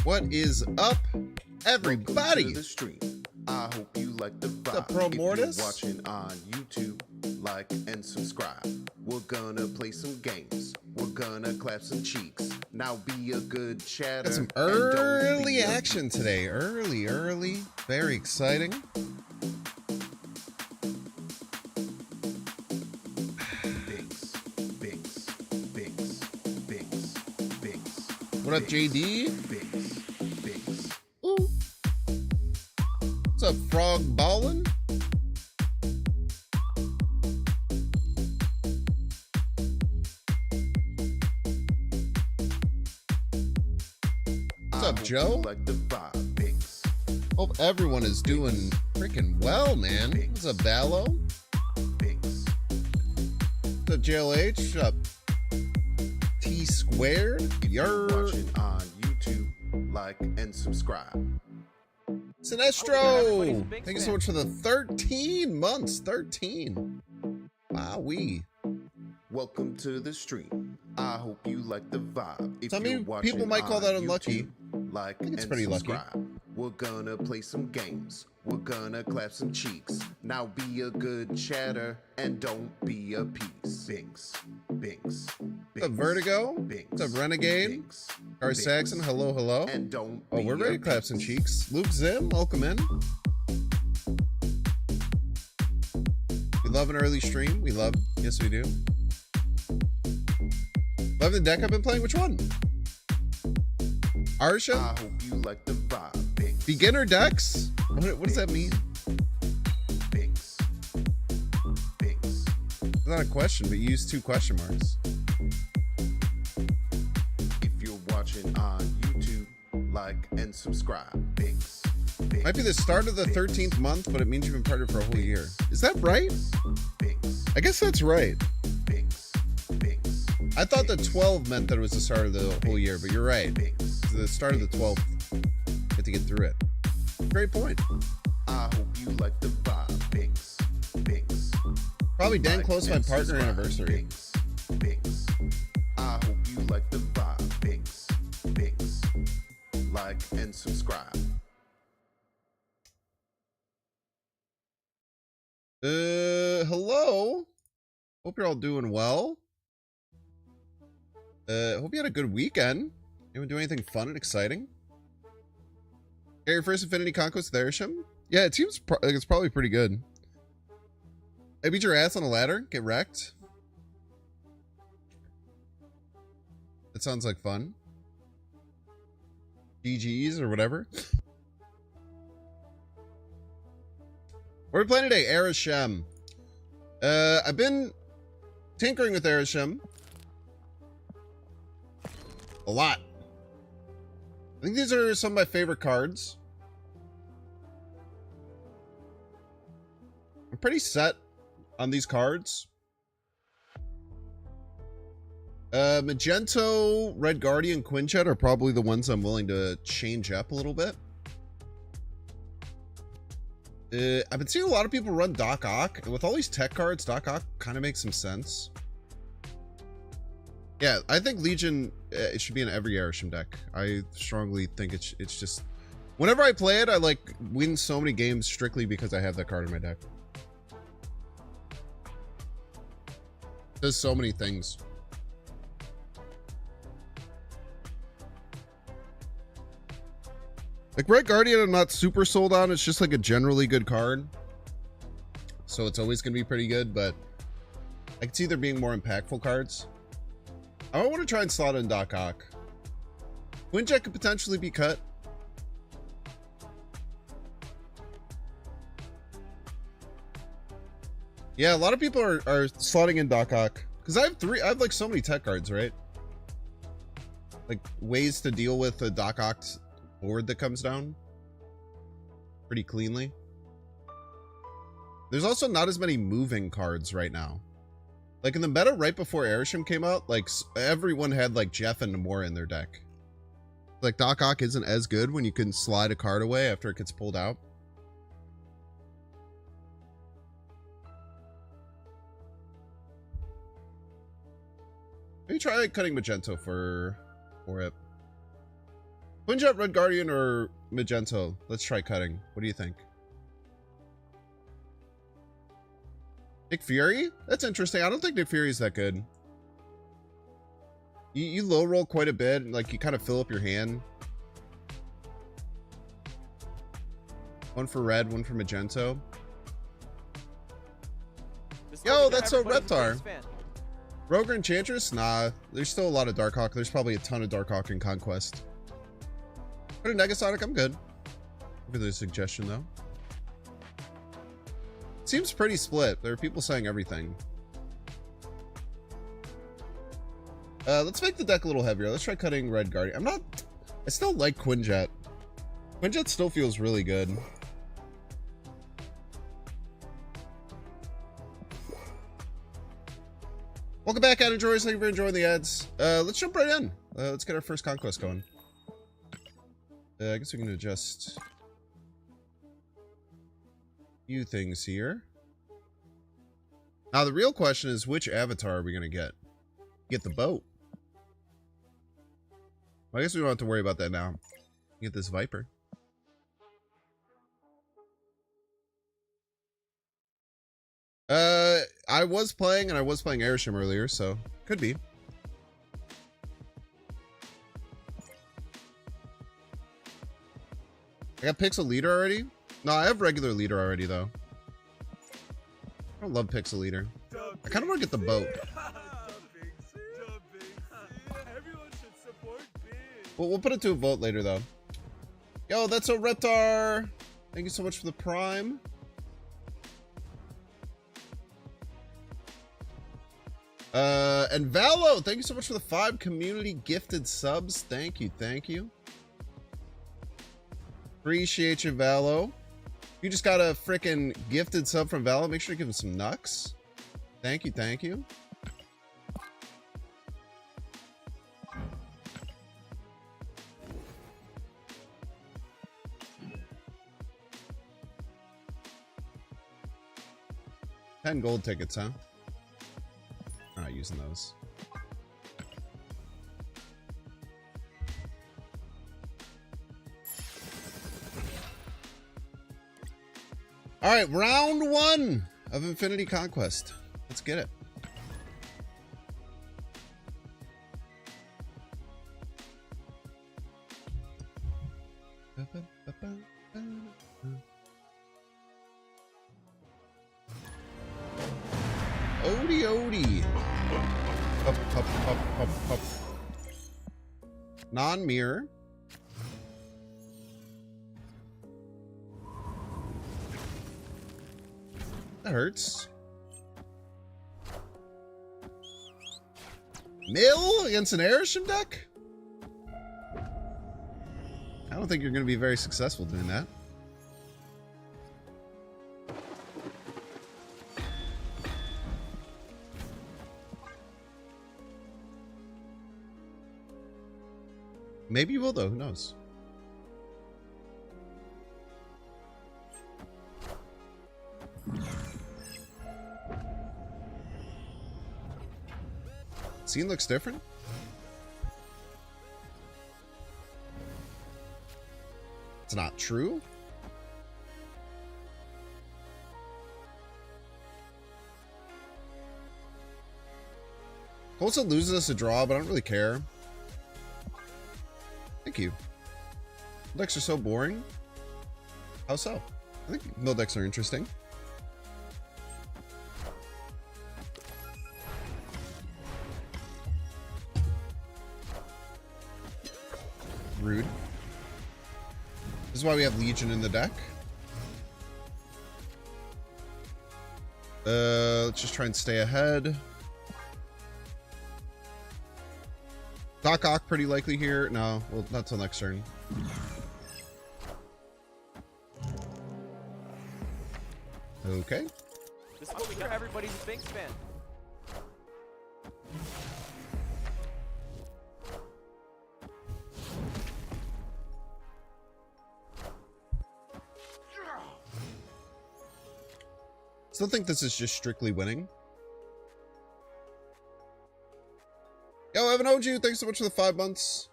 What is up, everybody? To the stream. I hope you like the vibe. What's up, Pro Mortis? If you're watching on YouTube, like and subscribe. We're gonna play some games. We're gonna clap some cheeks. Now be a good chatter. Got some early action today. Early. Very exciting. Binks. What up, JD? Binks. Ooh. What's up, Frog Ballin'? What's up, Joe? Like the vibe, Binks. Hope everyone is doing freaking well, man. What's up, Ballo? Binks. What's up, JLH? What's up, T Squared? Watching on YouTube, like and subscribe. Sinestro! Thank you so much for the 13 months. 13. Wowee. Welcome to the stream. I hope you like the vibe. If Some you're watching people might call that on unlucky. YouTube, like I think it's and pretty lucky. subscribe. We're gonna play some games. We're gonna clap some cheeks. Now be a good chatter and don't be a piece. Binks. What's up, Vertigo? What's up, Renegade? Car Saxon, hello. And don't Oh, we're ready to clap some cheeks. Luke Zim, welcome in. We love an early stream. We love, yes we do. Love the deck I've been playing. Which one? ARISHEM? I hope you like the vibe. Binks. Beginner decks? What does that mean? Binks. It's not a question, but you use 2 question marks. If you're watching on YouTube, like and subscribe. Binks. Might be the start of the 13th month, but it means you've been partnered for a whole year. Is that right? Binks. I guess that's right. Binks. I thought the 12 meant that it was the start of the whole year, but you're right. It's the start of the 12th. You have to get through it. Great point. I hope you like the vibe. Binks. Probably dang Like close to my and partner subscribe. anniversary. Binks. I hope you like the vibe. Binks. Like and subscribe. Hello. Hope you're all doing well. Hope you had a good weekend. Anyone do anything fun and exciting? Yeah, your first Infinity Conquest with ARISHEM? Yeah, it seems like it's probably pretty good. I beat your ass on a ladder, get wrecked. That sounds like fun. GG's or whatever. What are we playing today? ARISHEM. I've been tinkering with ARISHEM a lot. I think these are some of my favorite cards. I'm pretty set on these cards. Magento, Red Guardian, Quinjet are probably the ones I'm willing to change up a little bit. I've been seeing a lot of people run Doc Ock, and with all these tech cards, Doc Ock kind of makes some sense. Yeah, I think Legion, it should be in every ARISHEM deck. I strongly think it's just... Whenever I play it, I like win so many games strictly because I have that card in my deck. It does so many things. Like Red Guardian, I'm not super sold on. It's just like a generally good card. So it's always going to be pretty good, but I can see there being more impactful cards. I want to try and slot in Doc Ock. Quinjet could potentially be cut. Yeah, a lot of people are slotting in Doc Ock. Because I have like so many tech cards, right? Like ways to deal with a Doc Ock board that comes down pretty cleanly. There's also not as many moving cards right now. Like in the meta right before ARISHEM came out, like everyone had like Jeff and Namora in their deck. Like Doc Ock isn't as good when you can slide a card away after it gets pulled out. Maybe try cutting Magento for it. Quinjet, Red Guardian, or Magento? Let's try cutting. What do you think? Nick Fury? That's interesting. I don't think Nick Fury's that good. You low roll quite a bit, and like you kind of fill up your hand. One for red, one for Magento. Yo, that's so Reptar. Rogue or Enchantress? Nah, there's still a lot of Darkhawk. There's probably a ton of Darkhawk in Conquest. Put a Negasonic, I'm good. Give it a suggestion though. Seems pretty split. There are people saying everything. Let's make the deck a little heavier. Let's try cutting Red Guardian. I still like Quinjet. Quinjet still feels really good. Welcome back, ad enjoyers. Thank you for enjoying the ads. Let's jump right in. Let's get our first conquest going. I guess we can adjust a few things here. Now the real question is, which avatar are we gonna get? Get the boat. Well, I guess we don't have to worry about that now. Get this Viper. I was playing ARISHEM earlier, so could be. I got Pixel Leader already? No, I have regular leader already though. I don't love Pixel Leader. I kind of want to get the boat. Well, we'll put it to a vote later though. Yo, that's a Reptar. Thank you so much for the Prime. And Valo, thank you so much for the 5 community gifted subs. Thank you, thank you. Appreciate you, Valo. You just got a freaking gifted sub from Valo. Make sure to give him some nucks. Thank you, thank you. $10 gold tickets, huh? I'm not using those. All right, round 1 of Infinity Conquest. Let's get it. Odie Odie. Up, up, up, up, up. Non-mirror. That hurts. Mill against an ARISHEM deck? I don't think you're going to be very successful doing that. Maybe you will, though. Who knows? Scene looks different. It's not true. Colson loses us a draw, but I don't really care. Thank you. Decks are so boring. How so? I think no decks are interesting. Rude. This is why we have Legion in the deck. Let's just try and stay ahead. Darkhawk pretty likely here. No, well, not till next turn. Okay. This is what we got. Everybody's a Binks fan. Still think this is just strictly winning. Yo, Evan Oju, thanks so much for the 5 months.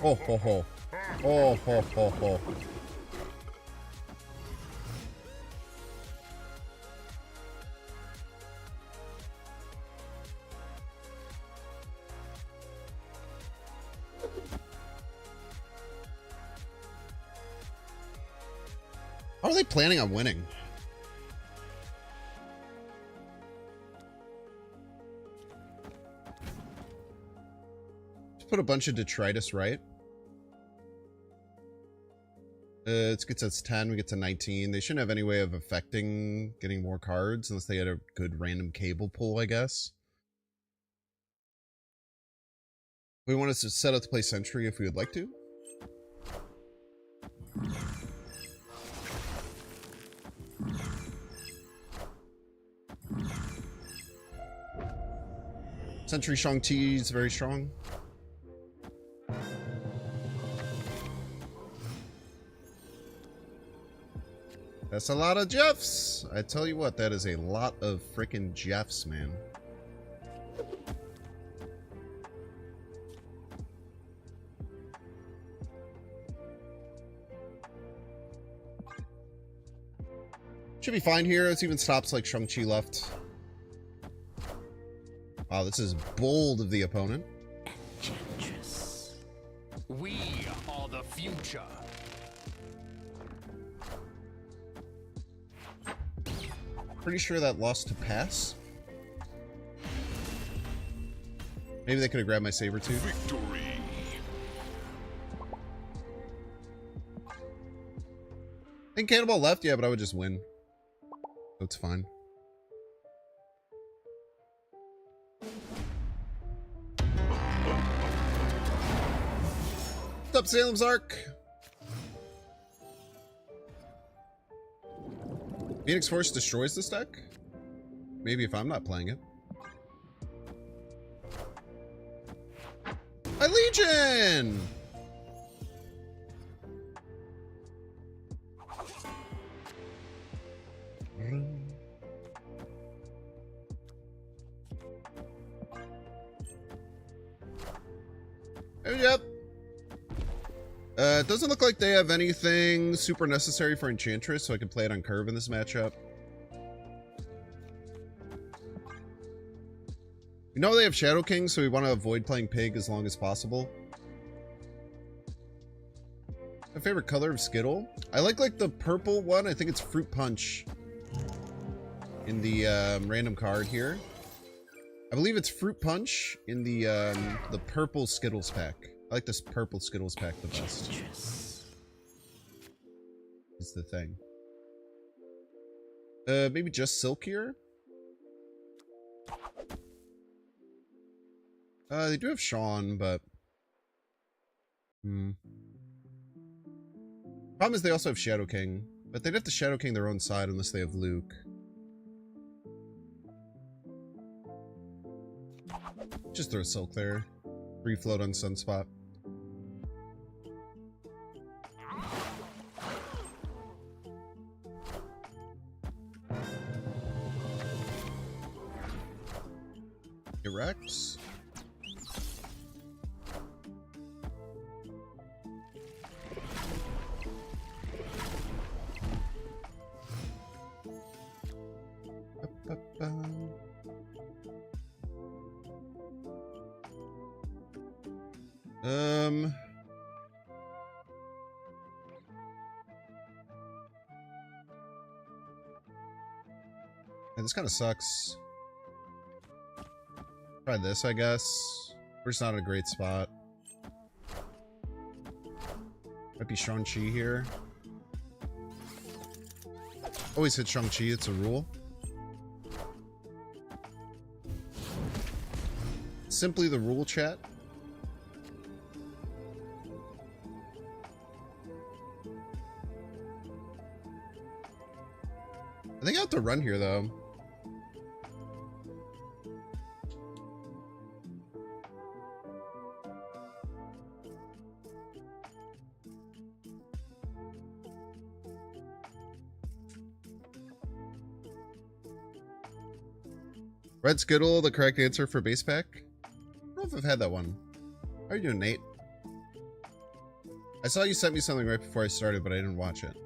Oh ho ho. Oh ho ho ho. How are they planning on winning? Just put a bunch of detritus, right? It gets us 10, we get to 19. They shouldn't have any way of affecting getting more cards unless they had a good random cable pull, I guess. We want us to set up to play Sentry if we would like to. Sentry Shang-Chi is very strong. That's a lot of Jeffs. I tell you what, that is a lot of freaking Jeffs, man. Should be fine here. This even stops like Shang-Chi left. Wow, this is bold of the opponent. Enchantress. We are the future. Pretty sure that lost to pass. Maybe they could have grabbed my saber too. Victory. I think Cannonball left, yeah, but I would just win. So it's fine. What's up, Salem's Arc? Phoenix Force destroys this deck? Maybe if I'm not playing it. My Legion! Yep. It doesn't look like they have anything super necessary for Enchantress, so I can play it on curve in this matchup. We know they have Shadow King, so we want to avoid playing Pig as long as possible. My favorite color of Skittle? I like the purple one. I think it's Fruit Punch in the random card here. I believe it's Fruit Punch in the purple Skittles pack. I like this purple Skittles pack the best. Is the thing. Maybe just Silk here? They do have Sean, but... Problem is they also have Shadow King. But they'd have to Shadow King their own side unless they have Luke. Just throw Silk there. Free float on Sunspot. Rex. Yeah, this kind of sucks. Try this, I guess. We're just not in a great spot. Might be Shang-Chi here. Always hit Shang-Chi, it's a rule. Simply the rule, chat. I think I have to run here, though. Red Skittle, the correct answer for base pack? I don't know if I've had that one. How are you doing, Nate? I saw you sent me something right before I started, but I didn't watch it.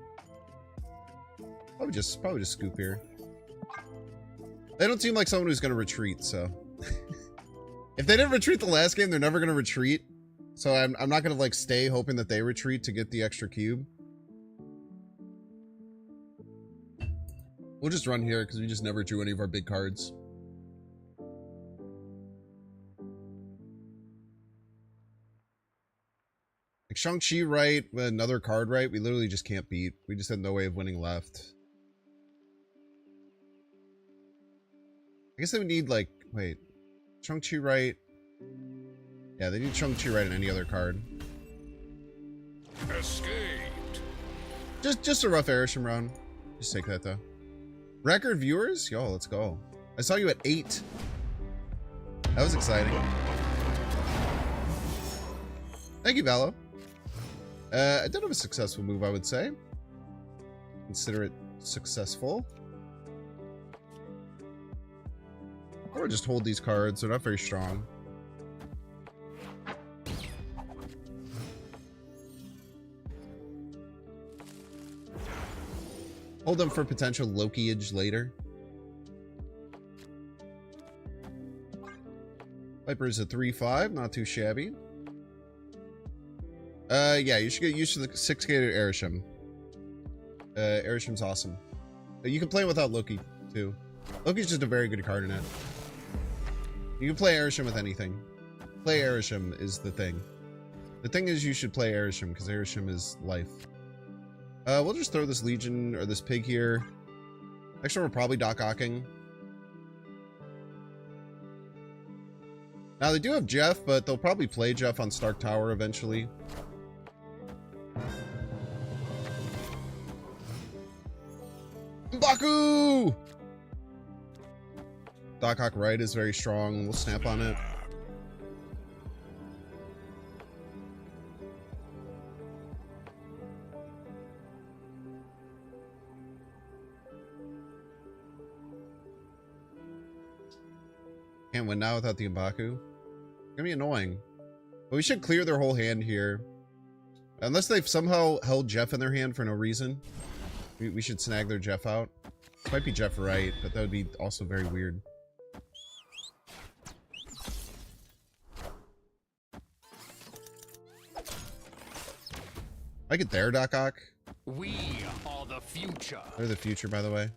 Probably just scoop here. They don't seem like someone who's gonna retreat, so. If they didn't retreat the last game, they're never gonna retreat. So I'm not gonna like stay hoping that they retreat to get the extra cube. We'll just run here because we just never drew any of our big cards. Like Shang-Chi right, with another card right, we literally just can't beat. We just had no way of winning left. I guess they would need like, wait, Shang-Chi right. Yeah, they need Shang-Chi right on any other card. Escaped. Just a rough ARISHEM round. Just take that though. Record viewers? Yo, let's go. I saw you at 8. That was exciting. Thank you, Valo. I did have a successful move, I would say. Consider it successful. Or just hold these cards. They're not very strong. Hold them for potential Loki-age later. Viper's a 3/5, not too shabby. Yeah, you should get used to the 6-gated ARISHEM. ARISHEM's awesome. You can play without Loki, too. Loki's just a very good card in it. You can play ARISHEM with anything. Play ARISHEM is the thing. The thing is you should play ARISHEM, because ARISHEM is life. We'll just throw this Legion, or this pig here. Next one, we're probably Doc Ocking. Now, they do have Jeff, but they'll probably play Jeff on Stark Tower eventually. M'Baku! Doc Ock right is very strong. We'll snap on it. Can't win now without the M'Baku. It's gonna be annoying. But we should clear their whole hand here. Unless they've somehow held Jeff in their hand for no reason. We should snag their Jeff out. Might be Jeff right, but that would be also very weird. I get there, Doc Ock. We are the future. They're the future, by the way.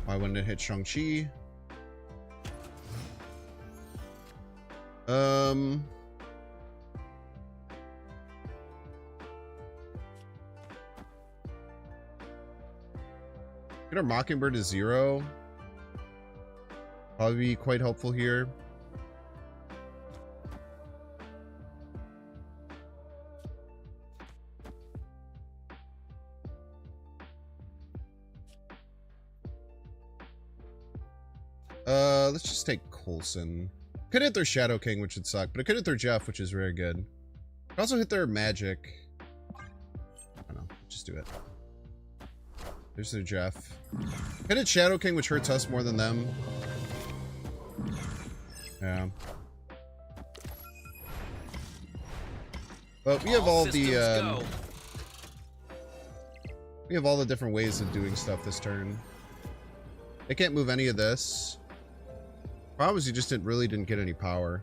Why wouldn't it hit Shang-Chi? Get our Mockingbird to 0. Probably be quite helpful here. Let's just take Coulson. Could hit their Shadow King, which would suck, but it could hit their Jeff, which is very good. Could also hit their Magic. I don't know. Just do it. There's their Jeff. Could hit Shadow King, which hurts us more than them. Yeah. But we have all the we have all the different ways of doing stuff this turn. They can't move any of this. Problem is, you just didn't get any power.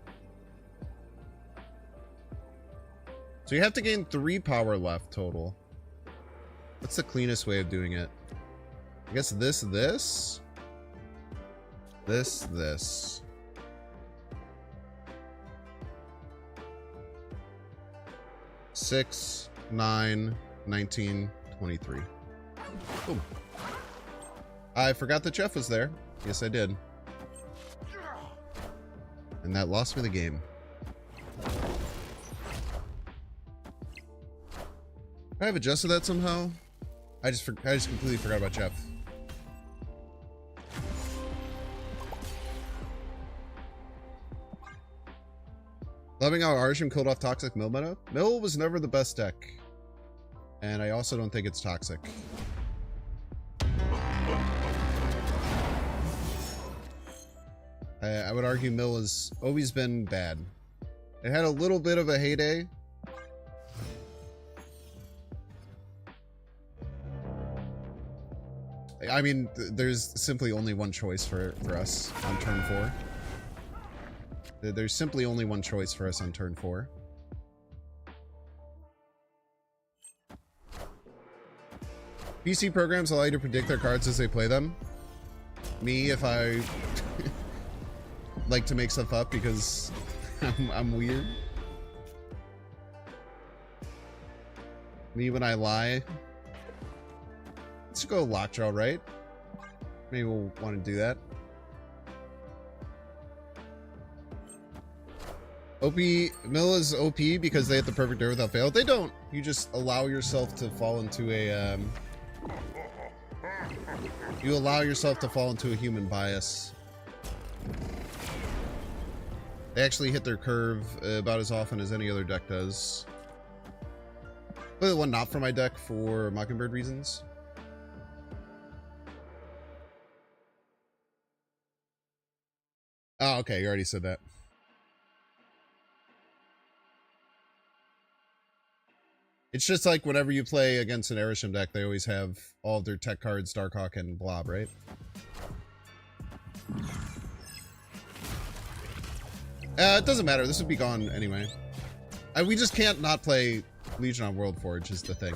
So you have to gain 3 power left total. What's the cleanest way of doing it? I guess this. 6, 9, 19, 23. Boom. I forgot that Jeff was there. Yes, I did. And that lost me the game. I have adjusted that somehow. I just completely forgot about Jeff. Loving how ARISHEM killed off Toxic Mill meta. Mill was never the best deck. And I also don't think it's toxic. I would argue mill has always been bad. It had a little bit of a heyday. I mean, there's simply only one choice for us on turn 4. There's simply only one choice for us on turn 4. PC programs allow you to predict their cards as they play them. Me, if I like to make stuff up because I'm weird. Me when I lie. Let's go lockjaw, right? Maybe we'll want to do that. OP mill is OP because they hit the perfect dirt without fail. They don't. You just allow yourself to fall into a you allow yourself to fall into a human bias. They actually hit their curve about as often as any other deck does. Play the one not for my deck for Mockingbird reasons. Oh, okay, you already said that. It's just like whenever you play against an ARISHEM deck, they always have all of their tech cards, Darkhawk and Blob, right? It doesn't matter. This would be gone anyway. We just can't not play Legion on World Forge is the thing.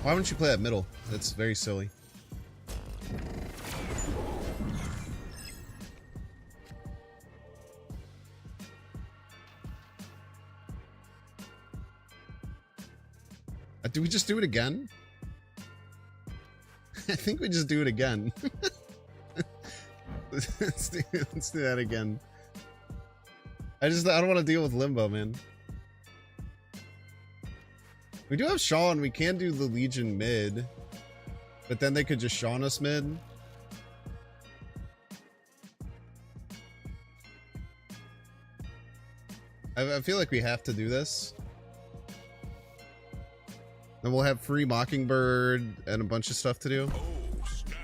Why wouldn't you play that middle? That's very silly. Do we just do it again? I think we just do it again. let's do that again. I don't want to deal with Limbo, man. We do have Sean. We can do the Legion mid, but then they could just Sean us mid. I feel like we have to do this. Then we'll have free Mockingbird and a bunch of stuff to do. Oh, snap.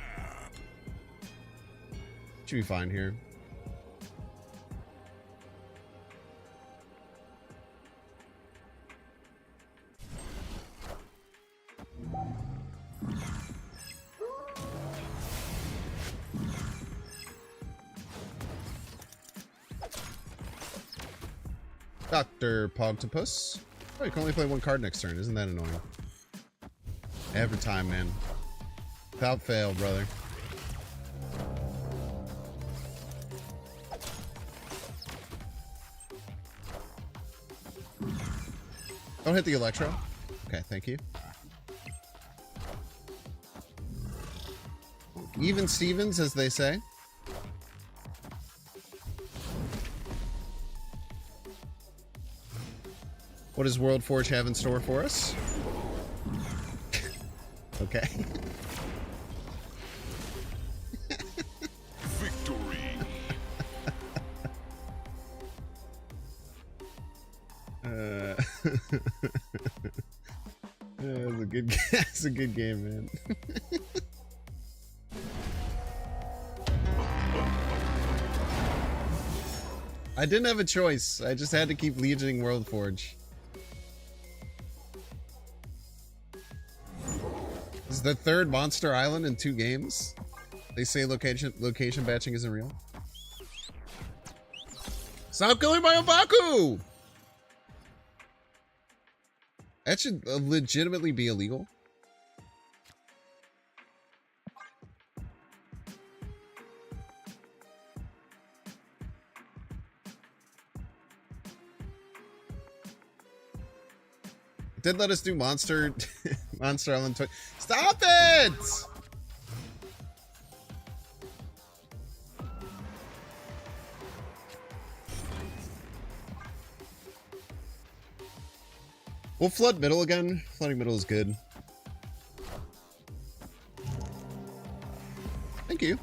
Should be fine here. Dr. Pogtopus. Oh, you can only play one card next turn. Isn't that annoying? Every time, man. Without fail, brother. Don't hit the Electro. Okay, thank you. Even Stevens, as they say. What does World Forge have in store for us? Okay. Victory. That's a good game, man. I didn't have a choice. I just had to keep legioning World Forge. This is the third Monster Island in 2 games. They say location batching isn't real. Stop killing my Obaku! That should legitimately be illegal. It did let us do Monster Island. Stop it! We'll flood middle again. Flooding middle is good. Thank you.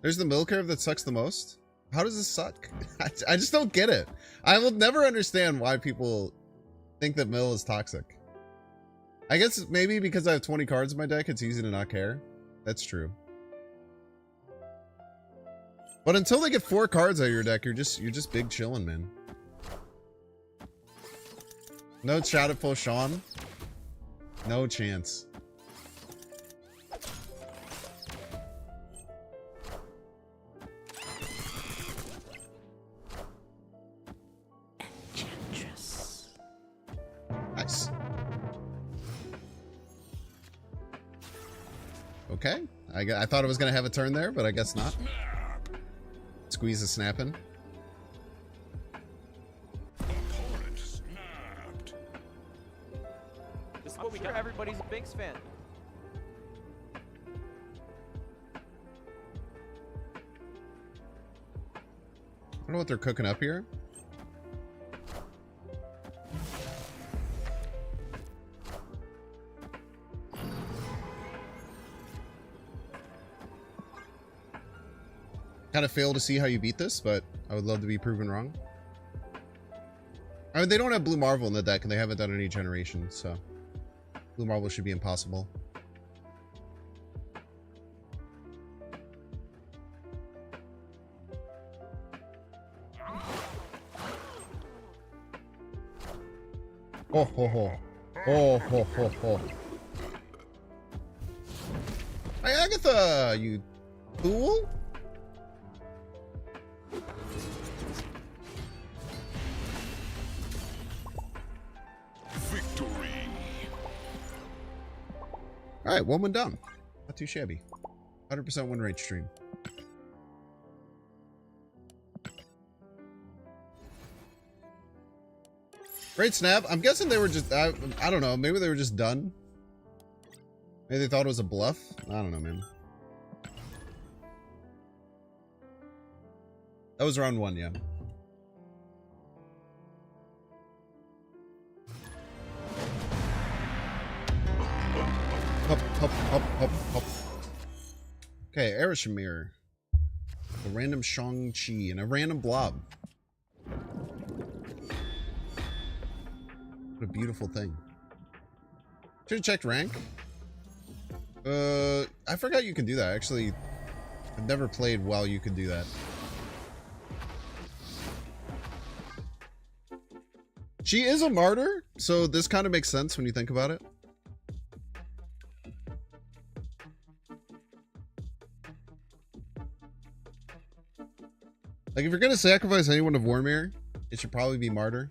There's the middle curve that sucks the most. How does this suck? I just don't get it. I will never understand why people think that mill is toxic. I guess maybe because I have 20 cards in my deck, it's easy to not care. That's true. But until they get 4 cards out of your deck, you're just big chillin', man. No shout at full Sean. No chance. Nice. Okay. I thought it was going to have a turn there, but I guess not. Squeeze is snapping. Opponent snapped. This is what we got. Everybody's a Binks fan. I don't know what they're cooking up here. Kind of fail to see how you beat this, but I would love to be proven wrong. I mean, they don't have Blue Marvel in the deck, and they haven't done any generations, so Blue Marvel should be impossible. Oh ho ho. Oh ho ho ho. Hi Agatha, you fool. Victory. Alright, one down. Not too shabby. 100% win rate stream. Great snap. I'm guessing they were just, I don't know, maybe they were just done. Maybe they thought it was a bluff. I don't know, man. That was round 1, yeah. Hop, hop, hop, hop, hop. Okay, ARISHEM, a random Shang-Chi, and a random blob. What a beautiful thing. Should have checked rank. I forgot you can do that. Actually, I've never played while you could do that. She is a martyr, so this kind of makes sense when you think about it. Like, if you're gonna sacrifice anyone to Vormir, it should probably be Martyr.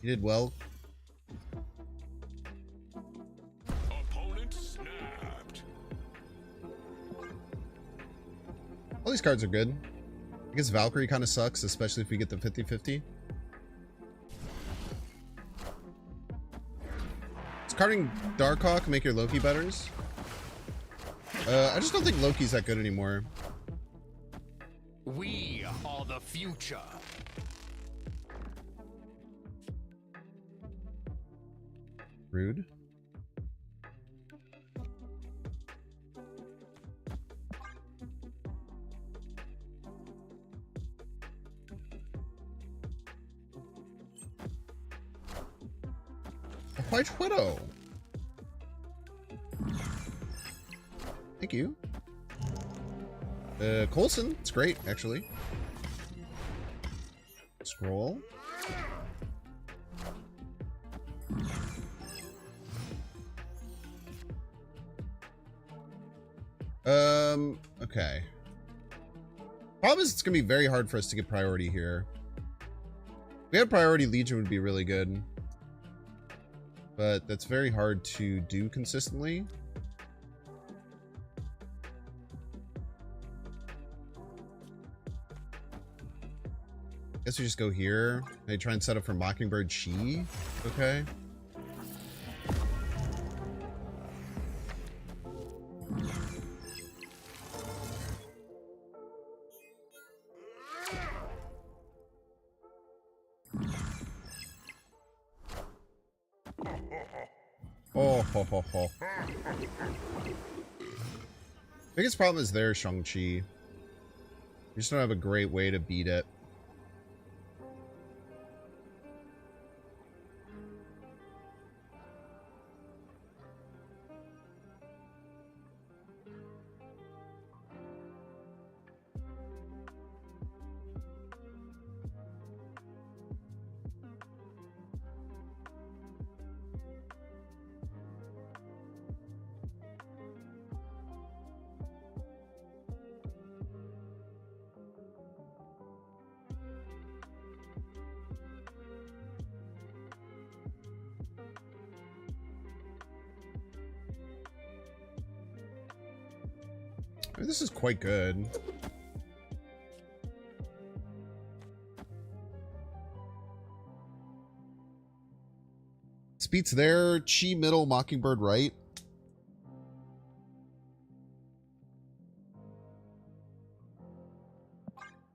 You did well. Opponent snapped. All these cards are good. I guess Valkyrie kind of sucks, especially if we get the 50-50. Does carding Darkhawk make your Loki betters? I just don't think Loki's that good anymore. We are the future. Rude. A White Widow. Thank you. Coulson, it's great, actually. Scroll. Okay. Problem is, it's gonna be very hard for us to get priority here. If we had priority, Legion would be really good. But that's very hard to do consistently. Guess we just go here. Maybe try and set up for Mockingbird Chi. Okay. Oh, ho, ho, ho. Biggest problem is there, Shang-Chi. You just don't have a great way to beat it. I mean, this is quite good. Speed's there. Chi middle, Mockingbird right.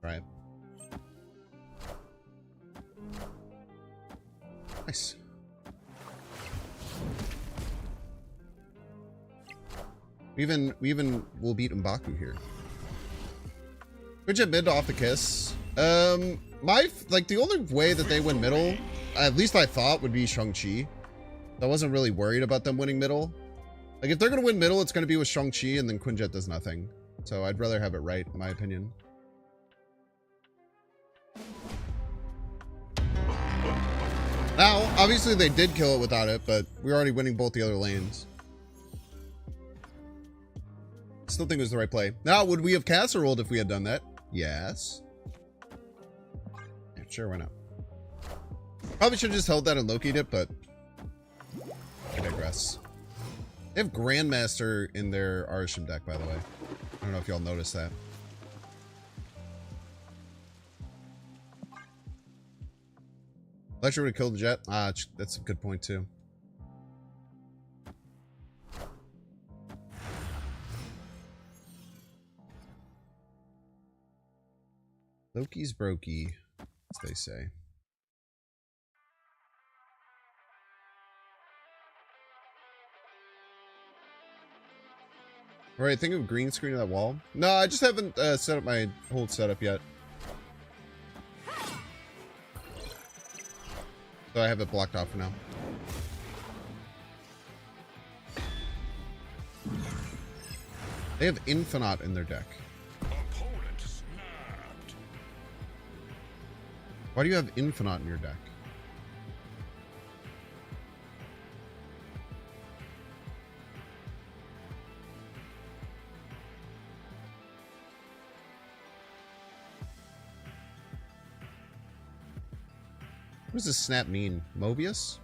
Right. Nice. We even will beat M'Baku here. Good job mid off the kiss. Like the only way that they win middle, at least I thought, would be Shang-Chi. I wasn't really worried about them winning middle. Like if they're gonna win middle, it's gonna be with Shang-Chi, and then Quinjet does nothing. So I'd rather have it right, in my opinion. Now, obviously they did kill it without it, but we're already winning both the other lanes. Still think it was the right play. Now, would we have casseroled if we had done that? Yes. Yeah, sure, why not? Probably should have just held that and Loki'd it, but I digress. They have Grandmaster in their ARISHEM deck, by the way. I don't know if y'all noticed that. Fletcher would have killed the jet. Ah, that's a good point, too. Loki's brokey, as they say. All right, think of green screen of that wall. No, I just haven't set up my whole setup yet. So I have it blocked off for now. They have Infinite in their deck. Opponent snapped. Why do you have Infinite in your deck? What does this snap mean? Mobius?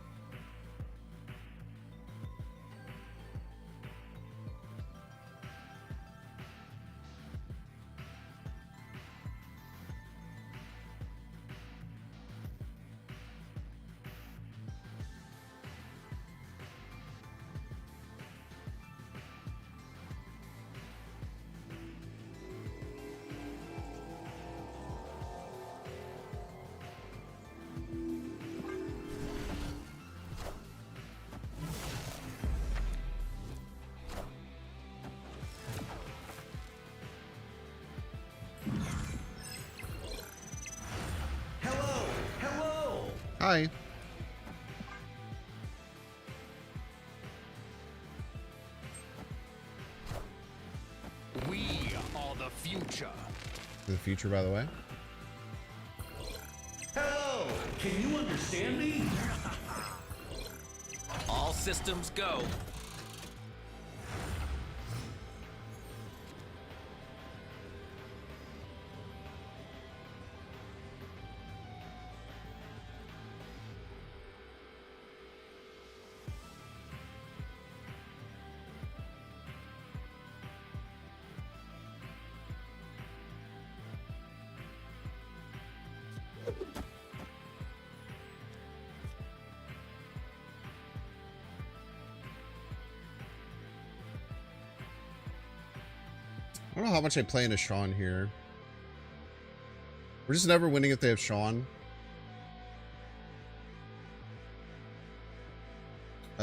Hi. We are the future. The future, by the way. Hello! Can you understand me? All systems go. I don't know how much I play into Sean here. We're just never winning if they have Sean.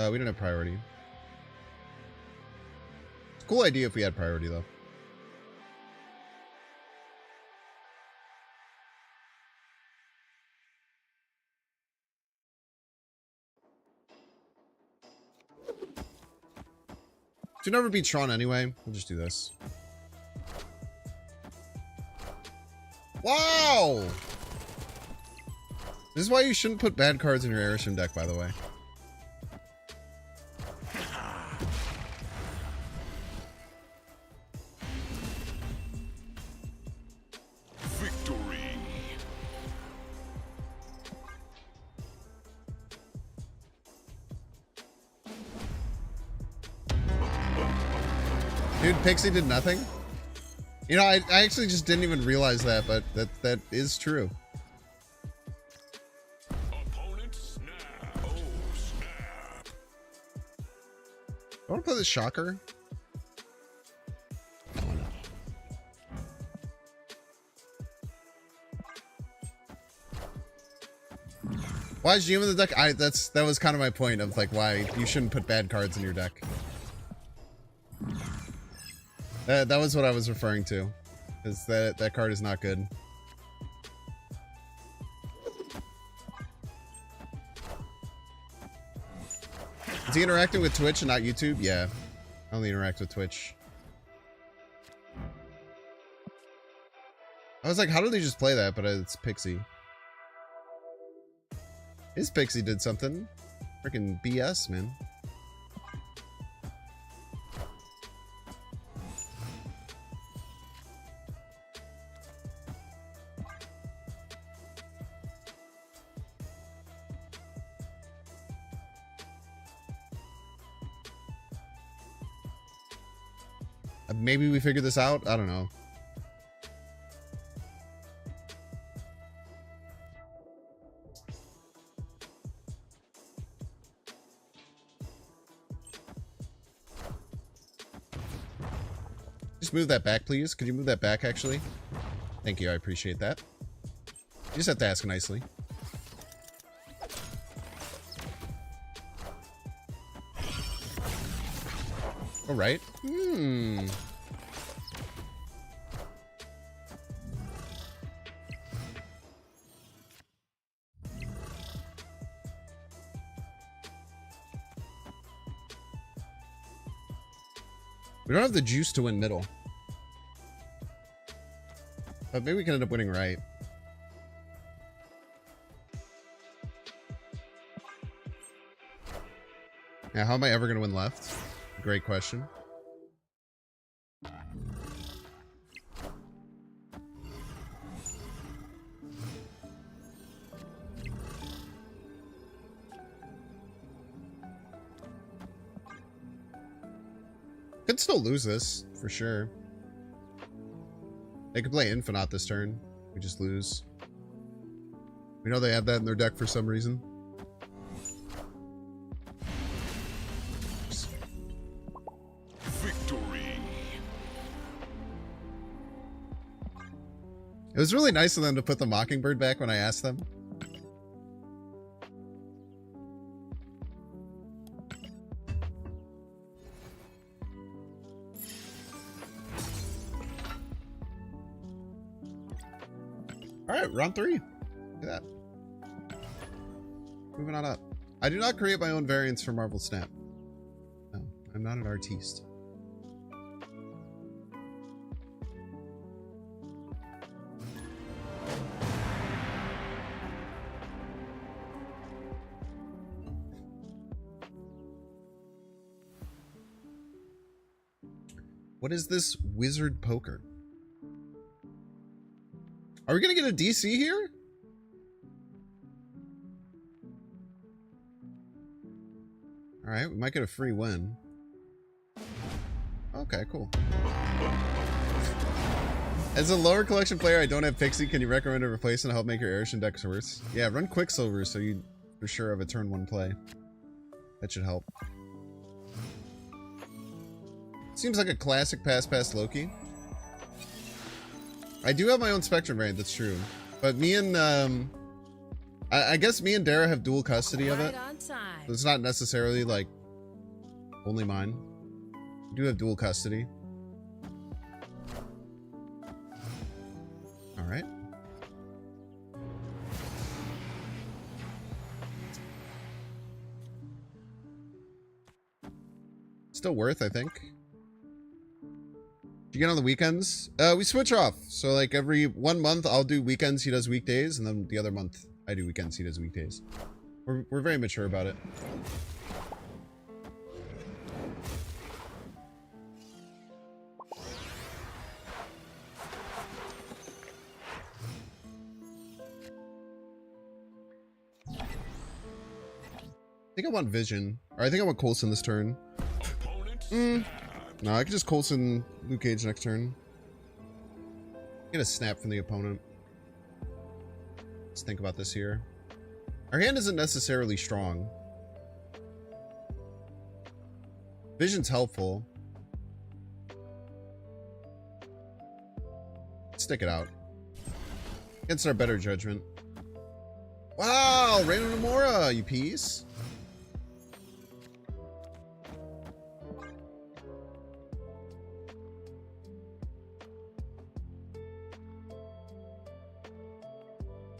We didn't have priority. Cool idea if we had priority, though. Should never beat Tron anyway. We'll just do this. Wow! This is why you shouldn't put bad cards in your ARISHEM deck, by the way. Victory. Dude, Pixie did nothing? You know, I actually just didn't even realize that, but that is true. Opponent snap. Oh, snap. I want to play the Shocker. Why is GM in the deck? That was kind of my point of like why you shouldn't put bad cards in your deck. That was what I was referring to, because that card is not good. Is he interacting with Twitch and not YouTube? Yeah, I only interact with Twitch. I was like, how did they just play that? But it's Pixie. His Pixie did something. Freaking BS, man. Maybe we figured this out. I don't know. Just move that back, please. Could you move that back, actually? Thank you. I appreciate that. You just have to ask nicely. All right. We don't have the juice to win middle. But maybe we can end up winning right. Yeah, how am I ever going to win left? Great question. Could still lose this, for sure. They could play Infinite this turn. We just lose. We know they have that in their deck for some reason. Victory. It was really nice of them to put the Mockingbird back when I asked them. Alright, round 3. Look at that. Moving on up. I do not create my own variants for Marvel Snap. No, I'm not an artiste. What is this wizard poker? Are we gonna get a DC here? Alright, we might get a free win. Okay, cool. As a lower collection player, I don't have Pixie. Can you recommend a replacement to help make your ARISHEM decks worse? Yeah, run Quicksilver so you for sure have a turn 1 play. That should help. Seems like a classic pass Loki. I do have my own Spectrum variant, that's true. But me and, I guess me and Dara have dual custody of it. Right on time. It's not necessarily like only mine. I do have dual custody. All right. Still worth, I think. You get on the weekends? We switch off. So like every 1 month I'll do weekends, he does weekdays, and then the other month I do weekends, he does weekdays. We're very mature about it. I think I want Vision. Or I think I want Coulson this turn. No, I could just Coulson Luke Cage next turn. Get a snap from the opponent. Let's think about this here. Our hand isn't necessarily strong. Vision's helpful. Stick it out. Against our better judgment. Wow, Reino Nomura, you piece.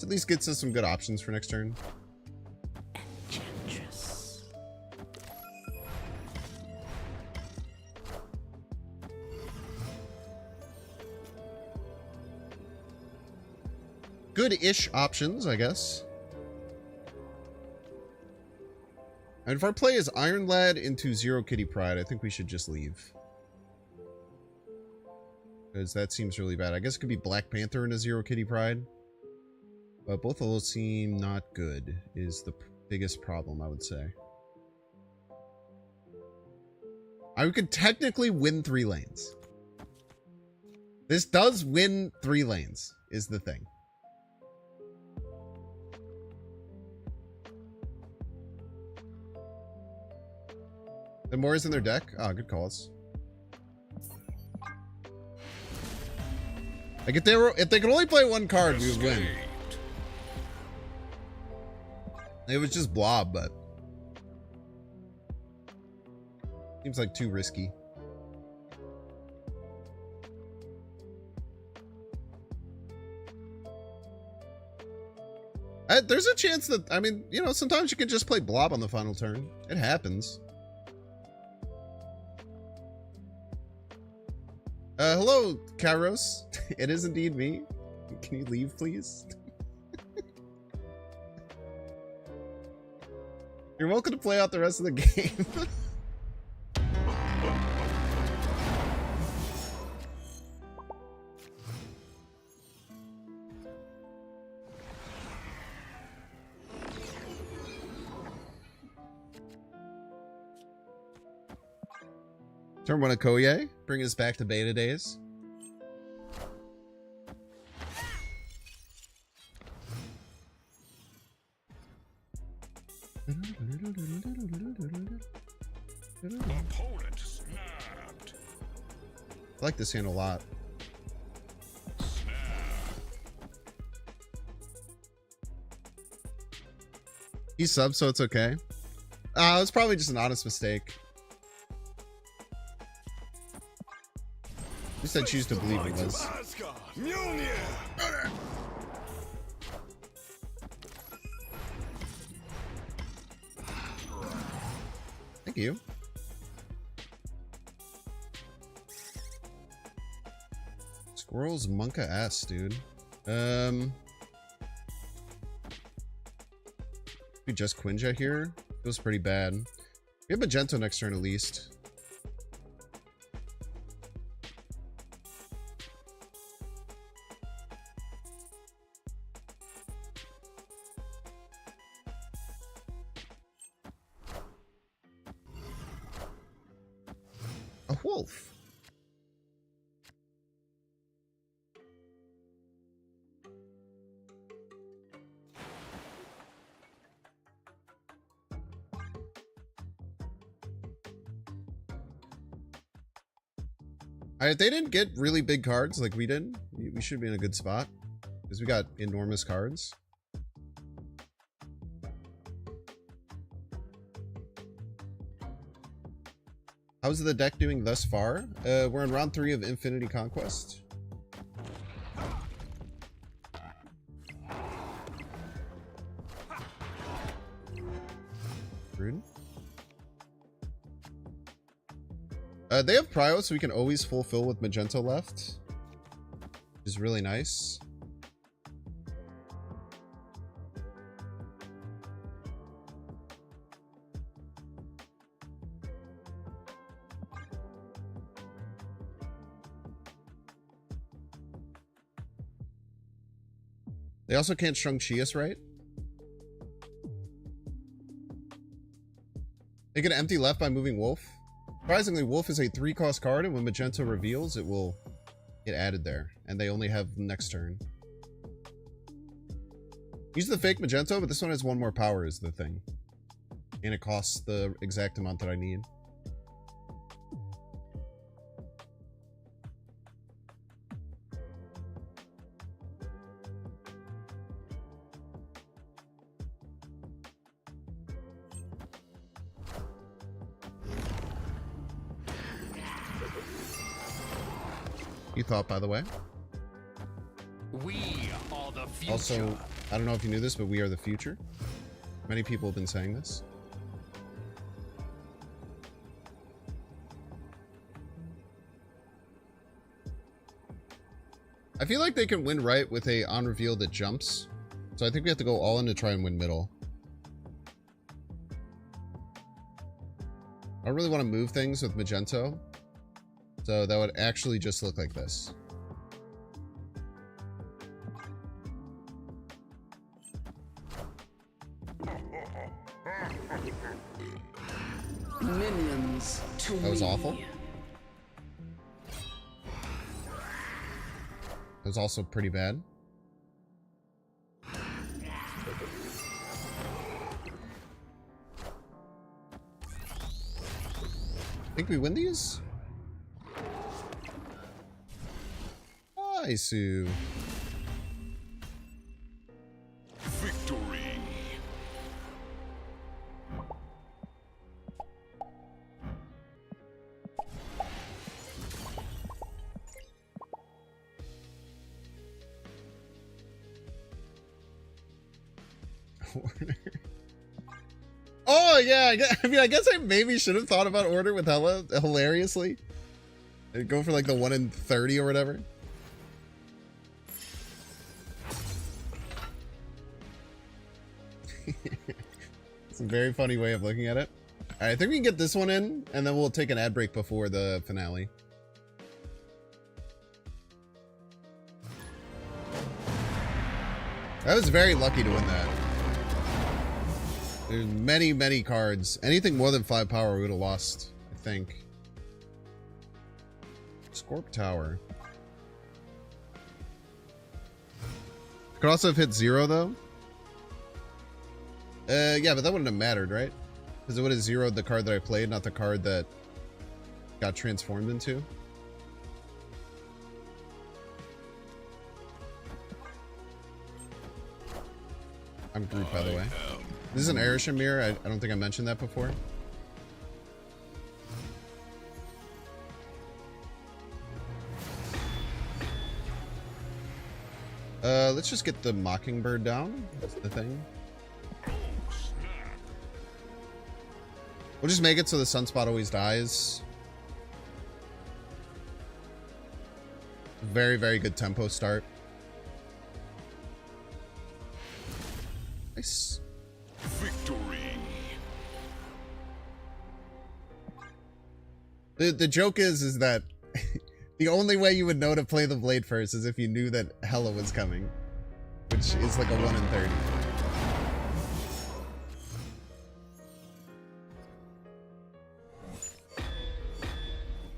At least gets us some good options for next turn. Enchantress. Good-ish options, I guess. And if our play is Iron Lad into Zero Kitty Pride, I think we should just leave. Because that seems really bad. I guess it could be Black Panther into Zero Kitty Pride. But both of those seem not good, is the biggest problem, I would say. I could technically win 3 lanes. This does win 3 lanes, is the thing. The more is in their deck? Ah, good calls. Like if they could only play 1 card, we would win. It was just Blob, but seems like too risky. There's a chance that, I mean, you know, sometimes you can just play Blob on the final turn. It happens. Hello, Kairos. It is indeed me. Can you leave, please? You're welcome to play out the rest of the game. Turn 1 of Koye. Bring us back to beta days. Opponent snapped. I like this hand a lot. He subbed, so it's okay. It was probably just an honest mistake. At least I choose to believe it was. Thank you. Squirrel's Monka ass, dude. We just Quinja here. Feels pretty bad. We have Magento next turn at least. A wolf. Alright, they didn't get really big cards like we did. We should be in a good spot. Because we got enormous cards. How's the deck doing thus far? We're in round 3 of Infinity Conquest. Rude. They have Prio, so we can always fulfill with Magento left. Which is really nice. They also can't Strung Chias, right? They can empty left by moving Wolf. Surprisingly, Wolf is a 3-cost card, and when Magento reveals, it will get added there. And they only have next turn. Use the fake Magento, but this one has 1 more power is the thing. And it costs the exact amount that I need. You thought, by the way. We are the future. Also, I don't know if you knew this, but we are the future. Many people have been saying this. I feel like they can win right with a on reveal that jumps. So I think we have to go all in to try and win middle. I don't really want to move things with Magento. So that would actually just look like this. Minions to That was me. awful. That was also pretty bad. Think we win these? Nice. Victory. Oh yeah, I mean, I guess I maybe should have thought about order with Hella hilariously. And go for like the 1 in 30 or whatever. It's a very funny way of looking at it. All right, I think we can get this one in, and then we'll take an ad break before the finale. I was very lucky to win that. There's many, many cards. Anything more than 5 power, we would have lost, I think. Scorp Tower. Could also have hit 0, though. Yeah, but that wouldn't have mattered, right? Because it would have zeroed the card that I played, not the card that got transformed into. I'm Groot, by the way. This is an ARISHEM mirror. I don't think I mentioned that before. Let's just get the Mockingbird down. That's the thing. We'll just make it so the Sunspot always dies. Very, very good tempo start. Nice. Victory. The joke is that the only way you would know to play the blade first is if you knew that Hella was coming, which is like a 1 in 30.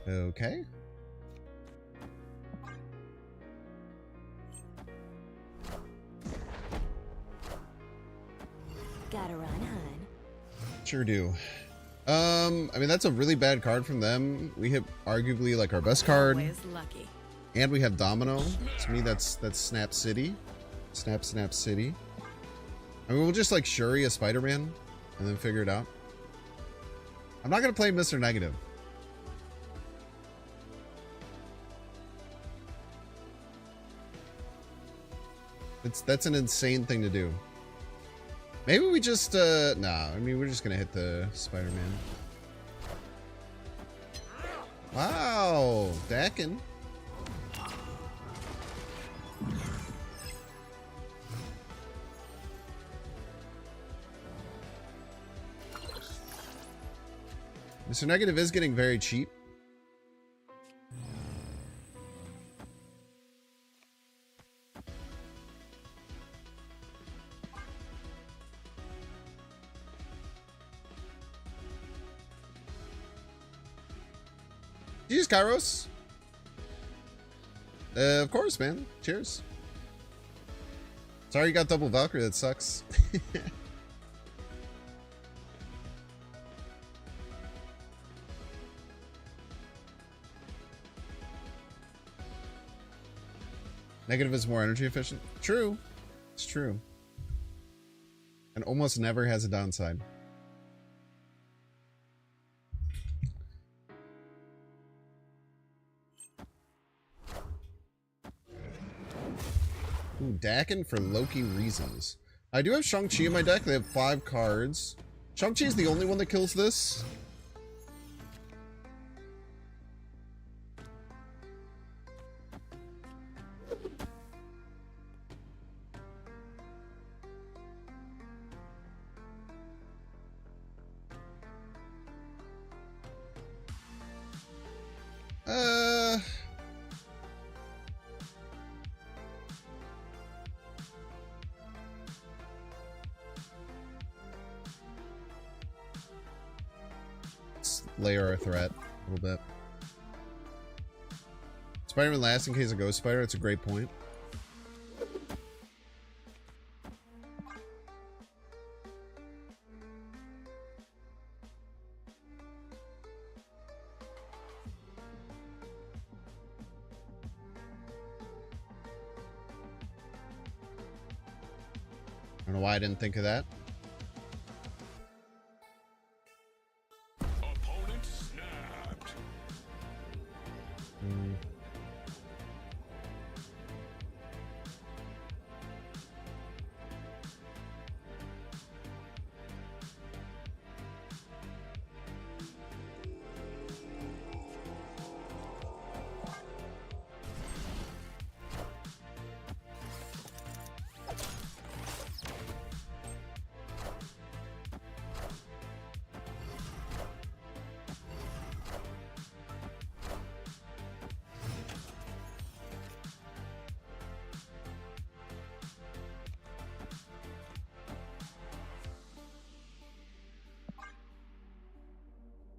Okay. Gotta run, hun. Sure do. I mean, that's a really bad card from them. We hit arguably like our best card. Always lucky. And we have Domino. To me, that's Snap City. Snap City. I mean, we'll just like Shuri a Spider-Man and then figure it out. I'm not going to play Mr. Negative. That's an insane thing to do. Maybe we just nah, I mean we're just gonna hit the Spider-Man. Wow, Dakin. Mr. Negative is getting very cheap. Cheers, Kairos. Of course, man. Cheers. Sorry you got double Valkyrie. That sucks. Negative is more energy efficient. True. It's true. And almost never has a downside. Ooh, Dakin for Loki reasons. I do have Shang-Chi in my deck. They have 5 cards. Shang-Chi is the only one that kills this. Let's layer our threat a little bit. Spider-Man last in case of Ghost Spider. That's a great point. I don't know why I didn't think of that. Opponent snapped.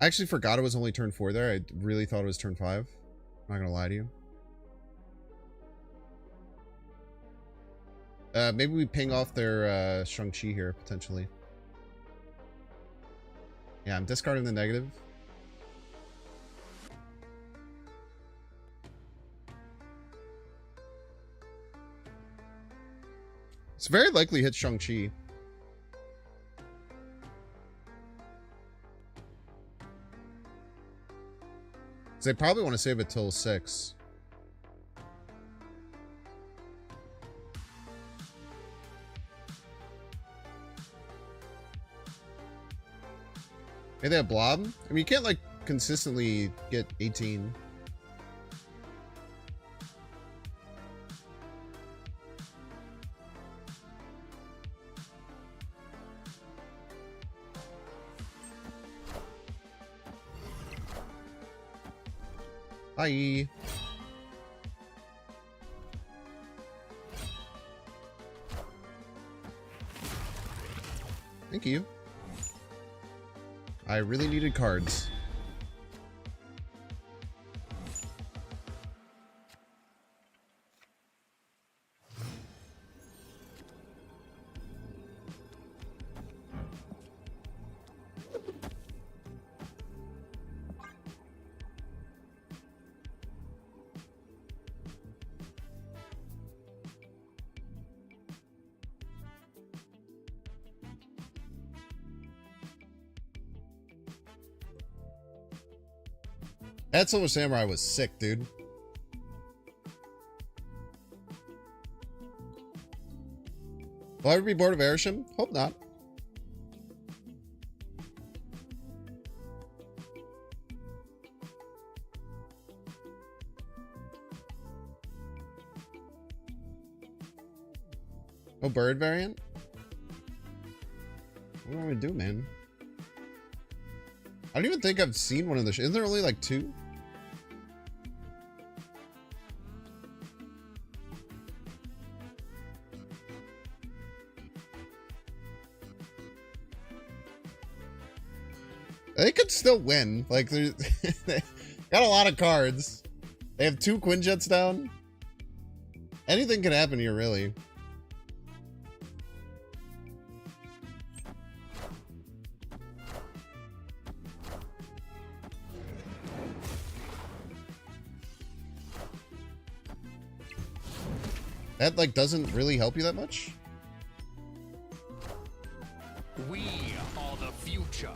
I actually forgot it was only turn 4 there. I really thought it was turn 5. I'm not gonna lie to you. Maybe we ping off their Shang-Chi here, potentially. Yeah, I'm discarding the negative. It's very likely hit Shang-Chi. They probably want to save it till 6. Maybe they have Blob? I mean, you can't, like, consistently get 18. Bye. Thank you. I really needed cards. That Silver Samurai was sick, dude. Will I ever be bored of ARISHEM? Hope not. Oh, bird variant? What am I gonna do, man? I don't even think I've seen one of the isn't there only like 2? They could still win. Like, they got a lot of cards. They have 2 Quinjets down. Anything can happen here, really. That, like, doesn't really help you that much? We are the future.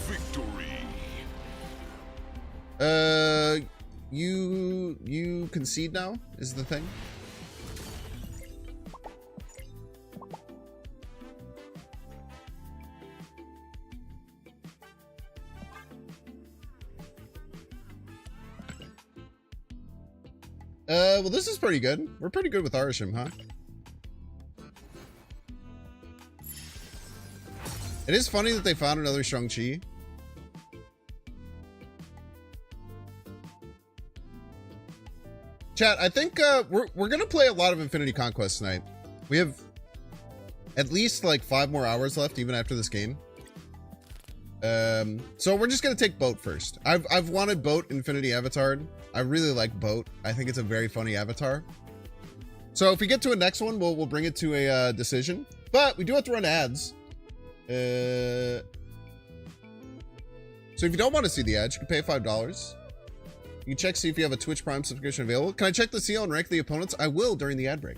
Victory. You concede now is the thing. Well, this is pretty good. We're pretty good with ARISHEM, huh? It is funny that they found another Shang-Chi. Chat, I think we're gonna play a lot of Infinity Conquest tonight. We have at least like 5 more hours left, even after this game. So we're just gonna take Boat first. I've wanted Boat Infinity Avatared. I really like Boat. I think it's a very funny avatar. So if we get to a next one, we'll bring it to a decision. But we do have to run ads. So if you don't want to see the ads, you can pay $5. You can check see if you have a Twitch Prime subscription available. Can I check the CO and rank the opponents? I will during the ad break.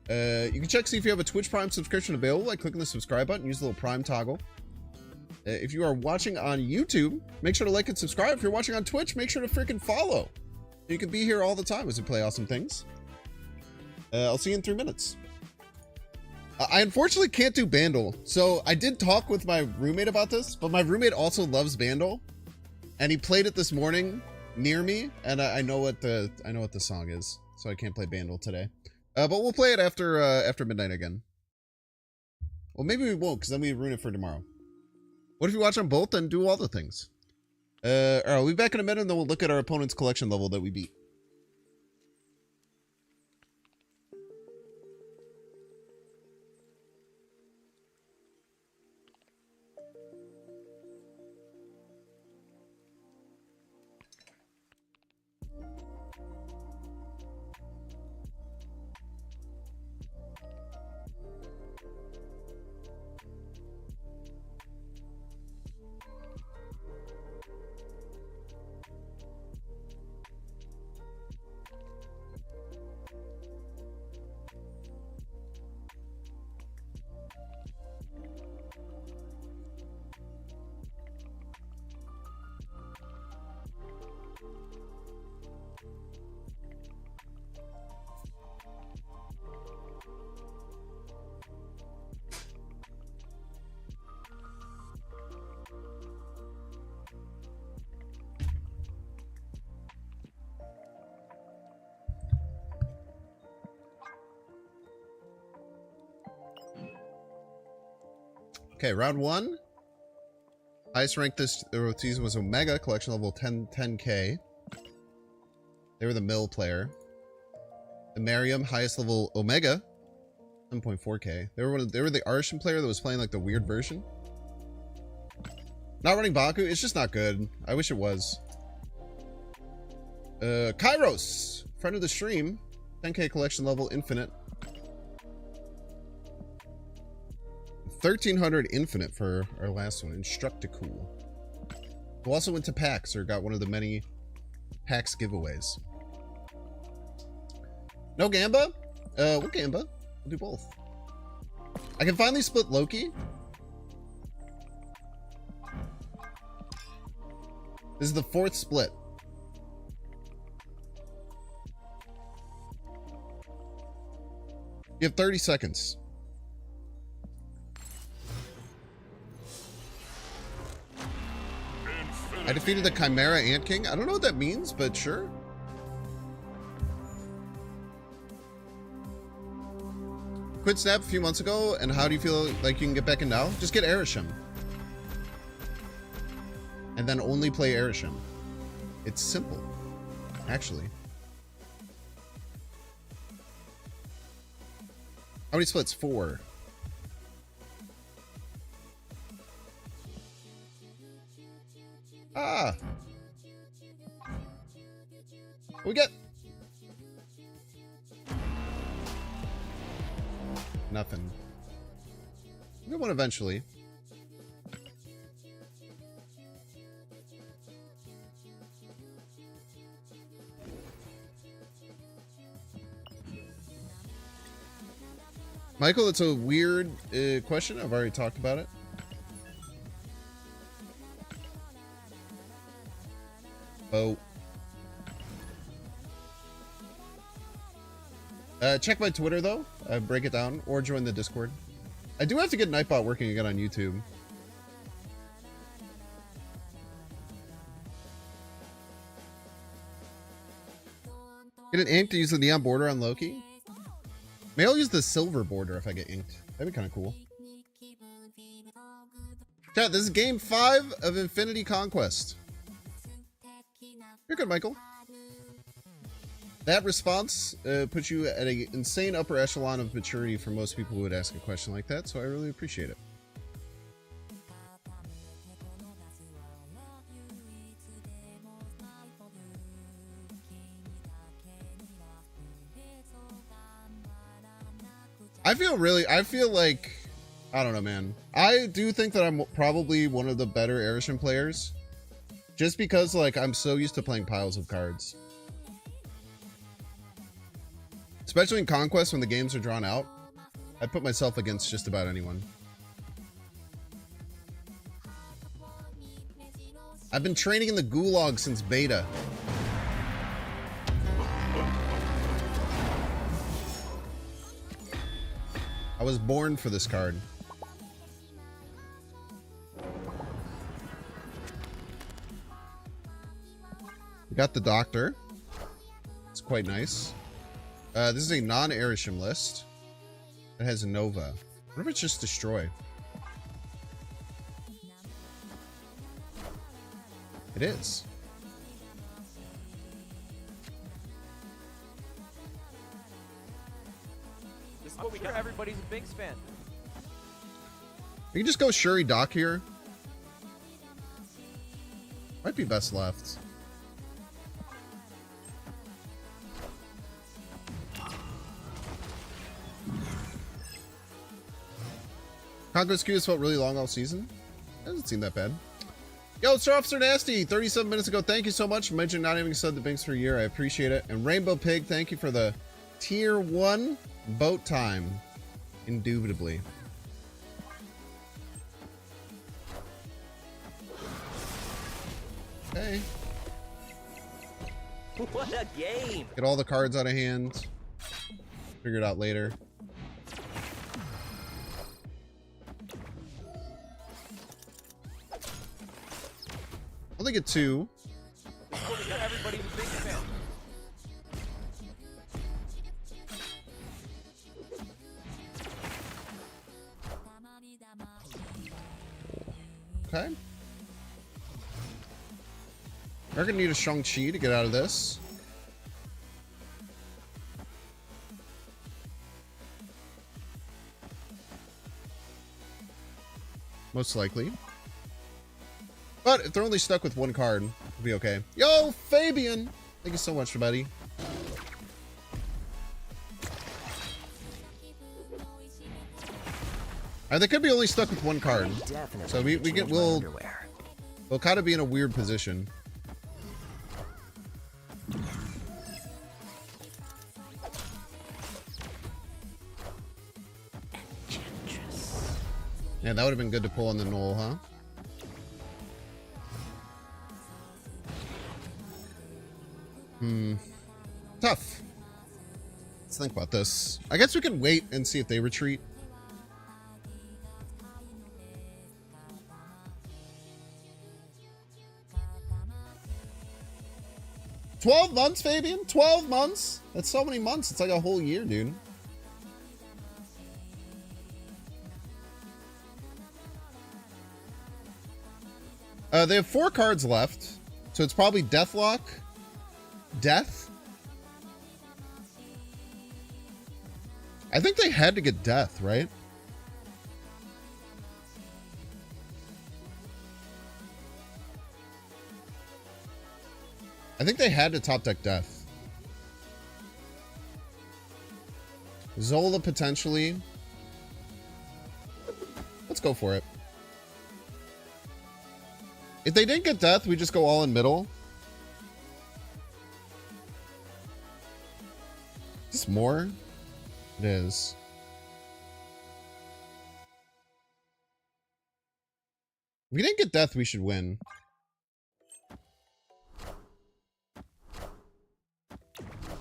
You can check see if you have a Twitch Prime subscription available by clicking the subscribe button. Use the little Prime toggle. If you are watching on YouTube, make sure to like and subscribe. If you're watching on Twitch, make sure to freaking follow. You can be here all the time as we play awesome things. I'll see you in 3 minutes. I unfortunately can't do Bandle. So I did talk with my roommate about this, but my roommate also loves Bandle, and he played it this morning near me, and I know what the song is, so I can't play Bandle today. But we'll play it after midnight again. Well, maybe we won't, because then we ruin it for tomorrow. What if you watch on both, then do all the things? Alright, we'll be back in a minute, and then we'll look at our opponent's collection level that we beat. Okay, round 1. Highest rank this season was Omega, collection level 10k. They were the mill player. The Mariam, highest level Omega, 7.4k. They were the ARISHEM player that was playing like the weird version. Not running Baku, it's just not good. I wish it was. Kairos, friend of the stream, 10k collection level, infinite. 1300 infinite for our last one, Instructicool. Who also went to PAX, or got one of the many PAX giveaways. No Gamba? We'll Gamba. We'll do both. I can finally split Loki. This is the 4th split. You have 30 seconds. I defeated the Chimera Ant King. I don't know what that means, but sure. Quit Snap a few months ago, and how do you feel like you can get back in now? Just get ARISHEM. And then only play ARISHEM. It's simple, actually. How many splits? 4. Ah! What we get? Nothing. We'll get one eventually. Michael, it's a weird question. I've already talked about it. Oh. Check my Twitter, though. Break it down. Or join the Discord. I do have to get Nightbot working again on YouTube. Get an ink to use the neon border on Loki? Maybe I'll use the silver border if I get inked. That'd be kind of cool. Chat, this is game 5 of Infinity Conquest. You're good, Michael. That response puts you at an insane upper echelon of maturity for most people who would ask a question like that, so I really appreciate it. I feel like, I don't know, man. I do think that I'm probably one of the better ARISHEM players. Just because, like, I'm so used to playing piles of cards. Especially in Conquest when the games are drawn out. I put myself against just about anyone. I've been training in the gulag since beta. I was born for this card. We got the Doctor. It's quite nice. This is a non-ARISHEM list. It has Nova. What if it's just Destroy? It is. This is what we got. Everybody's a Binks fan. We can just go Shuri Doc here. Might be best left. Conquest queues felt really long all season. Doesn't seem that bad. Yo, Star Officer Nasty, 37 minutes ago. Thank you so much. Mentioned not having said the Binks for a year. I appreciate it. And Rainbow Pig, thank you for the tier 1 boat time. Indubitably. Okay. What a game! Get all the cards out of hand. Figure it out later. Only get 2. Everybody's a Binks fan. Okay. We're gonna need a Shang-Chi to get out of this. Most likely. But if they're only stuck with 1 card, it'll be okay. Yo, Fabian! Thank you so much, buddy. They could be only stuck with 1 card. So we'll kind of be in a weird position. Yeah, that would have been good to pull on the Knoll, huh? Tough. Let's think about this. I guess we can wait and see if they retreat. $12 months, Fabian? 12 months? That's so many months. It's like a whole year, dude. They have 4 cards left. So it's probably Deathlock, Death. I think they had to get Death, right? I think they had to top deck Death. Zola potentially. Let's go for it. If they didn't get Death, we just go all in middle. Is this more? It is. If we didn't get Death, we should win.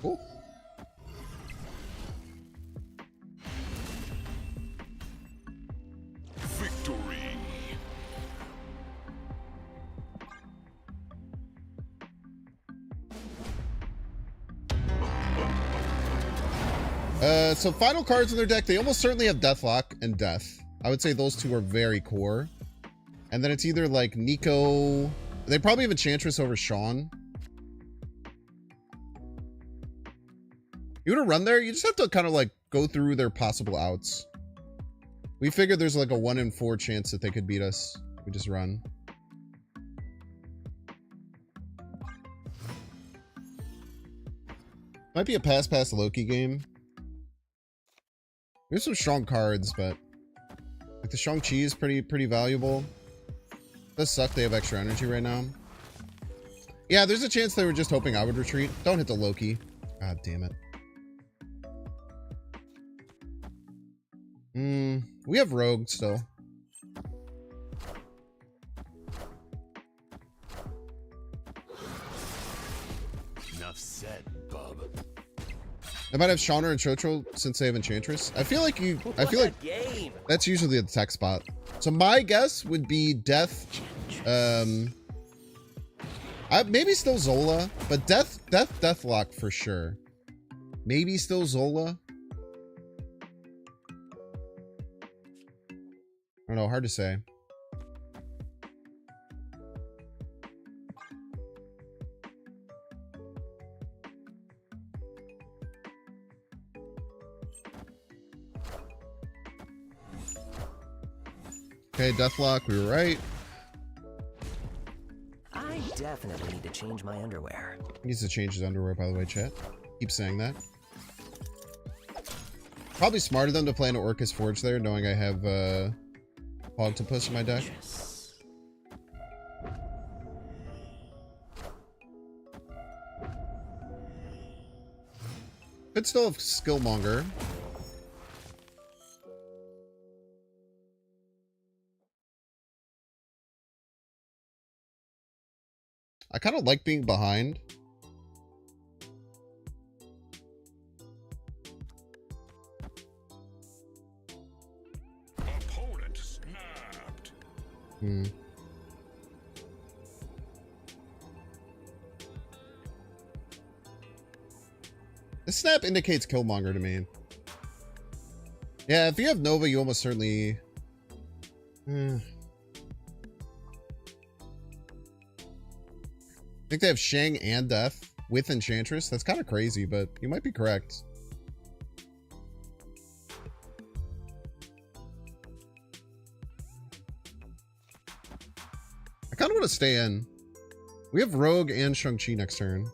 Cool. Victory. So final cards in their deck, they almost certainly have Deathlock and Death. I would say those two are very core. And then it's either like Nico. They probably have Enchantress over Sean. You want to run there? You just have to kind of like go through their possible outs. We figured there's like a 1 in 4 chance that they could beat us. We just run. Might be a pass Loki game. There's some strong cards, but like the Shang-Chi is pretty valuable. It does suck they have extra energy right now. Yeah, there's a chance they were just hoping I would retreat. Don't hit the Loki. God damn it. We have Rogue still. Enough said, bub. I might have Shauna and Chocho since they have Enchantress. I feel like that's usually the tech spot. So my guess would be Death. Maybe still Zola, but Deathlock for sure. Maybe still Zola. I don't know, hard to say. Okay, Deathlock, we were right. I definitely need to change my underwear. He needs to change his underwear, by the way, chat. Keep saying that. Probably smarter than to play an Orcus Forge there, knowing I have Octopus in my deck. Yes. Could still have Skillmonger. I kind of like being behind. Opponent snapped. This snap indicates Killmonger to me. Yeah, if you have Nova, you almost certainly... I think they have Shang and Death with Enchantress. That's kind of crazy, but you might be correct. I kind of want to stay in. We have Rogue and Shang-Chi next turn.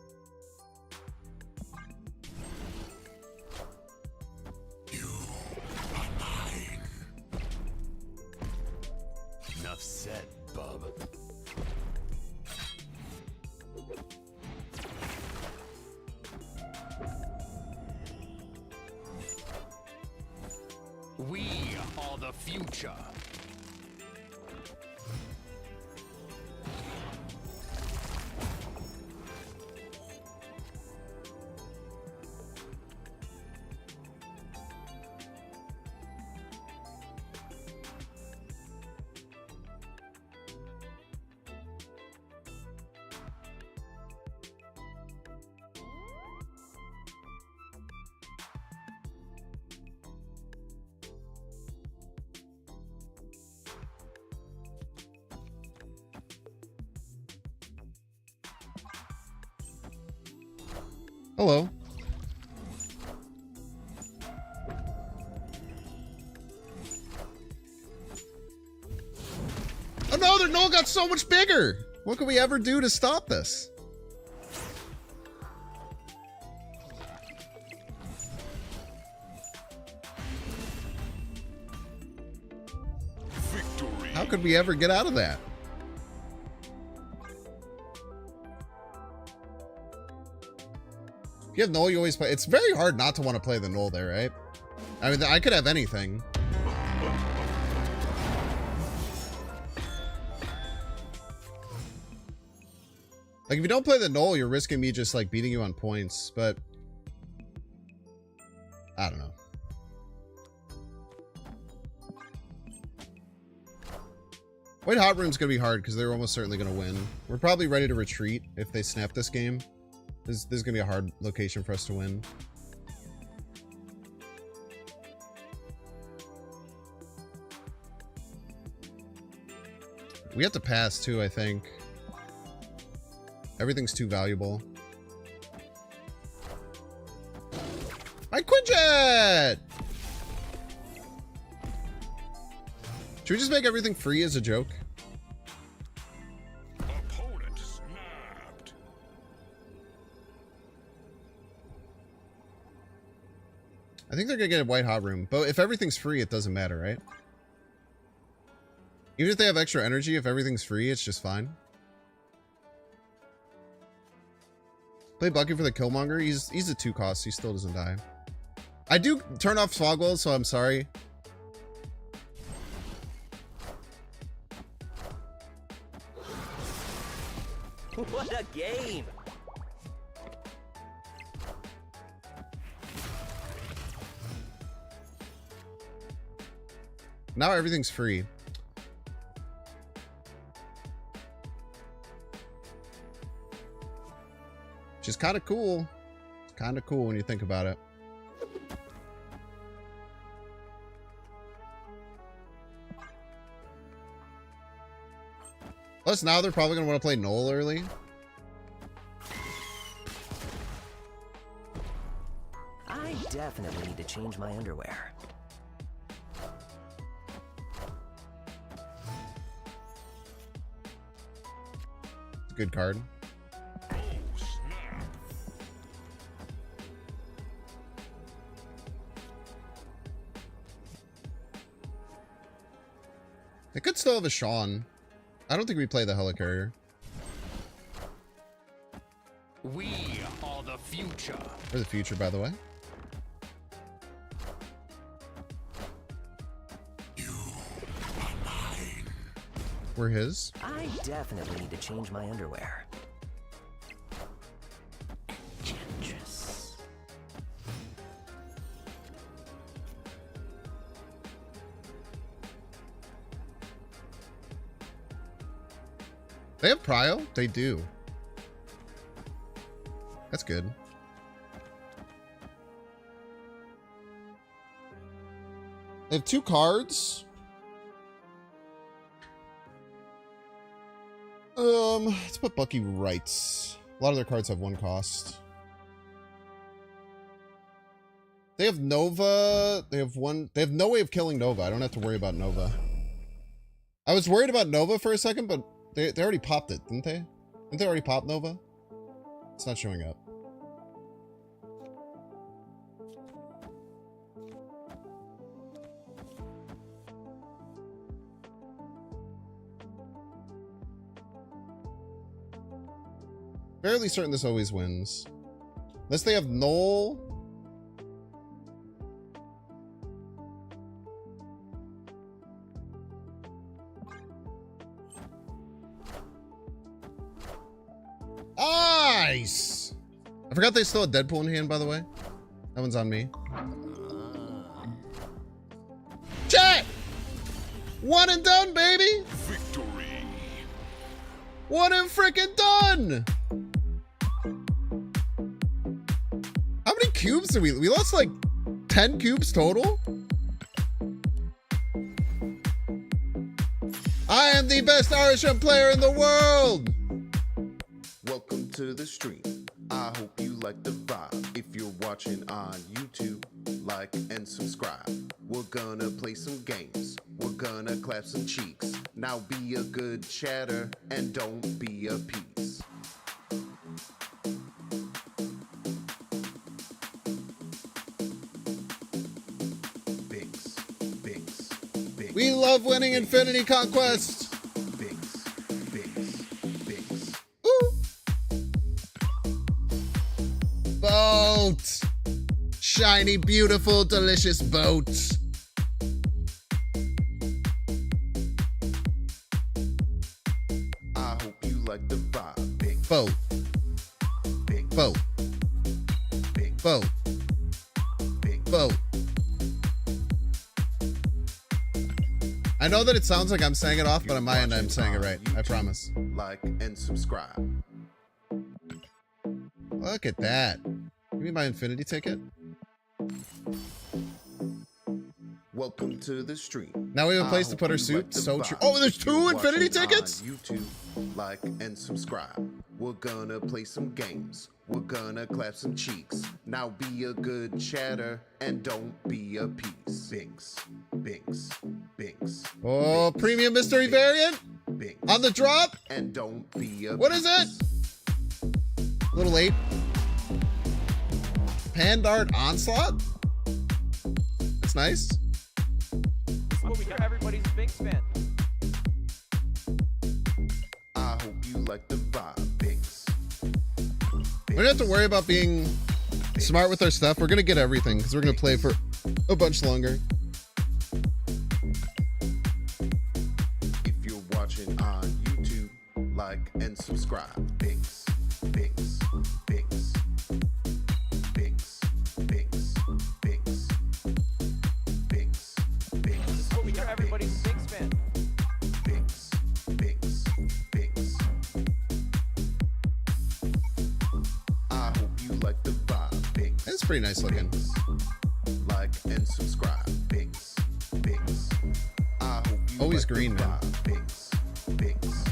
Enough said, bub. We are the future. Hello. Oh no, their null got so much bigger. What can we ever do to stop this? Victory. How could we ever get out of that? If you have null, you always play. It's very hard not to want to play the null there, right? I mean, I could have anything. Like, if you don't play the null, you're risking me just, like, beating you on points, but... I don't know. White Hot Room's gonna be hard, because they're almost certainly gonna win. We're probably ready to retreat if they snap this game. This is gonna be a hard location for us to win. We have to pass, too, I think. Everything's too valuable. My Quinjet! Should we just make everything free as a joke? Opponent snapped. I think they're gonna get a White Hot Room, but if everything's free, it doesn't matter, right? Even if they have extra energy, if everything's free, it's just fine. Play Bucky for the Killmonger. He's a 2 cost. He still doesn't die. I do turn off Swogwell, so I'm sorry. What a game! Now everything's free. Which is kind of cool. It's kind of cool when you think about it. Plus now they're probably going to want to play Null early. I definitely need to change my underwear. It's a good card. Oh, snap. They could still have a Sean. I don't think we play the Helicarrier. We are the future. We're the future, by the way. You are mine. We're his. I definitely need to change my underwear. Enchantress. They have Prio? They do. That's good. They have 2 cards. Let's put Bucky Rights. A lot of their cards have 1 cost. They have Nova. They have no way of killing Nova. I don't have to worry about Nova. I was worried about Nova for a second, but they already popped it, didn't they? Didn't they already pop Nova? It's not showing up. Fairly certain this always wins. Unless they have Null. Nice! I forgot they still had Deadpool in hand, by the way. That one's on me. Chat! 1 and done, baby! Victory. 1 and freaking done! How many cubes did we lost like 10 cubes total? I am the best ARISHEM player in the world! Welcome to the stream. I hope you like the vibe. If you're watching on YouTube, like and subscribe. We're gonna play some games. We're gonna clap some cheeks. Now be a good chatter and don't be a piece. Binks, binks, binks. We love winning Infinity Conquest. Binks, binks, binks. Ooh. Boat. Shiny, beautiful, delicious boat. I hope you like the vibe. Binks, Boat. binks, Boat. binks, Boat. binks. Boat. I know that it sounds like I'm saying it off, but on my end, I'm saying it right. I promise. Like and subscribe. Look at that. Give me my Infinity ticket. Welcome to the stream. Now we have a place to put our suit. So true. Oh, there's 2 Infinity tickets? YouTube, like and subscribe. We're gonna play some games. We're gonna clap some cheeks. Now be a good chatter and don't be a piece. Binks, binks, binks. Oh, binks, premium mystery binks, variant binks, on the drop. and don't be a What is it? A little late. Pandart Onslaught? That's nice. This is what we hear everybody's a Binks fan. I hope you like the vibe. Binks. We don't have to worry about being smart with our stuff. We're going to get everything because we're going to play for a bunch longer. If you're watching on YouTube, like and subscribe. Binks, binks, binks, binks, binks, binks, binks, binks. This is what we hear everybody's a Binks fan. Binks, binks, binks. I hope you like the vibe. Binks. It's pretty nice looking. Binks. Like and subscribe. Binks, binks. I hope you Always like the green, man. vibe. Binks, binks.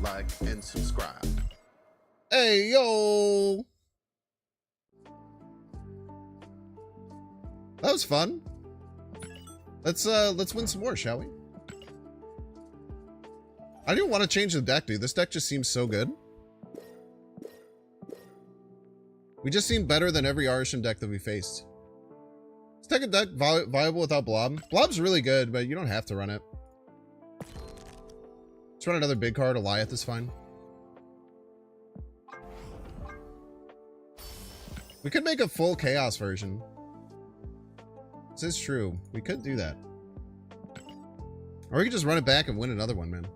Like and subscribe. Hey, yo. That was fun. Let's win some more, shall we? I didn't want to change the deck, dude. This deck just seems so good. We just seem better than every ARISHEM deck that we faced. Is Tekken deck viable without Blob? Blob's really good, but you don't have to run it. Let's run another big card. Goliath is fine. We could make a full Chaos version. This is true. We could do that. Or we could just run it back and win another one, man.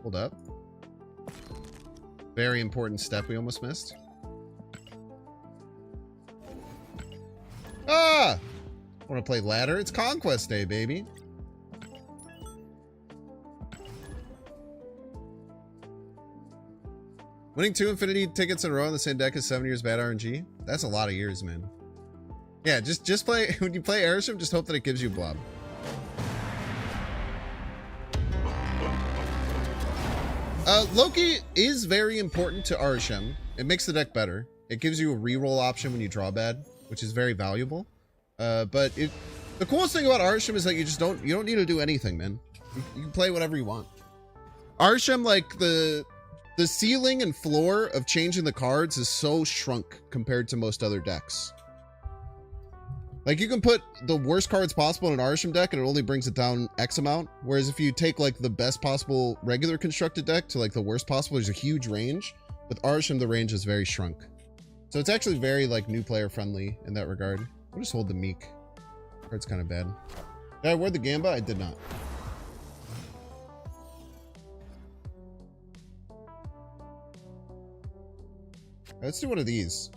Hold up. Very important step we almost missed. Ah! Want to play ladder? It's Conquest Day, baby. Winning 2 Infinity tickets in a row in the same deck is 7 years bad RNG. That's a lot of years, man. Yeah, just play when you play ARISHEM, just hope that it gives you Blob. Loki is very important to ARISHEM. It makes the deck better. It gives you a reroll option when you draw bad, which is very valuable. But the coolest thing about ARISHEM is that you don't need to do anything, man. You can play whatever you want. ARISHEM, like the ceiling and floor of changing the cards is so shrunk compared to most other decks. Like, you can put the worst cards possible in an ARISHEM deck and it only brings it down X amount. Whereas if you take like the best possible regular constructed deck to like the worst possible, there's a huge range. With ARISHEM, the range is very shrunk. So it's actually very like new player friendly in that regard. I'll just hold the Meek. Card's kind of bad. Did I award the Gamba? I did not. Let's do one of these.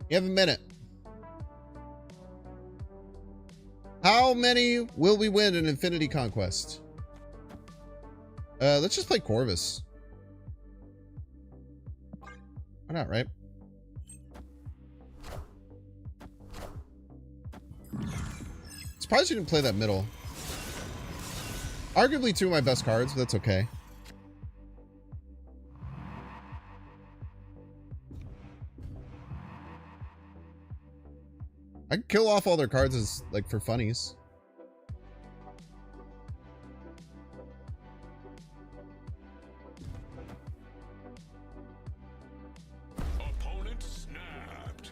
You have a minute. How many will we win in Infinity Conquest? Let's just play Corvus. Why not, right? Surprised you didn't play that middle. Arguably two of my best cards, but that's okay. I can kill off all their cards as, like, for funnies. Opponent snapped.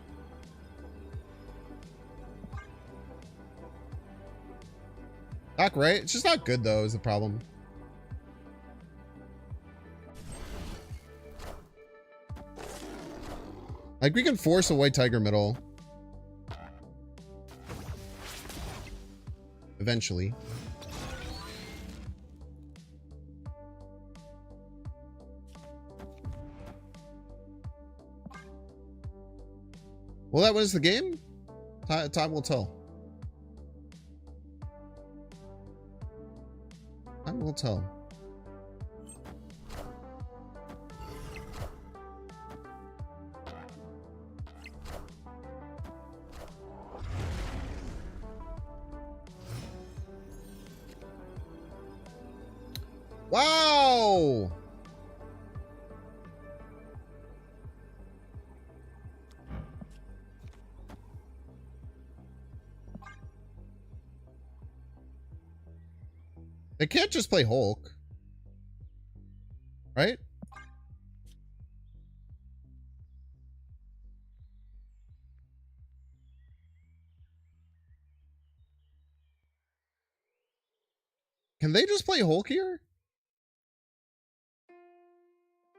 Not right. It's just not good, though, is the problem. Like, we can force a white tiger middle. Eventually. Well, that was the game. Time will tell. Time will tell. Wow! They can't just play Hulk. Right? Can they just play Hulk here?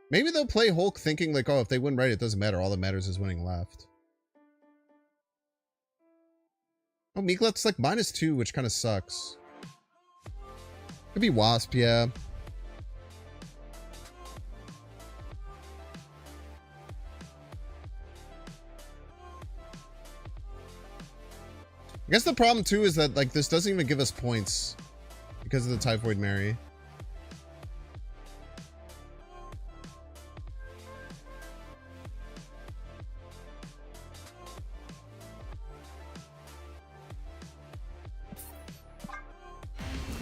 Maybe they'll play Hulk thinking like, oh, if they win right, it doesn't matter. All that matters is winning left. Oh, Meeklet's like -2, which kind of sucks. Could be Wasp, yeah. I guess the problem too is that like this doesn't even give us points because of the Typhoid Mary.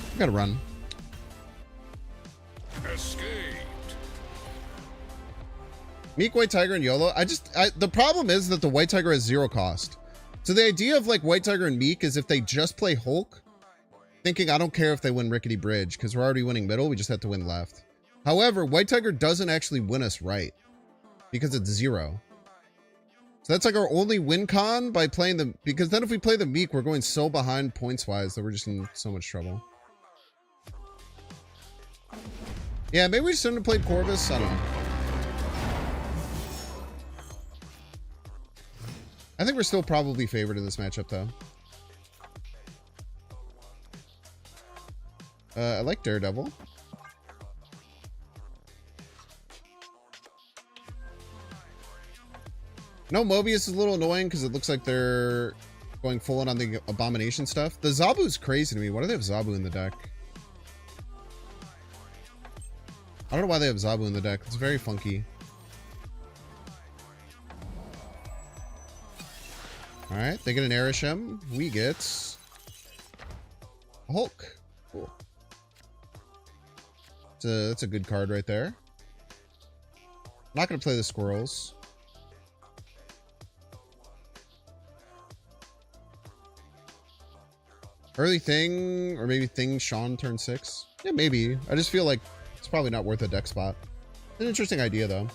I gotta run. Escaped. Meek, White Tiger, and YOLO. The problem is that the White Tiger has 0 cost. So the idea of like White Tiger and Meek is if they just play Hulk, thinking I don't care if they win Rickety Bridge because we're already winning middle, we just have to win left. However, White Tiger doesn't actually win us right because it's 0. So that's like our only win con by playing the, because then if we play the Meek, we're going so behind points wise that we're just in so much trouble. Yeah, maybe we shouldn't have played Corvus. I don't know. I think we're still probably favored in this matchup, though. I like Daredevil. No, Mobius is a little annoying because it looks like they're going full on the Abomination stuff. The Zabu's crazy to me. Why do they have Zabu in the deck? I don't know why they have Zabu in the deck. It's very funky. Alright, they get an ARISHEM. We get a Hulk. Cool. That's a good card right there. I'm not going to play the squirrels. Early Thing, or maybe Thing Sean turn 6. Yeah, maybe. I just feel like it's probably not worth a deck spot. An interesting idea, though.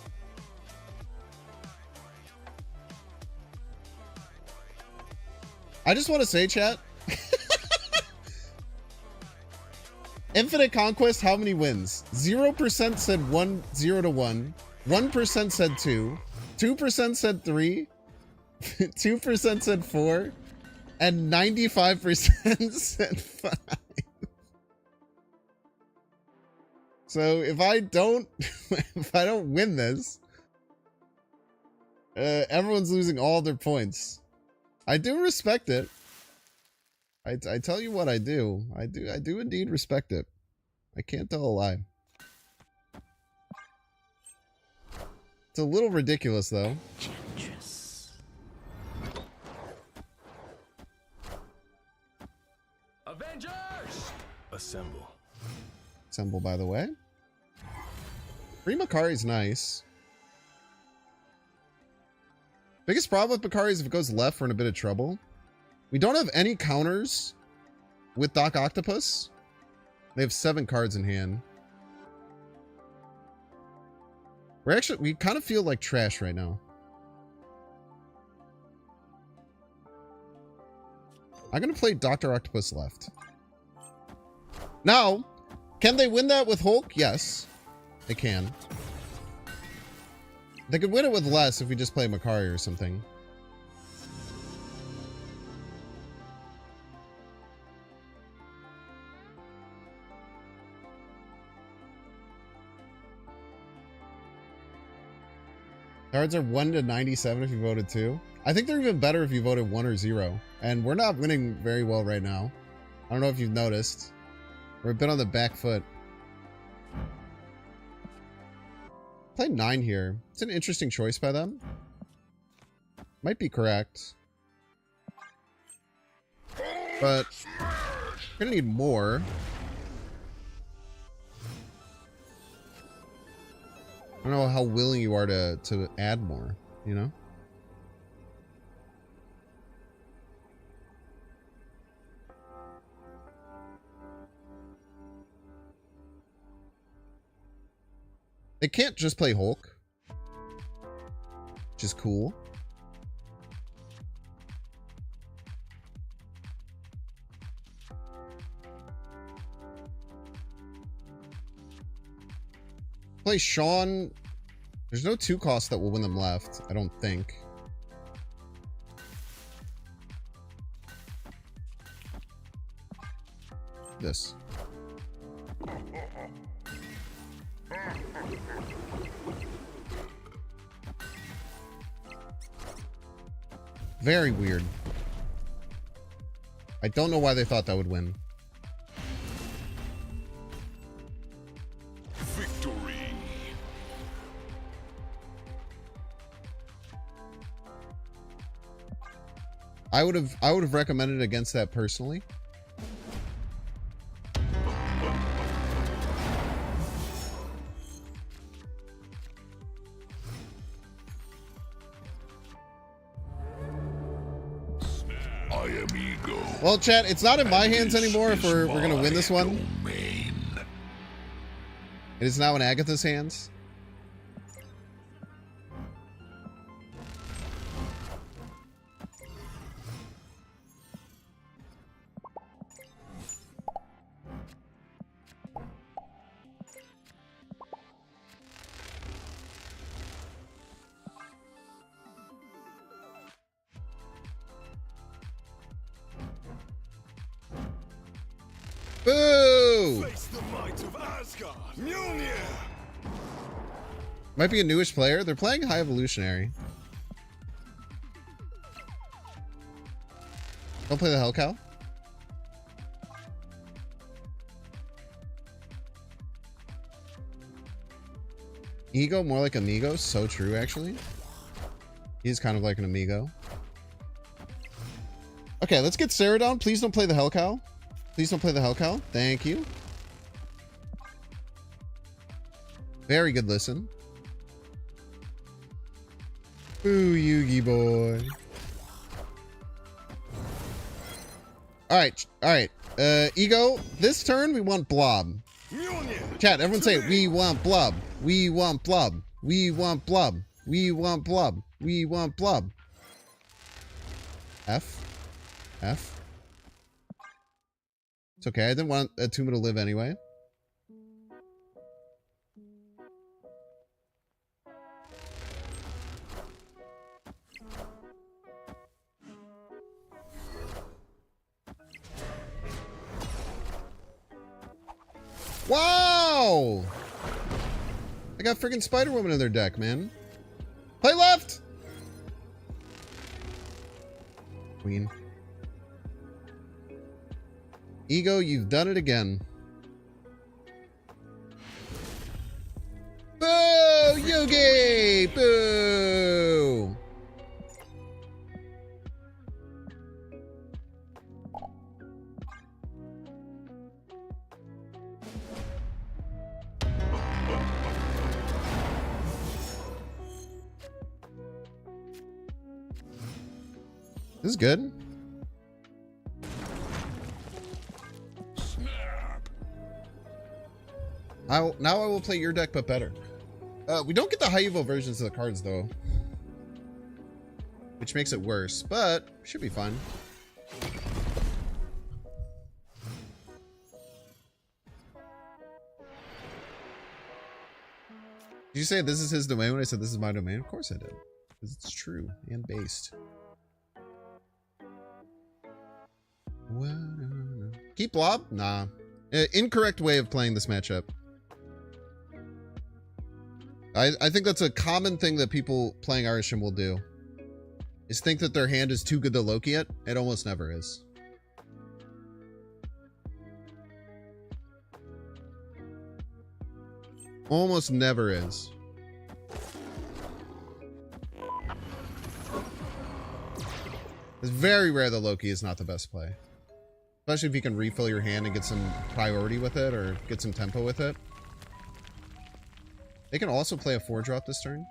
I just want to say, chat. Infinite Conquest, how many wins? 0% said 1, 0 to 1. 1% said 2. 2% said 3. 2% said 4. And 95% said 5. So if I don't win this, everyone's losing all their points. I do respect it. I tell you what I do. I do indeed respect it. I can't tell a lie. It's a little ridiculous though. Avengers! Assemble. Assemble, by the way. Free Makari's nice. Biggest problem with Makari is if it goes left, we're in a bit of trouble. We don't have any counters with Doc Octopus. They have 7 cards in hand. We kind of feel like trash right now. I'm going to play Dr. Octopus left. Now, can they win that with Hulk? Yes, they can. They could win it with less if we just play Makari or something. Cards are 1 to 97 if you voted 2. I think they're even better if you voted 1 or 0. And we're not winning very well right now. I don't know if you've noticed. We're a bit on the back foot. Play 9 here. It's an interesting choice by them. Might be correct. But we're gonna need more. I don't know how willing you are to add more, you know? They can't just play Hulk, which is cool. Play Sean. There's no 2 costs that will win them left, I don't think. This. Very weird. I don't know why they thought that would win. Victory. I would have recommended against that personally. I am Ego. Well, chat, it's not in my hands anymore if we're gonna win this one. Domain. It is now in Agatha's hands. Boo! Face the might of Asgard. Mjolnir. Might be a newish player. They're playing High Evolutionary. Don't play the Hell Cow. Ego, more like Amigo. So true, actually. He's kind of like an Amigo. Okay, let's get Sarah down. Please don't play the Hell Cow. Please don't play the Hell Cow. Thank you. Very good listen. Ooh, Yugi boy. Alright, alright. Ego, this turn we want Blob. Mjolnir. Chat, everyone say, we want Blob. We want Blob. We want Blob. We want Blob. We want Blob. F. F. It's okay, I didn't want Atuma to live anyway. Wow! I got freaking Spider-Woman in their deck, man. Play left! Queen. Ego, you've done it again. Boo! Yugi! Boo! This is good. Now I will play your deck, but better. We don't get the high evo versions of the cards though, which makes it worse, but should be fine. Did you say this is his domain when I said this is my domain? Of course I did, because it's true and based. Keep blob? Nah. Incorrect way of playing this matchup. I think that's a common thing that people playing ARISHEM will do. Is think that their hand is too good to Loki it. It almost never is. Almost never is. It's very rare that Loki is not the best play. Especially if you can refill your hand and get some priority with it or get some tempo with it. They can also play a 4-drop this turn.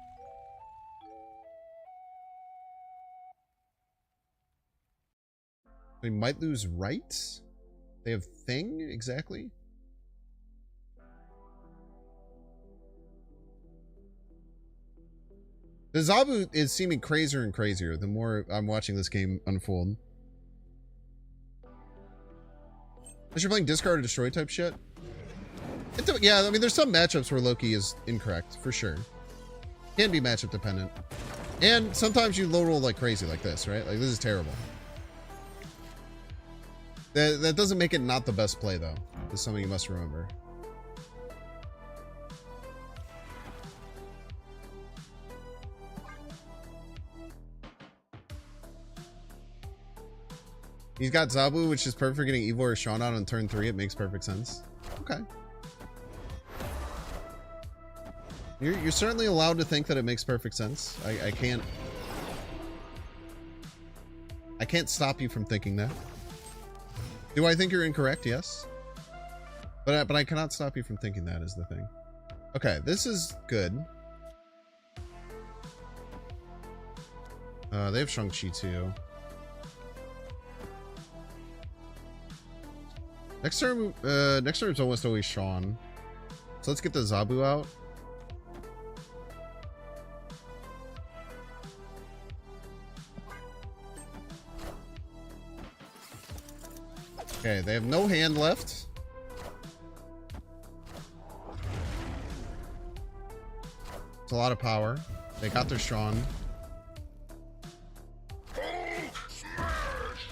They might lose right. They have Thing, exactly. The Zabu is seeming crazier and crazier the more I'm watching this game unfold. Unless you're playing discard or destroy type shit. Yeah, I mean, there's some matchups where Loki is incorrect, for sure. Can be matchup dependent. And sometimes you low roll like crazy like this, right? Like, this is terrible. That doesn't make it not the best play, though. It's something you must remember. He's got Zabu, which is perfect for getting Evo or Sean out on turn 3. It makes perfect sense. Okay. You're certainly allowed to think that it makes perfect sense. I can't stop you from thinking that. Do I think you're incorrect? Yes. But I cannot stop you from thinking that is the thing. Okay, this is good. They have Shang-Chi too. Next turn is almost always Sean. So let's get the Zabu out. Okay, they have no hand left. It's a lot of power. They got their Sean.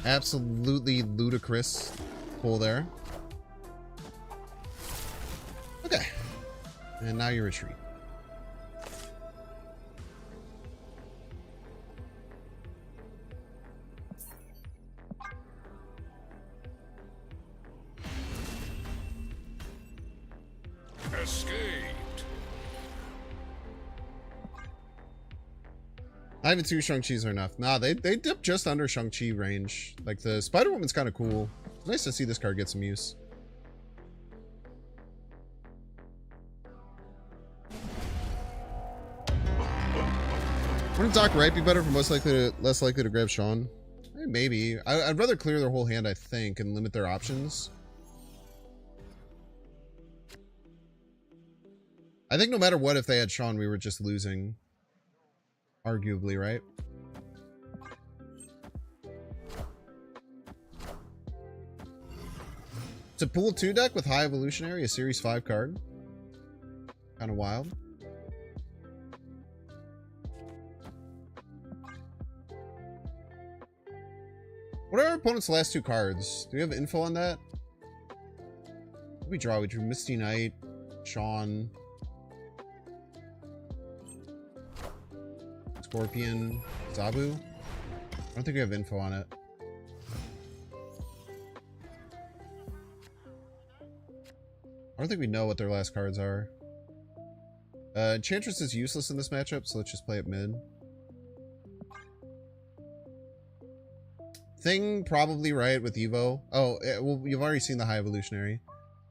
Absolutely ludicrous pull there. Okay. And now you retreat. Escaped. Not even 2 Shang-Chis are enough. Nah, they dip just under Shang-Chi range. Like, the Spider-Woman's kind of cool. It's nice to see this card get some use. Wouldn't Doc Wright be better for less likely to grab Sean? Maybe. I'd rather clear their whole hand, I think, and limit their options. I think no matter what, if they had Sean, we were just losing. Arguably, right? It's a pool 2 deck with High Evolutionary, a Series 5 card. Kind of wild. What are our opponent's last 2 cards? Do we have info on that? What did we draw? We drew Misty Knight, Sean, Scorpion, Zabu. I don't think we have info on it. I don't think we know what their last cards are. Enchantress is useless in this matchup, so let's just play it mid. Thing probably right with Evo. Oh, well, you've already seen the High Evolutionary.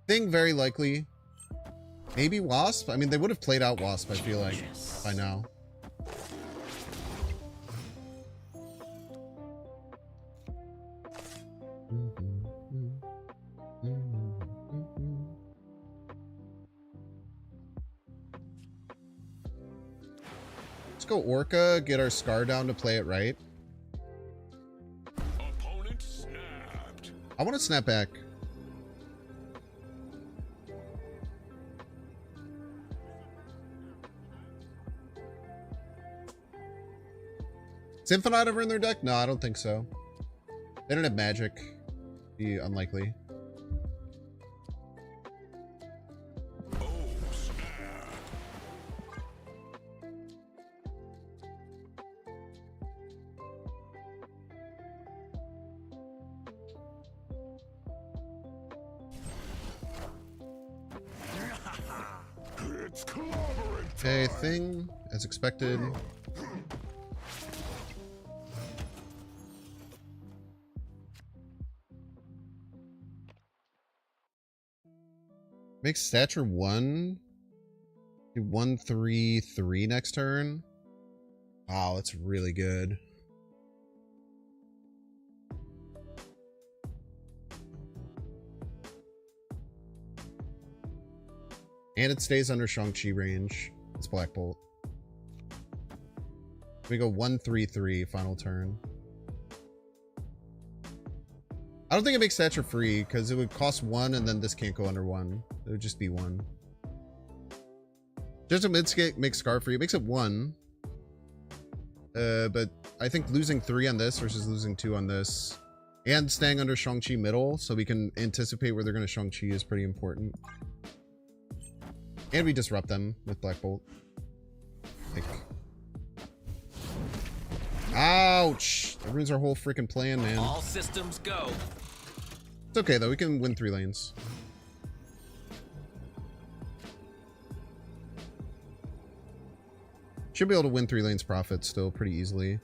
Thing very likely. Maybe Wasp? I mean, they would have played out Wasp, I feel like, by now. Let's go Orca, get our Scar down to play it right. Opponent snapped. I want to snap back. Is Infinite ever in their deck? No, I don't think so. They don't have magic. Be unlikely. Oh, snap. It's clobbering Okay, time. Thing, as expected. Make stature 1. Do 1, 3, 3 next turn. Wow, that's really good. And it stays under Shang-Chi range. It's Black Bolt. We go 1, 3, 3 final turn. I don't think it makes stature free because it would cost 1 and then this can't go under 1. It would just be 1. Just a mid-skate makes Scar free. It makes it 1. But I think losing 3 on this versus losing 2 on this and staying under Shang-Chi middle so we can anticipate where they're going to Shang-Chi is pretty important. And we disrupt them with Black Bolt. Like, ouch! That ruins our whole freaking plan, man. All systems go. It's okay though, we can win 3 lanes. Should be able to win 3 lanes profit still pretty easily.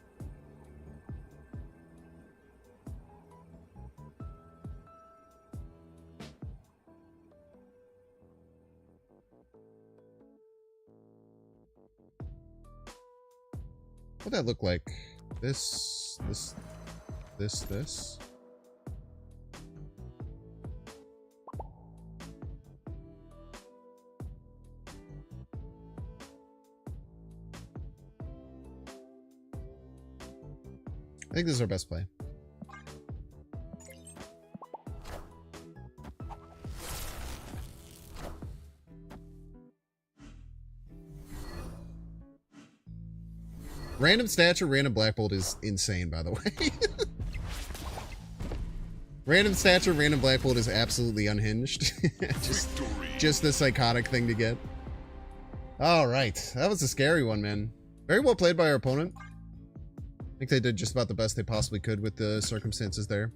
What'd that look like? This. I think this is our best play. Random stature, random Black Bolt is insane, by the way. Random stature, random Black Bolt is absolutely unhinged. just the psychotic thing to get. All right, that was a scary one, man. Very well played by our opponent. I think they did just about the best they possibly could with the circumstances there.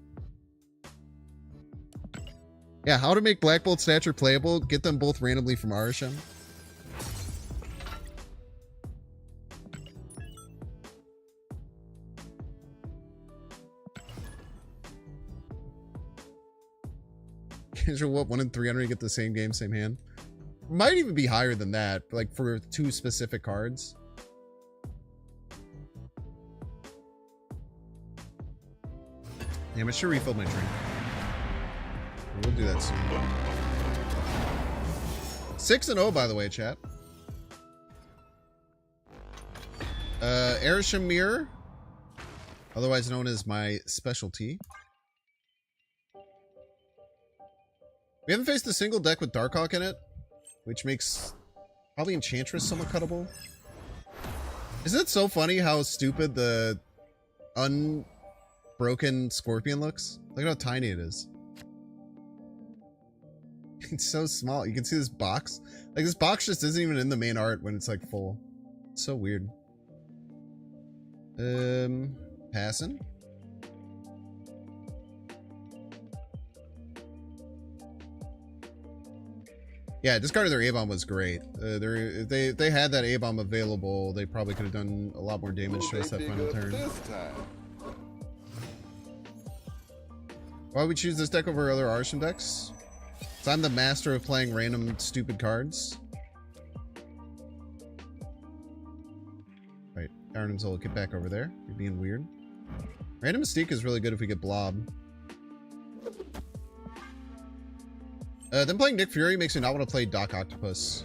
Yeah, how to make Black Bolt stature playable, get them both randomly from ARISHEM. What, 1 in 300 you get the same game, same hand? Might even be higher than that, like for 2 specific cards. Yeah, I'm sure refill my drink. We'll do that soon. 6-0, by the way, chat. ARISHEM Mirror, otherwise known as my specialty. We haven't faced a single deck with Darkhawk in it, which makes probably Enchantress somewhat cuttable. Isn't it so funny how stupid the unbroken Scorpion looks? Look at how tiny it is. It's so small. You can see this box. Like, this box just isn't even in the main art when it's, like, full. It's so weird. Passing. Yeah, discarding their A-bomb was great. If they had that A-bomb available, they probably could have done a lot more damage to us that final turn. Why would we choose this deck over other ARISHEM decks? So I'm the master of playing random stupid cards. Right, Arnum's will get back over there. You're being weird. Random Mystique is really good if we get Blob. Then playing Nick Fury makes me not want to play Doc Octopus.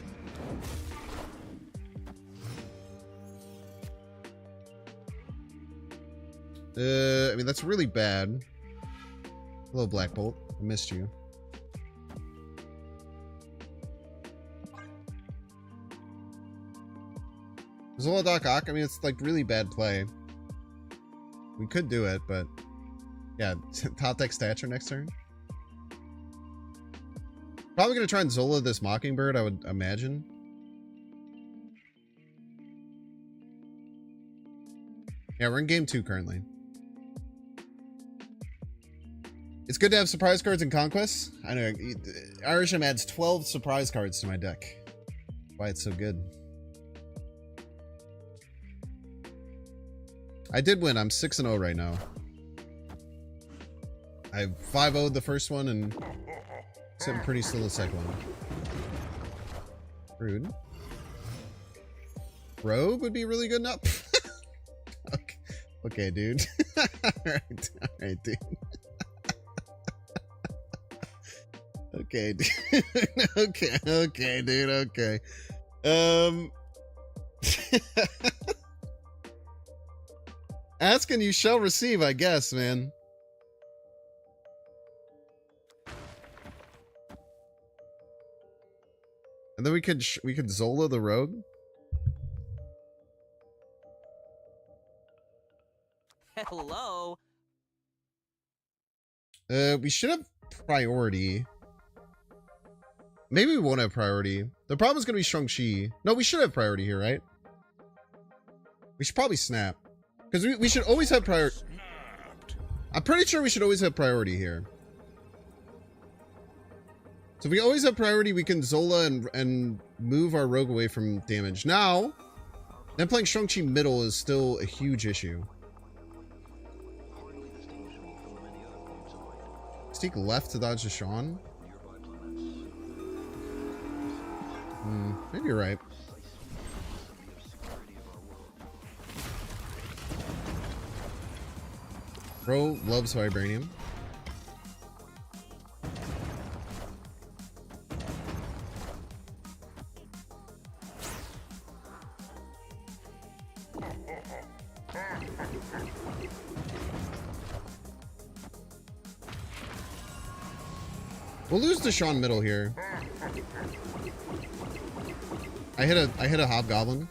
I mean, that's really bad. Hello, Black Bolt. I missed you. Zola Doc Ock, I mean, it's like really bad play. We could do it, but yeah, top deck stature next turn. Probably gonna try and Zola this Mockingbird, I would imagine. Yeah, we're in game 2 currently. It's good to have surprise cards in Conquest. I know, ARISHEM adds 12 surprise cards to my deck. That's why it's so good. I did win. I'm 6-0 right now. I 5-0'd the first one and sitting pretty still the second one. Rude. Rogue would be really good enough. Okay. Okay, dude. Alright, dude. Okay, dude. Okay, dude, okay. Ask and you shall receive, I guess, man. And then we could Zola the Rogue. Hello. We should have priority. Maybe we won't have priority. The problem is going to be Shang-Chi. No, we should have priority here, right? We should probably snap. Because we should always have priority. I'm pretty sure we should always have priority here. So if we always have priority, we can Zola and move our rogue away from damage. Now, then playing Shang-Chi middle is still a huge issue. Mystique left to dodge the Sean. Maybe you're right. Bro loves Vibranium. We'll lose to Sean middle here. I hit a Hobgoblin.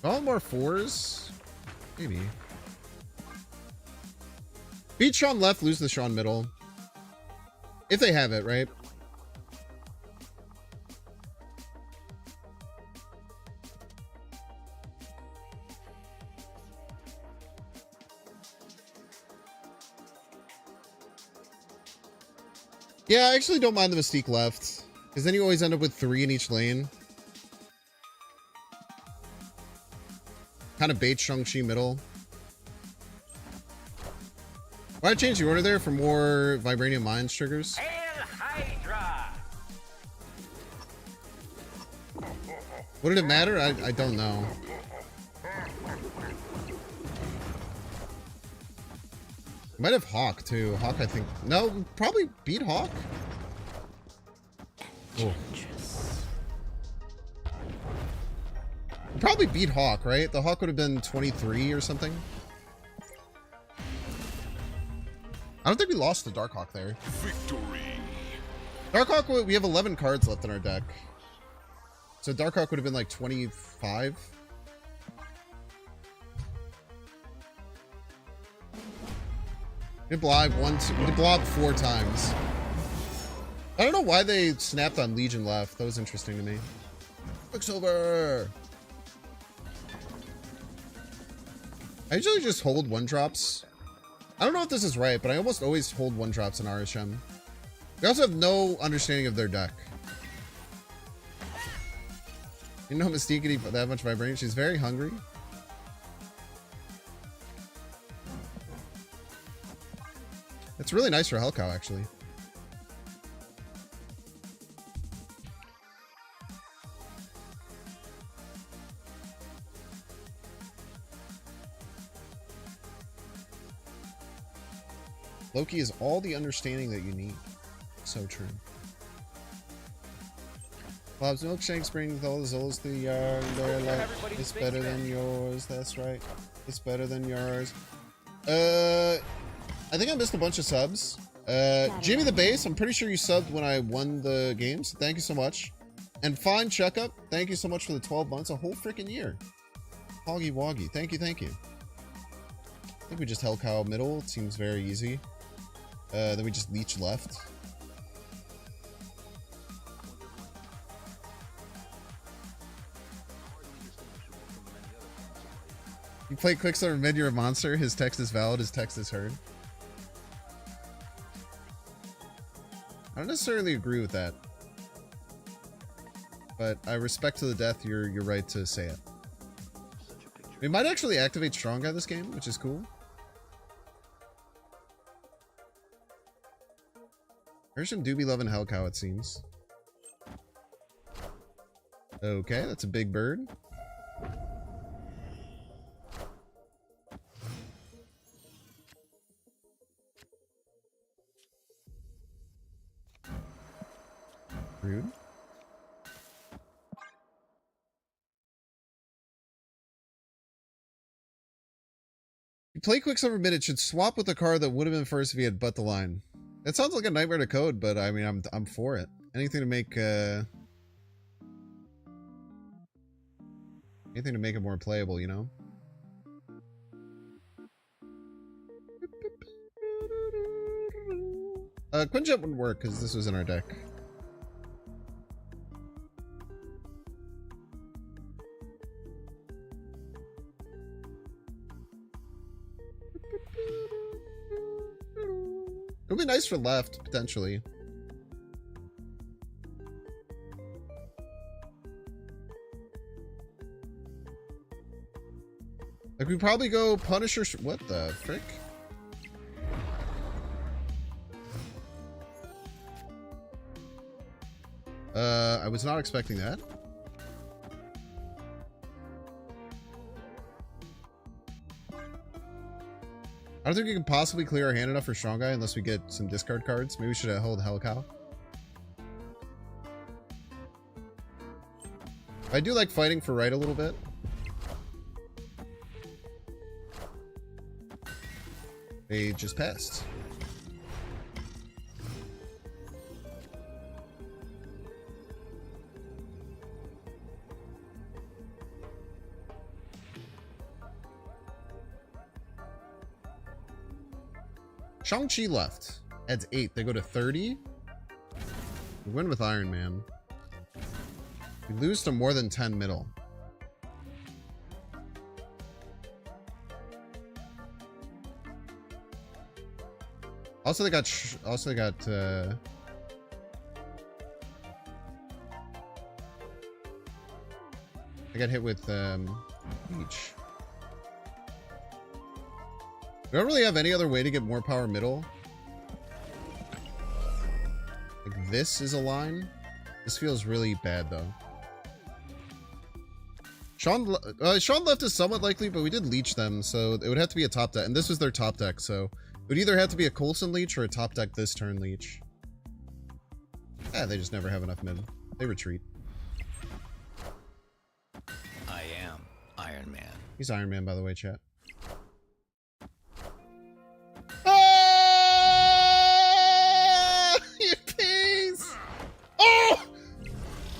All more 4s? Maybe. Beat Sean left, lose the Sean middle. If they have it, right? Yeah, I actually don't mind the Mystique left. Because then you always end up with 3 in each lane. Kind of bait Shang-Chi middle. Why'd I change the order there for more Vibranium Mines triggers? Hail Hydra! What did it matter? I don't know. Might have Hawk too. Hawk, I think. No, probably beat Hawk. Oh. Probably beat Hawk, right? The Hawk would have been 23 or something. I don't think we lost the Darkhawk there. Victory. Darkhawk, we have 11 cards left in our deck. So Darkhawk would have been like 25. We did blob 4 times. I don't know why they snapped on Legion left. That was interesting to me. Quicksilver! I usually just hold one drops. I don't know if this is right, but I almost always hold one drops in ARISHEM. We also have no understanding of their deck. You know Mystique can eat that much vibranium? She's very hungry. It's really nice for Hellcow, actually. Loki is all the understanding that you need. So true. Bob's milkshakes bring all the Zolas to the yard. They're like, it's better than yours. That's right. It's better than yours. I think I missed a bunch of subs. Jimmy the Bass, I'm pretty sure you subbed when I won the game, so thank you so much. And Fine Checkup, thank you so much for the 12 months, a whole freaking year. Hoggy Woggy, thank you, thank you. I think we just Hellcow middle, it seems very easy. Then we just leech left. You play Quicksilver mid, you're a monster. His text is valid, his text is heard. I don't necessarily agree with that. But I respect to the death you're right to say it. We might actually activate Strong Guy this game, which is cool. ARISHEM do be loving Hellcow, it seems. Okay, that's a big bird. Rude. You play Quicksilver mid, it should swap with the card that would have been first if he had butt the line. It sounds like a nightmare to code, but I mean, I'm for it. Anything to make it more playable, you know? Quinjet wouldn't work because this was in our deck. It would be nice for left, potentially. Like, we probably go Punisher. What the frick? I was not expecting that. I don't think we can possibly clear our hand enough for Strong Guy unless we get some discard cards. Maybe we should hold Hellcow. I do like fighting for right a little bit. They just passed. Shang-Chi left. Adds 8. They go to 30. We win with Iron Man. We lose to more than 10 middle. Also, they got hit with Leech. We don't really have any other way to get more power middle. Like, this is a line. This feels really bad, though. Sean left is somewhat likely, but we did leech them, so it would have to be a top deck. And this was their top deck, so it would either have to be a Coulson leech or a top deck this turn leech. Yeah, they just never have enough mid. They retreat. I am Iron Man. He's Iron Man, by the way, chat.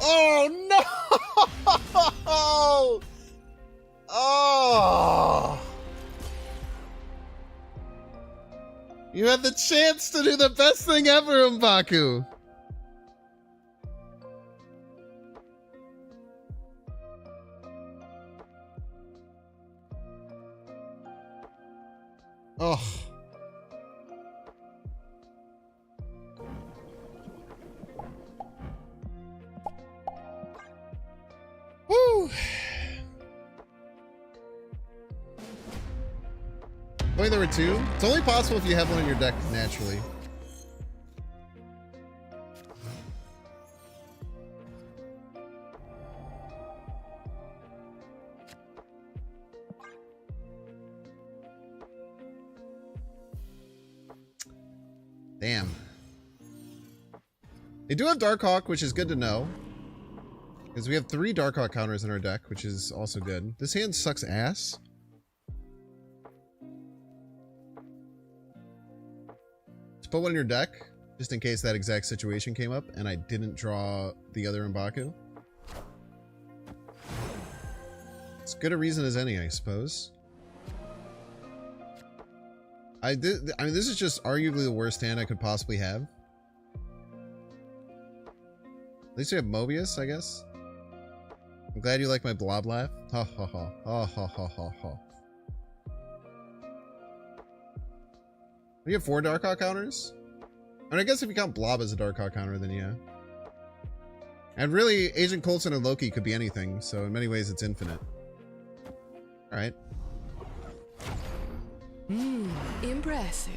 Oh no! Oh! You had the chance to do the best thing ever, M'Baku. Oh. Woo. Only there were two? It's only possible if you have one in your deck naturally. Damn. They do have Darkhawk, which is good to know. Because we have 3 Darkhawk counters in our deck, which is also good. This hand sucks ass. Just put one in your deck, just in case that exact situation came up, and I didn't draw the other M'Baku. As good a reason as any, I suppose. I mean, this is just arguably the worst hand I could possibly have. At least we have Mobius, I guess. I'm glad you like my blob laugh. Ha ha ha. Ha ha ha ha ha. You have 4 Darkhawk counters? I mean, I guess if you count Blob as a Darkhawk counter, then yeah. And really, Agent Coulson and Loki could be anything, so in many ways it's infinite. Alright. Impressive.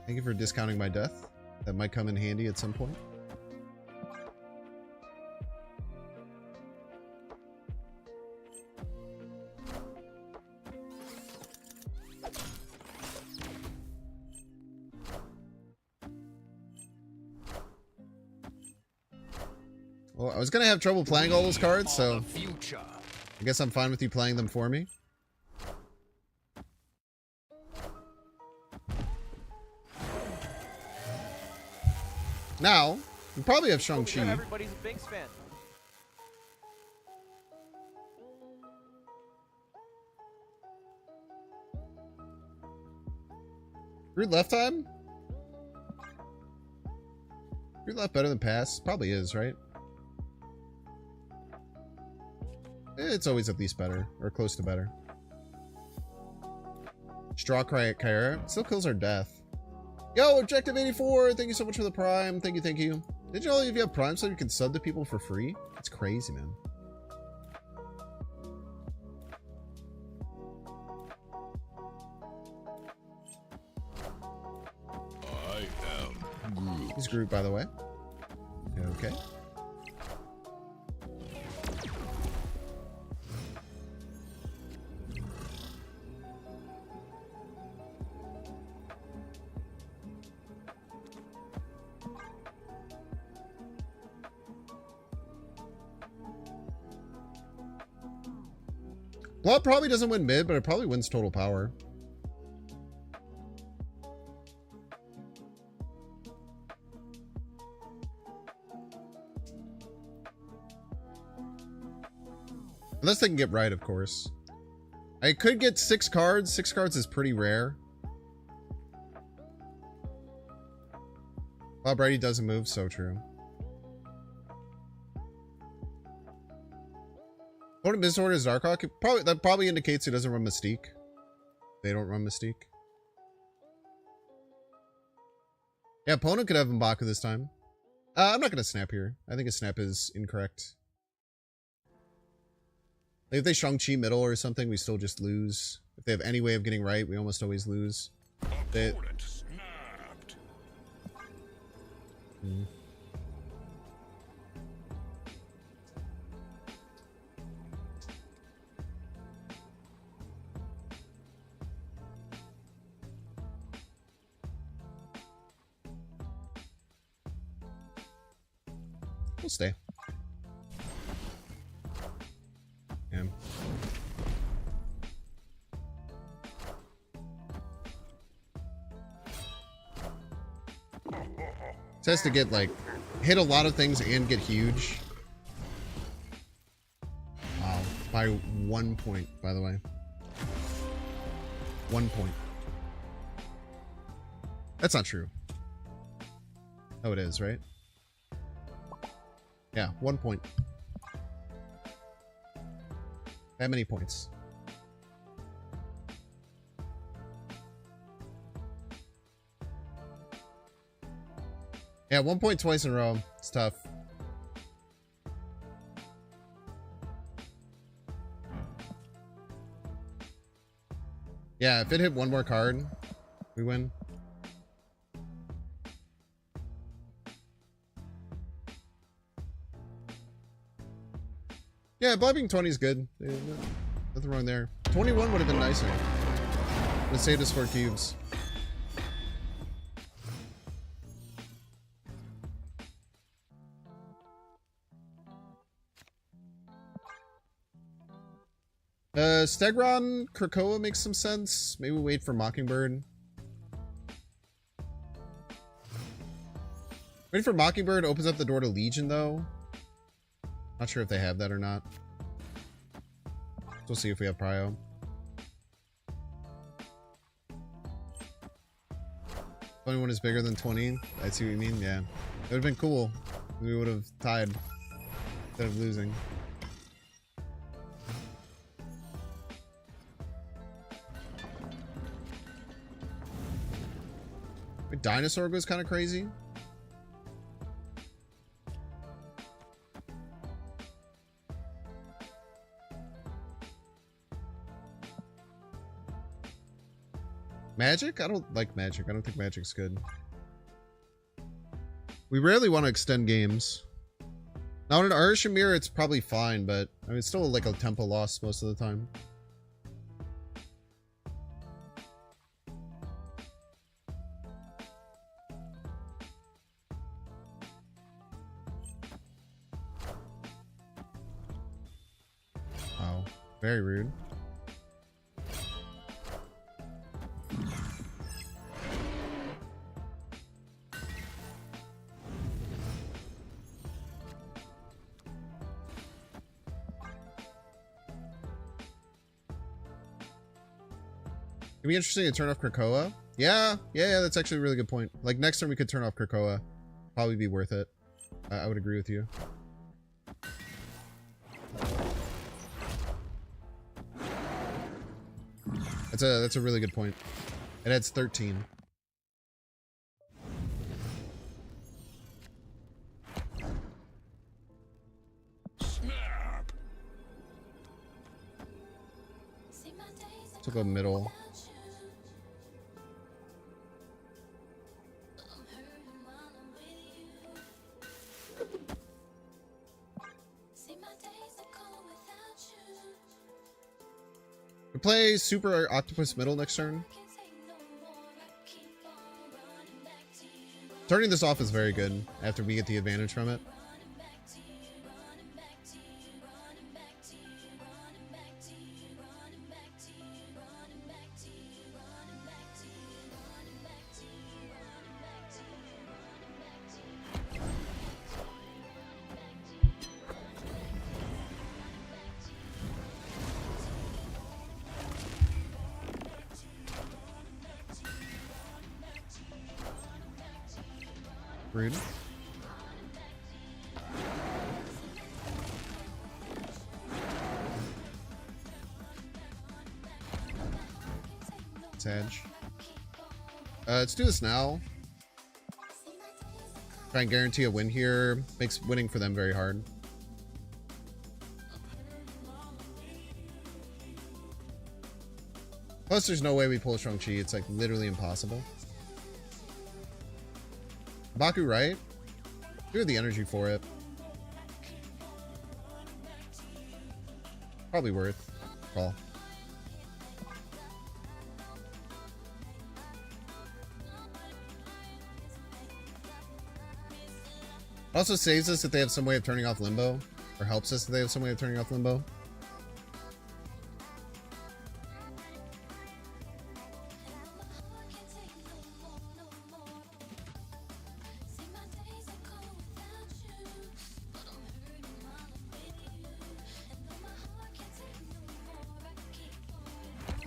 Thank you for discounting my death. That might come in handy at some point. Well, I was gonna have trouble playing all those cards, so I guess I'm fine with you playing them for me. Now, we probably have Shang-Chi. Everybody's a Binks fan. Root left time? Root left better than pass? Probably is, right? It's always at least better, or close to better. Straw Kyra still kills our death. Yo, Objective 84, thank you so much for the Prime. Thank you, thank you. Did you know if you have Prime so you can sub to people for free? That's crazy, man. I am Groot. He's Groot, by the way. Okay. Blob probably doesn't win mid, but it probably wins total power. Unless they can get right, of course. I could get 6 cards. 6 cards is pretty rare. Bob Brady doesn't move, so true. Opponent misorders Darkhawk. That probably indicates he doesn't run Mystique. They don't run Mystique. Yeah, opponent could have M'Baku this time. I'm not going to snap here. I think a snap is incorrect. If they Shang-Chi middle or something, we still just lose. If they have any way of getting right, we almost always lose. Opponent snapped. We'll stay. Yeah. It has to get like hit a lot of things and get huge. Wow, by 1 point, by the way. 1 point. That's not true. Oh, it is, right? Yeah, 1 point. That many points. Yeah, 1 point twice in a row. It's tough. Yeah, if it hit one more card, we win. Yeah, blabbing 20 is good. Yeah, nothing wrong there. 21 would have been nicer. Let's save us 4 cubes. Stegron, Krakoa makes some sense. Maybe we wait for Mockingbird. Waiting for Mockingbird opens up the door to Legion, though. Not sure if they have that or not. We'll see if we have Prio. 21 is bigger than 20. I see what you mean. Yeah. It would have been cool. We would have tied instead of losing. Wait, Dinosaur goes kind of crazy. Magic? I don't like Magic. I don't think Magic's good. We rarely want to extend games. Now in an ARISHEM mirror, it's probably fine, but I mean, it's still like a tempo loss most of the time. Wow. Very rude. It'd be interesting to turn off Krakoa. Yeah, that's actually a really good point. Like, next turn we could turn off Krakoa. Probably be worth it. I would agree with you. That's a really good point. It adds 13. Snap. Took a middle. We play Super Octopus Middle next turn. Turning this off is very good after we get the advantage from it. Rude. Edge. Let's do this now. Try and guarantee a win here. Makes winning for them very hard. Plus, there's no way we pull Shang-Chi. It's like literally impossible. Baku, right? Do have the energy for it. Probably worth. Call. Also saves us if they have some way of turning off Limbo. Or helps us if they have some way of turning off Limbo.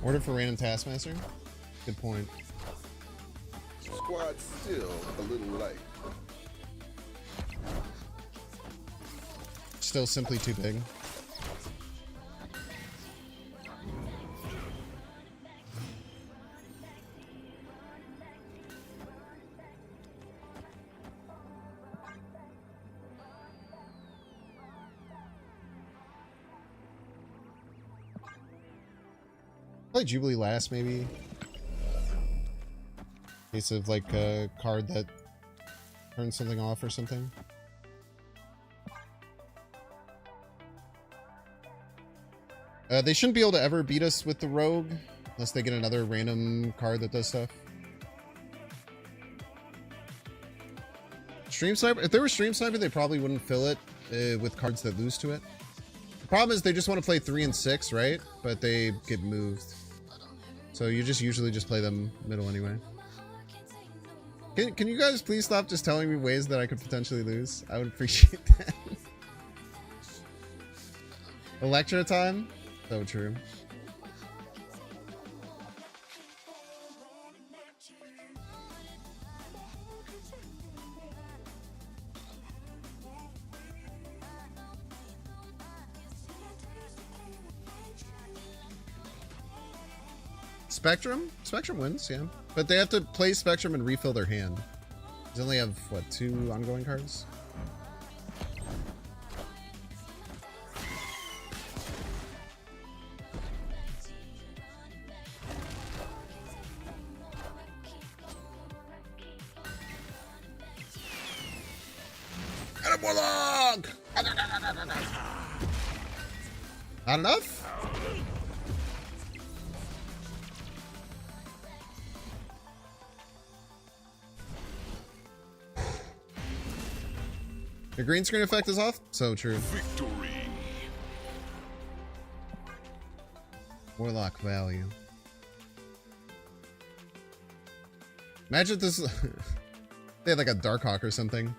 Order for random Taskmaster? Good point. Squad's still a little light. Still simply too big. Play Jubilee last, maybe. In case of like a card that turns something off or something. They shouldn't be able to ever beat us with the Rogue unless they get another random card that does stuff. Stream Sniper? If they were Stream Sniper, they probably wouldn't fill it with cards that lose to it. The problem is they just want to play 3 and 6, right? But they get moved. So you just usually just play them middle anyway. Can you guys please stop just telling me ways that I could potentially lose? I would appreciate that. Electra time? So true. Spectrum? Spectrum wins, yeah. But they have to play Spectrum and refill their hand. They only have, what, 2 ongoing cards? Not enough? The green screen effect is off? So true. Victory. Warlock value. Imagine if this they had like a Darkhawk or something.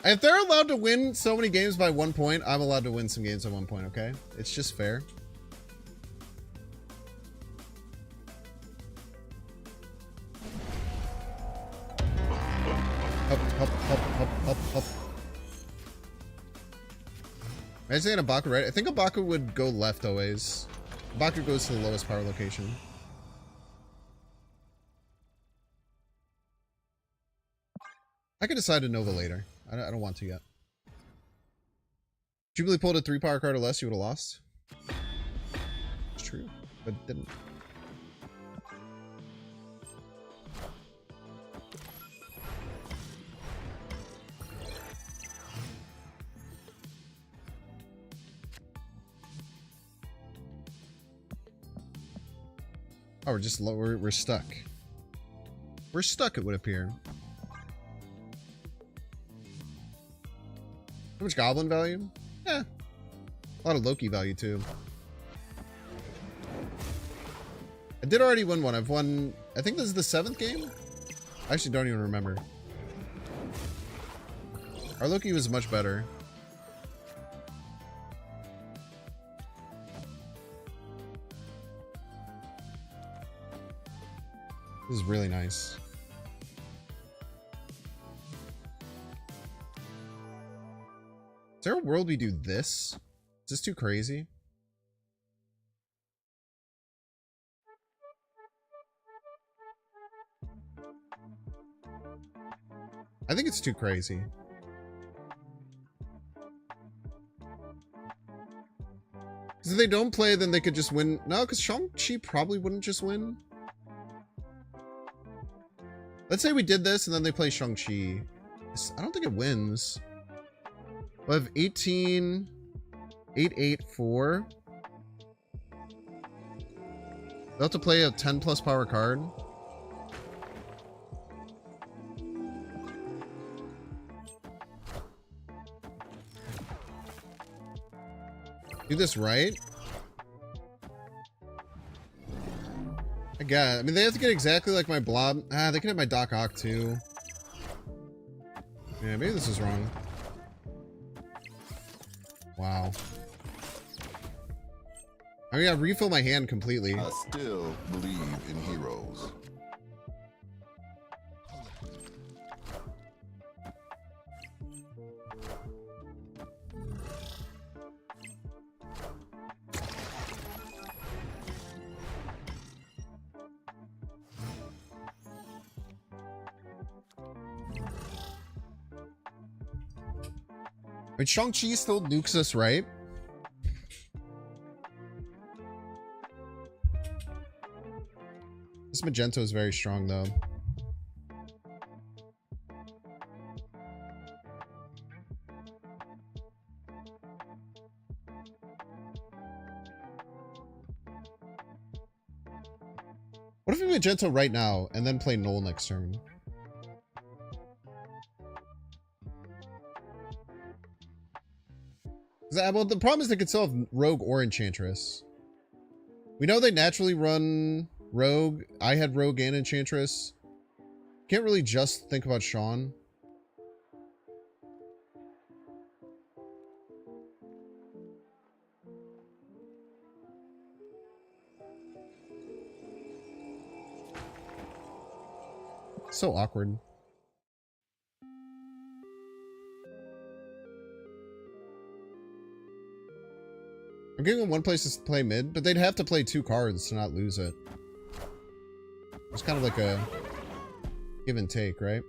If they're allowed to win so many games by 1 point, I'm allowed to win some games by 1 point, okay? It's just fair. Up. Imagine saying Abaku, right? I think Abaku would go left always. Abaku goes to the lowest power location. I could decide to Nova later. I don't want to yet. Jubilee pulled a 3 power card or less, you would have lost. It's true, but didn't. Oh, we're just low. We're stuck. We're stuck, it would appear. How much goblin value? Yeah. A lot of Loki value, too. I did already win one. I've won... I think this is the 7th game? I actually don't even remember. Our Loki was much better. This is really nice. Is there a world we do this? Is this too crazy? I think it's too crazy. Because if they don't play, then they could just win. No, because Shang-Chi probably wouldn't just win. Let's say we did this and then they play Shang-Chi. I don't think it wins. We'll have 18, 8, 8, 4. They'll have to play a 10 plus power card. Do this right. I guess. I mean, they have to get exactly like my blob. Ah, they can have my Doc Ock too. Yeah, maybe this is wrong. Wow. I mean, I refill my hand completely. I still believe in heroes. But Shang-Chi still nukes us, right? Magento is very strong, though. What if we Magento right now and then play Null next turn? Well, the problem is they could still have Rogue or Enchantress. We know they naturally run Rogue. I had Rogue and Enchantress. Can't really just think about Sean. So awkward. I'm giving them one place to play mid, but they'd have to play 2 cards to not lose it. It's kind of like a give and take, right?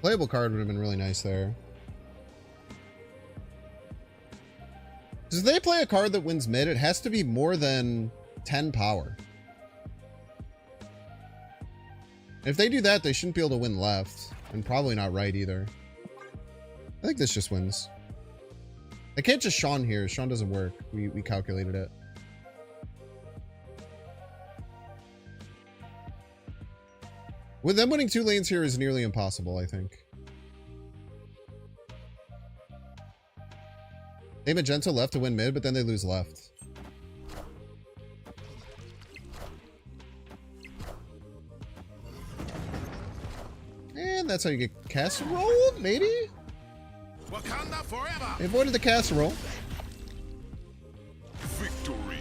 Playable card would have been really nice there. Because if they play a card that wins mid, it has to be more than 10 power. And if they do that, they shouldn't be able to win left. And probably not right either. I think this just wins. I can't just Sean here. Sean doesn't work. We calculated it. With them winning 2 lanes here is nearly impossible, I think. They Magento left to win mid, but then they lose left. And that's how you get casserole, maybe? Wakanda forever. They avoided the casserole. Victory.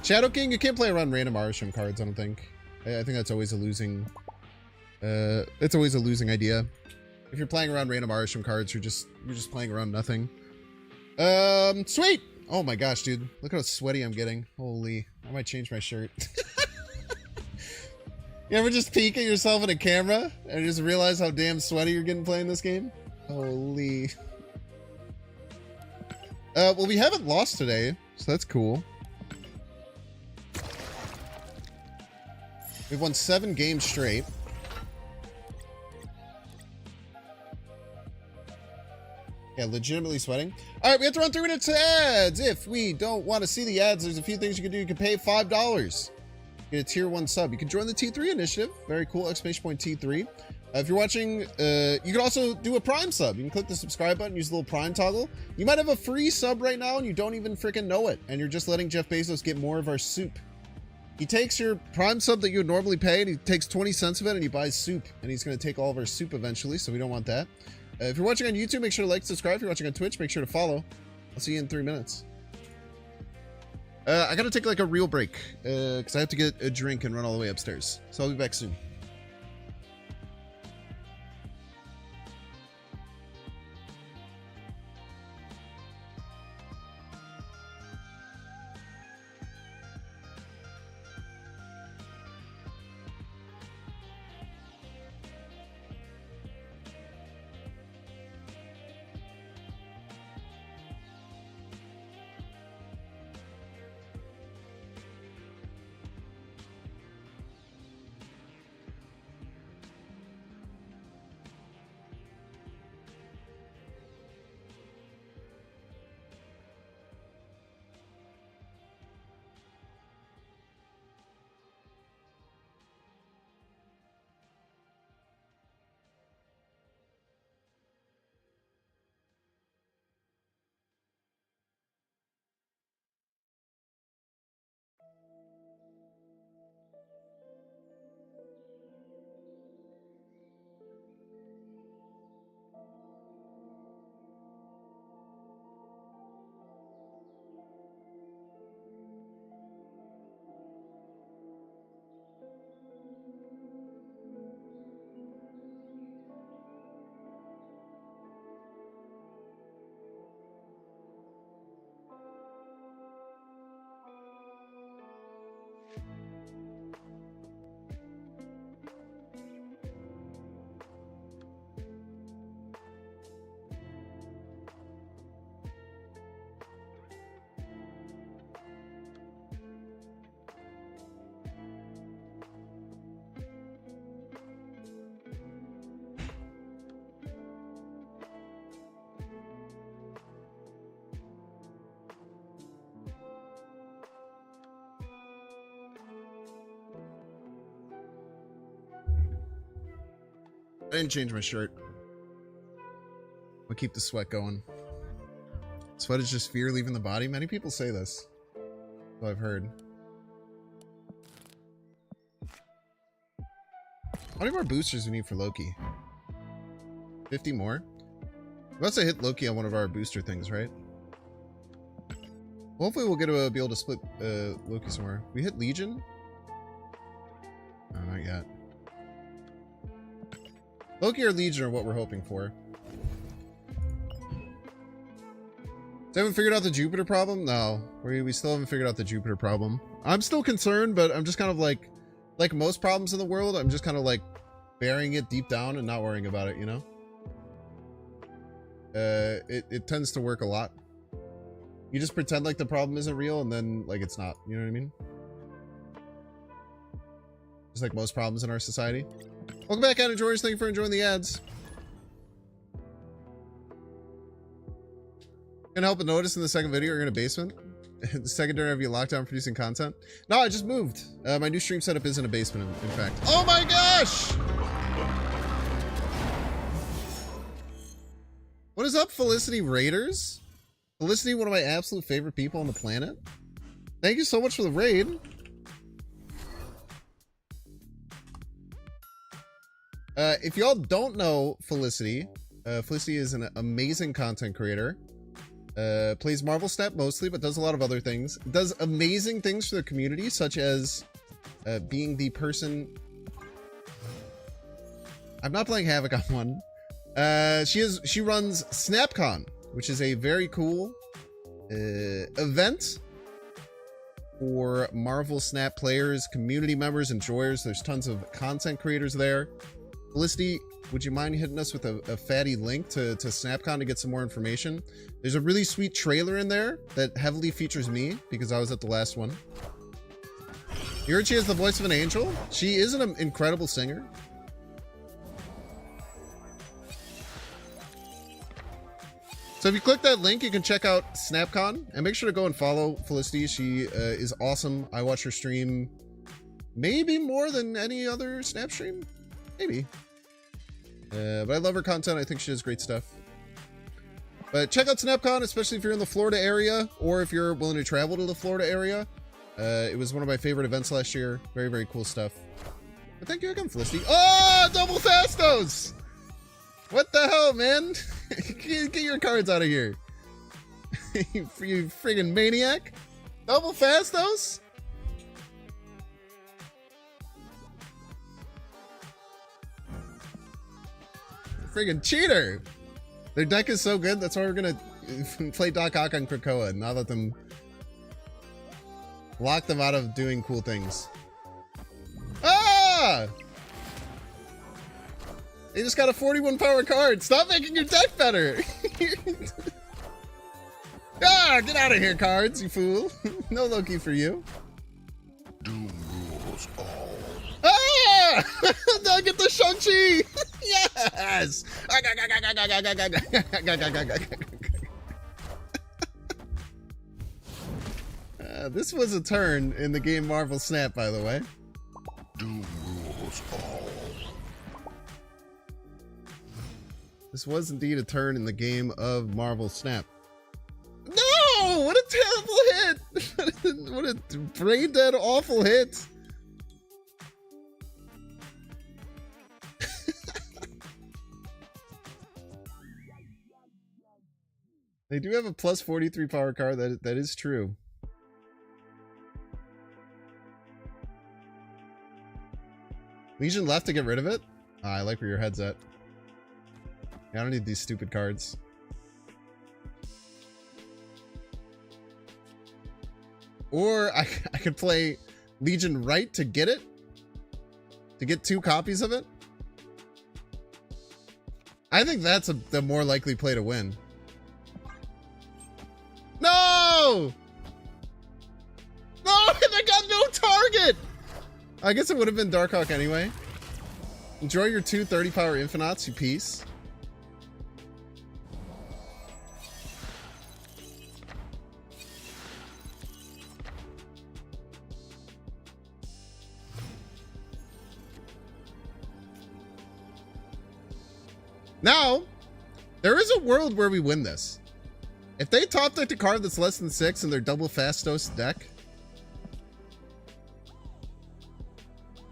Shadow King, you can't play around random ARISHEM cards, I don't think. I think that's always a losing... it's always a losing idea. If you're playing around random ARISHEM cards, you're just playing around nothing. Sweet! Oh my gosh, dude. Look how sweaty I'm getting. Holy. I might change my shirt. You ever just peek at yourself in a camera and just realize how damn sweaty you're getting playing this game? Holy. Well, we haven't lost today, so that's cool. We've won 7 games straight. Yeah, legitimately sweating. All right, we have to run 3 minutes to ads. If we don't want to see the ads, there's a few things you can do. You can pay $5. Get a tier 1 sub. You can join the T3 initiative. Very cool, exclamation point T3. If you're watching, you can also do a Prime sub. You can click the subscribe button, use the little Prime toggle. You might have a free sub right now and you don't even freaking know it. And you're just letting Jeff Bezos get more of our soup. He takes your Prime sub that you would normally pay and he takes 20 cents of it and he buys soup. And he's going to take all of our soup eventually, so we don't want that. If you're watching on YouTube, make sure to like, subscribe. If you're watching on Twitch, make sure to follow. I'll see you in 3 minutes. I gotta take like a real break because I have to get a drink and run all the way upstairs. So I'll be back soon. I didn't change my shirt. I'll keep the sweat going. Sweat is just fear leaving the body. Many people say this. So I've heard. How many more boosters do we need for Loki? 50 more? Unless I hit Loki on one of our booster things, right? Hopefully we'll get to be able to split Loki somewhere. We hit Legion? No, not yet. Loki or Legion are what we're hoping for. So haven't figured out the Jupiter problem? No. We still haven't figured out the Jupiter problem. I'm still concerned, but I'm just kind of like most problems in the world, I'm just kind of like burying it deep down and not worrying about it, you know? It tends to work a lot. You just pretend like the problem isn't real and then like it's not, you know what I mean? Just like most problems in our society. Welcome back, Anna George. Thank you for enjoying the ads. Can't help but notice in the second video you're in a basement. The secondary of you lockdown producing content. No, I just moved. My new stream setup is in a basement, in fact. Oh my gosh! What is up, Felicity Raiders? Felicity, one of my absolute favorite people on the planet. Thank you so much for the raid. If y'all don't know Felicity, Felicity is an amazing content creator. Plays Marvel Snap mostly, but does a lot of other things. Does amazing things for the community, such as being the person... I'm not playing Havoc on one. She runs SnapCon, which is a very cool event for Marvel Snap players, community members, enjoyers. There's tons of content creators there. Felicity, would you mind hitting us with a fatty link to SnapCon to get some more information? There's a really sweet trailer in there that heavily features me because I was at the last one. You heard she has the voice of an angel? She is an incredible singer. So if you click that link, you can check out SnapCon and make sure to go and follow Felicity. She is awesome. I watch her stream maybe more than any other Snap stream. Maybe. But I love her content. I think she does great stuff. But check out SnapCon, especially if you're in the Florida area or if you're willing to travel to the Florida area. It was one of my favorite events last year. Very, very cool stuff. But thank you again, Felicity. Oh, double Fastos! What the hell, man? Get your cards out of here. You friggin' maniac. Double Fastos? Friggin' cheater. Their deck is so good, that's why we're gonna play Doc Ock on Krakoa and not let them lock them out of doing cool things. Ah! They just got a 41 power card. Stop making your deck better. Ah, get out of here, cards, you fool. No Loki for you. Doom rules all. Ah! Now get the Shang-Chi. Yes. This was a turn in the game Marvel Snap, by the way. Doom rules all. This was indeed a turn in the game of Marvel Snap. No! What a terrible hit! What a brain dead, awful hit! They do have a plus 43 power card. That is true. Legion left to get rid of it? Ah, I like where your head's at. I don't need these stupid cards. Or I could play Legion right to get it. To get 2 copies of it. I think that's the more likely play to win. No! No! They got no target! I guess it would have been Darkhawk anyway. Enjoy your 2 30 power Infinauts, you piece. Now, there is a world where we win this. If they top deck a card that's less than 6 and they're double Fastos deck,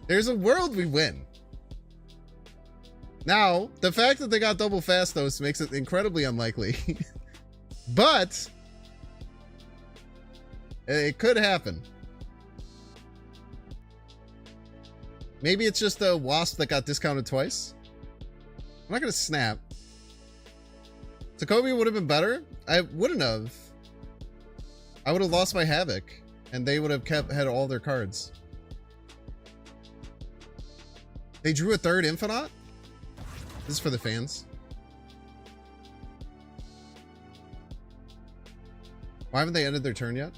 there's a world we win. Now, the fact that they got double Fastos makes it incredibly unlikely. But it could happen. Maybe it's just a Wasp that got discounted twice. I'm not going to snap. Sokovia would have been better. I wouldn't have. I would have lost my Havoc, and they would have had all their cards. They drew a third Infinite? This is for the fans. Why haven't they ended their turn yet?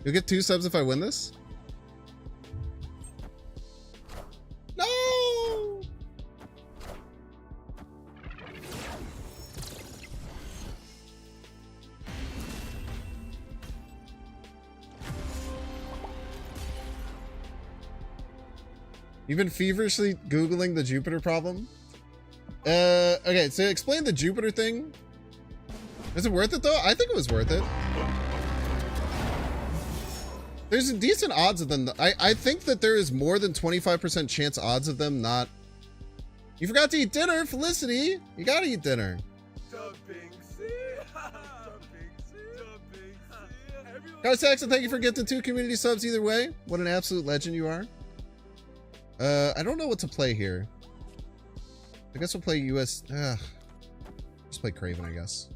You'll get 2 subs if I win this? No! You've been feverishly Googling the Jupiter problem? Okay, so explain the Jupiter thing. Is it worth it though? I think it was worth it. There's decent odds of them. I think that there is more than 25% chance odds of them not. You forgot to eat dinner, Felicity. You gotta eat dinner. Guys, Saxon, thank you for getting 2 community subs either way. What an absolute legend you are. I don't know what to play here. I guess we'll play US. Just play Craven, I guess.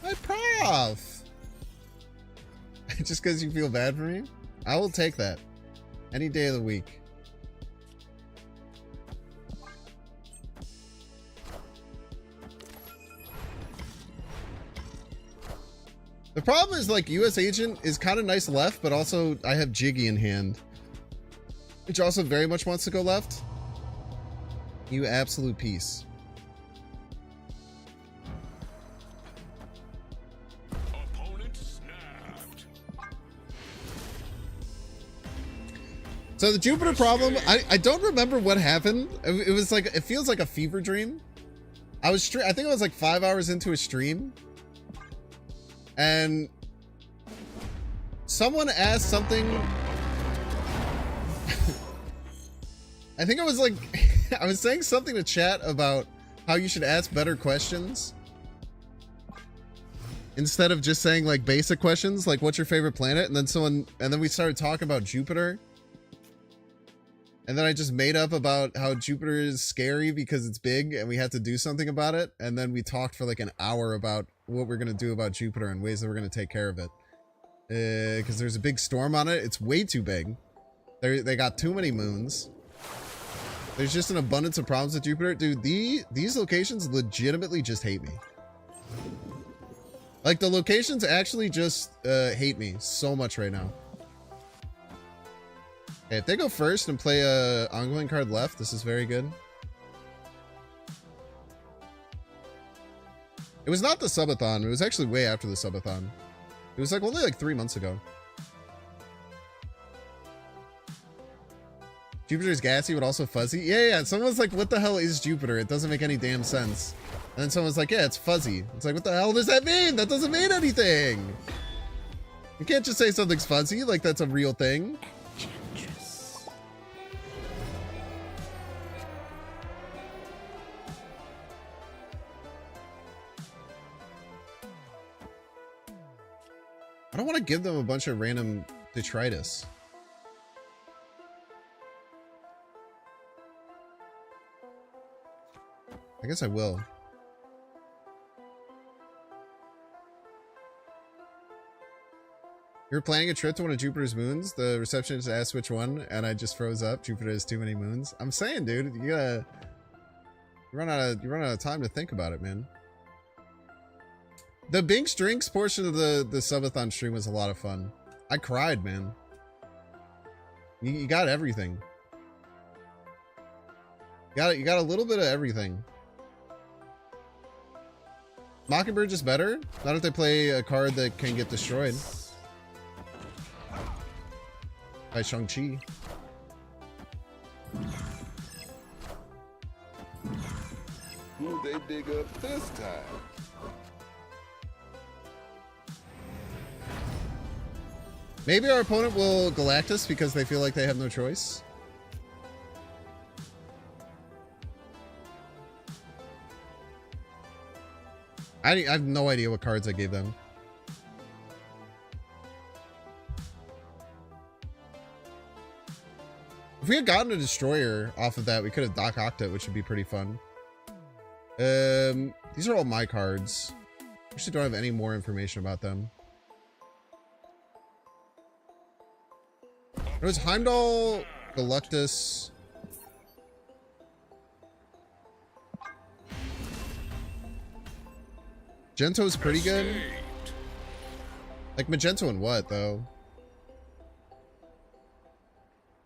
My prof! Just because you feel bad for me? I will take that. Any day of the week. The problem is, like, US Agent is kind of nice left, but also I have Jiggy in hand, which also very much wants to go left. You absolute piece. Opponent snapped. So the Jupiter problem, I don't remember what happened. It was like, it feels like a fever dream. I think I was like 5 hours into a stream, and someone asked something. I think I was like, I was saying something to chat about how you should ask better questions instead of just saying like basic questions, like what's your favorite planet? And then we started talking about Jupiter. And then I just made up about how Jupiter is scary because it's big and we have to do something about it. And then we talked for like an hour about what we're going to do about Jupiter and ways that we're going to take care of it. Because there's a big storm on it. It's way too big. They got too many moons. There's just an abundance of problems with Jupiter. Dude, these locations legitimately just hate me. Like, the locations actually just hate me so much right now. Okay, if they go first and play a ongoing card left, this is very good. It was not the subathon. It was actually way after the subathon. It was like only like 3 months ago. Jupiter's gassy, but also fuzzy. Yeah. Someone's like, what the hell is Jupiter? It doesn't make any damn sense. And then someone's like, yeah, it's fuzzy. It's like, what the hell does that mean? That doesn't mean anything. You can't just say something's fuzzy like that's a real thing. I don't want to give them a bunch of random detritus. I guess I will. You were planning a trip to one of Jupiter's moons. The receptionist asked which one, and I just froze up. Jupiter has too many moons. I'm saying, dude, you run out of time to think about it, man. The Binks Drinks portion of the subathon stream was a lot of fun. I cried, man. You got everything. You got a little bit of everything. Mockingbird just better? Not if they play a card that can get destroyed. by Shang-Chi. Who they dig up this time? Maybe our opponent will Galactus because they feel like they have no choice. I have no idea what cards I gave them. If we had gotten a Destroyer off of that, we could have Doc Ocked it, which would be pretty fun. These are all my cards. Actually don't have any more information about them. It was Heimdall, Galactus. Gento's pretty good. Like Magento and what though?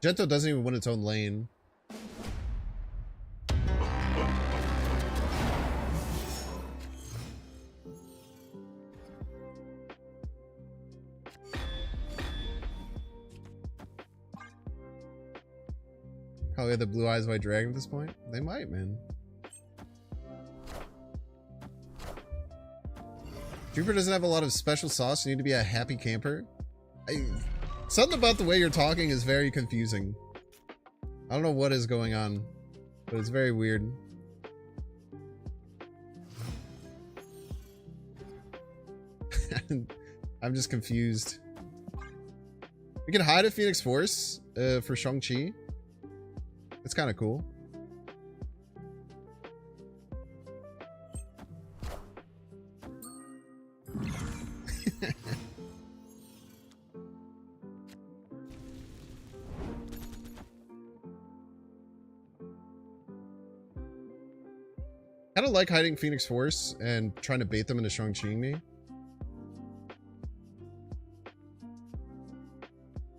Gento doesn't even win its own lane. Probably the Blue Eyes White Dragon at this point. They might, man. Jupiter doesn't have a lot of special sauce. You need to be a happy camper. Something about the way you're talking is very confusing. I don't know what is going on, but it's very weird. I'm just confused. We can hide a Phoenix Force for Shang-Chi. It's kind of cool. Kind of like hiding Phoenix Force and trying to bait them into Shang-Chiing me.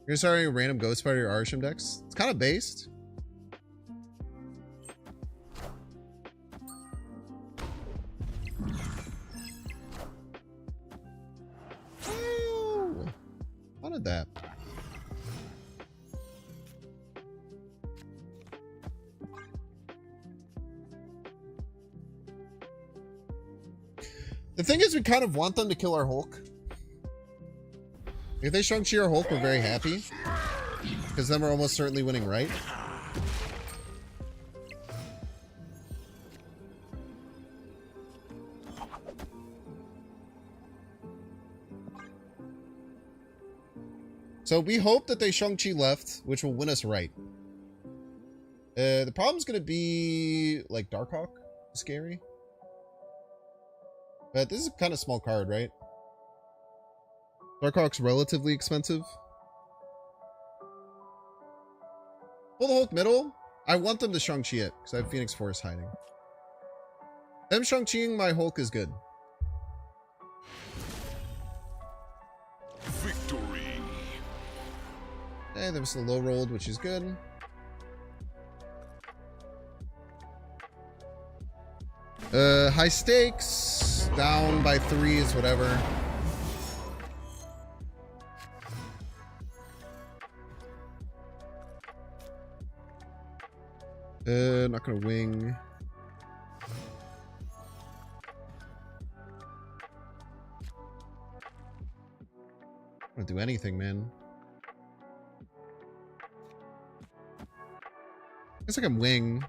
You're starting a random Ghost Spider or ARISHEM decks? It's kind of based. Oh, wanted that. The thing is, we kind of want them to kill our Hulk. If they Shang-Chi our Hulk, we're very happy. Because then we're almost certainly winning, right? So we hope that they Shang-Chi left, which will win us right. The problem's going to be, like, Darkhawk. Scary. But this is a kind of small card, right? Darkhawk's relatively expensive. Pull the Hulk middle. I want them to Shang-Chi it, because I have Phoenix Force hiding. Them Shang-Chiing my Hulk is good. Victory. Okay, there was a low rolled, which is good. High stakes. Down by 3 is whatever. Not gonna wing. I don't do anything, man. Guess I can wing.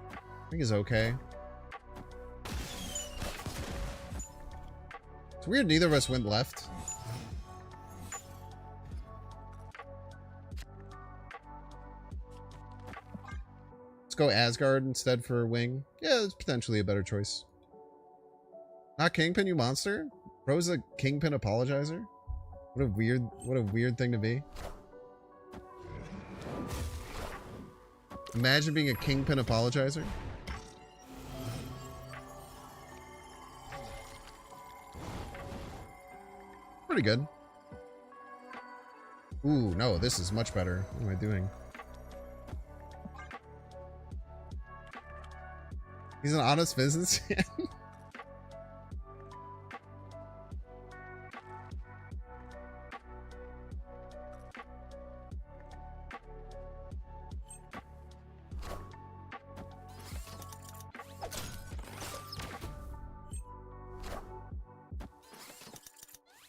I think is okay. It's weird neither of us went left. Let's go Asgard instead for wing. Yeah, it's potentially a better choice. Not Kingpin, you monster? Bro's a Kingpin apologizer? What a weird thing to be. Imagine being a Kingpin apologizer. Pretty good. Ooh, no, this is much better. What am I doing? He's an honest businessman.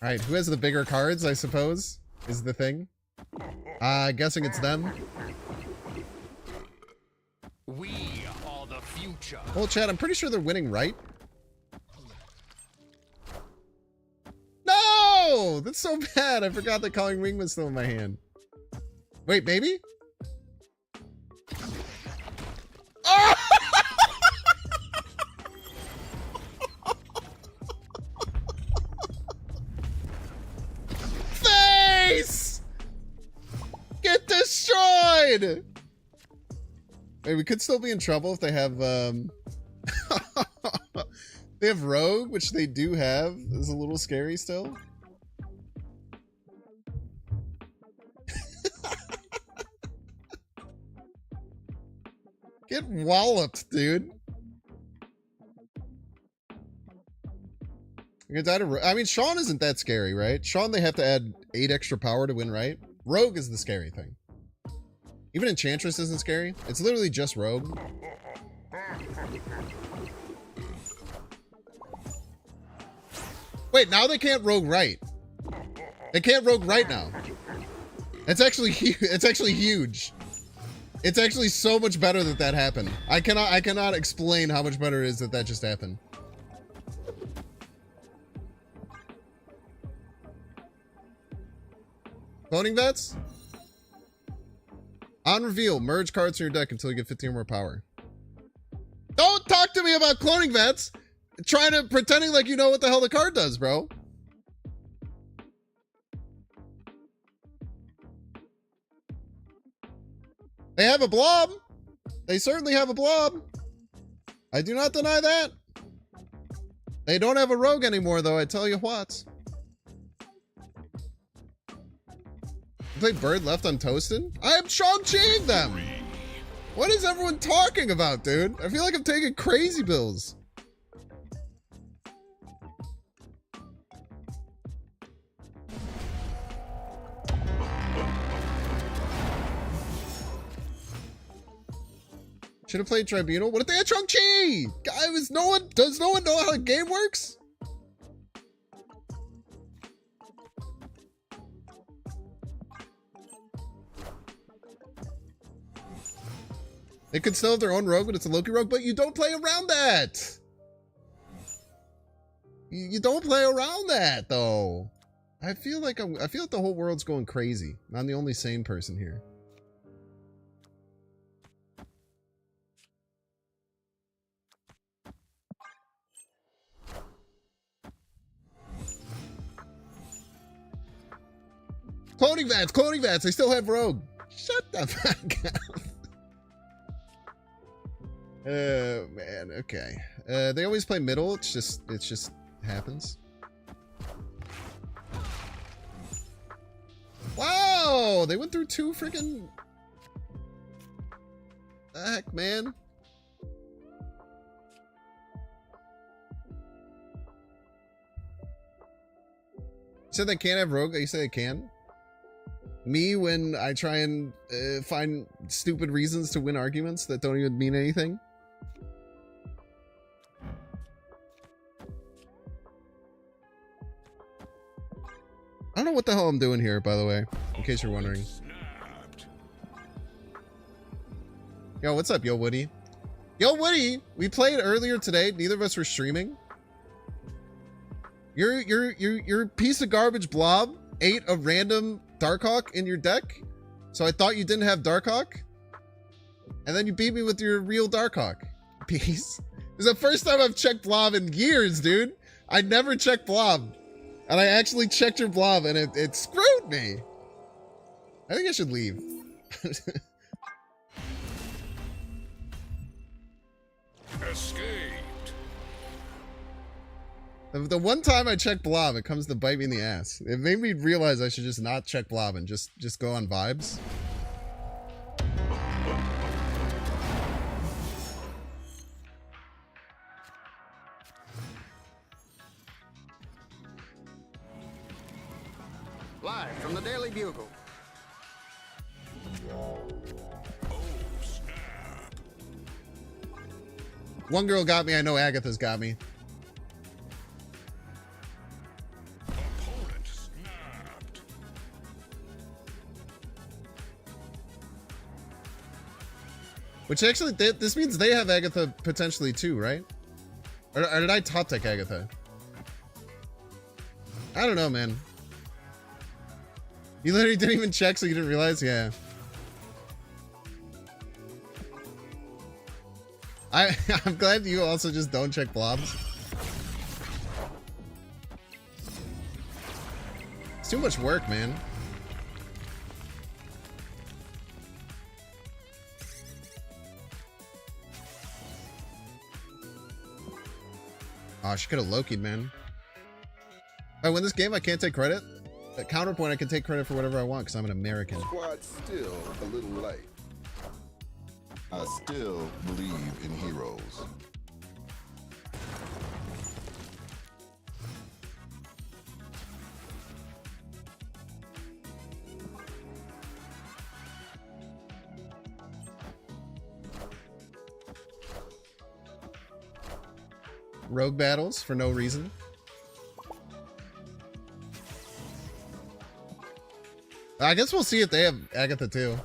Alright, who has the bigger cards, I suppose, is the thing. Guessing it's them. We are the future. Well, Chad, I'm pretty sure they're winning, right? No! That's so bad. I forgot that Calling Wing was still in my hand. Wait, maybe? Oh! Face! Get destroyed! Wait, we could still be in trouble if they have, they have Rogue, which they do have. Is a little scary still. Get walloped, dude. I mean, Sean isn't that scary, right? Sean, they have to add 8 extra power to win, right? Rogue is the scary thing. Even Enchantress isn't scary. It's literally just Rogue. Wait, now they can't Rogue right. They can't Rogue right now. It's actually huge. It's actually huge. It's actually so much better that that happened. I cannot explain how much better it is that that just happened. Cloning Vets? On reveal, merge cards from your deck until you get 15 or more power. Don't talk to me about Cloning Vets! Pretending like you know what the hell the card does, bro. They have a blob. They certainly have a blob. I do not deny that. They don't have a rogue anymore, though, I tell you what. You play Bird left untoasted? I am Shang-Chiing them! What is everyone talking about, dude? I feel like I'm taking crazy pills. Should have played Tribunal. What if they had Shang-Chi? Does no one know how the game works? They could still have their own rogue, but it's a Loki rogue, but you don't play around that. You don't play around that, though. I feel like the whole world's going crazy. I'm the only sane person here. Cloning Vats, they still have rogue. Shut the fuck up. Oh man, okay. They always play middle, it just happens. Wow, they went through 2 freaking... The heck, man. You said they can't have rogue, you say they can? Me when I try and find stupid reasons to win arguments that don't even mean anything? I don't know what the hell I'm doing here, by the way, in case you're wondering. Yo, what's up, Yo Woody? Yo Woody, we played earlier today. Neither of us were streaming. Your piece of garbage blob ate a random Darkhawk in your deck, so I thought you didn't have Darkhawk, and then you beat me with your real Darkhawk. Peace. It's the first time I've checked blob in years, dude. I never checked blob. And I actually checked your blob, and it screwed me. I think I should leave. Escaped. The one time I check blob, it comes to bite me in the ass. It made me realize I should just not check blob and just go on vibes. Live from the Daily Bugle. Oh, snap. One girl got me. I know Agatha's got me. Opponent Which actually, this means they have Agatha potentially too, right? Or did I top deck Agatha? I don't know, man. You literally didn't even check, so you didn't realize? Yeah. I'm glad you also just don't check blobs. It's too much work, man. Oh, she could have Loki'd, man. If I win this game, I can't take credit. At counterpoint, I can take credit for whatever I want because I'm an American. Squad's still a little light. I still believe in heroes. Rogue battles for no reason. I guess we'll see if they have Agatha too.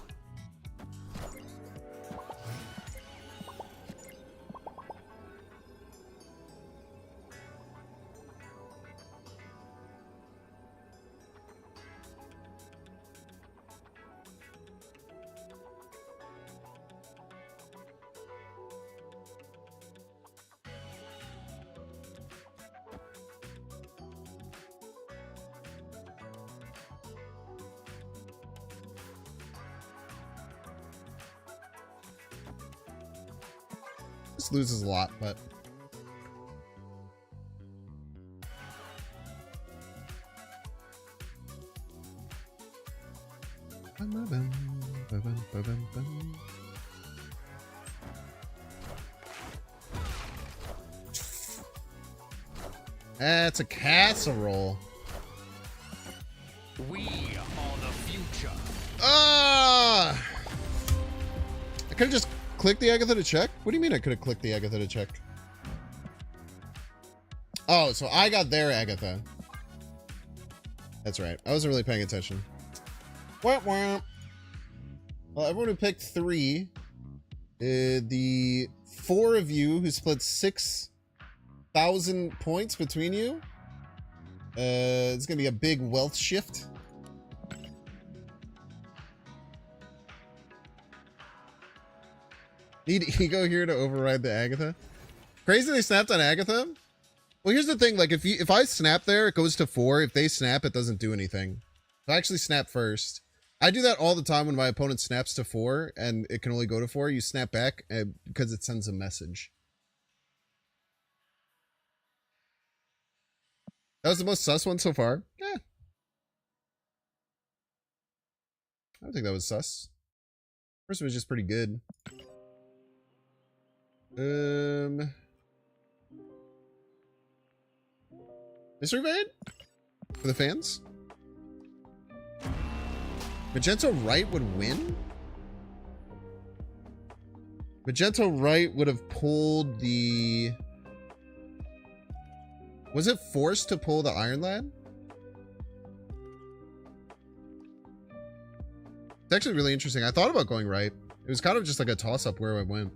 This loses a lot, but that's a casserole. We are the future. Ah! I could have just clicked the Agatha to check? What do you mean I could have clicked the Agatha to check? Oh, so I got their Agatha. That's right. I wasn't really paying attention. Wah, wah. Well, everyone who picked 3, the 4 of you who split 6,000 points between you, it's gonna be a big wealth shift. Need ego here to override the Agatha. Crazy they snapped on Agatha. Well, here's the thing. Like, if I snap there, it goes to 4. If they snap, it doesn't do anything. So I actually snap first. I do that all the time when my opponent snaps to 4 and it can only go to 4. You snap back because it sends a message. That was the most sus one so far. Yeah. I don't think that was sus. First one was just pretty good. Mystery Raid? For the fans? Magento Right would win? Magento Right would have pulled the... Was it forced to pull the Iron Lad? It's actually really interesting. I thought about going right. It was kind of just like a toss-up where I went.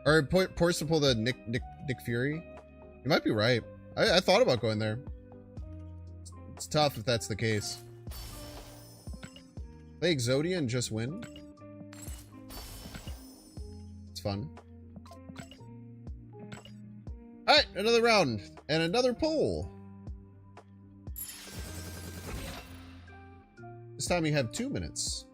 Or forced to pull the Nick Fury. You might be right. I thought about going there. It's tough if that's the case. Play Exodia and just win. It's fun. Alright, another round. And another poll. This time you have 2 minutes.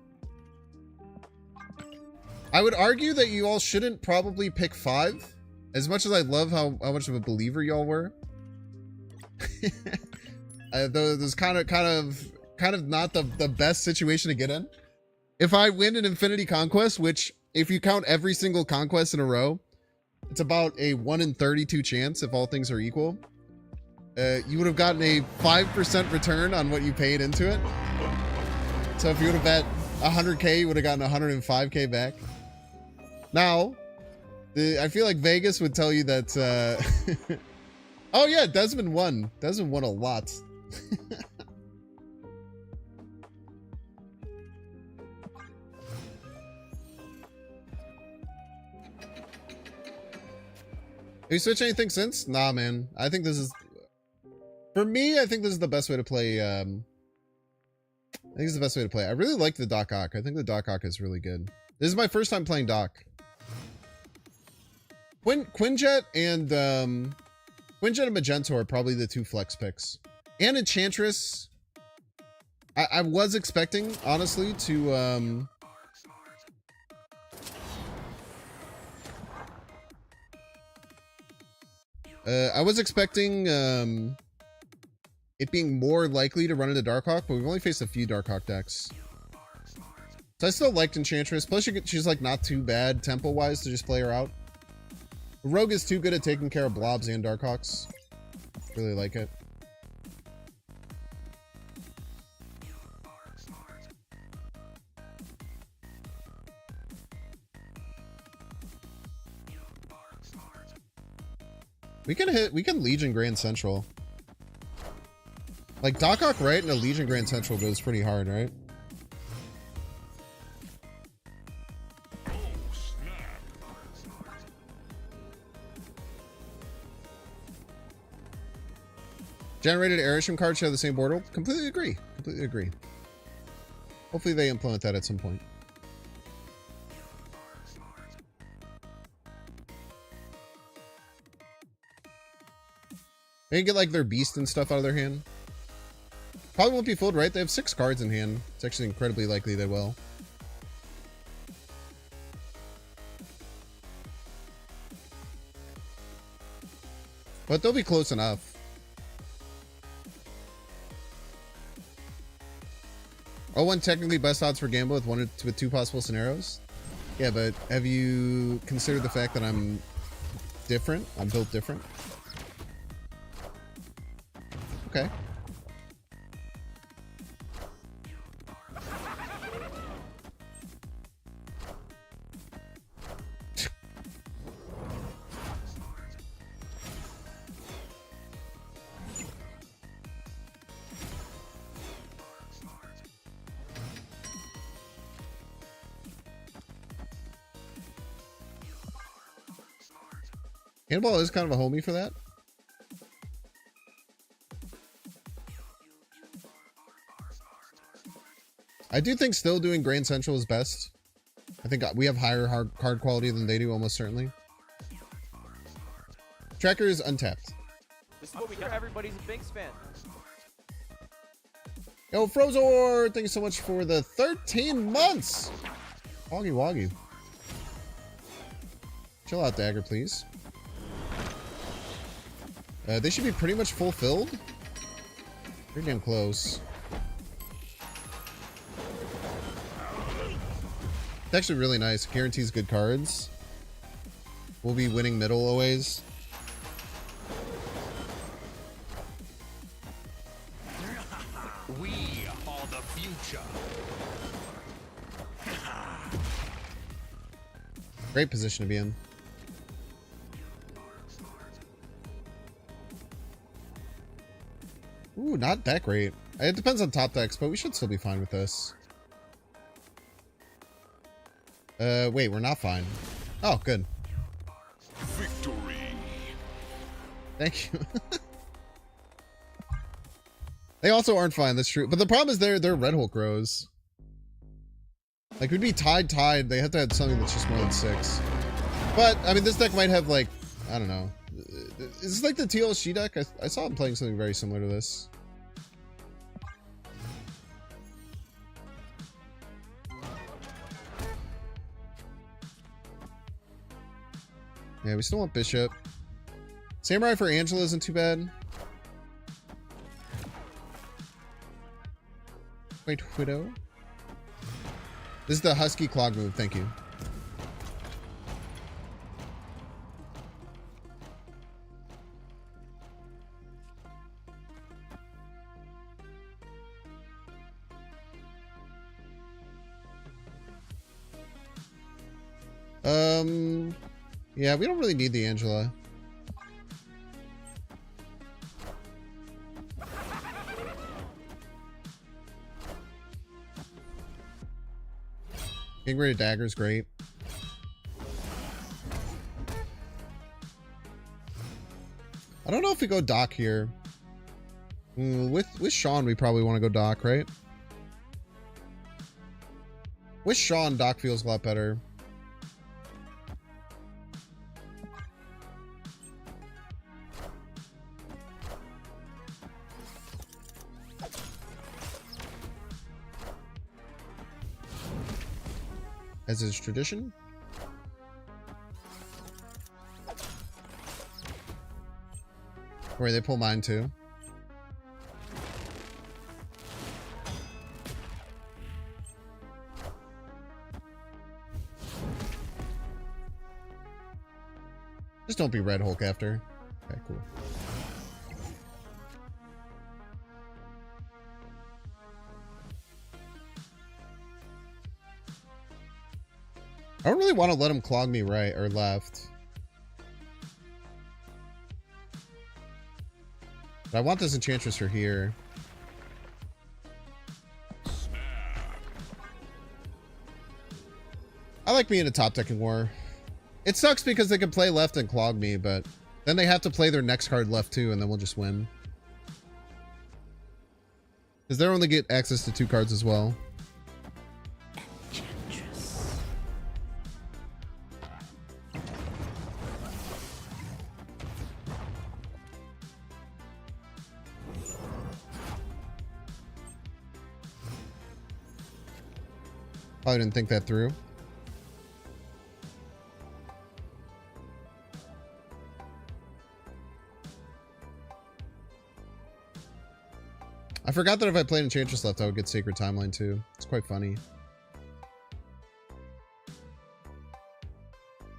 I would argue that you all shouldn't probably pick 5. As much as I love how much of a believer y'all were. There's kind of not the best situation to get in. If I win an Infinity Conquest, which if you count every single conquest in a row, it's about a 1 in 32 chance if all things are equal. You would have gotten a 5% return on what you paid into it. So if you would have bet 100K, you would have gotten 105K back. Now, I feel like Vegas would tell you that... Oh yeah, Desmond won. Desmond won a lot. you switched anything since? Nah, man. I think this is, for me, I think this is the best way to play. I think this is the best way to play. I really like the Doc Ock. I think the Doc Ock is really good. This is my first time playing Doc. Quinjet and Magento are probably the two flex picks. And Enchantress. I was expecting, honestly, to I was expecting it being more likely to run into Darkhawk, but we've only faced a few Darkhawk decks. So I still liked Enchantress. Plus, she's like not too bad tempo-wise to just play her out. Rogue is too good at taking care of blobs and Darkhawks. Really like it. We can Legion Grand Central. Like Doc Ock right and a Legion Grand Central goes pretty hard, right? Generated ARISHEM cards share the same border. Completely agree. Completely agree. Hopefully they implement that at some point. They can get like their beast and stuff out of their hand. Probably won't be fooled, right? They have 6 cards in hand. It's actually incredibly likely they will. But they'll be close enough. Oh, one technically best odds for Gamble with 2 possible scenarios. Yeah, but have you considered the fact that I'm different? I'm built different. Okay. Cannonball is kind of a homie for that. I do think still doing Grand Central is best. I think we have higher card quality than they do, almost certainly. Tracker is untapped. This is what we hear everybody's a Binks fan. Yo, Frozor, thank you so much for the 13 months. Woggy woggy. Chill out, Dagger, please. They should be pretty much fulfilled. Pretty damn close. It's actually really nice. Guarantees good cards. We'll be winning middle always. We are the future. Great position to be in. Ooh, not that great. It depends on top decks, but we should still be fine with this. Wait, we're not fine. Oh, good. Victory. Thank you. They also aren't fine, that's true. But the problem is they're Red Hulk rows. Like, we'd be tied. They have to have something that's just more than 6. But, I mean, this deck might have, like, I don't know. Is this like the TLSG deck? I saw him playing something very similar to this. Yeah, we still want Bishop. Samurai for Angela isn't too bad. Wait, Widow? This is the Husky Clog move, thank you. Yeah, we don't really need the Angela. Getting rid of Dagger is great. don't know if we go Doc here. With Sean, we probably want to go Doc, right? With Sean, Doc feels a lot better. As is tradition. Where they pull mine too. Just don't be Red Hulk after. Okay, cool. I don't really want to let him clog me right or left. But I want this Enchantress for here. I like being a top decking war. It sucks because they can play left and clog me, but then they have to play their next card left too, and then we'll just win. Because they only get access to 2 cards as well. Probably didn't think that through. I forgot that if I played Enchantress left, I would get Sacred Timeline too. It's quite funny.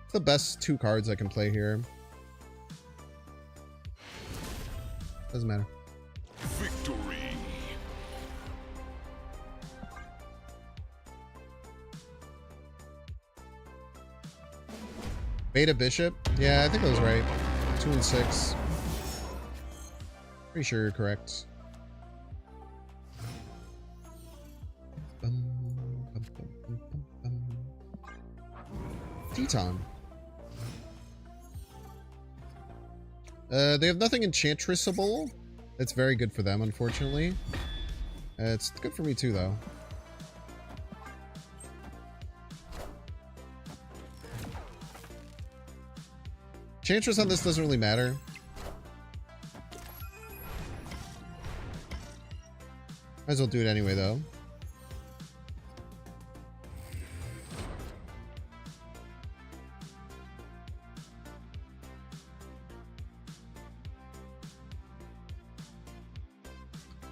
It's the best 2 cards I can play here. Doesn't matter. Victory. Beta Bishop? Yeah, I think I was right. 2 and 6. Pretty sure you're correct. Teton. They have nothing Enchantressable. That's very good for them, unfortunately. It's good for me too, though. Enchantress on this doesn't really matter. Might as well do it anyway, though.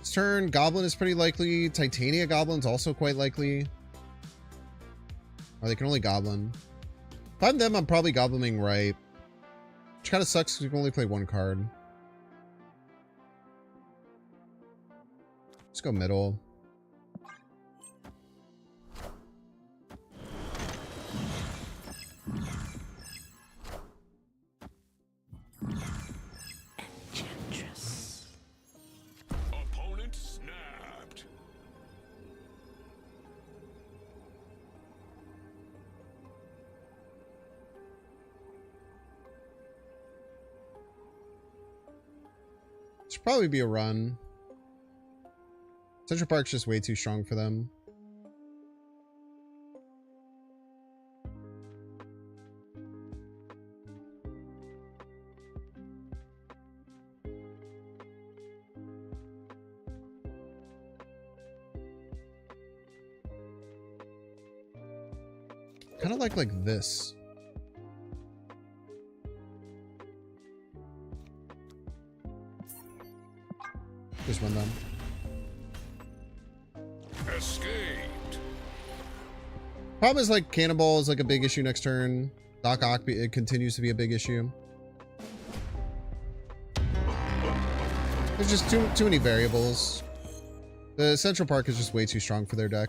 This turn, Goblin is pretty likely. Titania Goblin's also quite likely. Or they can only Goblin. If I'm them, I'm probably Goblining right. Which kind of sucks because we can only play 1 card. Let's go middle. Enchantress. Opponent snapped. Should probably be a run. Central Park's just way too strong for them. Kind of like this. Just run them. Escaped. Problem is, like, Cannonball is like a big issue next turn. Doc Ock, it continues to be a big issue. There's just too many variables. The Central Park is just way too strong for their deck.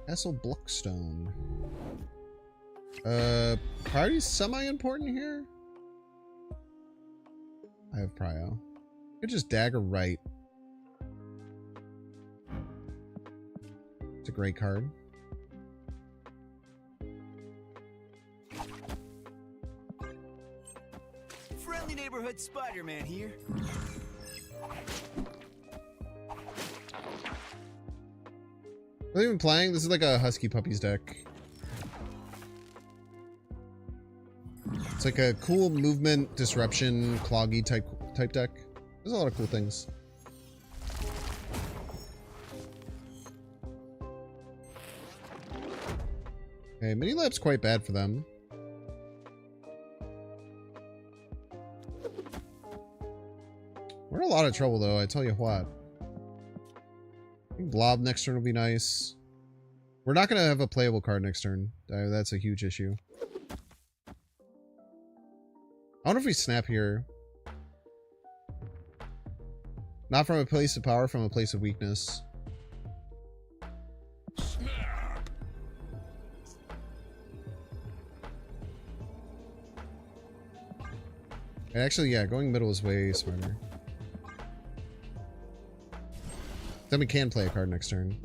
Castle Blockstone. Priority's semi-important here. I have prio. I could just dagger right. It's a great card. Friendly neighborhood Spider-Man here. Are they even playing? This is like a Husky Puppies deck. It's like a cool movement, disruption, cloggy type deck. There's a lot of cool things. Okay, mini lab's quite bad for them. We're in a lot of trouble though, I tell you what. I think Blob next turn will be nice. We're not gonna have a playable card next turn. That's a huge issue. I wonder if we snap here. Not from a place of power, from a place of weakness. Snap. Actually, yeah, going middle is way smarter. Then we can play a card next turn.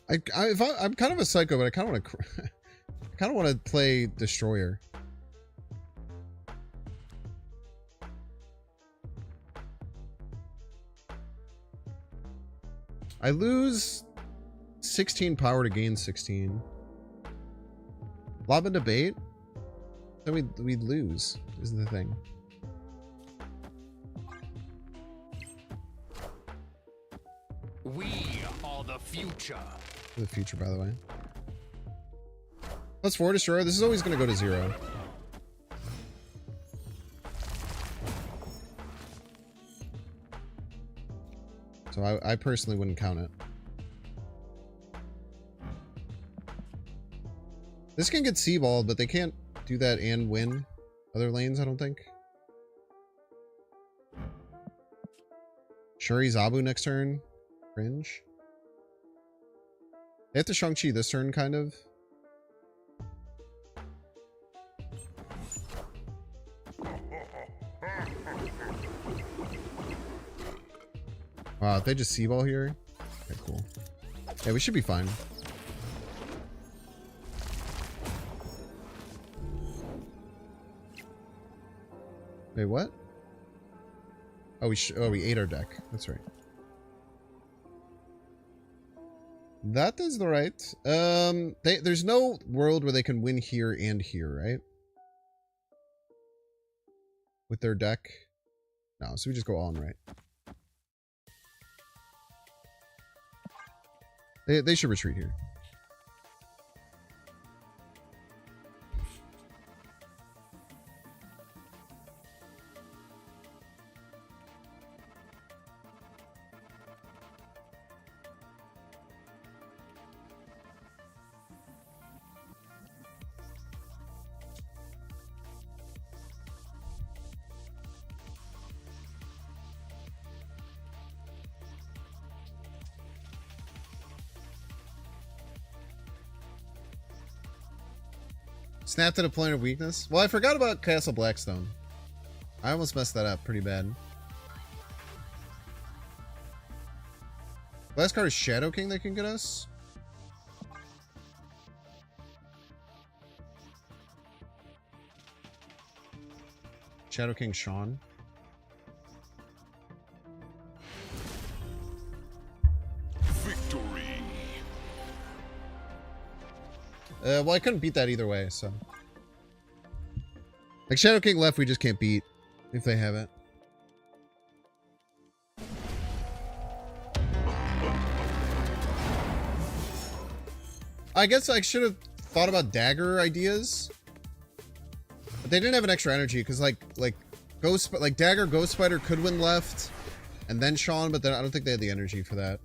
I'm kind of a psycho, but I kind of want to, I kind of want to play Destroyer. I lose 16 power to gain 16. Lob and debate? Then we'd lose, is the thing. We are the future. The future, by the way. Plus 4 Destroyer. This is always going to go to 0. So I personally wouldn't count it. This can get C-balled, but they can't do that and win other lanes, I don't think. Shuri Zabu next turn. Cringe. They have to Shang-Chi this turn, kind of. Wow, if they just C-ball here. Okay, cool. Yeah, we should be fine. Wait, what? Oh, we ate our deck. That's right. That is the right. There's no world where they can win here and here, right? With their deck. No, so we just go all in right. They should retreat here. Snapped at a point of weakness? Well, I forgot about Castle Blackstone. I almost messed that up pretty bad. Last card is Shadow King that can get us. Shadow King Sean. Victory. Well, I couldn't beat that either way, so. Like, Shadow King left, we just can't beat if they have it. I guess I should have thought about dagger ideas. But they didn't have an extra energy because like dagger ghost spider could win left and then Sean, but then I don't think they had the energy for that.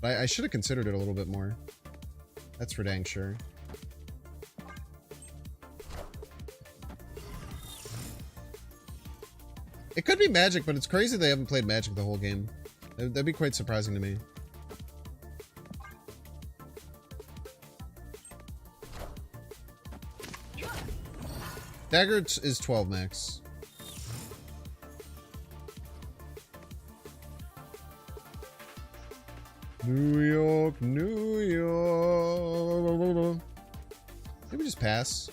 But I should have considered it a little bit more. That's for dang sure. It could be Magic, but it's crazy they haven't played Magic the whole game. That'd be quite surprising to me. Dagger is 12 max. New York, New York. Maybe just pass.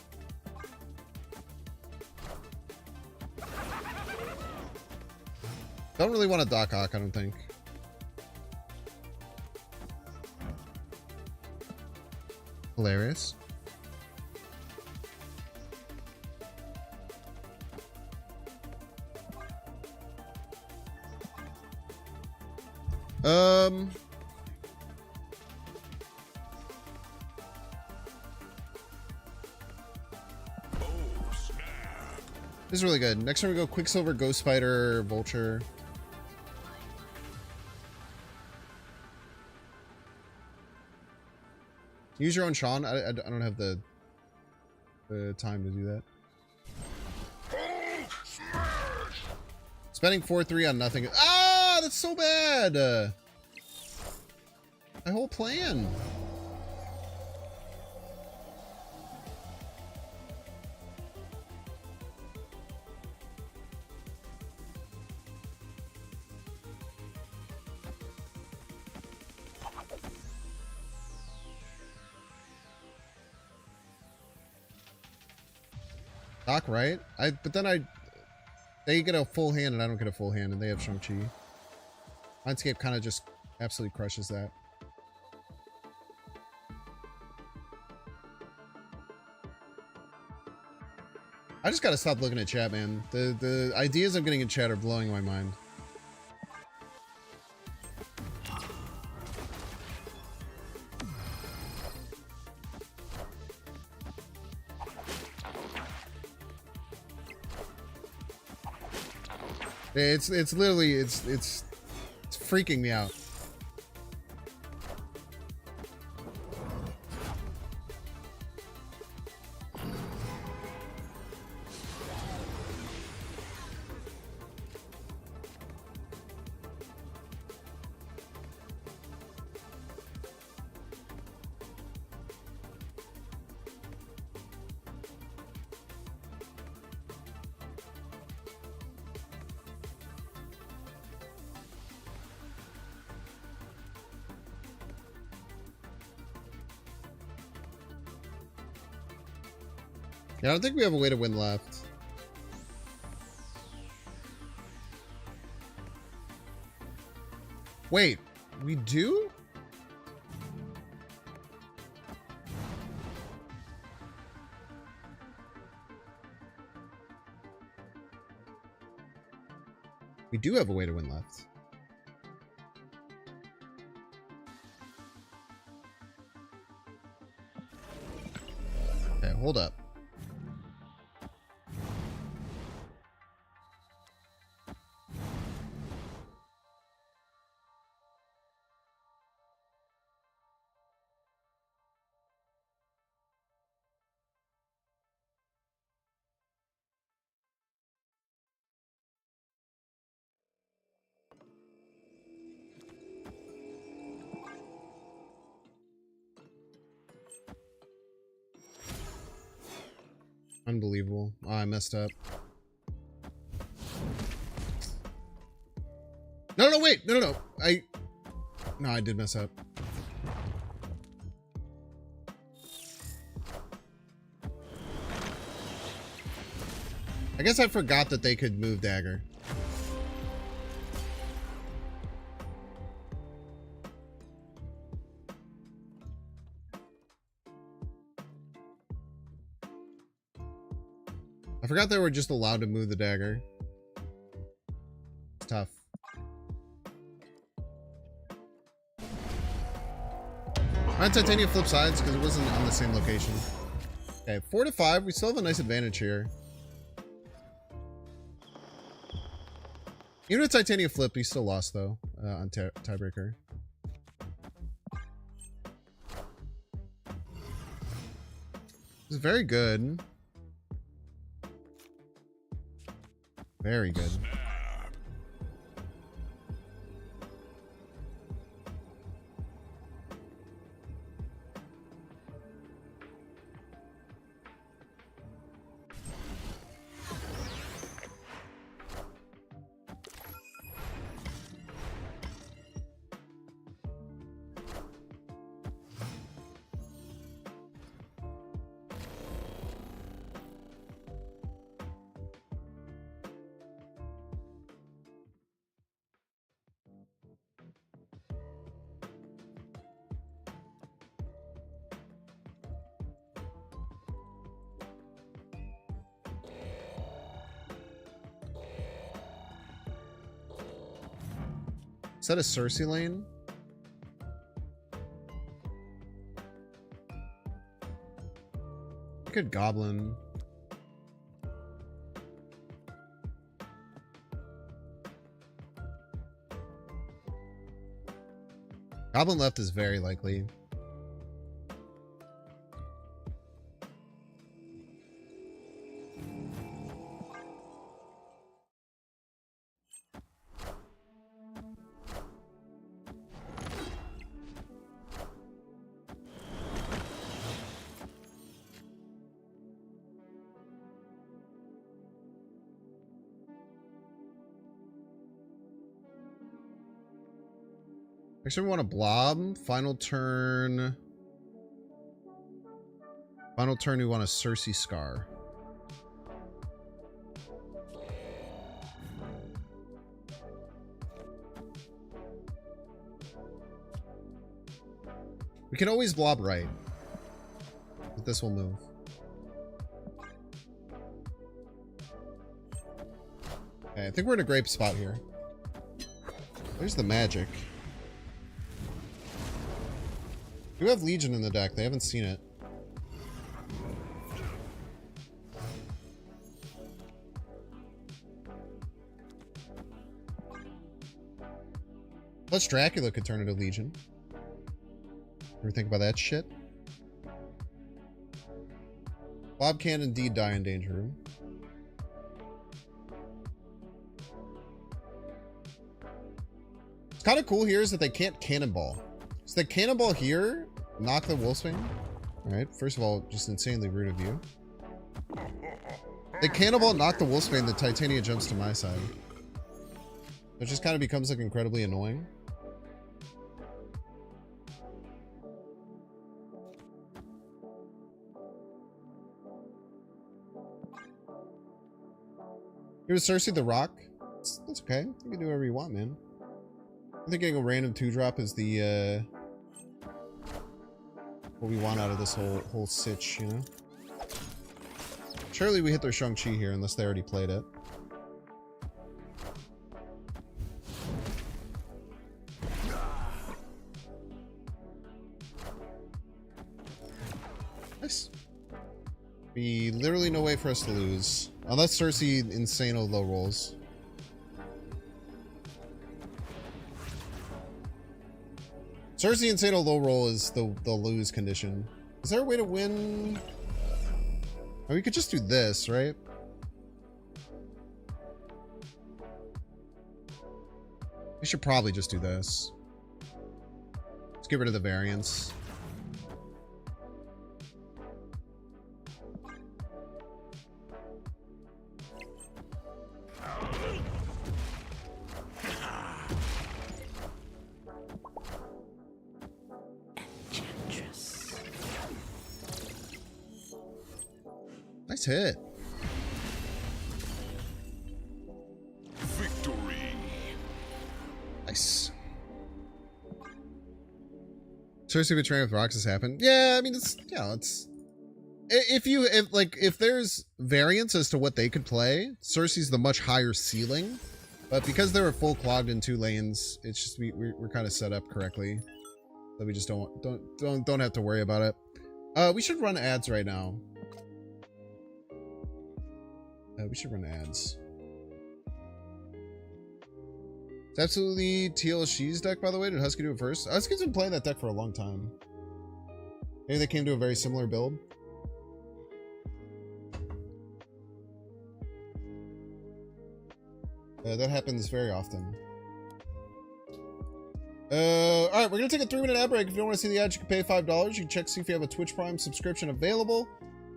Don't really want a Doc Ock, I don't think. Hilarious. This is really good. Next time we go Quicksilver, Ghost Spider, Vulture. Use your own Sean. I don't have the time to do that. Spending 4-3 on nothing. Ah, that's so bad. My whole plan. Doc, right? But then they get a full hand and I don't get a full hand, and they have Shang-Chi. Mindscape kind of just absolutely crushes that. I just gotta stop looking at chat, man. The ideas I'm getting in chat are blowing my mind. It's literally it's freaking me out. Yeah, I don't think we have a way to win left. Wait, we do? We do have a way to win left. Okay, hold up. Unbelievable. Oh, I messed up. No, wait. No. No, I did mess up. I guess I forgot that they could move dagger. I forgot they were just allowed to move the dagger. It's tough. My Titania flip sides because it wasn't on the same location. Okay, 4 to 5. We still have a nice advantage here. Even if Titania flipped, he still lost though on tiebreaker. It's very good. Very good. Is that a Cersei lane? Good goblin. Goblin left is very likely. Actually, we want a blob. Final turn. Final turn, we want a Cersei Scar. We can always blob right. But this will move. Okay, I think we're in a great spot here. There's the magic. We have Legion in the deck. They haven't seen it. Plus Dracula could turn into Legion. Ever think about that shit? Bob can indeed die in Danger Room. What's kind of cool here is that they can't cannonball. So the cannonball here, knock the Wolfsbane. Alright, first of all, just insanely rude of you. The cannonball knock the Wolfsbane, the Titania jumps to my side. It just kind of becomes like incredibly annoying. Here's Cersei the Rock. That's okay. You can do whatever you want, man. I think getting a random 2-drop is the what we want out of this whole sitch, you know? Surely we hit their Shang-Chi here unless they already played it. Nice. Be literally no way for us to lose. Unless Cersei insano low rolls. Cersei insano low roll is the lose condition. Is there a way to win? Oh, we could just do this, right? We should probably just do this. Let's get rid of the variance. Nice hit. Victory. Nice. Cersei betraying with Roxas happened. Yeah, I mean, it's, you know, it's, if there's variance as to what they could play, Cersei's the much higher ceiling, but because they were full clogged in 2 lanes, it's just we're kind of set up correctly. So we just don't have to worry about it. We should run ads right now. We should run ads. It's absolutely TLSG's deck, by the way. Did Husky do it first? Husky's been playing that deck for a long time. Maybe they came to a very similar build. That happens very often. Alright, we're gonna take a 3-minute ad break. If you don't want to see the ads, you can pay $5. You can check to see if you have a Twitch Prime subscription available.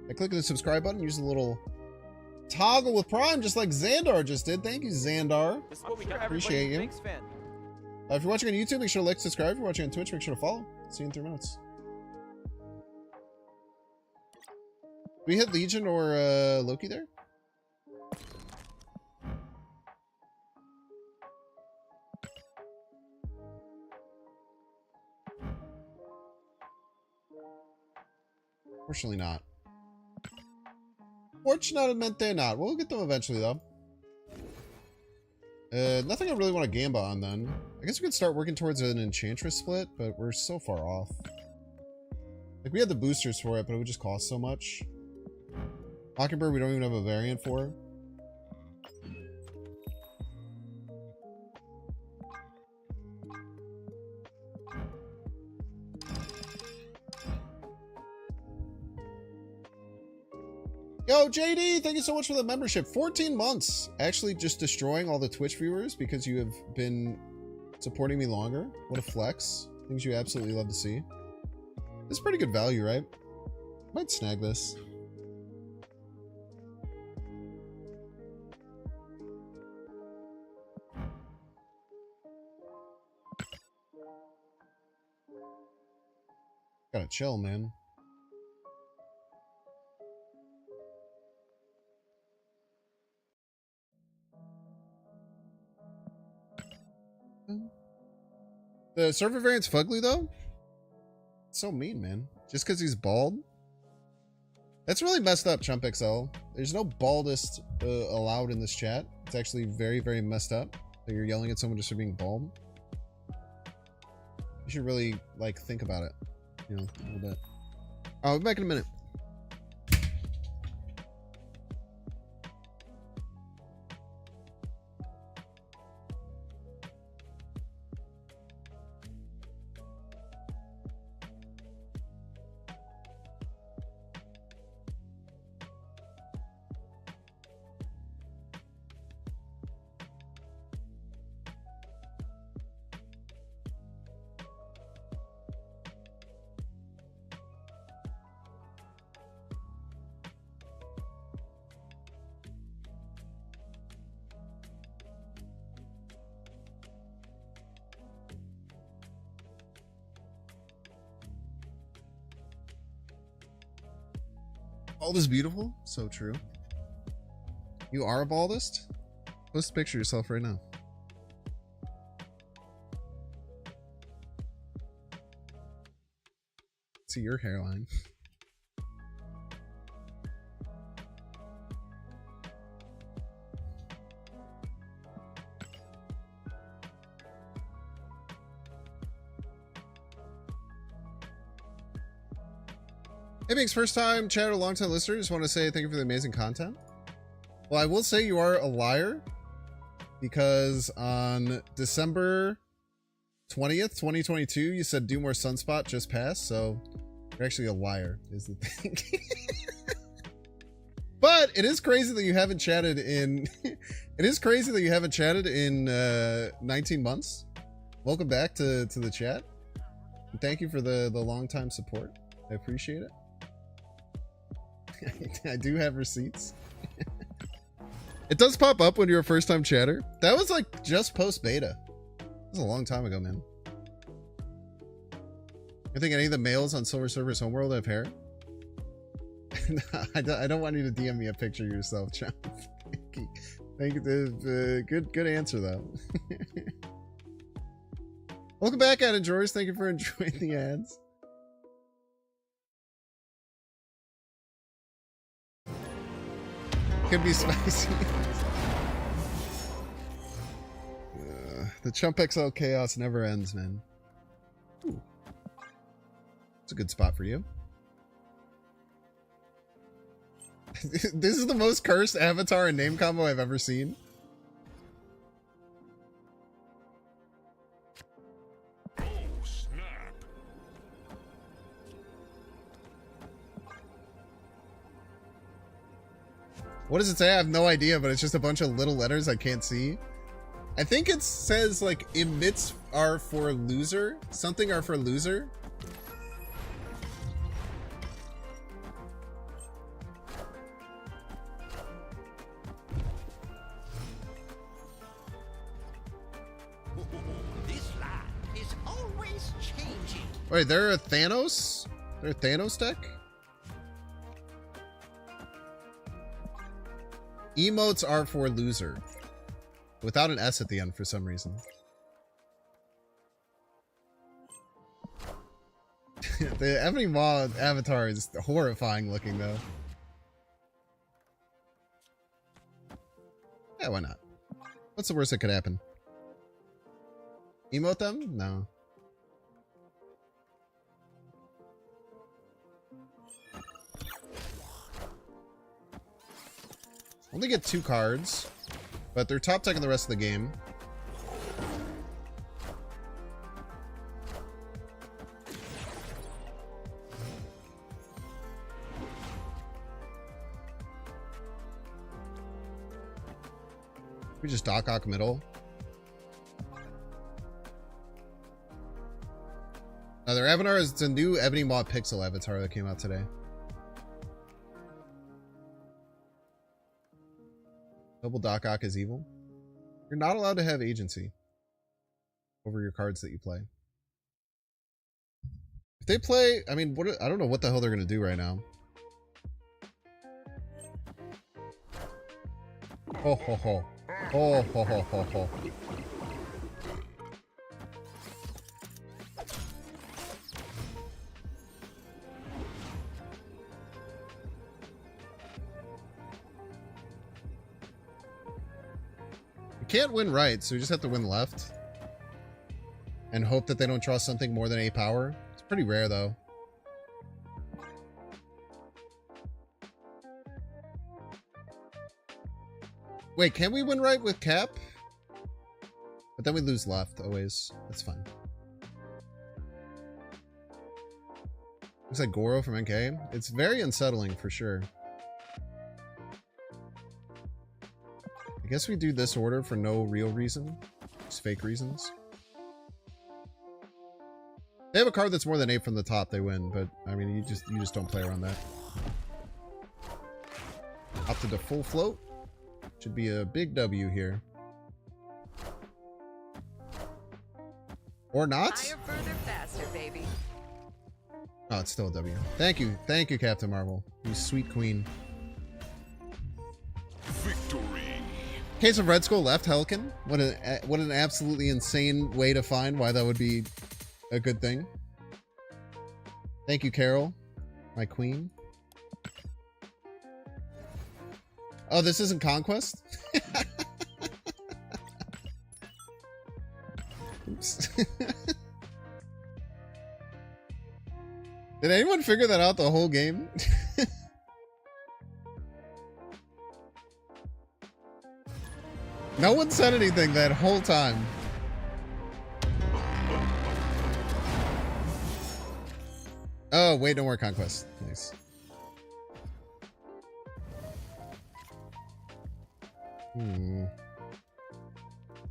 By clicking the subscribe button, use the little toggle with Prime, just like Xandar just did. Thank you, Xandar. Appreciate you. If you're watching on YouTube, make sure to like, subscribe. If you're watching on Twitch, make sure to follow. See you in 3 minutes. We hit Legion or Loki there? Fortunately not. Fortunatamente not. We'll get them eventually, though. Nothing I really want to gamba on, then. I guess we could start working towards an Enchantress split, but we're so far off. Like, we had the boosters for it, but it would just cost so much. Mockingbird, we don't even have a variant for. Yo, JD, thank you so much for the membership. 14 months. Actually just destroying all the Twitch viewers because you have been supporting me longer. What a flex. Things you absolutely love to see. This is pretty good value, right? Might snag this. Gotta chill, man. The server variant's fugly, though? It's so mean, man. Just because he's bald? That's really messed up, Chump XL. There's no baldest allowed in this chat. It's actually very, very messed up that you're yelling at someone just for being bald. You should really, like, think about it. You know, a little bit. I'll be back in a minute. Bald is beautiful. So true. You are a baldest? Post a picture of yourself right now. See your hairline. Hey, Binks, first time chatter, long time listener. Just want to say thank you for the amazing content. Well, I will say you are a liar because on December 20th, 2022, you said do more Sunspot just passed. So you're actually a liar is the thing. But it is crazy that you haven't chatted in, it is crazy that you haven't chatted in 19 months. Welcome back to the chat. And thank you for the long time support. I appreciate it. I do have receipts. It does pop up when you're a first time chatter. That was like just post beta. That was a long time ago, man. I think any of the males on Silver Surfer's Homeworld have hair. I don't want you to DM me a picture of yourself, John. Thank you. Good answer though. Welcome back, ad enjoyers. Thank you for enjoying the ads. Could be spicy. The Chump XL chaos never ends, man. Ooh. It's a good spot for you. This is the most cursed avatar and name combo I've ever seen. Oh, snap. What does it say? I have no idea, but it's just a bunch of little letters I can't see. I think it says like emits are for loser. Something are for loser. This line is always changing. Wait, they're a Thanos? They're a Thanos deck? Emotes are for loser. Without an S at the end for some reason. The Ebony Maw avatar is horrifying looking though. Yeah, why not? What's the worst that could happen? Emote them? No. Only get 2 cards, but they're top tech in the rest of the game. We just Doc Ock middle. Now their avatar is, it's a new Ebony Maw Pixel avatar that came out today. Double Doc Ock is evil. You're not allowed to have agency over your cards that you play. If they play, I mean, what? I don't know what the hell they're gonna do right now. Ho ho ho. Ho ho ho ho ho. You can't win right, so you just have to win left. And hope that they don't draw something more than 8 power. It's pretty rare though. Wait, can we win right with cap? But then we lose left always. That's fine. Looks like Goro from NK. It's very unsettling for sure. I guess we do this order for no real reason. Just fake reasons. They have a card that's more than 8 from the top, they win, but I mean you just don't play around that. Opted to full float. Should be a big W here. Or not? Higher, further, faster, baby. Oh, it's still a W. Thank you, Captain Marvel. You sweet queen. Victory. Case of Red Skull left Helkin. What an absolutely insane way to find why that would be a good thing. Thank you, Carol, my queen. Oh, this isn't Conquest? Oops. Did anyone figure that out the whole game? No one said anything that whole time. Oh, wait, no more Conquest. Nice.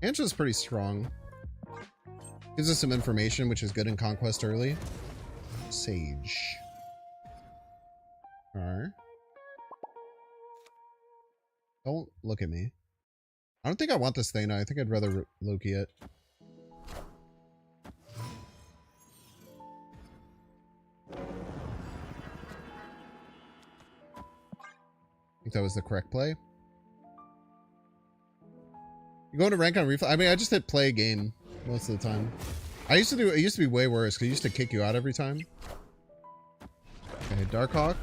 Antra's pretty strong. Gives us some information, which is good in Conquest early. Sage. Alright. Don't look at me. I don't think I want this thing now. I think I'd rather Loki it. I think that was the correct play. You going to rank on reflex? I mean, I just hit play game most of the time. It used to be way worse because it used to kick you out every time. Okay, Darkhawk.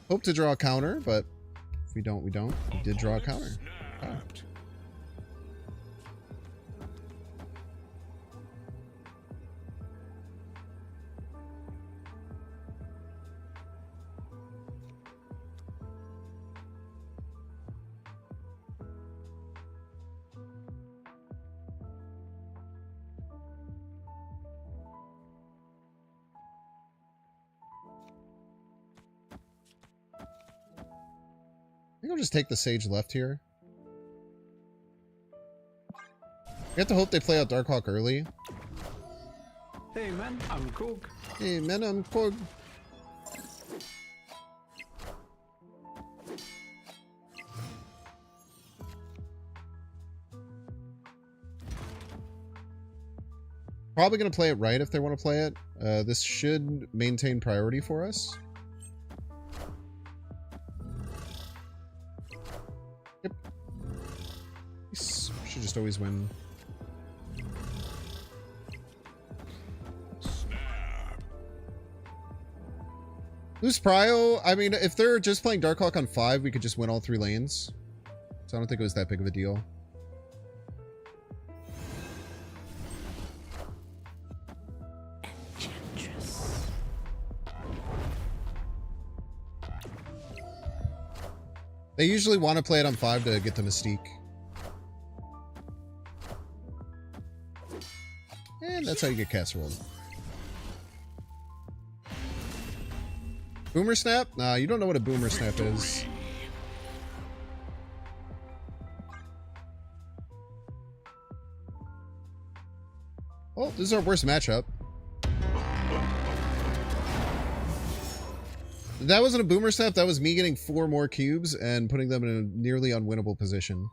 Hope to draw a counter, but if we don't, we don't. We did draw a counter. Oh. think I'll just take the Sage left here. We have to hope they play out Darkhawk early. Hey man, I'm Cook. Hey man, I'm Cook. Probably going to play it right if they want to play it. This should maintain priority for us. Yep. Should just always win. Lose Prio. I mean, if they're just playing Darkhawk on 5, we could just win all 3 lanes. So I don't think it was that big of a deal. They usually want to play it on 5 to get the Mystique. And that's how you get casserole. Boomer Snap? Nah, you don't know what a Boomer Snap is. Well, this is our worst matchup. That wasn't a Boomer Snap, that was me getting 4 more cubes and putting them in a nearly unwinnable position.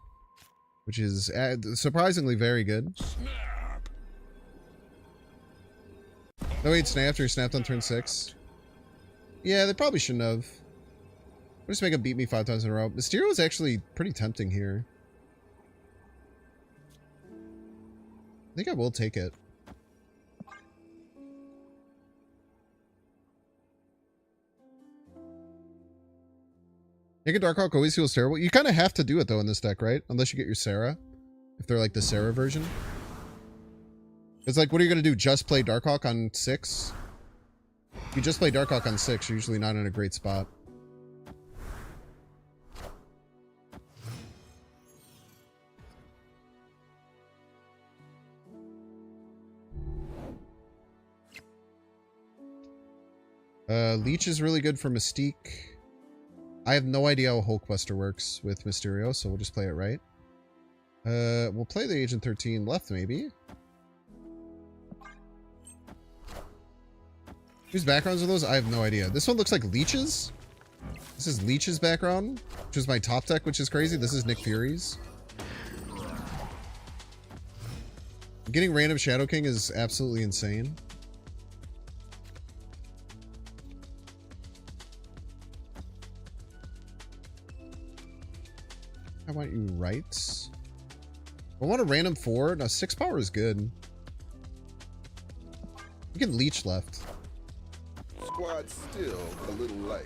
Which is surprisingly very good. No, he'd snap after he snapped on turn 6. Yeah, they probably shouldn't have. I'll just make him beat me 5 times in a row. Mysterio is actually pretty tempting here. I think I will take it. Naked Darkhawk always feels terrible. You kind of have to do it, though, in this deck, right? Unless you get your Sarah. If they're, like, the Sarah version. It's like, what are you going to do? Just play Darkhawk on 6? If you just play Darkhawk on 6, you're usually not in a great spot. Leech is really good for Mystique. I have no idea how Hulkbuster works with Mysterio, so we'll just play it right. We'll play the Agent 13 left, maybe. Whose backgrounds are those? I have no idea. This one looks like Leech's. This is Leech's background, which is my top deck, which is crazy. This is Nick Fury's. Getting random Shadow King is absolutely insane. How about you right? I want a random 4. Now 6 power is good. You can Leech left. Squad still a little light.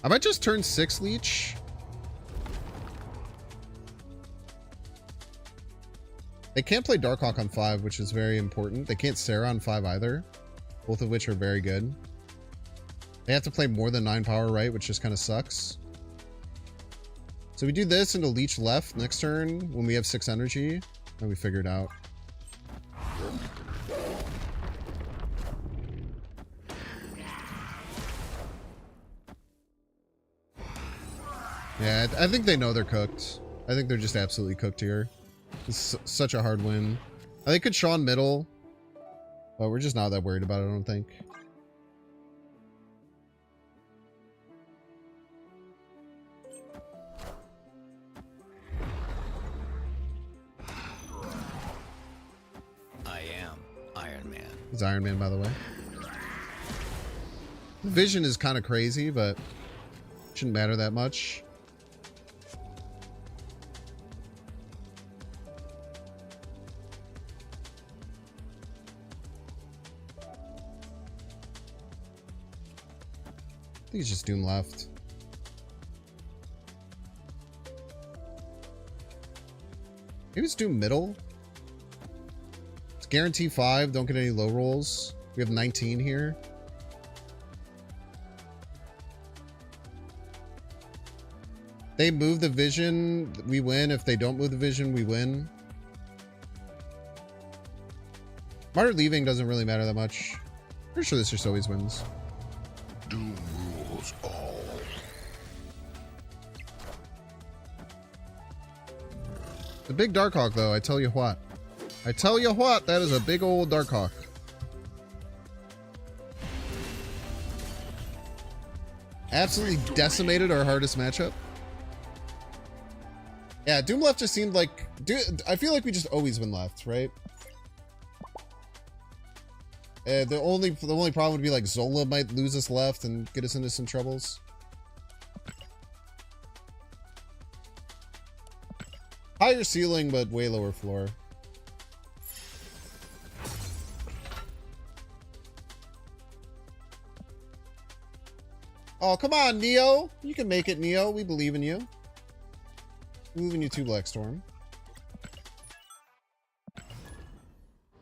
I might just turn 6 Leech. They can't play Darkhawk on 5, which is very important. They can't Sarah on 5 either. Both of which are very good. They have to play more than 9 power right, which just kind of sucks. So we do this into Leech left next turn when we have 6 energy. And we figure it out. Yeah, I think they know they're cooked. I think they're just absolutely cooked here. It's such a hard win. They could Sean middle, but we're just not that worried about it, I don't think. I am Iron Man. He's Iron Man, by the way. The vision is kind of crazy, but shouldn't matter that much. I think it's just Doom left. Maybe it's Doom middle. It's guarantee 5. Don't get any low rolls. We have 19 here. They move the vision, we win. If they don't move the vision, we win. Martyr leaving doesn't really matter that much. Pretty sure this just always wins. Doom rules all. The big Darkhawk, though, I tell you what. I tell you what, that is a big old Darkhawk. Absolutely decimated our hardest matchup. Yeah, Doom left just seemed like... I feel like we just always win left, right? The only problem would be like Zola might lose us left and get us into some troubles. Higher ceiling, but way lower floor. Oh, come on, Neo. You can make it, Neo. We believe in you. We believe in you too, Blackstorm.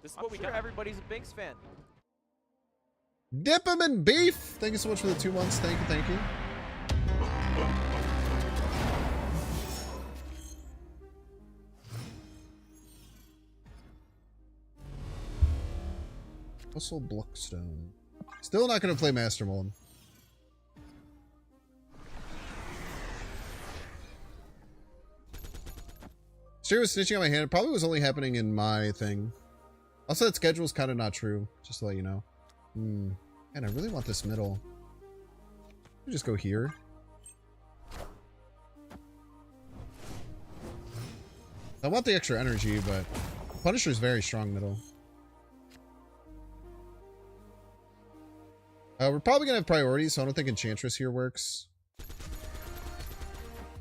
This is what we got. Everybody's a Binks fan. Dip him in beef. Thank you so much for the 2 months. Thank you, thank you. Hustle Blockstone. Still not going to play Master Mold. Sure was snitching on my hand. It probably was only happening in my thing. Also, that schedule is kind of not true. Just to let you know. Man, I really want this middle. Let me just go here. I want the extra energy, but Punisher's very strong middle. We're probably gonna have priorities, so I don't think Enchantress here works.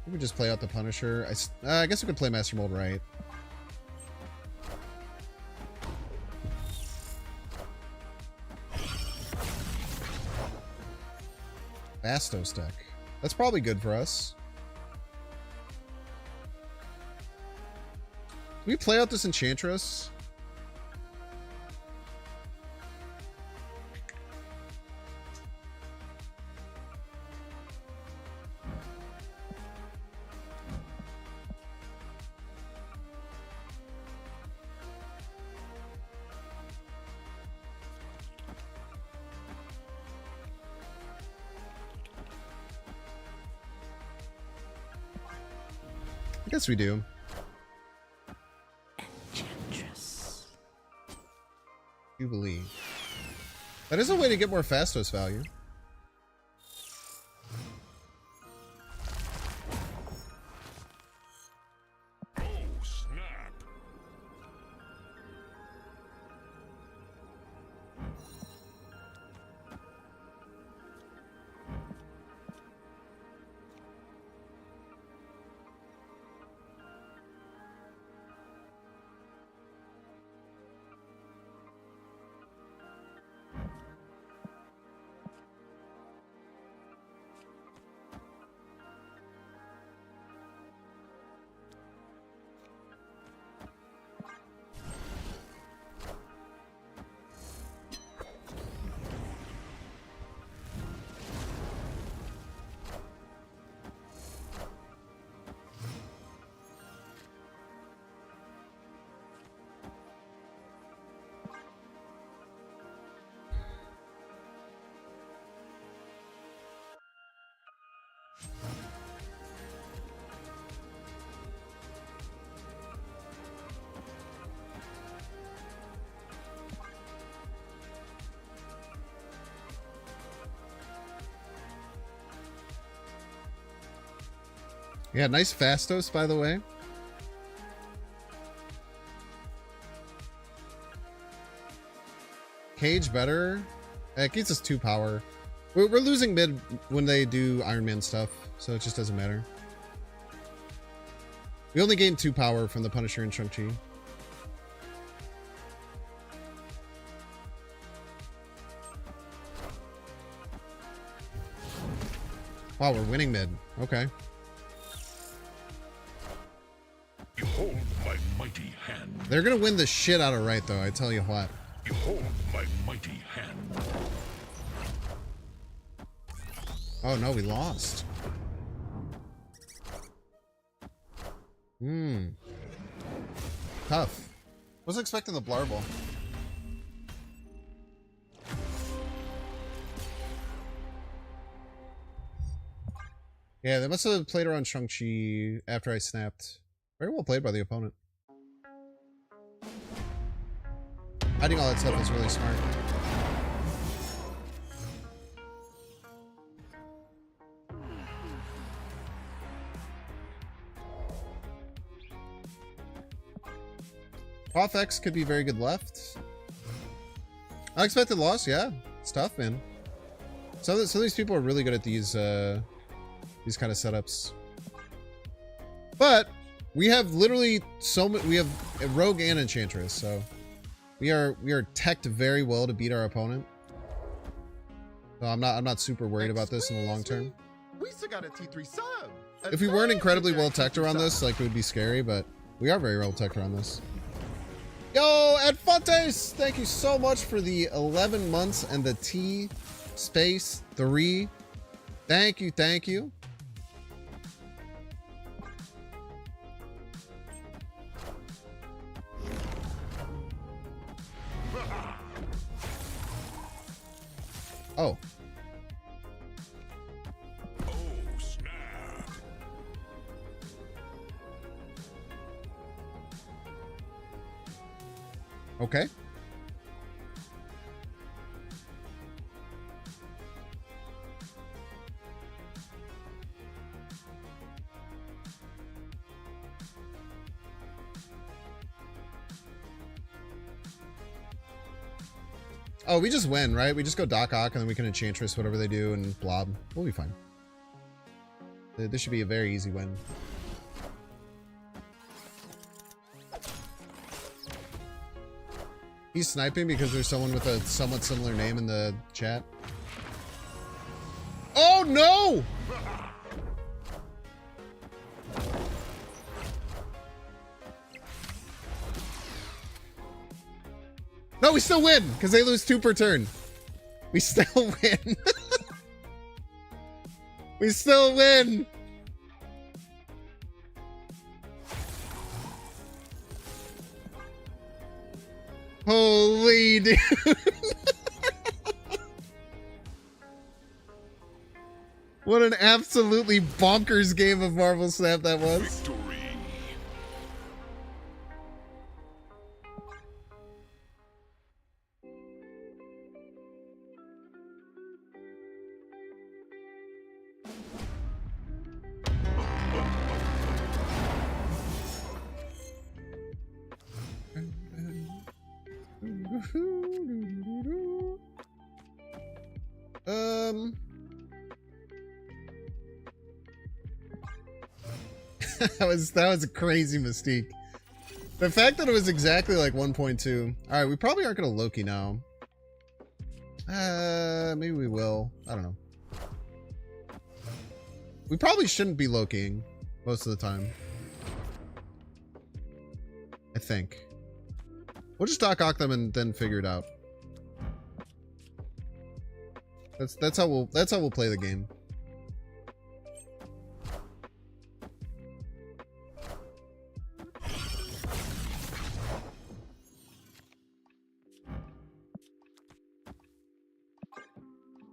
We could just play out the Punisher. I guess we could play Master Mold right. Bastos deck. That's probably good for us. Can we play out this Enchantress? I guess we do. Enchantress. Jubilee. That is a way to get more Fastos value. Oh, snap. Yeah, nice Fastos, by the way. Cage better. It gets us 2 power. We're losing mid when they do Iron Man stuff, so it just doesn't matter. We only gain 2 power from the Punisher and Shang-Chi. Wow, we're winning mid. Okay. Behold my mighty hand. They're gonna win the shit out of right, though, I tell you what. Behold my mighty hand. Oh no, we lost. Tough. Wasn't expecting the Blarble. Yeah, they must have played around Shang-Chi after I snapped. Very well played by the opponent. Hiding all that stuff is really smart. Off X could be very good left. Unexpected loss, yeah. It's tough, man. Some of these people are really good at these kind of setups. But we have literally so many. We have a rogue and enchantress, so we are teched very well to beat our opponent. So I'm not super worried about this in the long term. We still got a T3 sub. If we weren't incredibly well teched around this, like, it would be scary, but we are very well teched around this. Yo, Adfontes, thank you so much for the 11 months and the T space 3. Thank you, thank you. Oh. Okay. Oh, we just win, right? We just go Doc Ock and then we can Enchantress whatever they do and blob. We'll be fine. This should be a very easy win. He's sniping because there's someone with a somewhat similar name in the chat. Oh no! No, we still win because they lose 2 per turn. We still win. We still win. Holy dude. What an absolutely bonkers game of Marvel Snap that was. Victory. that was a crazy Mystique. The fact that it was exactly like 1.2. All right, we probably aren't gonna Loki now. Maybe we will. I don't know. We probably shouldn't be Lokiing most of the time. I think. We'll just Doc Ock them and then figure it out. That's how we'll play the game.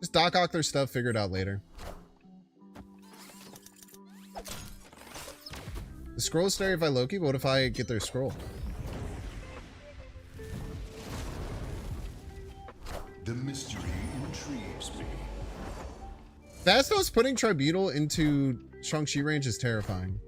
Just Doc Ock their stuff, figure it out later. The scroll stay if I Loki, but what if I get their scroll? The mystery intrigues me. Fastos putting Tribunal into Shang-Chi range is terrifying.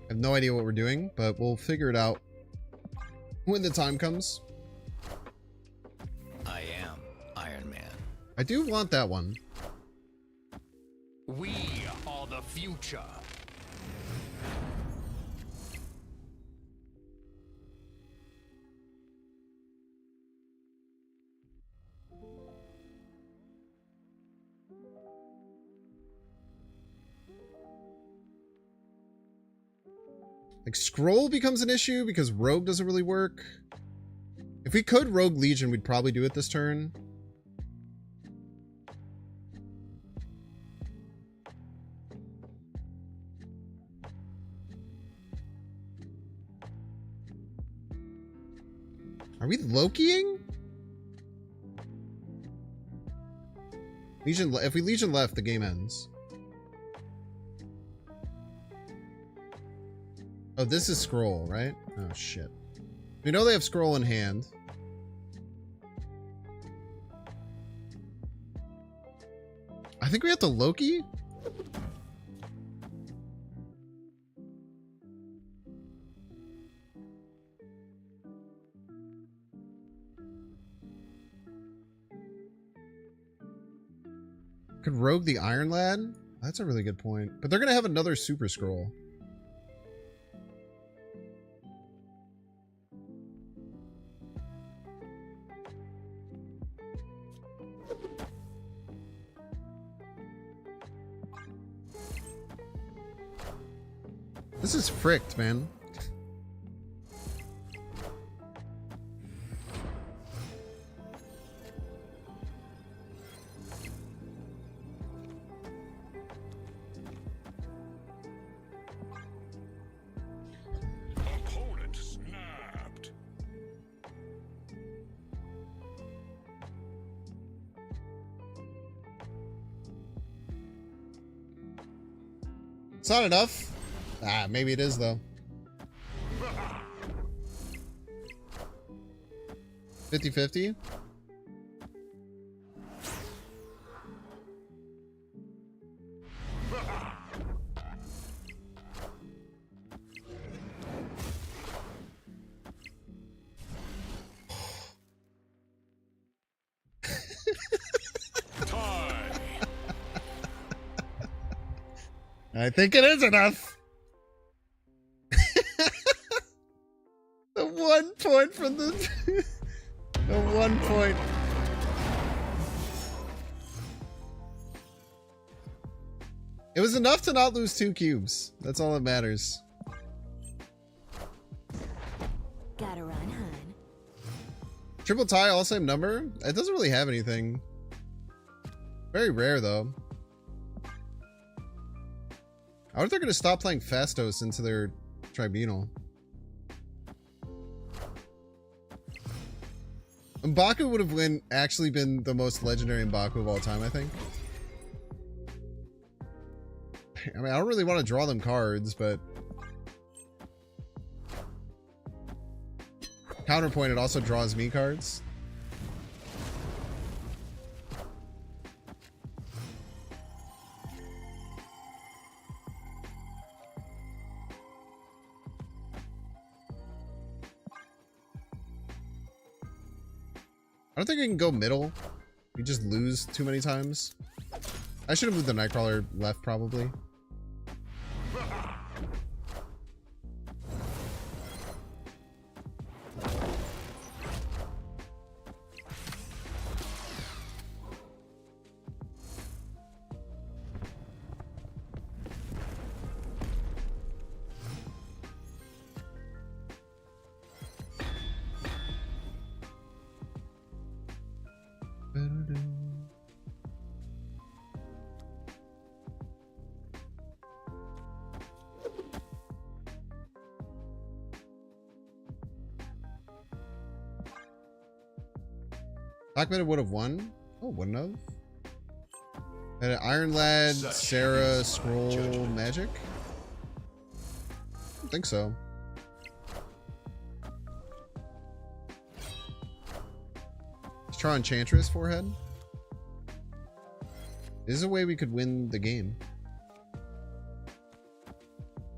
I have no idea what we're doing, but we'll figure it out when the time comes. I am Iron Man. I do want that one. We are the future. Like, scroll becomes an issue because rogue doesn't really work. If we could rogue Legion, we'd probably do it this turn. Are we Lokiing? Legion, if we Legion left, the game ends. Oh, this is scroll, right? Oh, shit. We know they have scroll in hand. I think we have to Loki. Could rogue the Iron Lad? That's a really good point. But they're going to have another super scroll. This is fricked, man. Opponent snapped. It's not enough. Ah, maybe it is, though. 50-50? I think it is enough. The 1 point from the... the 1 point. It was enough to not lose 2 cubes. That's all that matters. Gotta run, hun. Triple tie, all same number? It doesn't really have anything. Very rare, though. I wonder if they're going to stop playing Fastos into their tribunal. M'Baku would have actually been the most legendary M'Baku of all time, I think. I mean, I don't really want to draw them cards, but... Counterpoint, it also draws me cards. I don't think we can go middle. We just lose too many times. I should have moved the Nightcrawler left, probably. Blackman would have won. Oh, wouldn't have. And Iron Lad, Sarah, Scroll, Magic? I don't think so. Let's try Enchantress forehead. This is a way we could win the game.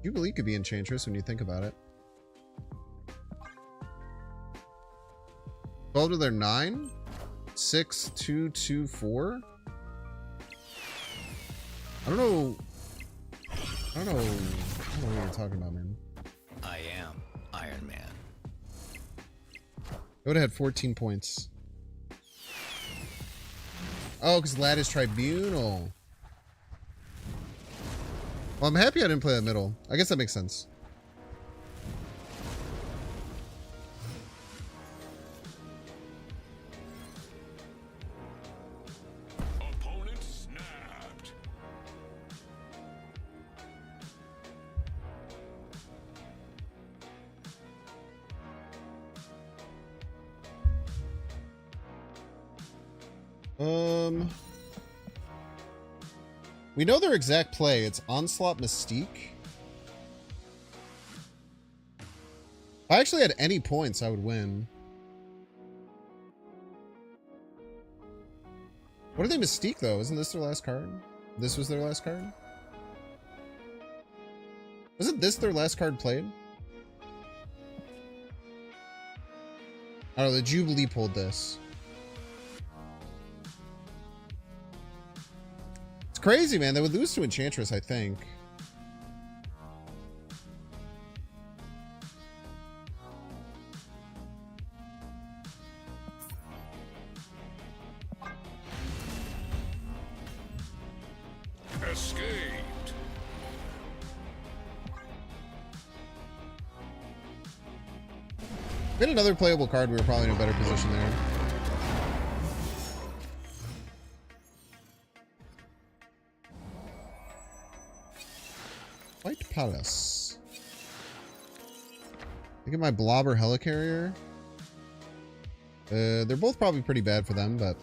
Jubilee could be Enchantress when you think about it. 12 to their 9? 6, 2, 2, 4? I don't know what you're talking about, man. I am Iron Man. I would have had 14 points. Oh, because Lad is Tribunal. Well, I'm happy I didn't play that middle. I guess that makes sense. We know their exact play. It's Onslaught Mystique. If I actually had any points, I would win. What are they Mystique, though? Isn't this their last card? This was their last card? Wasn't this their last card played? I don't know, the Jubilee pulled this. It's crazy, man. They would lose to Enchantress, I think. Escaped. If we had another playable card, we were probably in a better position there. White Palace. Look at my Blobber Helicarrier. They're both probably pretty bad for them, but...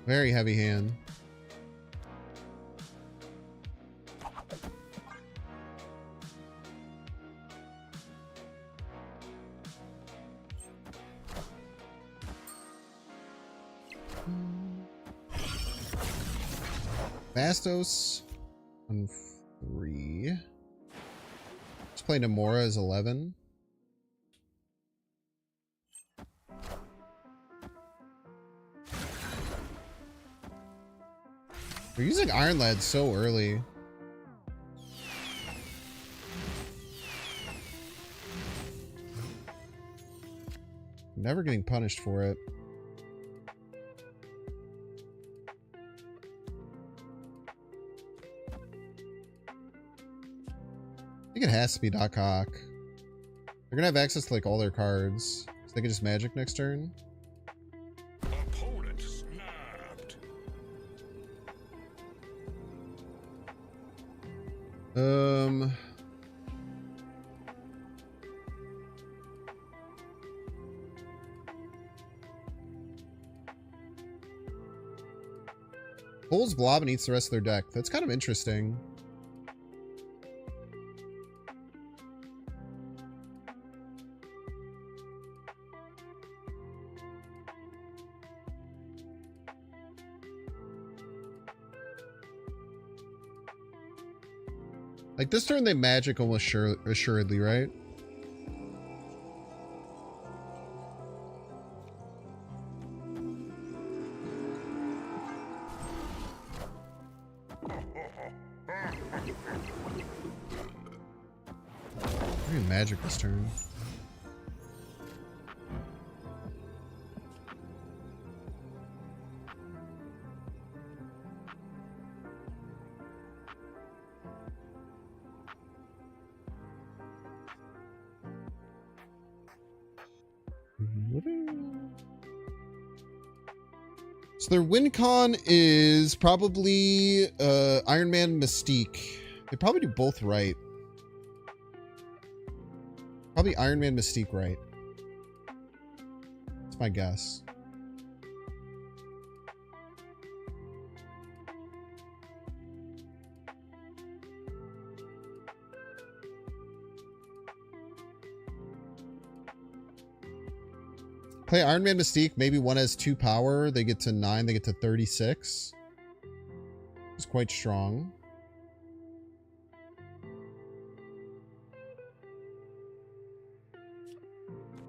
Very heavy hand. Bastos on 3. Let's play Namora as 11. We're using Iron Lad so early. Never getting punished for it. I think it has to be Doc Ock. They're gonna have access to like all their cards. So they can just magic next turn. Opponent snapped. Pulls Blob and eats the rest of their deck. That's kind of interesting. Like this turn they magic almost assuredly, right? We're gonna magic this turn. So their win con is probably Iron Man Mystique. They probably do both right. Probably Iron Man Mystique right. That's my guess. Play Iron Man Mystique. Maybe one has 2 power. They get to 9. They get to 36. It's quite strong.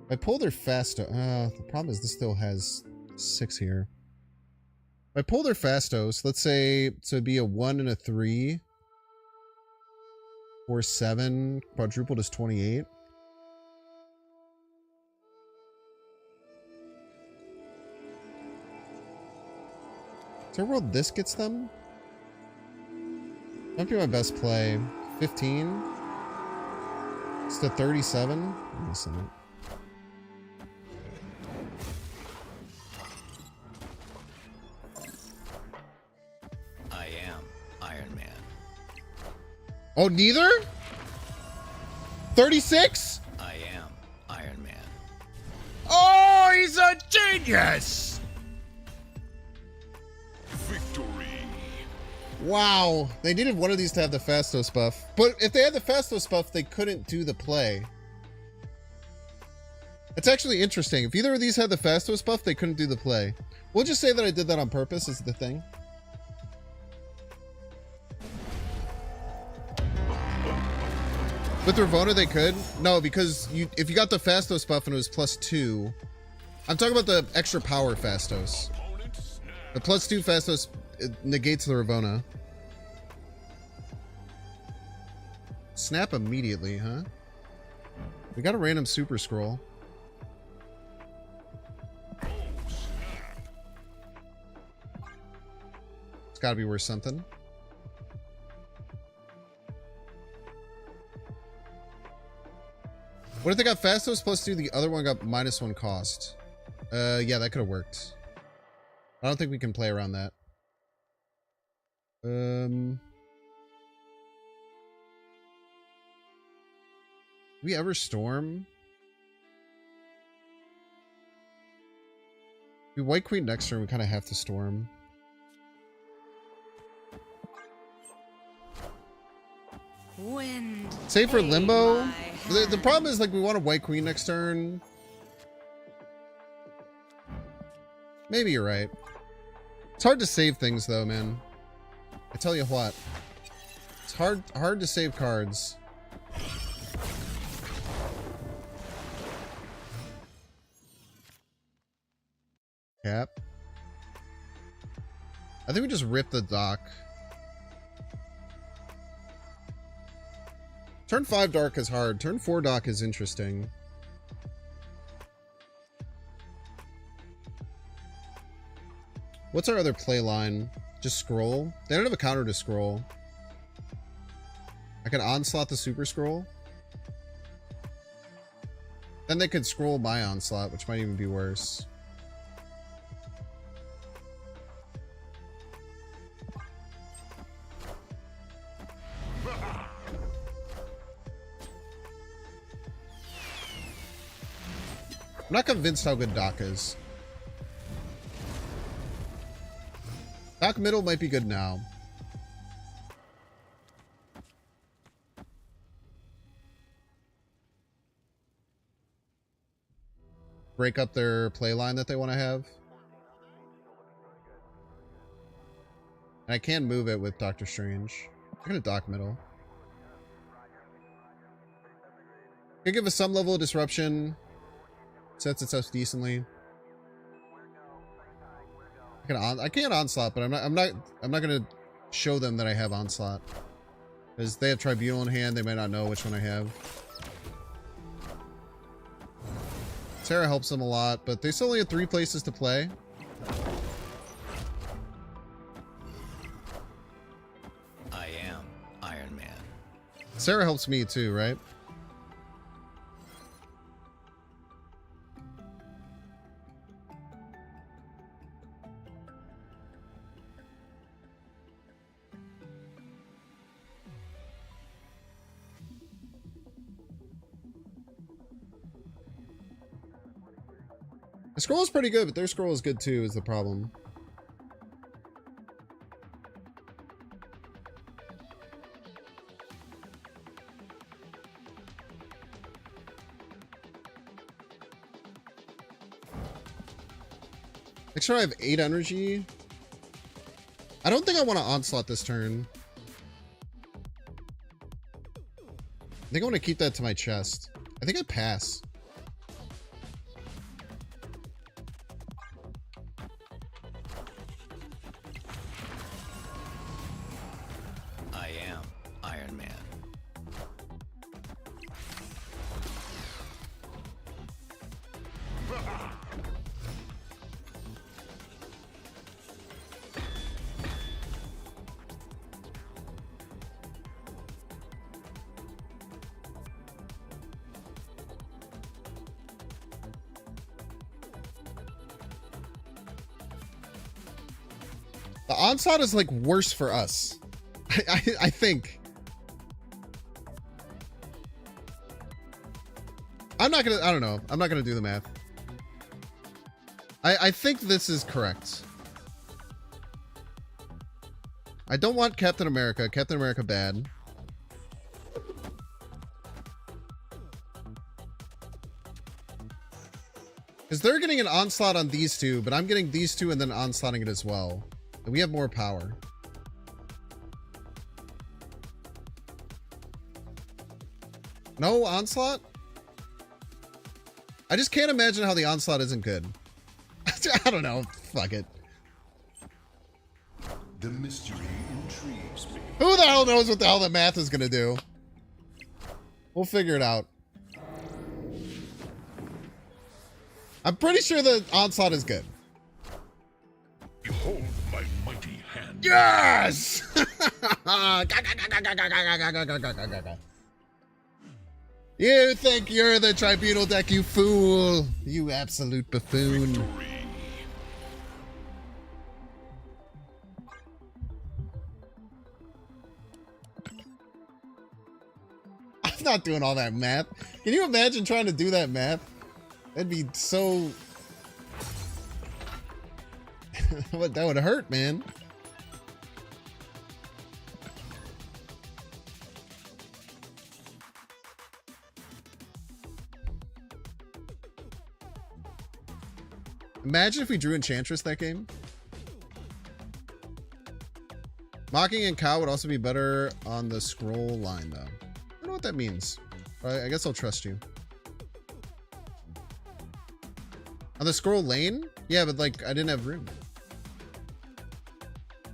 If I pull their Fasto. The problem is this still has 6 here. If I pull their Fastos, let's say, so it'd be a 1 and a 3. 4, 7. Quadrupled is 28. Is there a world this gets them? Might be my best play. 15. It's to 37. I'm missing it. I am Iron Man. Oh, neither? 36? I am Iron Man. Oh, he's a genius! Victory. Wow, they needed one of these to have the Fastos buff. But if they had the Fastos buff, they couldn't do the play. It's actually interesting. If either of these had the Fastos buff, they couldn't do the play. We'll just say that I did that on purpose is the thing. With Ravona, they could. No, because if you got the Fastos buff and it was +2. I'm talking about the extra power Fastos. The +2 Fastos negates the Ravona. Snap immediately, huh? We got a random super scroll. It's gotta be worth something. What if they got Fastos +2, the other one got -1 cost? Yeah, that could have worked. I don't think we can play around that. We ever storm? We White Queen next turn, we kind of have to storm. Wind. Save for Limbo. The problem is, like, we want a White Queen next turn. Maybe you're right. It's hard to save things, though, man. I tell you what. It's hard to save cards. Cap. I think we just rip the dock. Turn 5 dark is hard. Turn 4 dock is interesting. What's our other play line? Just scroll? They don't have a counter to scroll. I can onslaught the super scroll. Then they could scroll my onslaught, which might even be worse. I'm not convinced how good Doc is. Doc middle might be good now. Break up their play line that they want to have. And I can move it with Doctor Strange. I'm gonna Doc middle. Could give us some level of disruption. Sets itself decently. I can't onslaught, but I'm not gonna show them that I have onslaught. Because they have Tribunal in hand, they might not know which one I have. Terra helps them a lot, but they still only have 3 places to play. I am Iron Man. Sarah helps me too, right? The scroll is pretty good, but their scroll is good too, is the problem. Make sure I have 8 energy. I don't think I want to onslaught this turn. I think I want to keep that to my chest. I think I pass. I am Iron Man. The onslaught is like worse for us. I think. I'm not gonna, I don't know. I'm not gonna do the math. I think this is correct. I don't want Captain America. Captain America bad. Because they're getting an onslaught on these two, but I'm getting these two and then onslaughting it as well. And we have more power. No onslaught? I just can't imagine how the onslaught isn't good. I don't know. Fuck it. The mystery intrigues me. Who the hell knows what the hell the math is going to do? We'll figure it out. I'm pretty sure the onslaught is good. Behold my mighty hand. Yes! You think you're the tribunal deck, you fool. You absolute buffoon. Victory. I'm not doing all that math. Can you imagine trying to do that math? That'd be so... that would hurt, man. Imagine if we drew Enchantress that game. Mocking and Cow would also be better on the scroll line, though. I don't know what that means. But I guess I'll trust you. On the scroll lane? Yeah, but like, I didn't have room.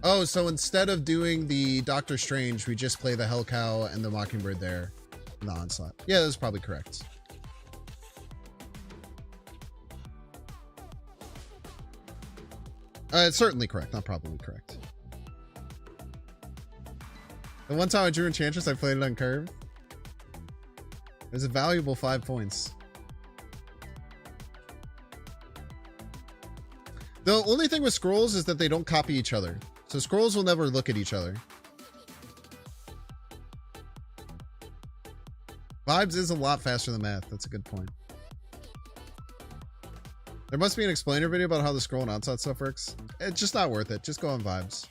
Oh, so instead of doing the Doctor Strange, we just play the Hell Cow and the Mockingbird there in the onslaught. Yeah, that's probably correct. It's certainly correct, not probably correct. The one time I drew Enchantress, I played it on curve. It was a valuable 5 points. The only thing with scrolls is that they don't copy each other. So scrolls will never look at each other. Vibes is a lot faster than math. That's a good point. There must be an explainer video about how the scroll and onslaught stuff works. It's just not worth it. Just go on Vibes.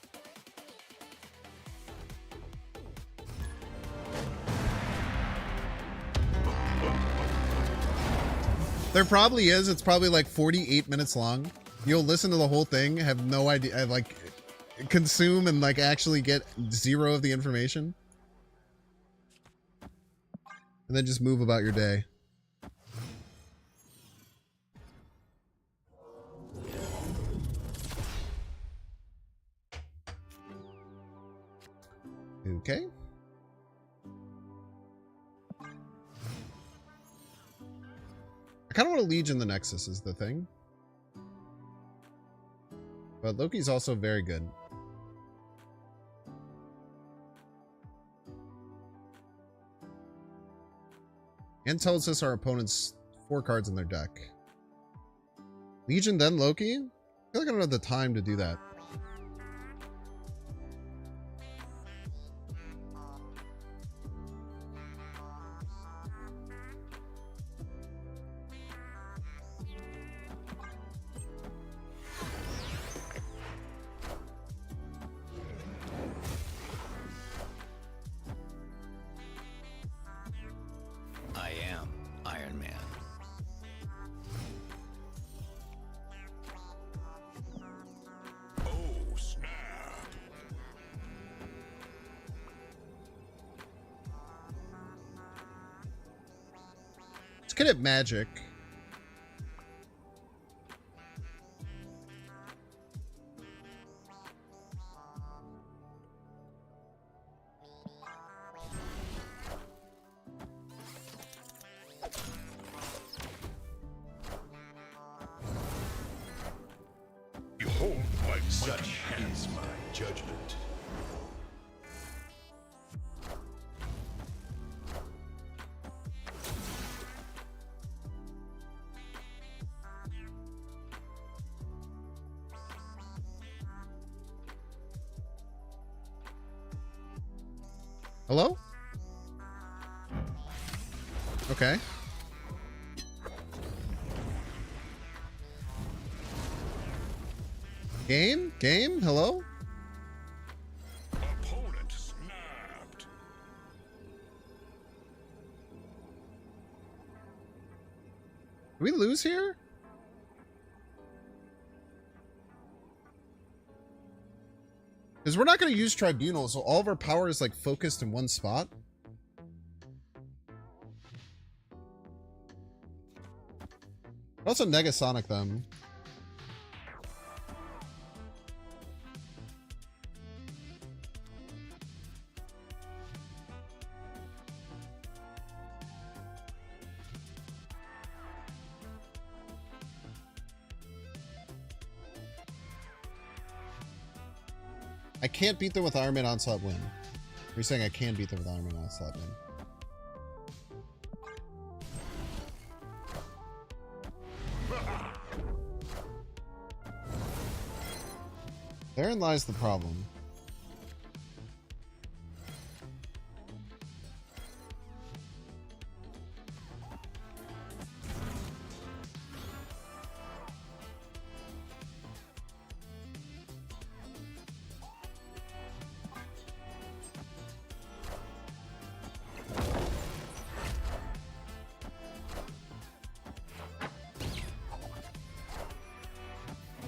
There probably is. It's probably like 48 minutes long. You'll listen to the whole thing, have no idea, like consume and like actually get zero of the information. And then just move about your day. Okay. I kind of want to Legion the Nexus is the thing. But Loki's also very good. And tells us our opponent's 4 cards in their deck. Legion then Loki? I feel like I don't have the time to do that. I am Iron Man. Oh, snap. Let's get at magic. Behold my mighty hand. Is my judgment. Hello? Okay. Game? Game? Hello? Opponent snapped. Did we lose here? Because we're not going to use Tribunal, so all of our power is like focused in one spot. Also Negasonic them. I can't beat them with Iron Man Onslaught win. You're saying I can beat them with Iron Man Onslaught win. Therein lies the problem.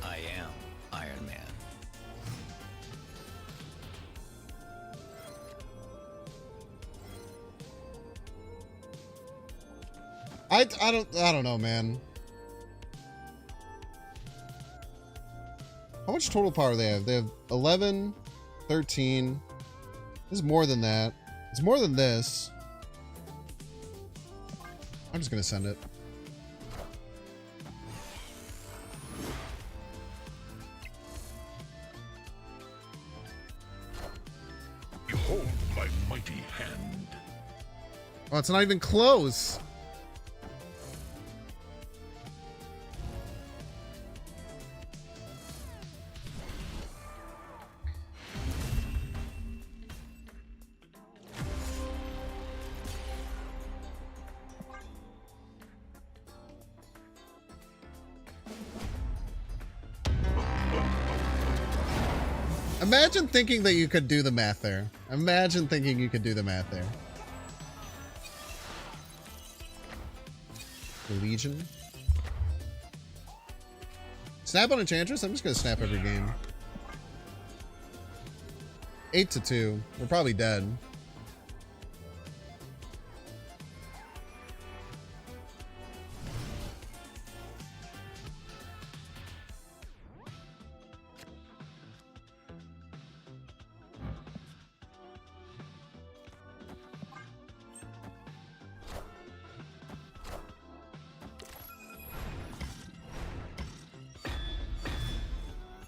I am Iron Man. I don't know, man. How much total power they have? They have 11, 13. This is more than that. It's more than this. I'm just gonna send it. Behold my mighty hand. Oh, it's not even close. Imagine thinking that you could do the math there. Imagine thinking you could do the math there. The Legion. Snap on Enchantress? I'm just gonna snap every game. 8-2. We're probably dead.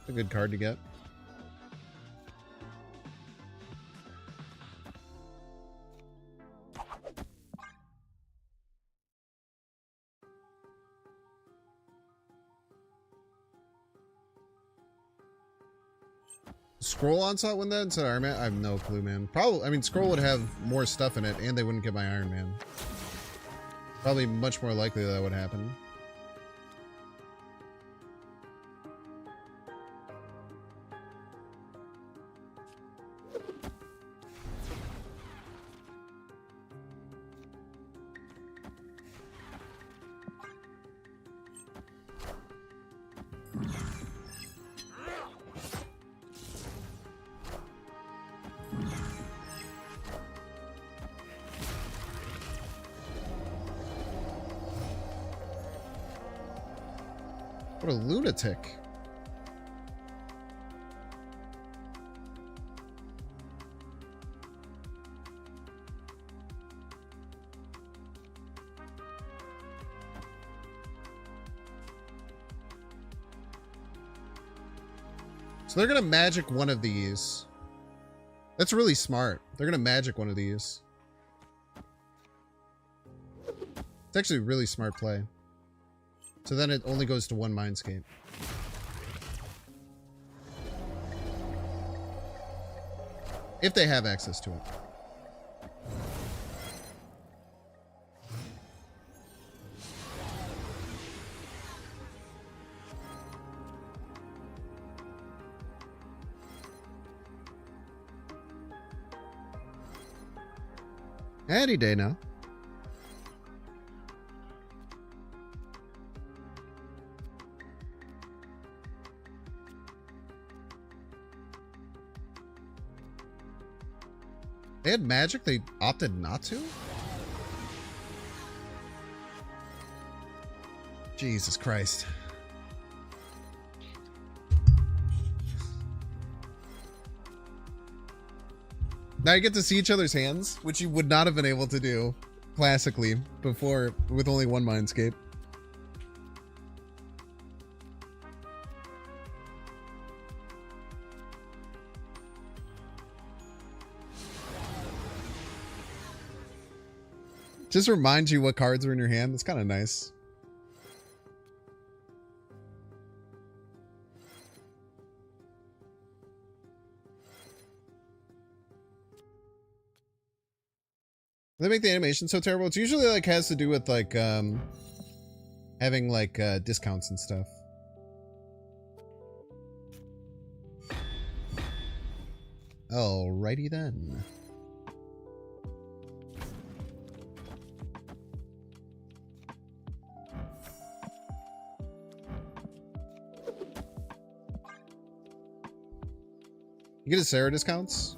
A good card to get. Scroll Onslaught win that instead of Iron Man? I have no clue, man. Probably, I mean, Scroll would have more stuff in it, and they wouldn't get my Iron Man. Probably much more likely that would happen. What a lunatic. So they're gonna magic one of these. That's really smart. They're gonna magic one of these. It's actually a really smart play. So then it only goes to one Mindscape. If they have access to it. Any day now. They had magic, they opted not to? Jesus Christ. Now you get to see each other's hands, which you would not have been able to do classically before with only one Mindscape. Just reminds you what cards are in your hand. It's kind of nice. They make the animation so terrible. It's usually like has to do with like having like discounts and stuff. Alrighty then. You get a Sarah discounts?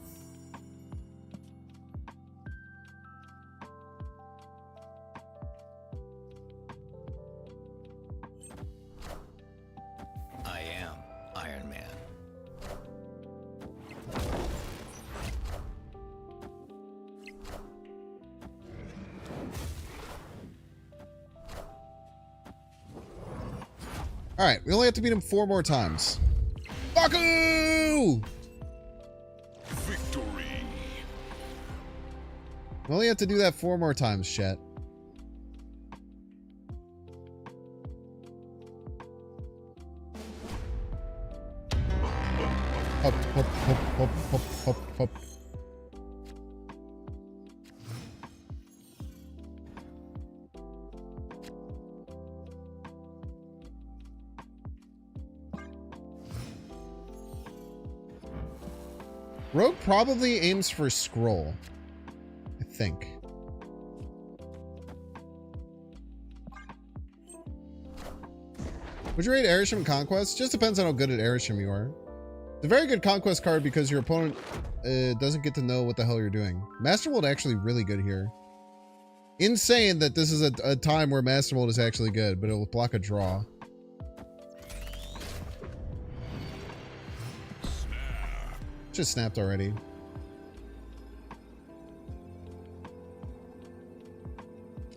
I am Iron Man. Alright, we only have to beat him 4 more times. Baku! Victory. We only have to do that 4 more times, chat. Hop, hop, hop, hop, hop, hop, hop. Rogue probably aims for scroll, I think. Would you rate ARISHEM Conquest? Just depends on how good at ARISHEM you are. It's a very good Conquest card because your opponent doesn't get to know what the hell you're doing. Master Mold actually really good here. Insane that this is a time where Master Mold is actually good, but it will block a draw. Just snapped already.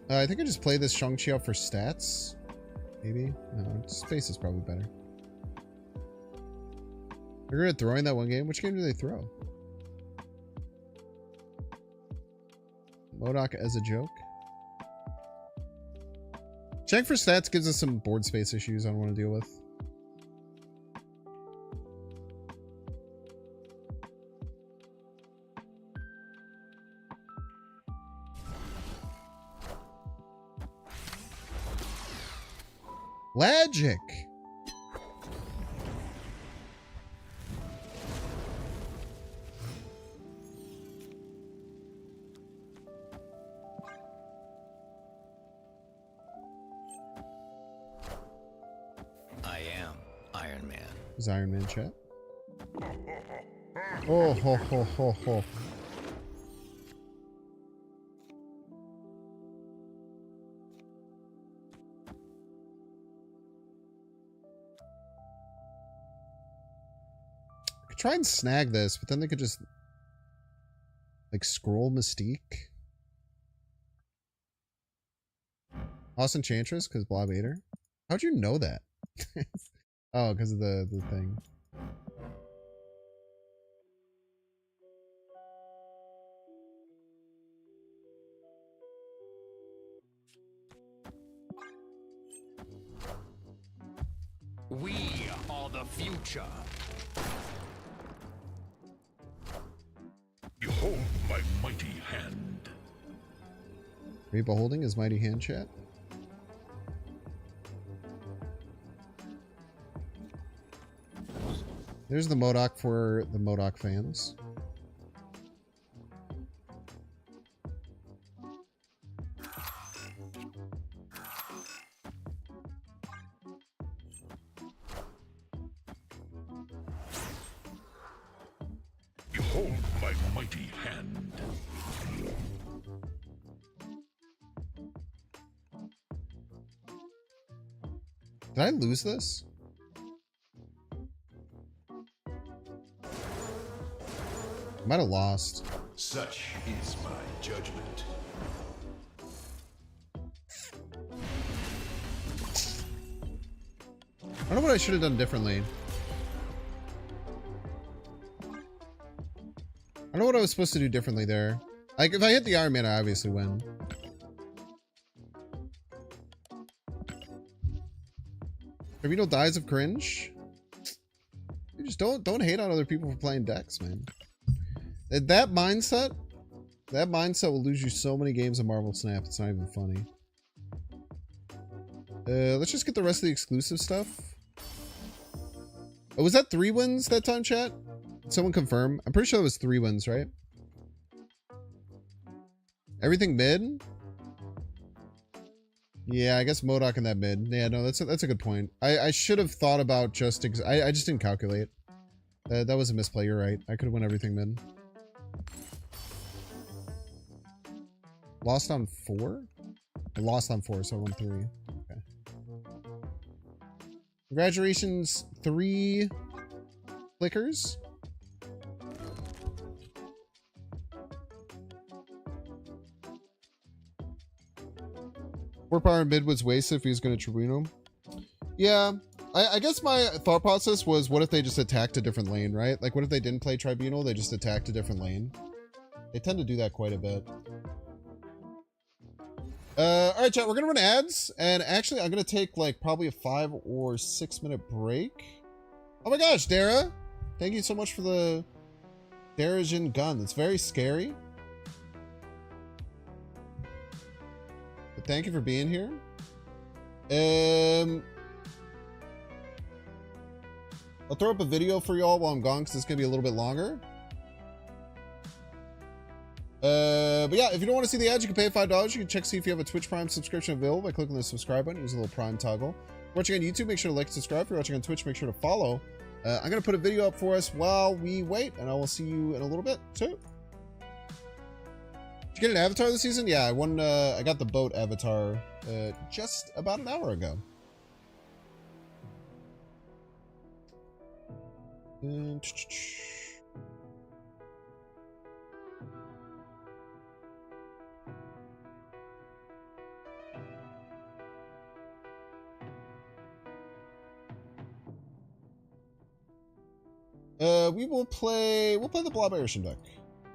I think I just play this Shang-Chi out for stats. Maybe? No, space is probably better. They're good at throwing that one game. Which game do they throw? MODOK as a joke. Check for stats gives us some board space issues I don't want to deal with. Logic. I am Iron Man. Is Iron Man chat? Oh ho ho ho ho. Try and snag this, but then they could just like scroll Mystique. Austin Enchantress because Blob Vader. How'd you know that? Oh, because of the thing. We are the future. Behold my mighty hand. Are you beholding his mighty hand, chat? There's the MODOK for the MODOK fans. Behold my mighty hand. Did I lose this? Might have lost. Such is my judgment. I don't know what I should have done differently. I don't know what I was supposed to do differently there. Like, if I hit the Iron Man, I obviously win. Trevino dies of cringe. You just don't hate on other people for playing decks, man. That mindset will lose you so many games of Marvel Snap. It's not even funny. Let's just get the rest of the exclusive stuff. Oh, was that 3 wins that time, chat? Did someone confirm? I'm pretty sure it was 3 wins, right? Everything mid? Yeah, I guess MODOK in that mid. Yeah, no, that's a good point. I should have thought about just... I just didn't calculate. That was a misplay, you're right. I could have won everything mid. Lost on 4? I lost on 4, so I won 3. Okay. Congratulations, 3 flickers. Power in mid was wasted if he was going to Tribunal. Yeah, I guess my thought process was, what if they just attacked a different lane, right? Like, what if they didn't play Tribunal, they just attacked a different lane? They tend to do that quite a bit. All right, chat, we're going to run ads. And actually, I'm going to take, like, probably a 5 or 6 minute break. Oh my gosh, Dara. Thank you so much for the Darajin gun. That's very scary. But thank you for being here. I'll throw up a video for y'all while I'm gone because it's going to be a little bit longer. But yeah, if you don't want to see the ads, you can pay $5. You can check see if you have a Twitch Prime subscription available by clicking the subscribe button. Use a little Prime toggle. If you're watching on YouTube, make sure to like and subscribe. If you're watching on Twitch, make sure to follow. I'm going to put a video up for us while we wait, and I will see you in a little bit too. Did you get an avatar this season? Yeah, I won. I got the boat avatar just about an hour ago. We'll play the Blob ARISHEM deck.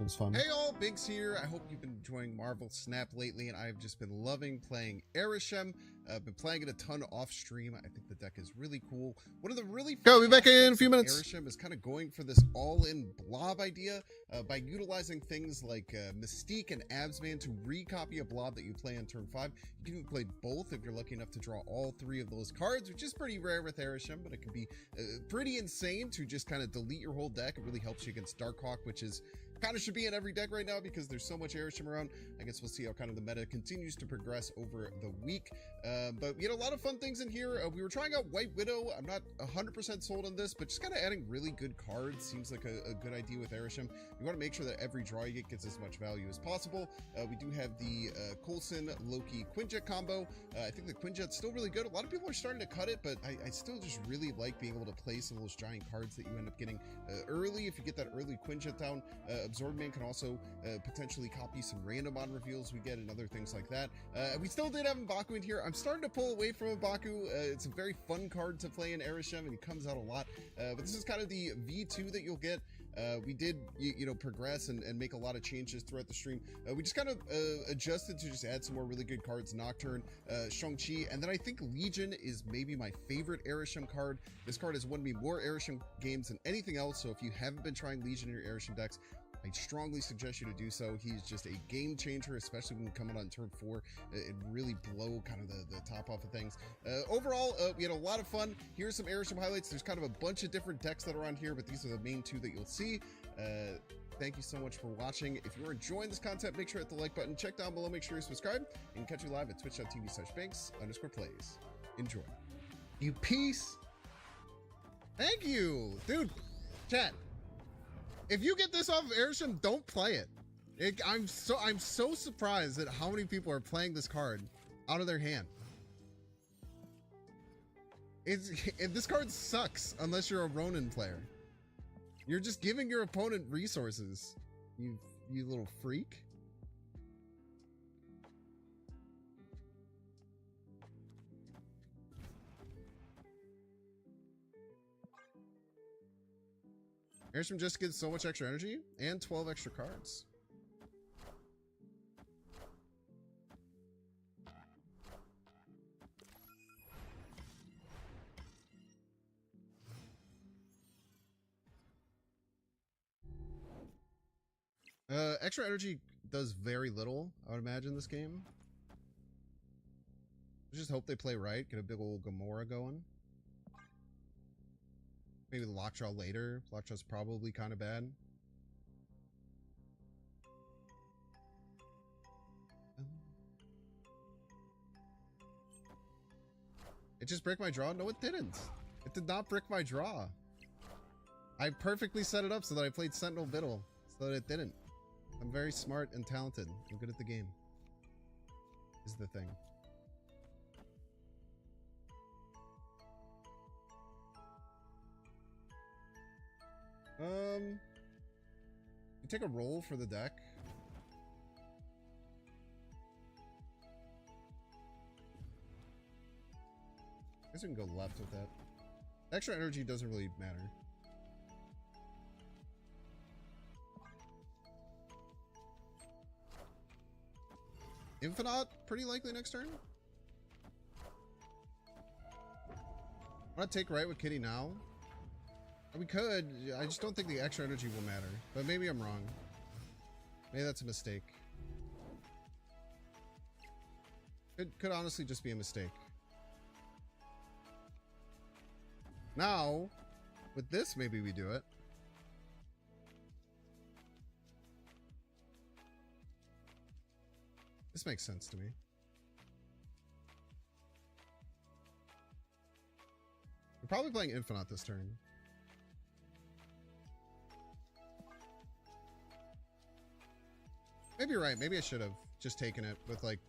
It was fun. Hey all, Biggs here. I hope you've been enjoying Marvel Snap lately, and I've just been loving playing ARISHEM. I've been playing it a ton off stream. I think the deck is really cool. One of the really Go, be back in a few minutes. ARISHEM is kind of going for this all-in blob idea by utilizing things like Mystique and Absman to recopy a blob that you play on turn 5. You can even play both if you're lucky enough to draw all 3 of those cards, which is pretty rare with ARISHEM, but it can be pretty insane to just kind of delete your whole deck. It really helps you against Darkhawk, which is kind of should be in every deck right now because there's so much ARISHEM around. I guess we'll see how kind of the meta continues to progress over the week. But we had a lot of fun things in here. We were trying out White Widow. I'm not 100% sold on this, but just kind of adding really good cards seems like a good idea with ARISHEM. You want to make sure that every draw you get gets as much value as possible. We do have the Coulson, Loki, Quinjet combo. I think the Quinjet's still really good. A lot of people are starting to cut it, but I still just really like being able to play some of those giant cards that you end up getting early. If you get that early Quinjet down, Absorbman can also potentially copy some random on reveals we get and other things like that. We still did have M'Baku in here. I'm starting to pull away from M'Baku. It's a very fun card to play in ARISHEM, and he comes out a lot. But this is kind of the V2 that you'll get. We did, you know, progress and make a lot of changes throughout the stream. We just kind of adjusted to just add some more really good cards. Nocturne, Shang-Chi, and then I think Legion is maybe my favorite ARISHEM card. This card has won me more ARISHEM games than anything else, so if you haven't been trying Legion in your ARISHEM decks, I strongly suggest you to do so. He's just a game changer, especially when coming on turn 4. It really blow kind of the top off of things. Overall, we had a lot of fun. Here's some ARISHEM highlights. There's kind of a bunch of different decks that are on here, but these are the main 2 that you'll see. Thank you so much for watching. If you're enjoying this content, make sure to hit the like button. Check down below, make sure you subscribe, and catch you live at twitch.tv/Banks_plays. Enjoy. You peace. Thank you, dude. Chat. If you get this off of ARISHEM, don't play it. I'm so surprised at how many people are playing this card out of their hand. This card sucks unless you're a Ronin player. You're just giving your opponent resources. You little freak. ARISHEM just gets so much extra energy and 12 extra cards. Extra energy does very little, I would imagine, this game. I just hope they play right. Get a big old Gamora going. Maybe the Lockjaw later. Lockjaw's probably kind of bad. It just bricked my draw? No, it didn't. It did not brick my draw. I perfectly set it up so that I played Sentinel Biddle, so that it didn't. I'm very smart and talented. I'm good at the game. Is the thing. You take a roll for the deck. I guess we can go left with that. Extra energy doesn't really matter. Infinite, pretty likely next turn. Want to take right with Kitty now? We could. I just don't think the extra energy will matter. But maybe I'm wrong. Maybe that's a mistake. Could honestly just be a mistake. Now, with this, maybe we do it. This makes sense to me. We're probably playing Infinite this turn. Maybe you're right. Maybe I should have just taken it with like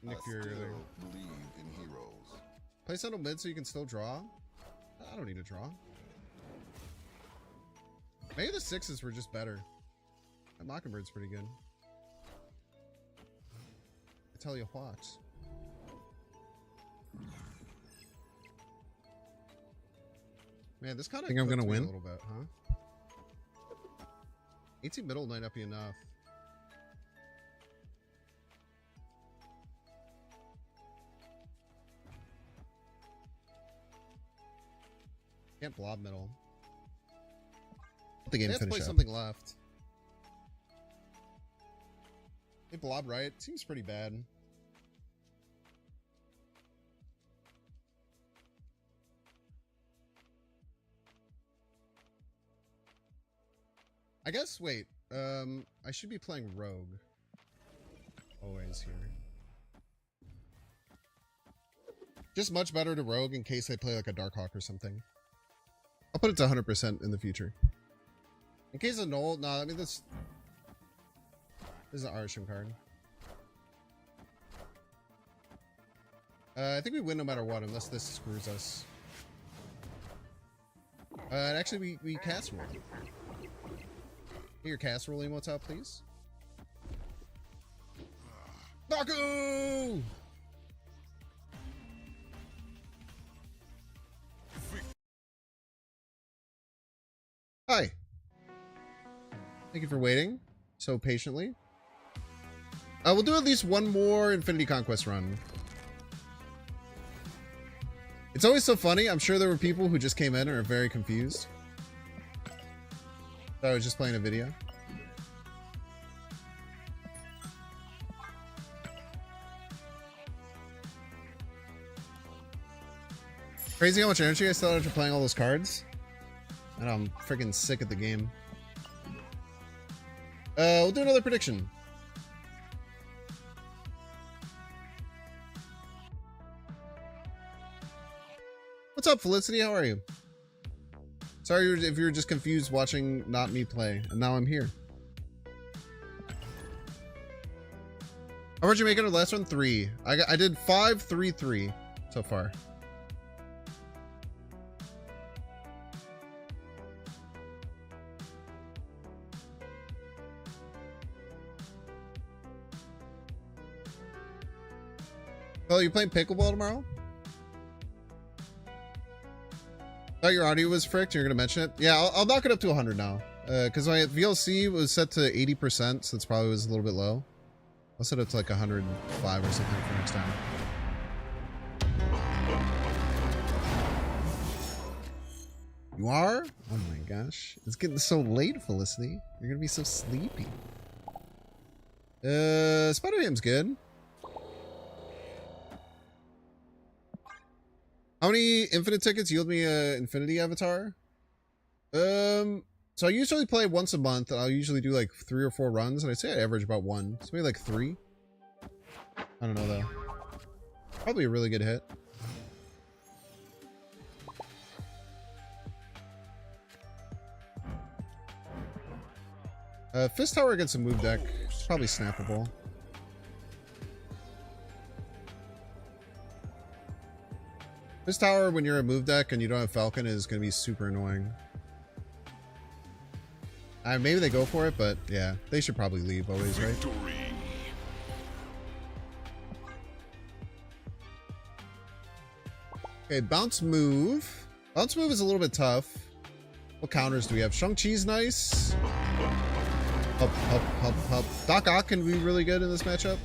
Nick Fury earlier. Believe in heroes. Play Sentinel mid so you can still draw. I don't need to draw. Maybe the sixes were just better. That Mockingbird's pretty good. I tell you what. Man, this kind of think I'm gonna win a little bit, huh? 18 middle might not be enough. Can't blob middle. The game they have to play something left. They blob right. Seems pretty bad. I guess, wait. I should be playing Rogue. Always here. Just much better to Rogue in case I play like a Darkhawk or something. I'll put it to 100% in the future. In case of null, nah, I mean this is an ARISHEM card. I think we win no matter what, unless this screws us. And actually, we cast roll. Get your cast roll emotes out, please. Naku! Hi. Thank you for waiting so patiently. We'll do at least one more Infinity Conquest run. It's always so funny. I'm sure there were people who just came in and are very confused. I was just playing a video. Crazy how much energy I still had after playing all those cards. And I'm freaking sick at the game. We'll do another prediction. What's up, Felicity? How are you? Sorry if you were just confused watching not me play, and now I'm here. How much you making the last one? 3. I did 5, 3, 3 so far. Oh, you playing pickleball tomorrow? Thought your audio was fricked. You're gonna mention it. Yeah, I'll knock it up to 100 now. Because my VLC was set to 80%, so it's probably was a little bit low. I'll set it to like 105 or something for next time. You are? Oh my gosh. It's getting so late, Felicity. You're gonna be so sleepy. Spider-Man's good. How many infinite tickets yield me a infinity avatar? So I usually play once a month. I'll usually do like 3 or 4 runs, and I'd say I average about 1. So maybe like 3. I don't know though. Probably a really good hit. Fist Tower against a move deck. Probably snappable. Fist Tower when you're a move deck and you don't have Falcon is going to be super annoying. Maybe they go for it, but yeah, they should probably leave always, right? Okay, bounce move. Bounce move is a little bit tough. What counters do we have? Shang-Chi's nice. Up, up, up, up. Doc Ock can be really good in this matchup.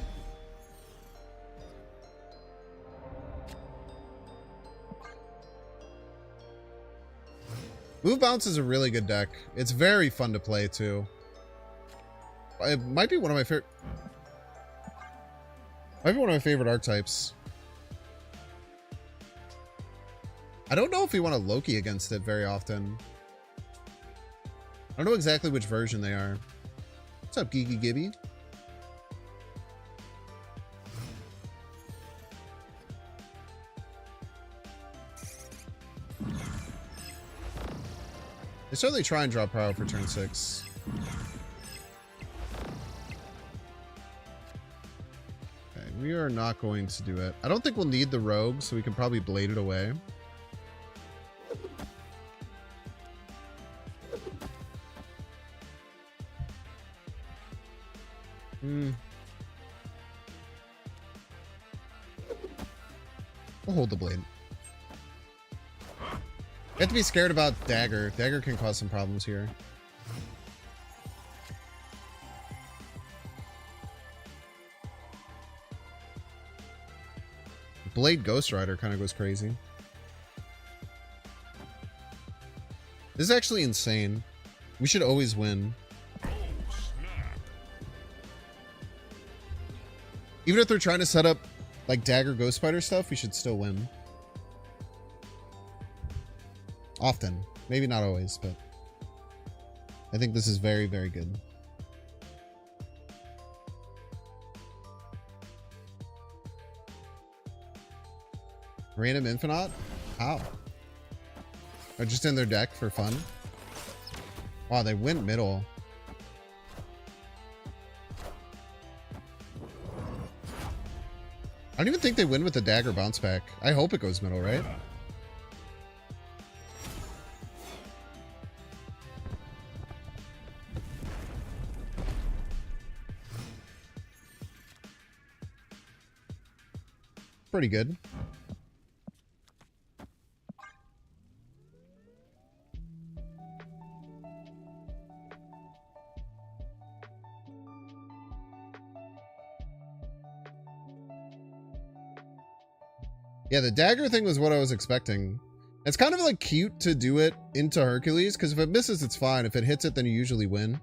Move Bounce is a really good deck. It's very fun to play too. It might be one of my favorite. Might be one of my favorite archetypes. I don't know if we want to Loki against it very often. I don't know exactly which version they are. What's up, Geeky Gibby? They certainly try and draw power for turn 6. Okay, we are not going to do it. I don't think we'll need the rogue, so we can probably blade it away. We'll hold the blade. You have to be scared about Dagger. Dagger can cause some problems here. Blade Ghost Rider kind of goes crazy. This is actually insane. We should always win. Even if they're trying to set up like Dagger Ghost Spider stuff, we should still win. Often. Maybe not always, but I think this is very, very good. Random Infinite? How? Or just in their deck for fun? Wow, they went middle. I don't even think they win with the Dagger bounce back. I hope it goes middle, right? Pretty good. Yeah, the dagger thing was what I was expecting. It's kind of like cute to do it into Hercules, because if it misses, it's fine. If it hits it, then you usually win.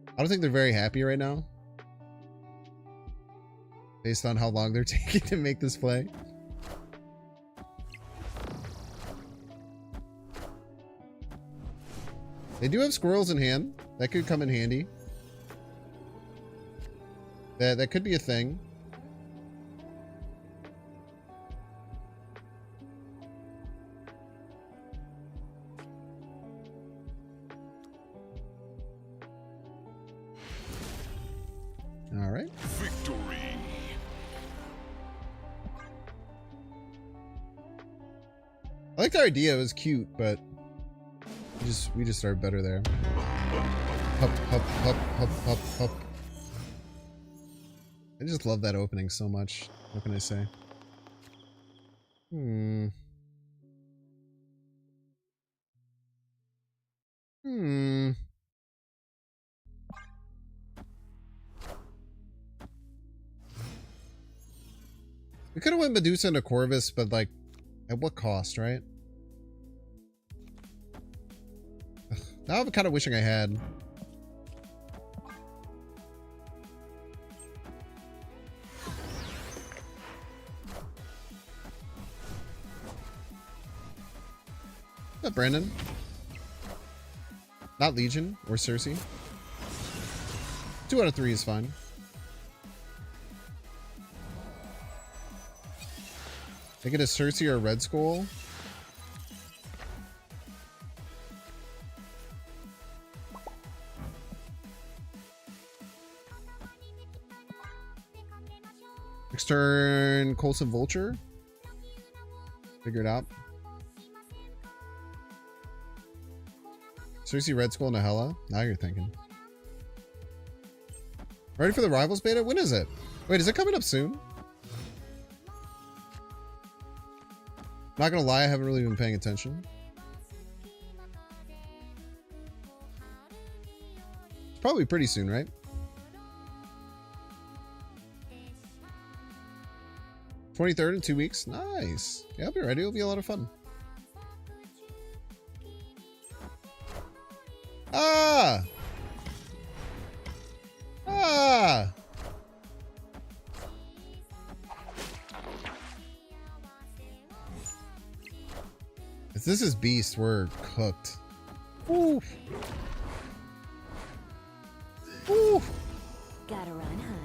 I don't think they're very happy right now, based on how long they're taking to make this play. They do have squirrels in hand. That could come in handy. That could be a thing. I liked our idea. It was cute, but we just started better there. Hup, hup, hup, hup, hup, hup. I just love that opening so much. What can I say? We could have went Medusa into Corvus, but like, at what cost, right? Ugh, now I'm kind of wishing I had. What's up, Brandon? Not Legion or Cersei. 2 out of 3 is fine. I get a Cersei or a Red Skull. Next turn, Coulson Vulture. Figure it out. Cersei, Red Skull, Nahella. Now you're thinking. Ready for the Rivals beta? When is it? Wait, is it coming up soon? Not gonna lie, I haven't really been paying attention. It's probably pretty soon, right? '23rd in 2 weeks. Nice. Yeah, I'll be ready. It'll be a lot of fun. Ah! Ah! If this is Beast, we're cooked. Oof. Oof. Gotta run, hun.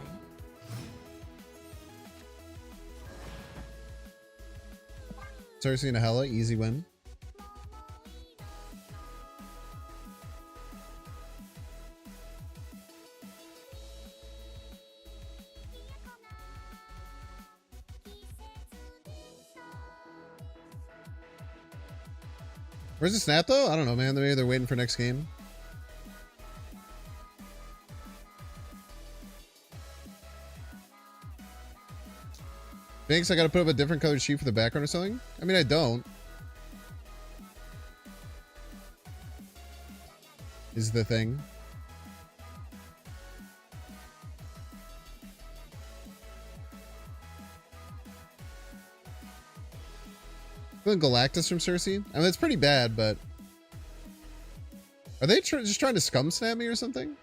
Cersei and Nahella, easy win. Where's the snap though? I don't know, man. Maybe they're waiting for next game. Thanks, I gotta put up a different colored sheet for the background or something? I mean, I don't. Is the thing. Galactus from Cersei? I mean, it's pretty bad, but... Are they just trying to scum snap me or something?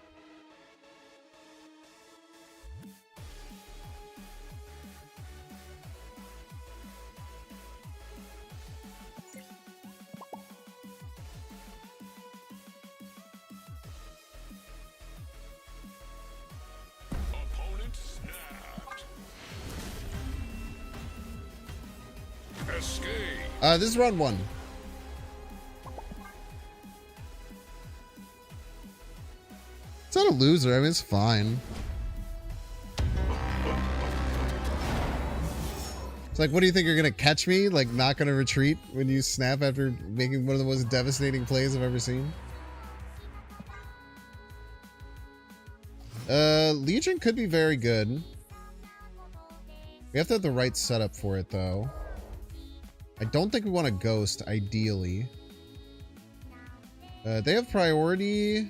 Opponent snapped. Escape. This is round 1. It's not a loser. I mean, it's fine. It's like, what do you think? You're going to catch me? Like, not going to retreat when you snap after making one of the most devastating plays I've ever seen? Legion could be very good. We have to have the right setup for it, though. I don't think we want a Ghost, ideally. They have priority.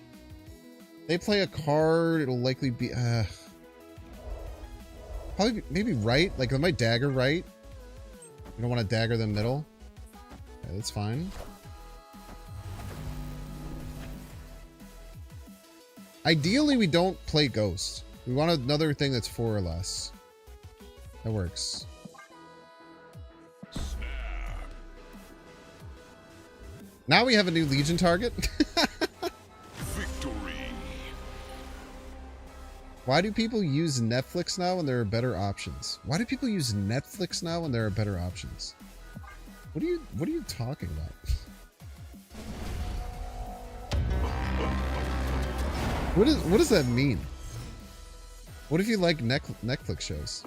They play a card. It'll likely be... probably, maybe right. Like, they might dagger right. You don't want to dagger them middle. Yeah, that's fine. Ideally, we don't play Ghost. We want another thing that's 4 or less. That works. Now we have a new Legion target. Victory. Why do people use Netflix now when there are better options? Why do people use Netflix now when there are better options? What are you talking about? What does that mean? What if you like Netflix shows?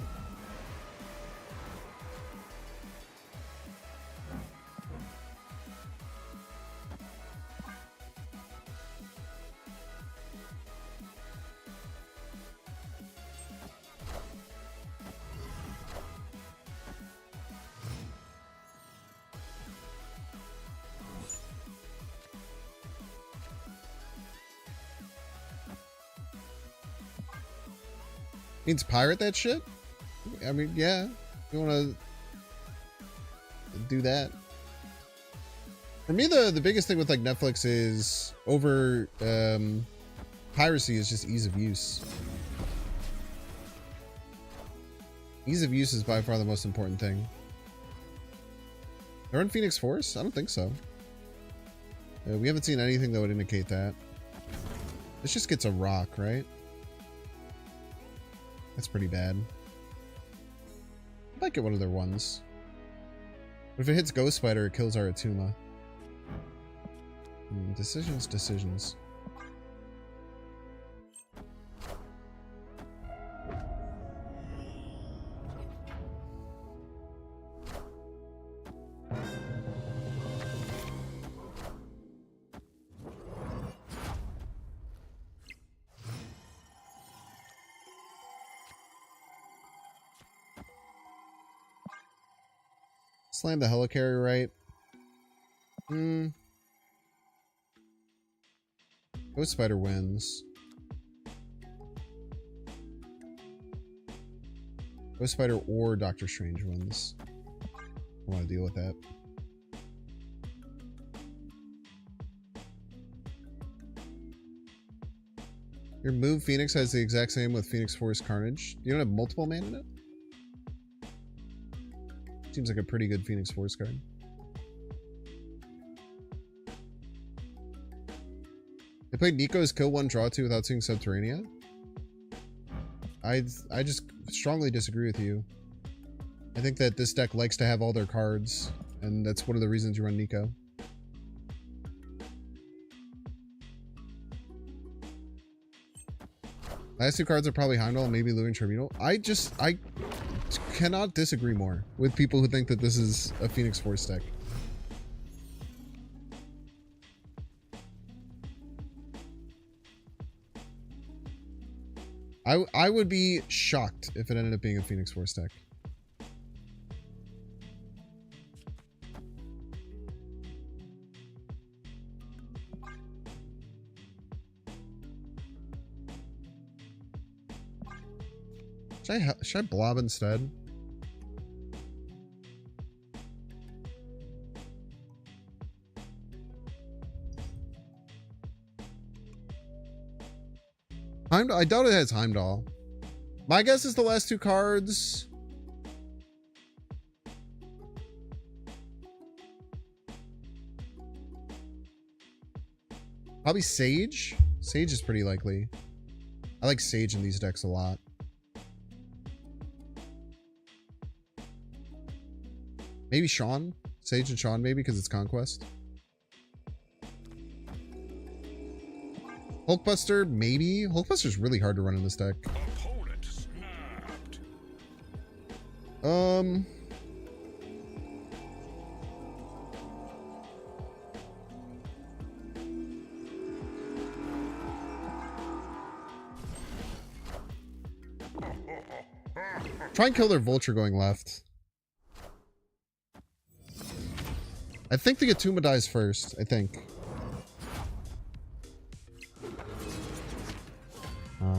Means pirate that shit? I mean, yeah. You wanna do that. For me, the biggest thing with like Netflix is over piracy is just ease of use. Ease of use is by far the most important thing. They're in Phoenix Force? I don't think so. We haven't seen anything that would indicate that. This just gets a rock, right? That's pretty bad. I might get one of their ones. But if it hits Ghost Spider, it kills our Atuma. Decisions. Slam the helicarrier, right? Ghost Spider wins. Ghost Spider or Doctor Strange wins. I want to deal with that. Your move Phoenix has the exact same with Phoenix Force Carnage. You don't have multiple mana in it? Seems like a pretty good Phoenix Force card. They played Nico's kill 1, draw 2 without seeing Subterranea? I just strongly disagree with you. I think that this deck likes to have all their cards, and that's one of the reasons you run Nico. Last two cards are probably Heimdall and maybe Looming Tribunal. I cannot disagree more with people who think that this is a Phoenix Force deck. I would be shocked if it ended up being a Phoenix Force deck. Should I blob instead? Heimdall? I doubt it has Heimdall. My guess is the last two cards. Probably Sage. Sage is pretty likely. I like Sage in these decks a lot. Maybe Sean? Sage and Sean maybe because it's Conquest. Hulkbuster, maybe? Hulkbuster's really hard to run in this deck. Opponent snapped. Try and kill their Vulture going left. I think the Atuma dies first, I think.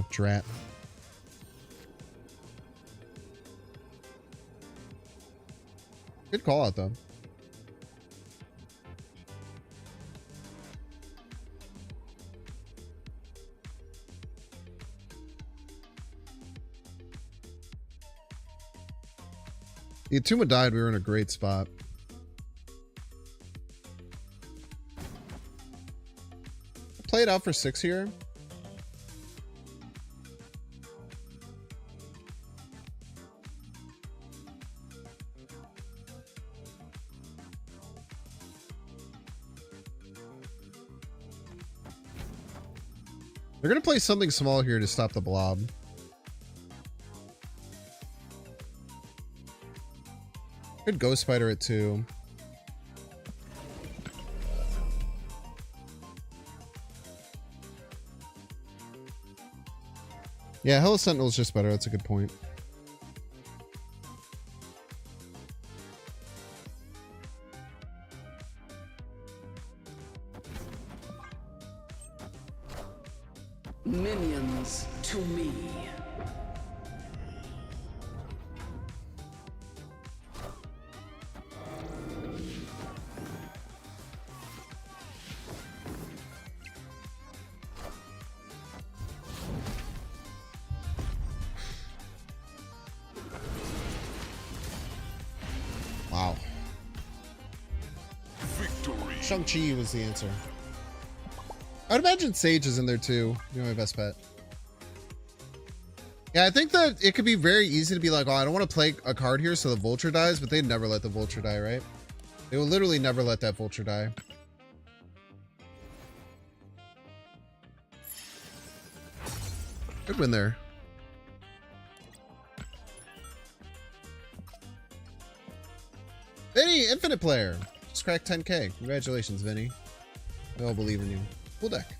Drat. Good call out though. The Atuma died, we were in a great spot. Play it out for 6 here. They're going to play something small here to stop the blob. Good Ghost Spider at 2. Yeah, Hello Sentinel is just better. That's a good point. Minions to me. Shang-Chi was the answer. I'd imagine Sage is in there too. You're my best bet. Yeah, I think that it could be very easy to be like, oh, I don't want to play a card here so the Vulture dies, but they'd never let the Vulture die, right? They will literally never let that Vulture die. Good win there. Vinny, Infinite Player. Just cracked 10K. Congratulations, Vinny. We all believe in you. Cool deck.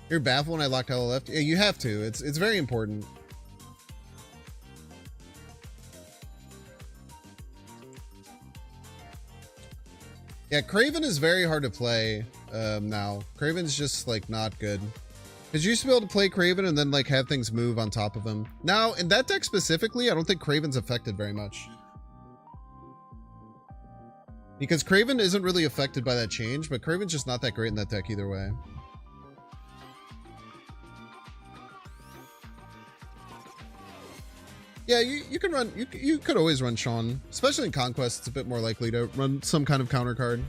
You're baffled when I locked out left? Yeah, you have to. It's very important. Yeah, Kraven is very hard to play now. Kraven's just like not good. Because you used to be able to play Kraven and then like have things move on top of him. Now, in that deck specifically, I don't think Kraven's affected very much. Because Kraven isn't really affected by that change, but Kraven's just not that great in that deck either way. Yeah, you can run, you could always run Sean, especially in Conquest. It's a bit more likely to run some kind of counter card.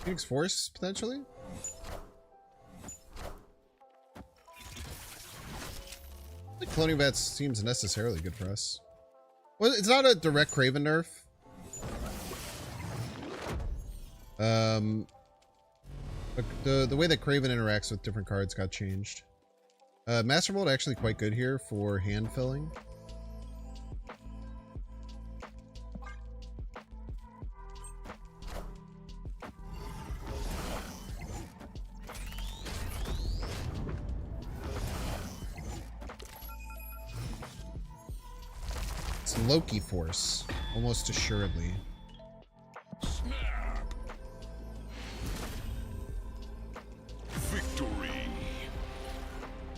Phoenix Force, potentially? I think Cloning Bats seems necessarily good for us. Well, it's not a direct Kraven nerf. But the way that Kraven interacts with different cards got changed. Master Mold actually quite good here for hand filling. Loki Force, almost assuredly. Snap. Victory.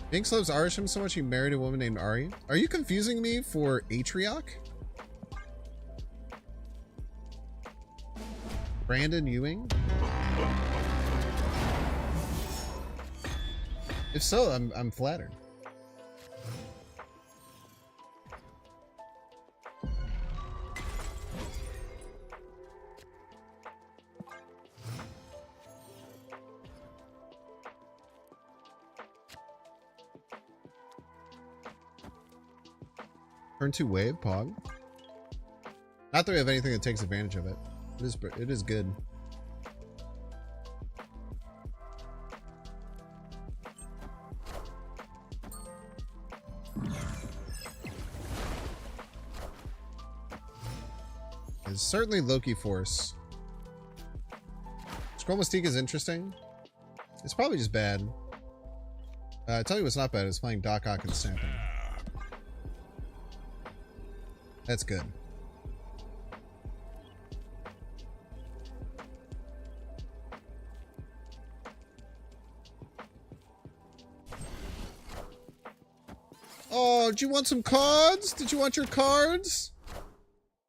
Binks loves Arishem so much he married a woman named Ari. Are you confusing me for Atrioc? Brandon Ewing? If so, I'm flattered. Turn 2 wave, Pog. Not that we have anything that takes advantage of it. It is good. It's certainly Loki Force. Scroll Mystique is interesting. It's probably just bad. I tell you what's not bad is playing Doc Ock and Stamping. That's good. Oh, did you want some cards? Did you want your cards?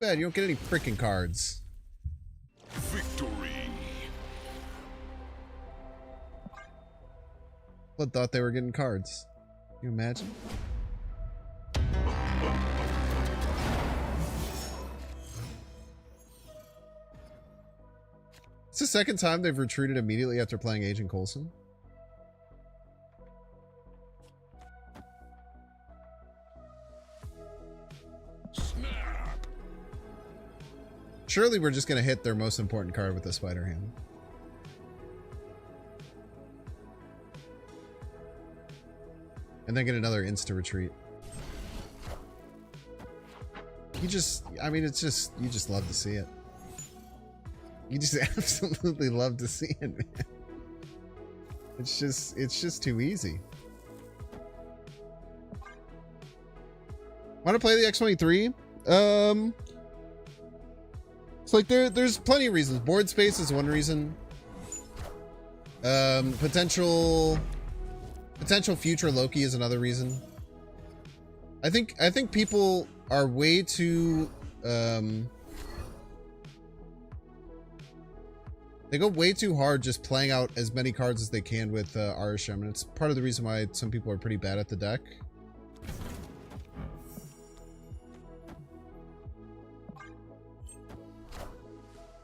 Bad, you don't get any freaking cards. Victory. Blood thought they were getting cards. Can you imagine? It's the second time they've retreated immediately after playing Agent Coulson. Snap. Surely we're just going to hit their most important card with the Spider Hand. And then get another insta retreat. I mean, it's just, you just love to see it. You just absolutely love to see it, man. It's just too easy. Want to play the X-23? It's like there's plenty of reasons. Board space is one reason. Potential future Loki is another reason. I think people are way too they go way too hard just playing out as many cards as they can with ARISHEM, and it's part of the reason why some people are pretty bad at the deck.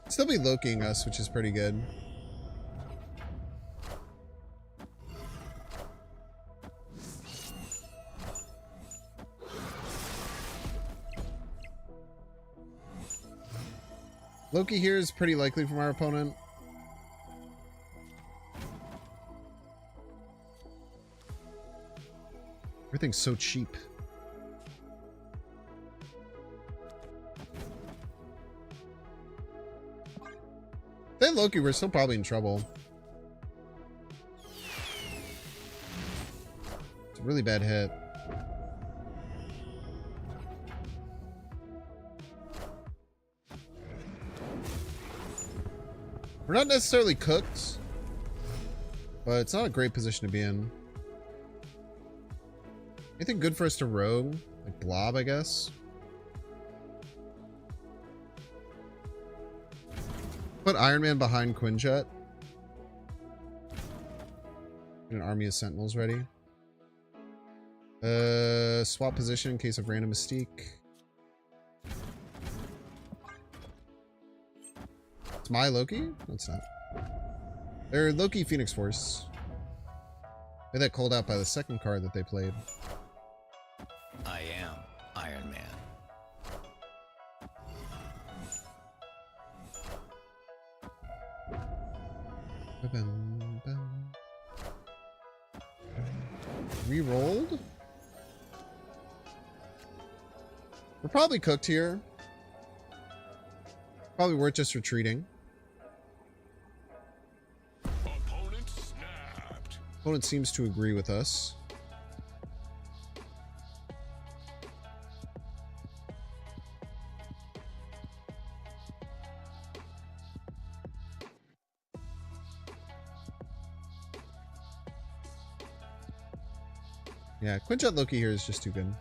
Still be Lokiing us, which is pretty good. Loki here is pretty likely from our opponent. Everything's so cheap. Then Loki, we're still probably in trouble. It's a really bad hit. We're not necessarily cooked, but it's not a great position to be in. Anything good for us to rogue? Like Blob, I guess? Put Iron Man behind Quinjet. Get an army of Sentinels ready. Swap position in case of random Mystique. It's my Loki? No, it's not. They're Loki Phoenix Force. They got called out by the second card that they played. I am Iron Man. Re-rolled? We're probably cooked here. Probably worth just retreating. Opponent snapped. Opponent seems to agree with us. Yeah, Quinjet Loki here is just too good.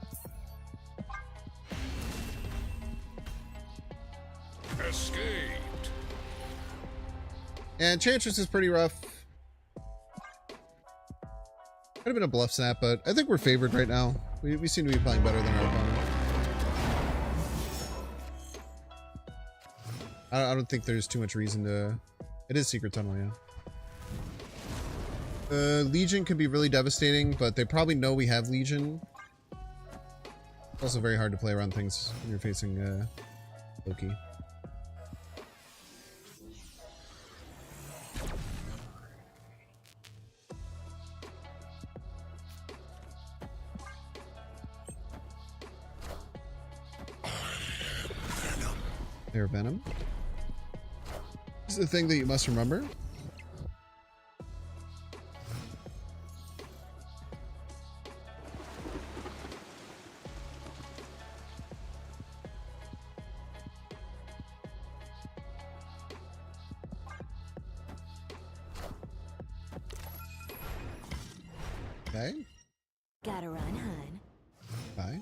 Escaped. And Enchantress is pretty rough. Could have been a bluff snap, but I think we're favored right now. We seem to be playing better than our opponent. I don't think there's too much reason to... It is Secret Tunnel, yeah. Legion could be really devastating, but they probably know we have Legion. It's also very hard to play around things when you're facing Loki. Air Venom. This is the thing that you must remember. Okay. Gotta run, hun. Bye.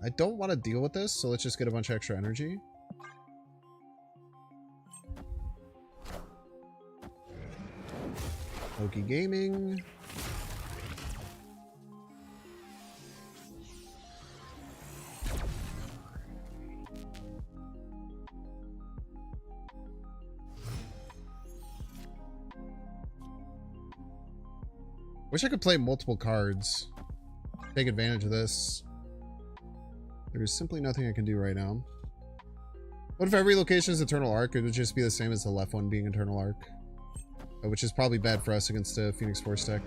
I don't want to deal with this, so let's just get a bunch of extra energy. Loki Gaming. Wish I could play multiple cards. Take advantage of this. There's simply nothing I can do right now. What if every location is Eternal Arc? It would just be the same as the left one being Eternal Arc. Which is probably bad for us against a Phoenix Force deck.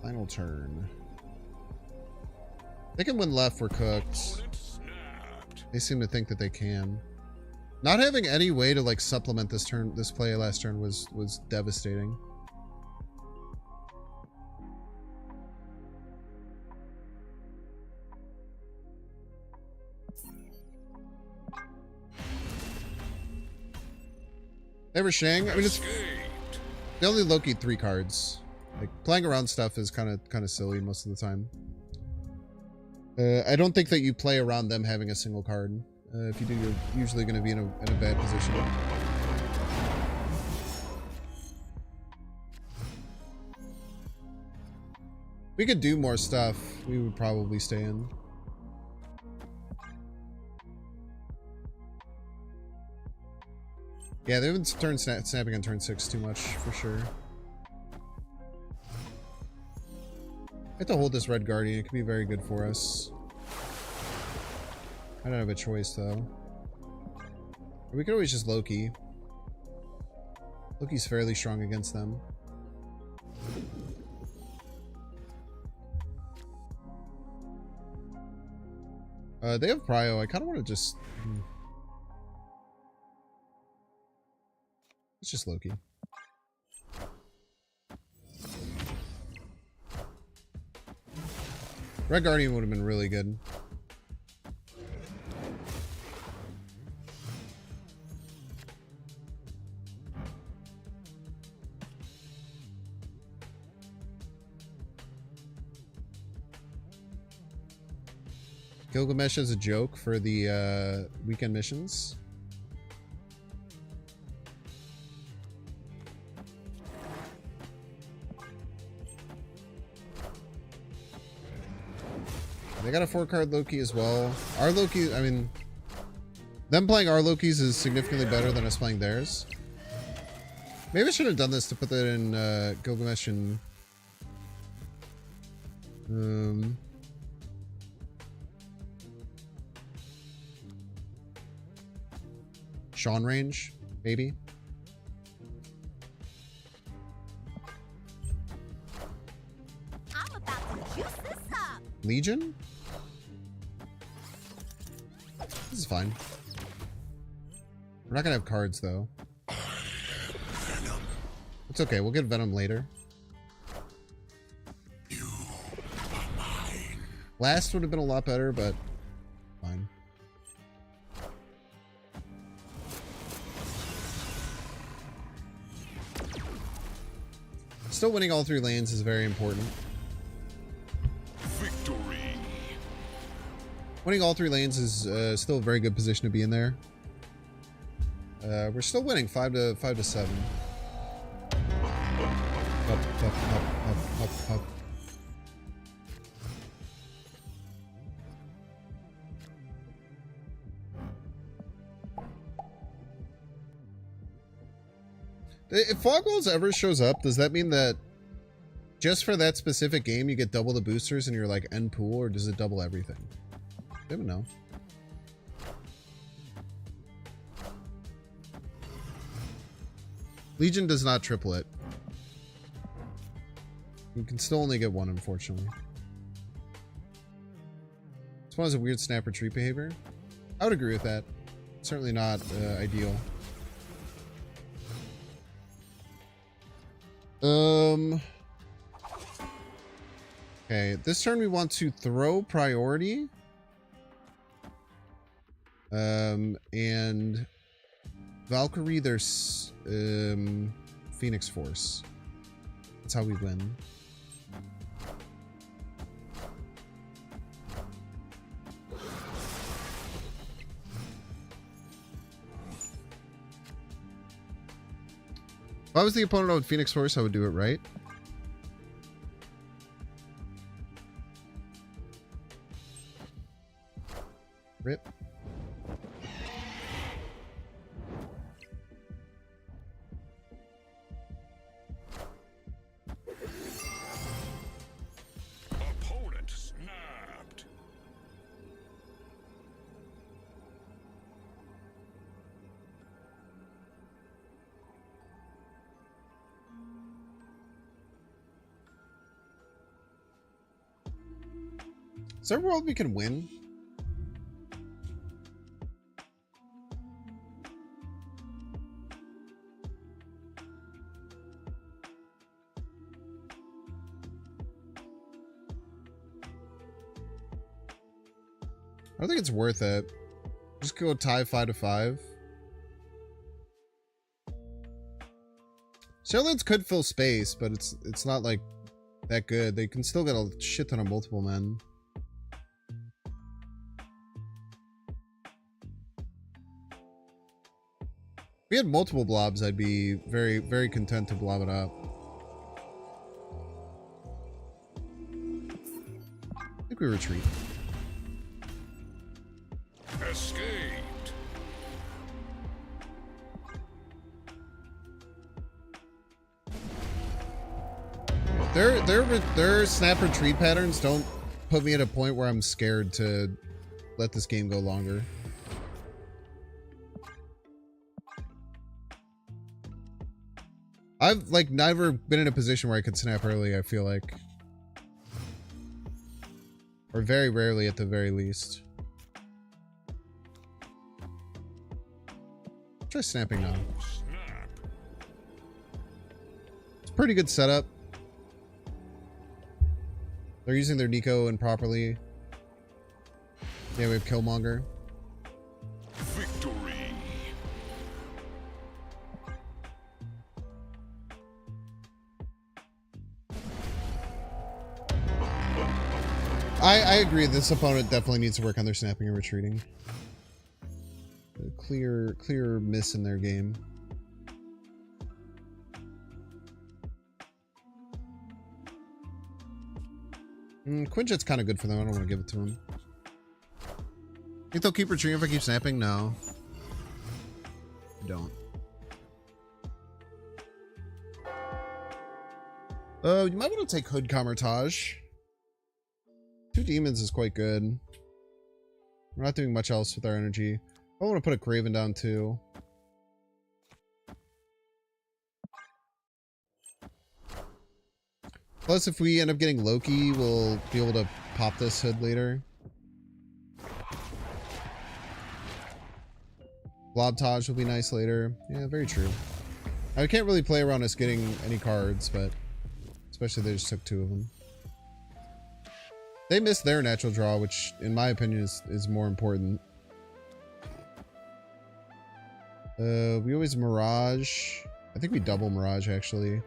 Final turn. They can win left, we're cooked. They seem to think that they can. Not having any way to like supplement this turn, this play last turn was devastating. ARISHEM. I mean, it's they only Loki 3 cards. Like playing around stuff is kind of silly most of the time. I don't think that you play around them having a single card. If you do, you're usually going to be in a bad position. If we could do more stuff, we would probably stay in. Yeah, they've been snapping on turn 6 too much, for sure. I have to hold this Red Guardian. It could be very good for us. I don't have a choice, though. Or we could always just Loki. Loki's fairly strong against them. They have Prio. I kind of want to just... It's just Loki. Red Guardian would have been really good. Gilgamesh as a joke for the weekend missions. They got a 4-card Loki as well. Our Loki, I mean, them playing our Lokis is significantly better than us playing theirs. Maybe I should have done this to put that in Gilgamesh and Sean range, maybe. I'm about to juice this up. Legion? This is fine. We're not gonna have cards though. It's okay, we'll get Venom later. Last would have been a lot better, but fine. Still winning all 3 lanes is very important. Victory. Winning all 3 lanes is still a very good position to be in there. We're still winning 5 to 7. Up, up, up, up, up, up. If Fogwalls ever shows up, does that mean that just for that specific game you get double the boosters and you're like end pool, or does it double everything? I don't know. Legion does not triple it. You can still only get 1, unfortunately. This one has a weird snap retreat behavior. I would agree with that. Certainly not ideal. Okay, this turn we want to throw priority. And Valkyrie, there's Phoenix Force. That's how we win. If I was the opponent of Phoenix Force, I would do it right. Rip. Opponent snapped. there a world we can win? I don't think it's worth it. Just go tie 5-5. Shadowlands could fill space, but it's not like that good. They can still get a shit ton of multiple men. If we had multiple blobs, I'd be very, very content to blob it up. I think we retreat. Escaped. Their snap retreat patterns don't put me at a point where I'm scared to let this game go longer. I've like never been in a position where I could snap early, I feel like. Or very rarely at the very least. Try snapping now. It's a pretty good setup. They're using their Nico improperly. Yeah, we have Killmonger. Victory. I agree. This opponent definitely needs to work on their snapping and retreating. A clear miss in their game. Quinjet's kind of good for them. I don't want to give it to him. Think they'll keep retreating if I keep snapping? No. Don't. You might want to take Hood Camertage. 2 demons is quite good. We're not doing much else with our energy. I want to put a Craven down too. Plus, if we end up getting Loki, we'll be able to pop this Hood later. Blobtage will be nice later. Yeah, very true. I can't really play around us getting any cards, but especially they just took 2 of them. They missed their natural draw, which in my opinion is more important. We always Mirage. I think we double Mirage actually.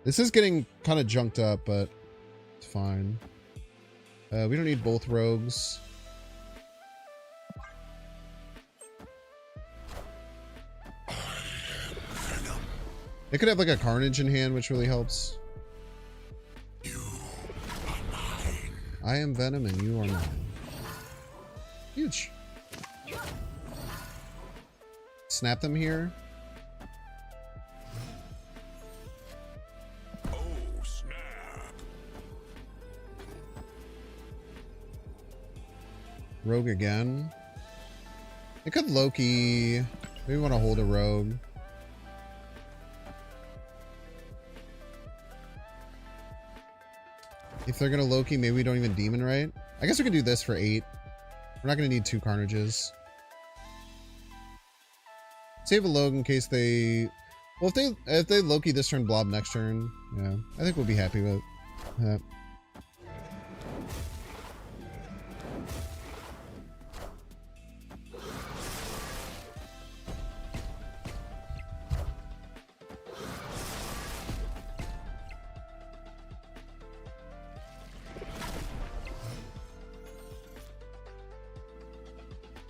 This is getting kind of junked up, but it's fine. We don't need both rogues. They could have like a Carnage in hand, which really helps. I am Venom and you are mine. Huge. Snap them here. Oh, snap. Rogue again. They could Loki. Maybe we want to hold a rogue. If they're gonna Loki, maybe we don't even demon, right? I guess we can do this for 8. We're not gonna need 2 Carnages. Save a Logue in case they... Well, if they Loki this turn, blob next turn, yeah, I think we'll be happy with that.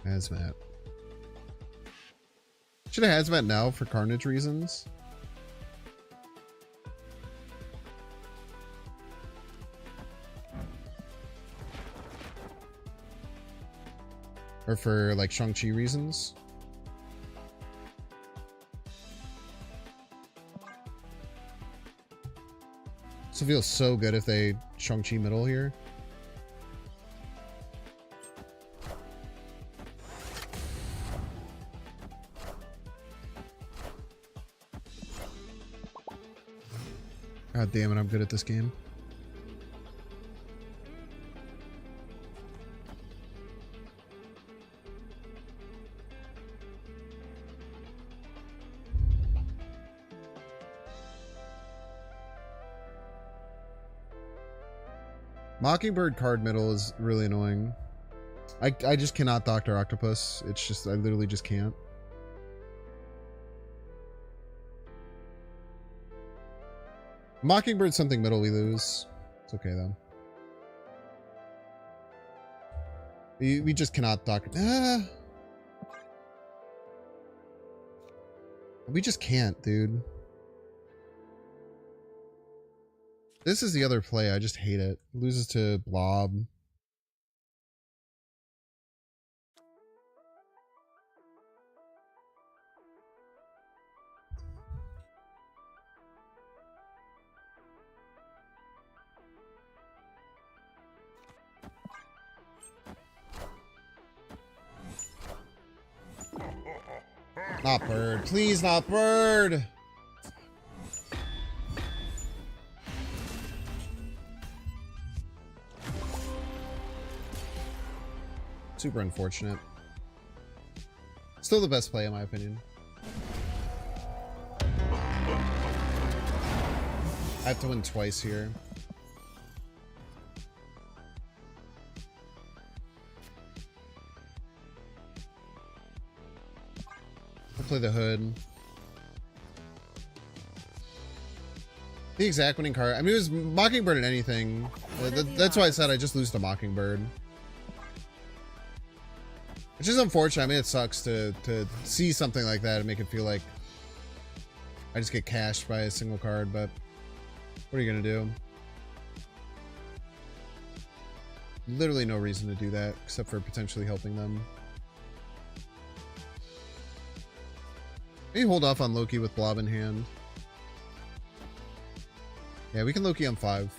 Hazmat. Should have Hazmat now for Carnage reasons. Or for like Shang-Chi reasons. This feels so good if they Shang-Chi middle here. God damn it, I'm good at this game. Mockingbird card middle is really annoying. I just cannot Dr. Octopus. It's just, I literally just can't. Mockingbird something middle we lose. It's okay though. We just cannot Dr. We just can't, dude. This is the other play. I just hate it. Loses to Blob. Not bird. Please, not bird. Super unfortunate. Still the best play in my opinion. I have to win twice here. I'll play the hood. The exact winning card. I mean, it was Mockingbird and anything. That's why I said I just lose to Mockingbird. Which is unfortunate. I mean, it sucks to see something like that and make it feel like I just get cashed by a single card, but what are you going to do? Literally no reason to do that except for potentially helping them. Maybe hold off on Loki with Blob in hand. Yeah, we can Loki on 5.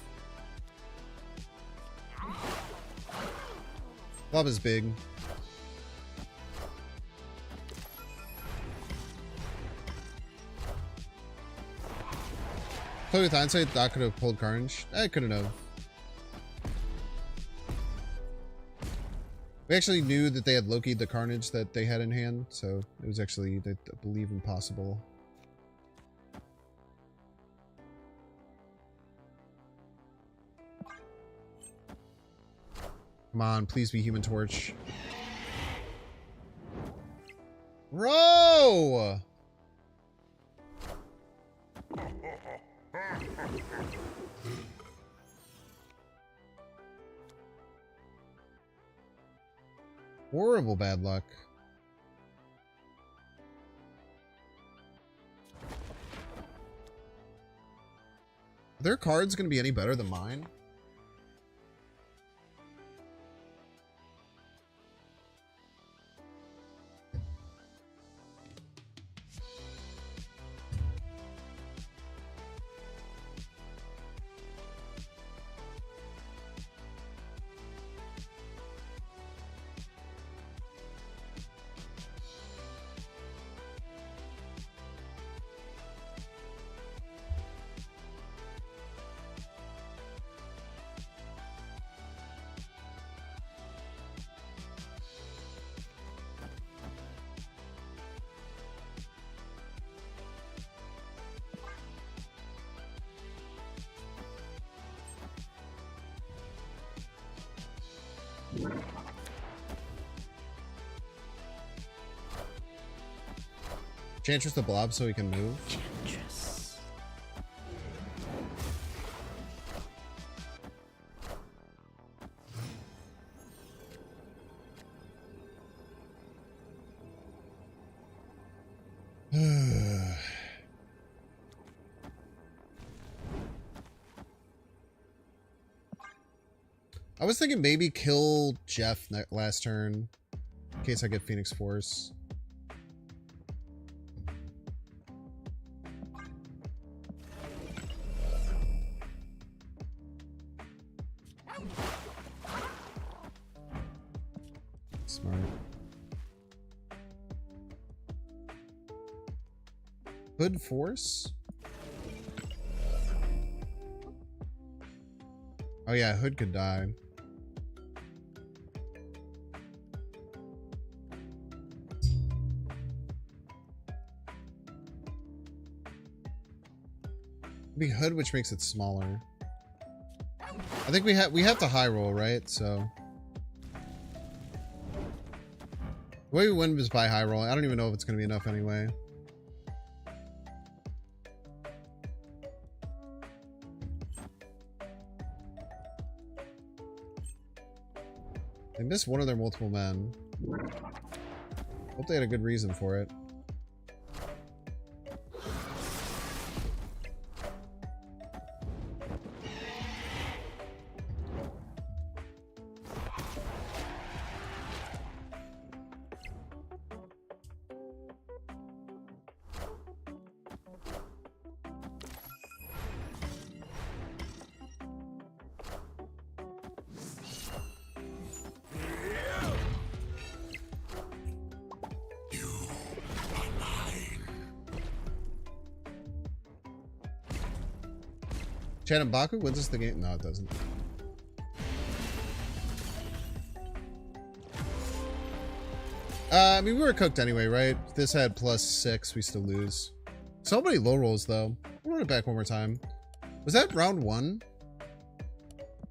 Blob is big. Play with hindsight, Doc could have pulled Carnage. I couldn't have. We actually knew that they had Loki'd the Carnage that they had in hand, so it was actually, I believe, impossible. Come on, please be Human Torch. Bro! Horrible bad luck. Are their cards going to be any better than mine? Chantress the Blob so he can move. Chantress. I was thinking maybe kill Jeff last turn in case I get Phoenix Force. Smart. Hood Force? Oh yeah, Hood could die. It'd be Hood, which makes it smaller. I think we have to high roll, right? So the way we win is by high roll. I don't even know if it's gonna be enough anyway. They missed one of their multiple men. Hope they had a good reason for it. Baku wins us the game? No, it doesn't. I mean, we were cooked anyway, right? If this had +6, we still lose. So many low rolls, though. We'll run it back one more time. Was that round 1?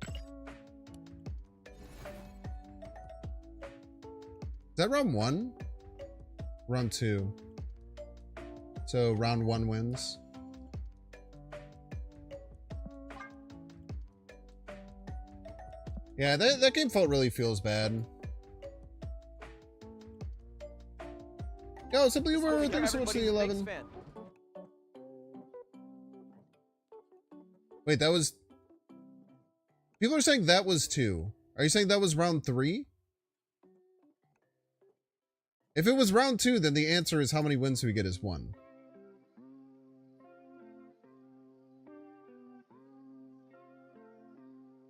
Is that round 1? Round 2. So round 1 wins. Yeah, that game really feels bad. Yo, Simply Uber, thank you so much for the 11. Wait, that was... People are saying that was 2. Are you saying that was round 3? If it was round 2, then the answer is how many wins do we get is 1.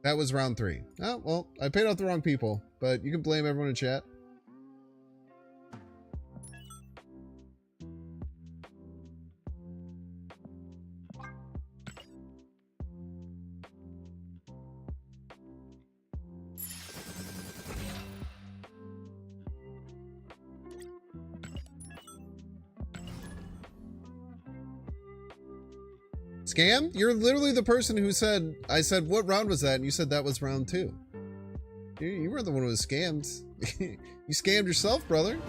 That was round 3. Oh, well, I paid off the wrong people, but you can blame everyone in chat. Scam? You're literally the person who said, I said, what round was that? And you said that was round 2. You weren't the one who was scammed. You scammed yourself, brother.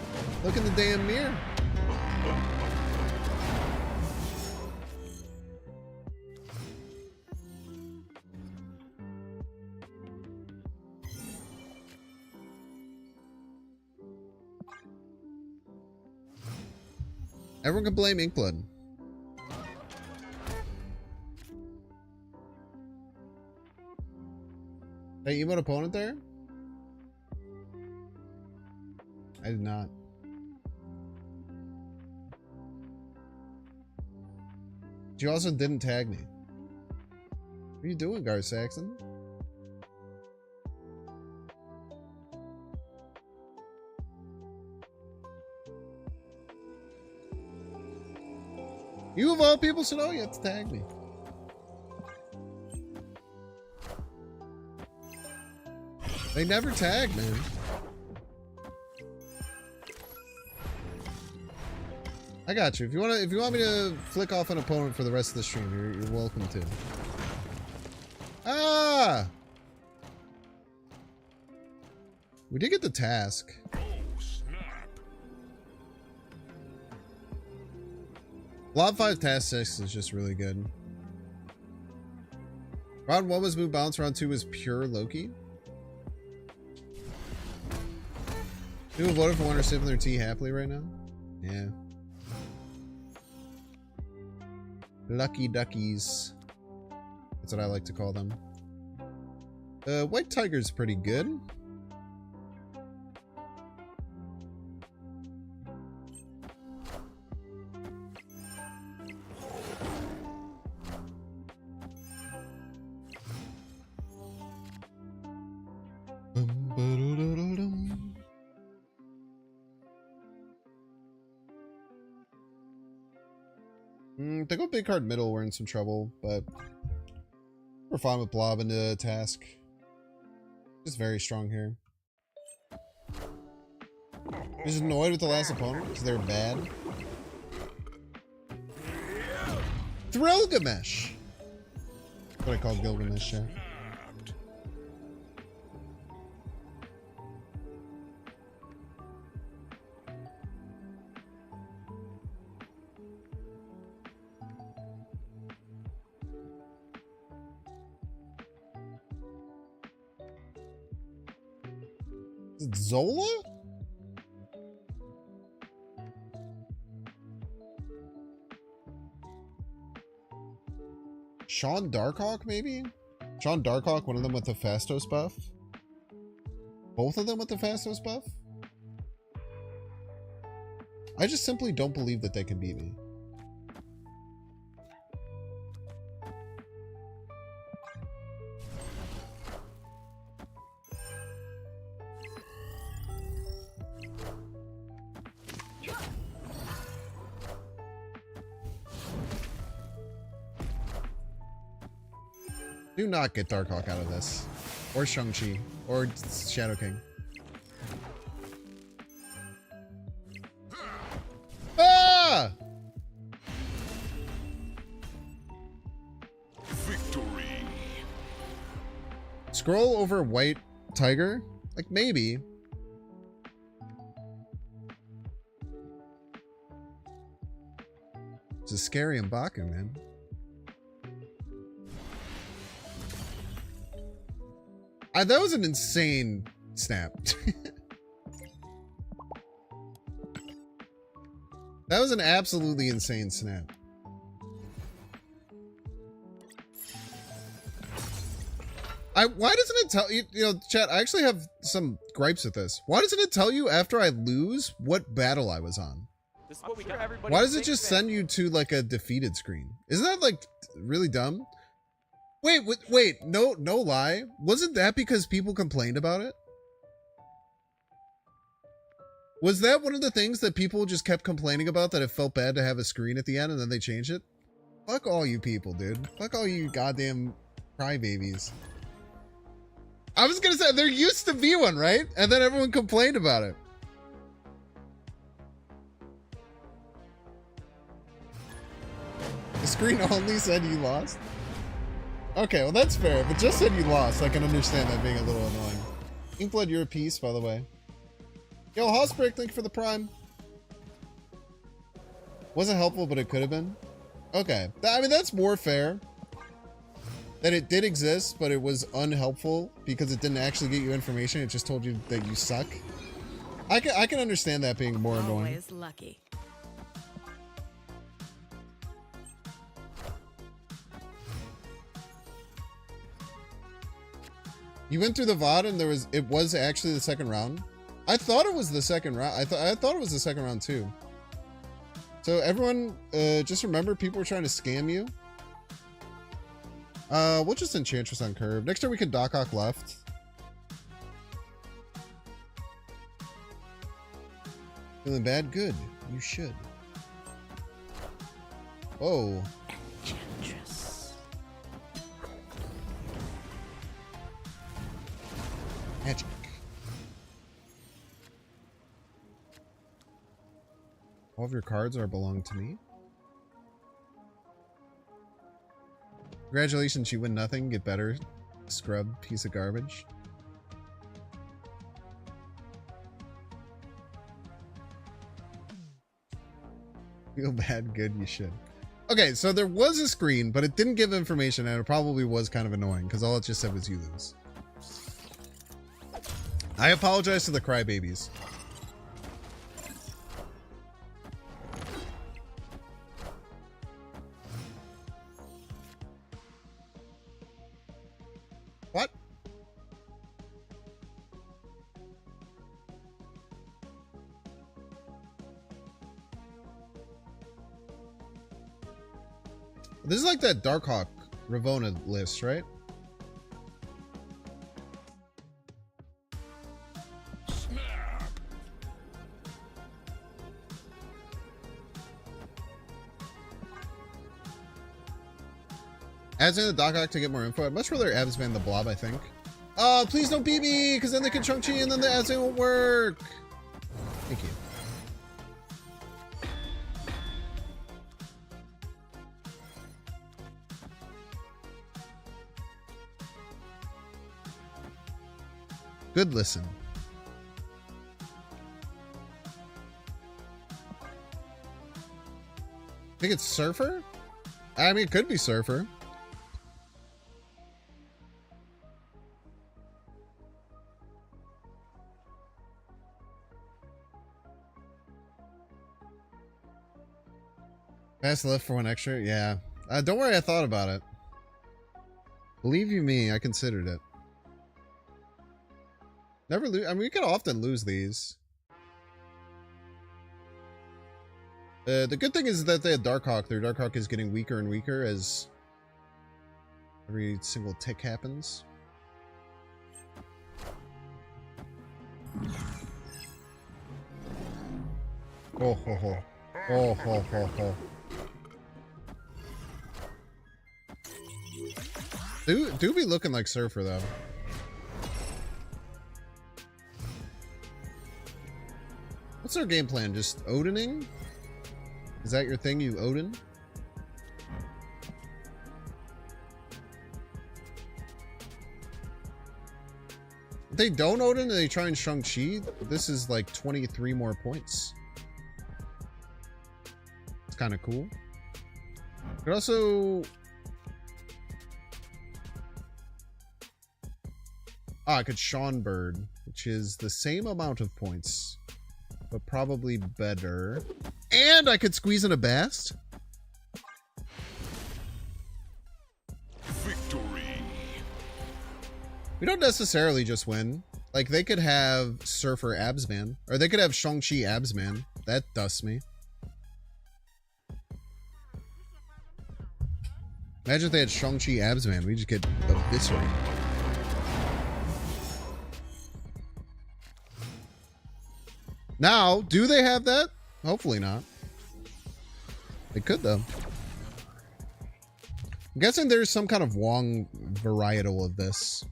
Look in the damn mirror. Everyone can blame Inkblood. Hey, emote opponent there? I did not. You also didn't tag me. What are you doing, Gar Saxon? You of all people should know you have to tag me. They never tag, man. I got you. If you want me to flick off an opponent for the rest of the stream, you're welcome to. Ah! We did get the task. Oh, snap. Blob 5 Task 6 is just really good. Round 1 was move bounce, round 2 was pure Loki. People voted for one or sipping their tea happily right now? Yeah. Lucky duckies. That's what I like to call them. White Tiger's pretty good. They go big card middle, we're in some trouble, but we're fine with Blob into task. Just very strong here. Just annoyed with the last opponent because they're bad. Thrillgamesh! That's what I call Gilgamesh, yeah. Zola? Sean Darkhawk, maybe? Sean Darkhawk, one of them with the Fastos buff? Both of them with the Fastos buff? I just simply don't believe that they can beat me. Do not get Darkhawk out of this. Or Shang-Chi. Or Shadow King. Ah! Victory. Scroll over White Tiger? Like, maybe. It's a scary M'Baku, man. That was an insane snap. That was an absolutely insane snap. Why doesn't it tell you, chat, I actually have some gripes with this. Why doesn't it tell you after I lose what battle I was on? This is what we got. Everybody. Why does it just send you to like a defeated screen? Isn't that like really dumb? Wait, no lie. Wasn't that because people complained about it? Was that one of the things that people just kept complaining about, that it felt bad to have a screen at the end and then they changed it? Fuck all you people, dude. Fuck all you goddamn crybabies. I was gonna say, there used to be one, right? And then everyone complained about it. The screen only said you lost? Okay, well that's fair. If it just said you lost, I can understand that being a little annoying. Inkblood, you're a piece, by the way. Yo, Housebreak, thank you for the prime. Wasn't helpful, but it could have been. Okay, I mean, that's more fair. That it did exist, but it was unhelpful because it didn't actually get you information. It just told you that you suck. I can understand that being more annoying. Always lucky. You went through the VOD and it was actually the second round. I thought it was the second round. I thought it was the second round too. So everyone, just remember, people were trying to scam you. We'll just Enchantress on curve. Next turn we can Darkhawk left. Feeling bad? Good. You should. Whoa. Enchantress. Magic. All of your cards belong to me. Congratulations, you win nothing. Get better. Scrub piece of garbage. Feel bad? Good, you should. Okay, so there was a screen, but it didn't give information, and it probably was kind of annoying, because all it just said was you lose. I apologize to the crybabies. What? This is like that Darkhawk Ravona list, right? Adds in the Darkhawk to get more info. I'd much rather Abs ban the Blob, I think. Please don't beat me, because then they can Chunk-Chi and then the Abs ban won't work. Thank you. Good listen. I think it's Surfer? I mean, it could be Surfer. Fast left for one extra? Yeah. Don't worry, I thought about it. Believe you me, I considered it. Never lose. I mean, we could often lose these. The good thing is that they had Darkhawk. Their Darkhawk is getting weaker and weaker as every single tick happens. Oh ho ho. Oh ho ho ho. Do be looking like Surfer though. What's our game plan? Just Odining? Is that your thing, you Odin? If they don't Odin and they try and Shang-Chi, this is like 23 more points. It's kind of cool. But also... I could Seanbird, which is the same amount of points, but probably better. And I could squeeze in a Bast. Victory. We don't necessarily just win. Like, they could have Surfer Absman, or they could have Shang-Chi Absman. That dusts me. Imagine if they had Shang-Chi Absman. We just get eviscerated. Now, do they have that? Hopefully not. They could, though. I'm guessing there's some kind of Wong varietal of this.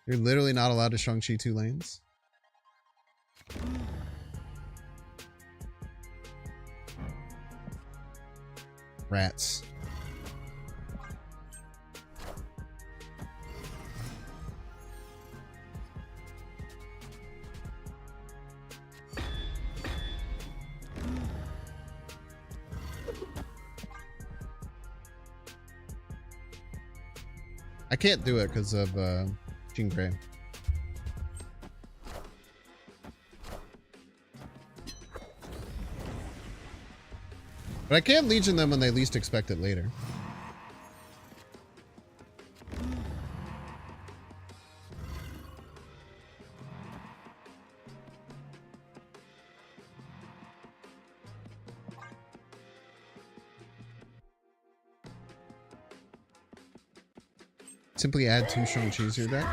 You're literally not allowed to Shang-Chi 2 lanes? Rats. I can't do it because of Jean Grey. But I can Legion them when they least expect it later. Simply add 2 Shang-Chi's to your deck.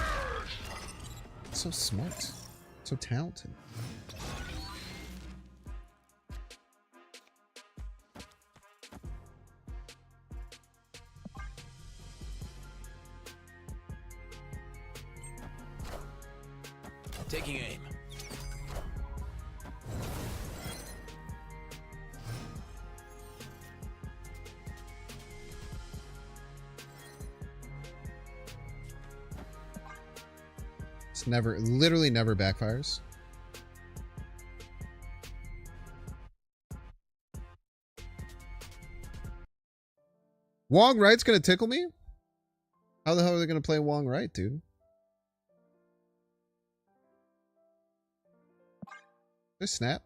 So smart. So talented. Taking aim. It's never, literally never backfires. Wong Right's gonna tickle me? How the hell are they gonna play Wong Right, dude? Just snap.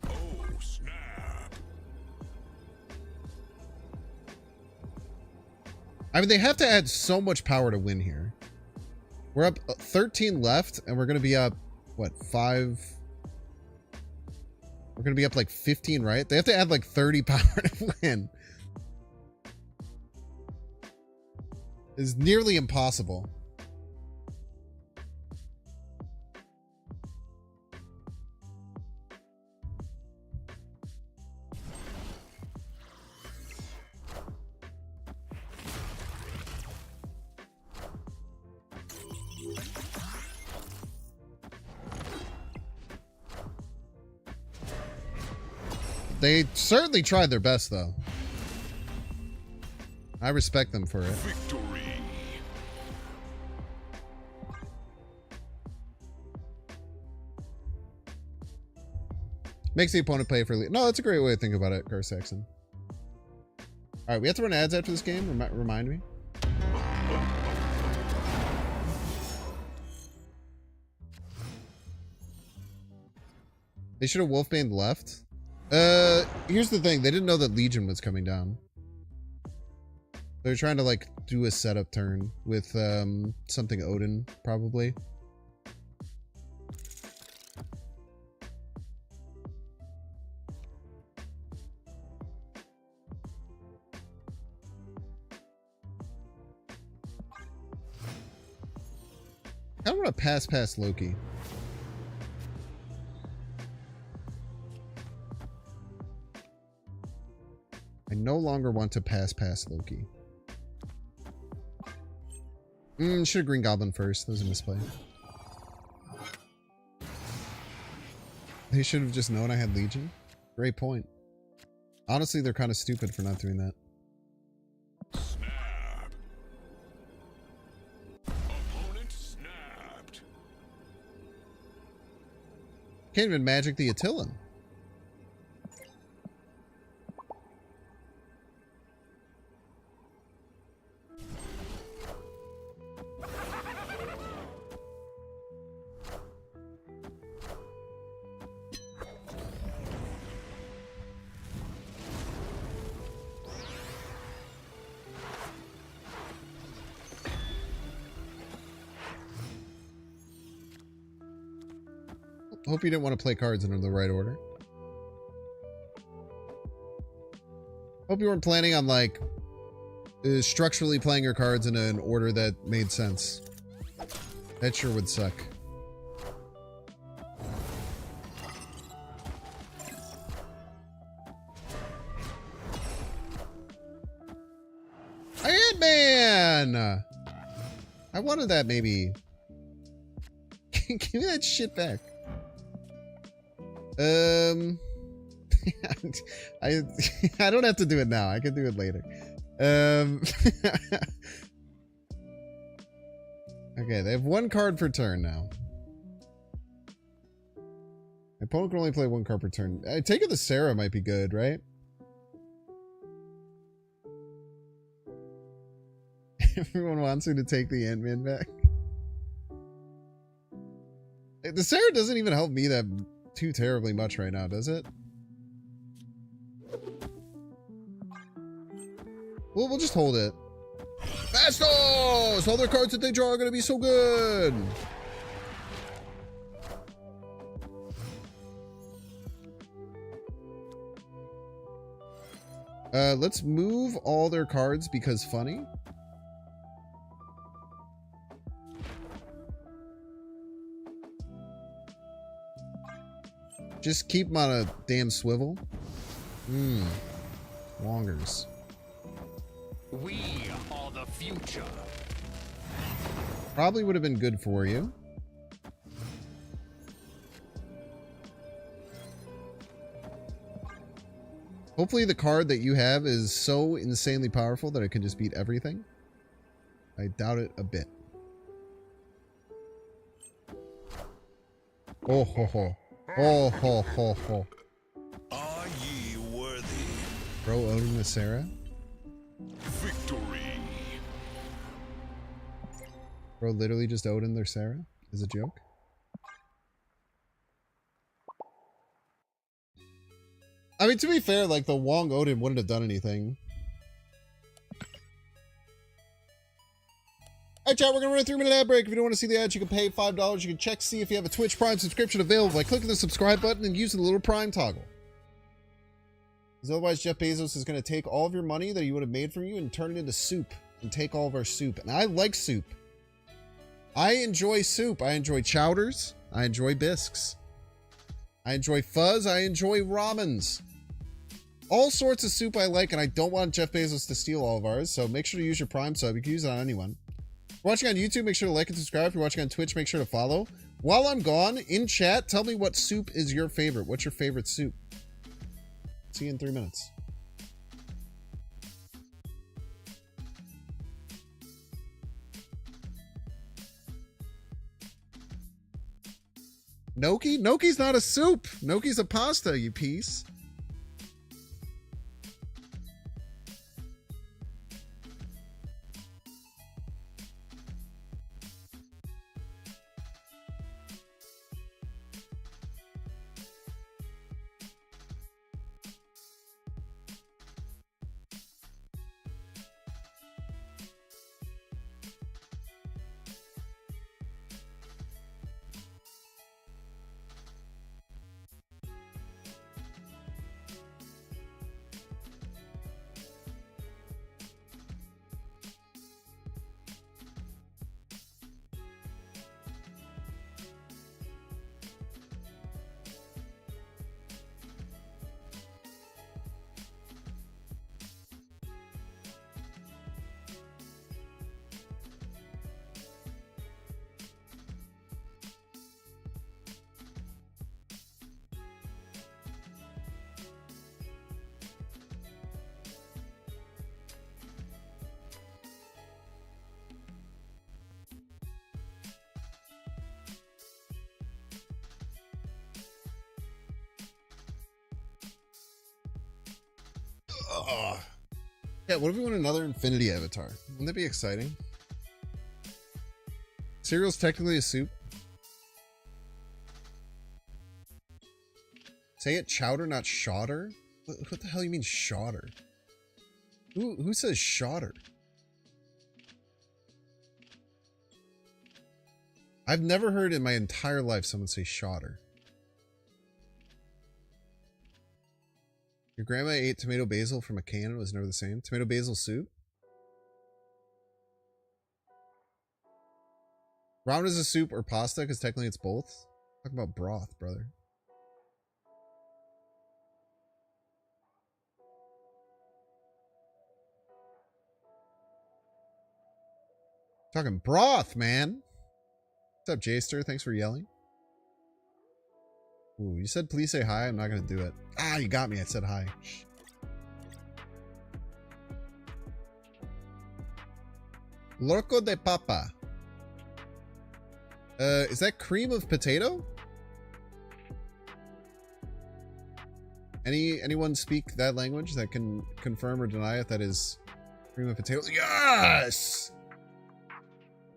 Oh, snap. I mean, they have to add so much power to win here. We're up 13 left, and we're going to be up, what, 5? We're going to be up like 15, right? They have to add like 30 power to win. It's nearly impossible. They certainly tried their best, though. I respect them for it. Victory. Makes the opponent pay for lead. No, that's a great way to think about it, Gar Saxon. All right, we have to run ads after this game. Remind me. They should have Wolfbane left. Here's the thing. They didn't know that Legion was coming down. They're trying to, like, do a setup turn with, something Odin, probably. I don't want to pass past Loki. I no longer want to pass past Loki. Should have Green Goblin first. That was a misplay. They should have just known I had Legion. Great point. Honestly, they're kind of stupid for not doing that. Snap. Opponent snapped. Can't even magic the Attilan. Hope you didn't want to play cards in the right order. Hope you weren't planning on, like, structurally playing your cards in an order that made sense. That sure would suck. Ant-Man! I wanted that, maybe. Give me that shit back. I don't have to do it now. I can do it later. Okay, they have one card per turn now. My opponent can only play one card per turn. I take it the Sarah might be good, right? Everyone wants me to take the Ant-Man back. The Sarah doesn't even help me that too terribly much right now, does it? Well, we'll just hold it. Bastos! All their cards that they draw are going to be so good. Let's move all their cards because funny. Just keep them on a damn swivel. Wongers. We are the future. Probably would have been good for you. Hopefully the card that you have is so insanely powerful that it can just beat everything. I doubt it a bit. Oh ho ho. Oh ho ho ho. Are ye worthy? Bro Odin with Sarah? Victory. Bro literally just Odin their Sarah? Is a joke? I mean, to be fair, like, the Wong Odin wouldn't have done anything. Alright, chat, we're gonna run a 3-minute ad break. If you don't want to see the ads, you can pay $5. You can check, see if you have a Twitch Prime subscription available by clicking the subscribe button and using the little Prime toggle. Because otherwise, Jeff Bezos is going to take all of your money that he would have made from you and turn it into soup. And take all of our soup. And I like soup. I enjoy soup. I enjoy chowders. I enjoy bisques. I enjoy fuzz. I enjoy ramens. All sorts of soup I like, and I don't want Jeff Bezos to steal all of ours, so make sure to use your Prime sub. You can use it on anyone. If you're watching on YouTube, make sure to like and subscribe. If you're watching on Twitch, make sure to follow. While I'm gone, in chat, tell me what soup is your favorite. What's your favorite soup? See you in 3 minutes. Gnocchi? Gnocchi's not a soup. Gnocchi's a pasta, you piece. Oh. Yeah, what if we want another Infinity Avatar? Wouldn't that be exciting? Cereal's technically a soup. Say it chowder, not shawder? What the hell you mean shawder? Who says shawder? I've never heard in my entire life someone say shawder. Your grandma ate tomato basil from a can and it was never the same. Tomato basil soup? Ramen is a soup or pasta because technically it's both. Talk about broth, brother. Talking broth, man. What's up, Jester? Thanks for yelling. Ooh, you said please say hi. I'm not going to do it. Ah, you got me. I said hi. Loco de papa. Is that cream of potato? Anyone speak that language that can confirm or deny if that is cream of potato? Yes!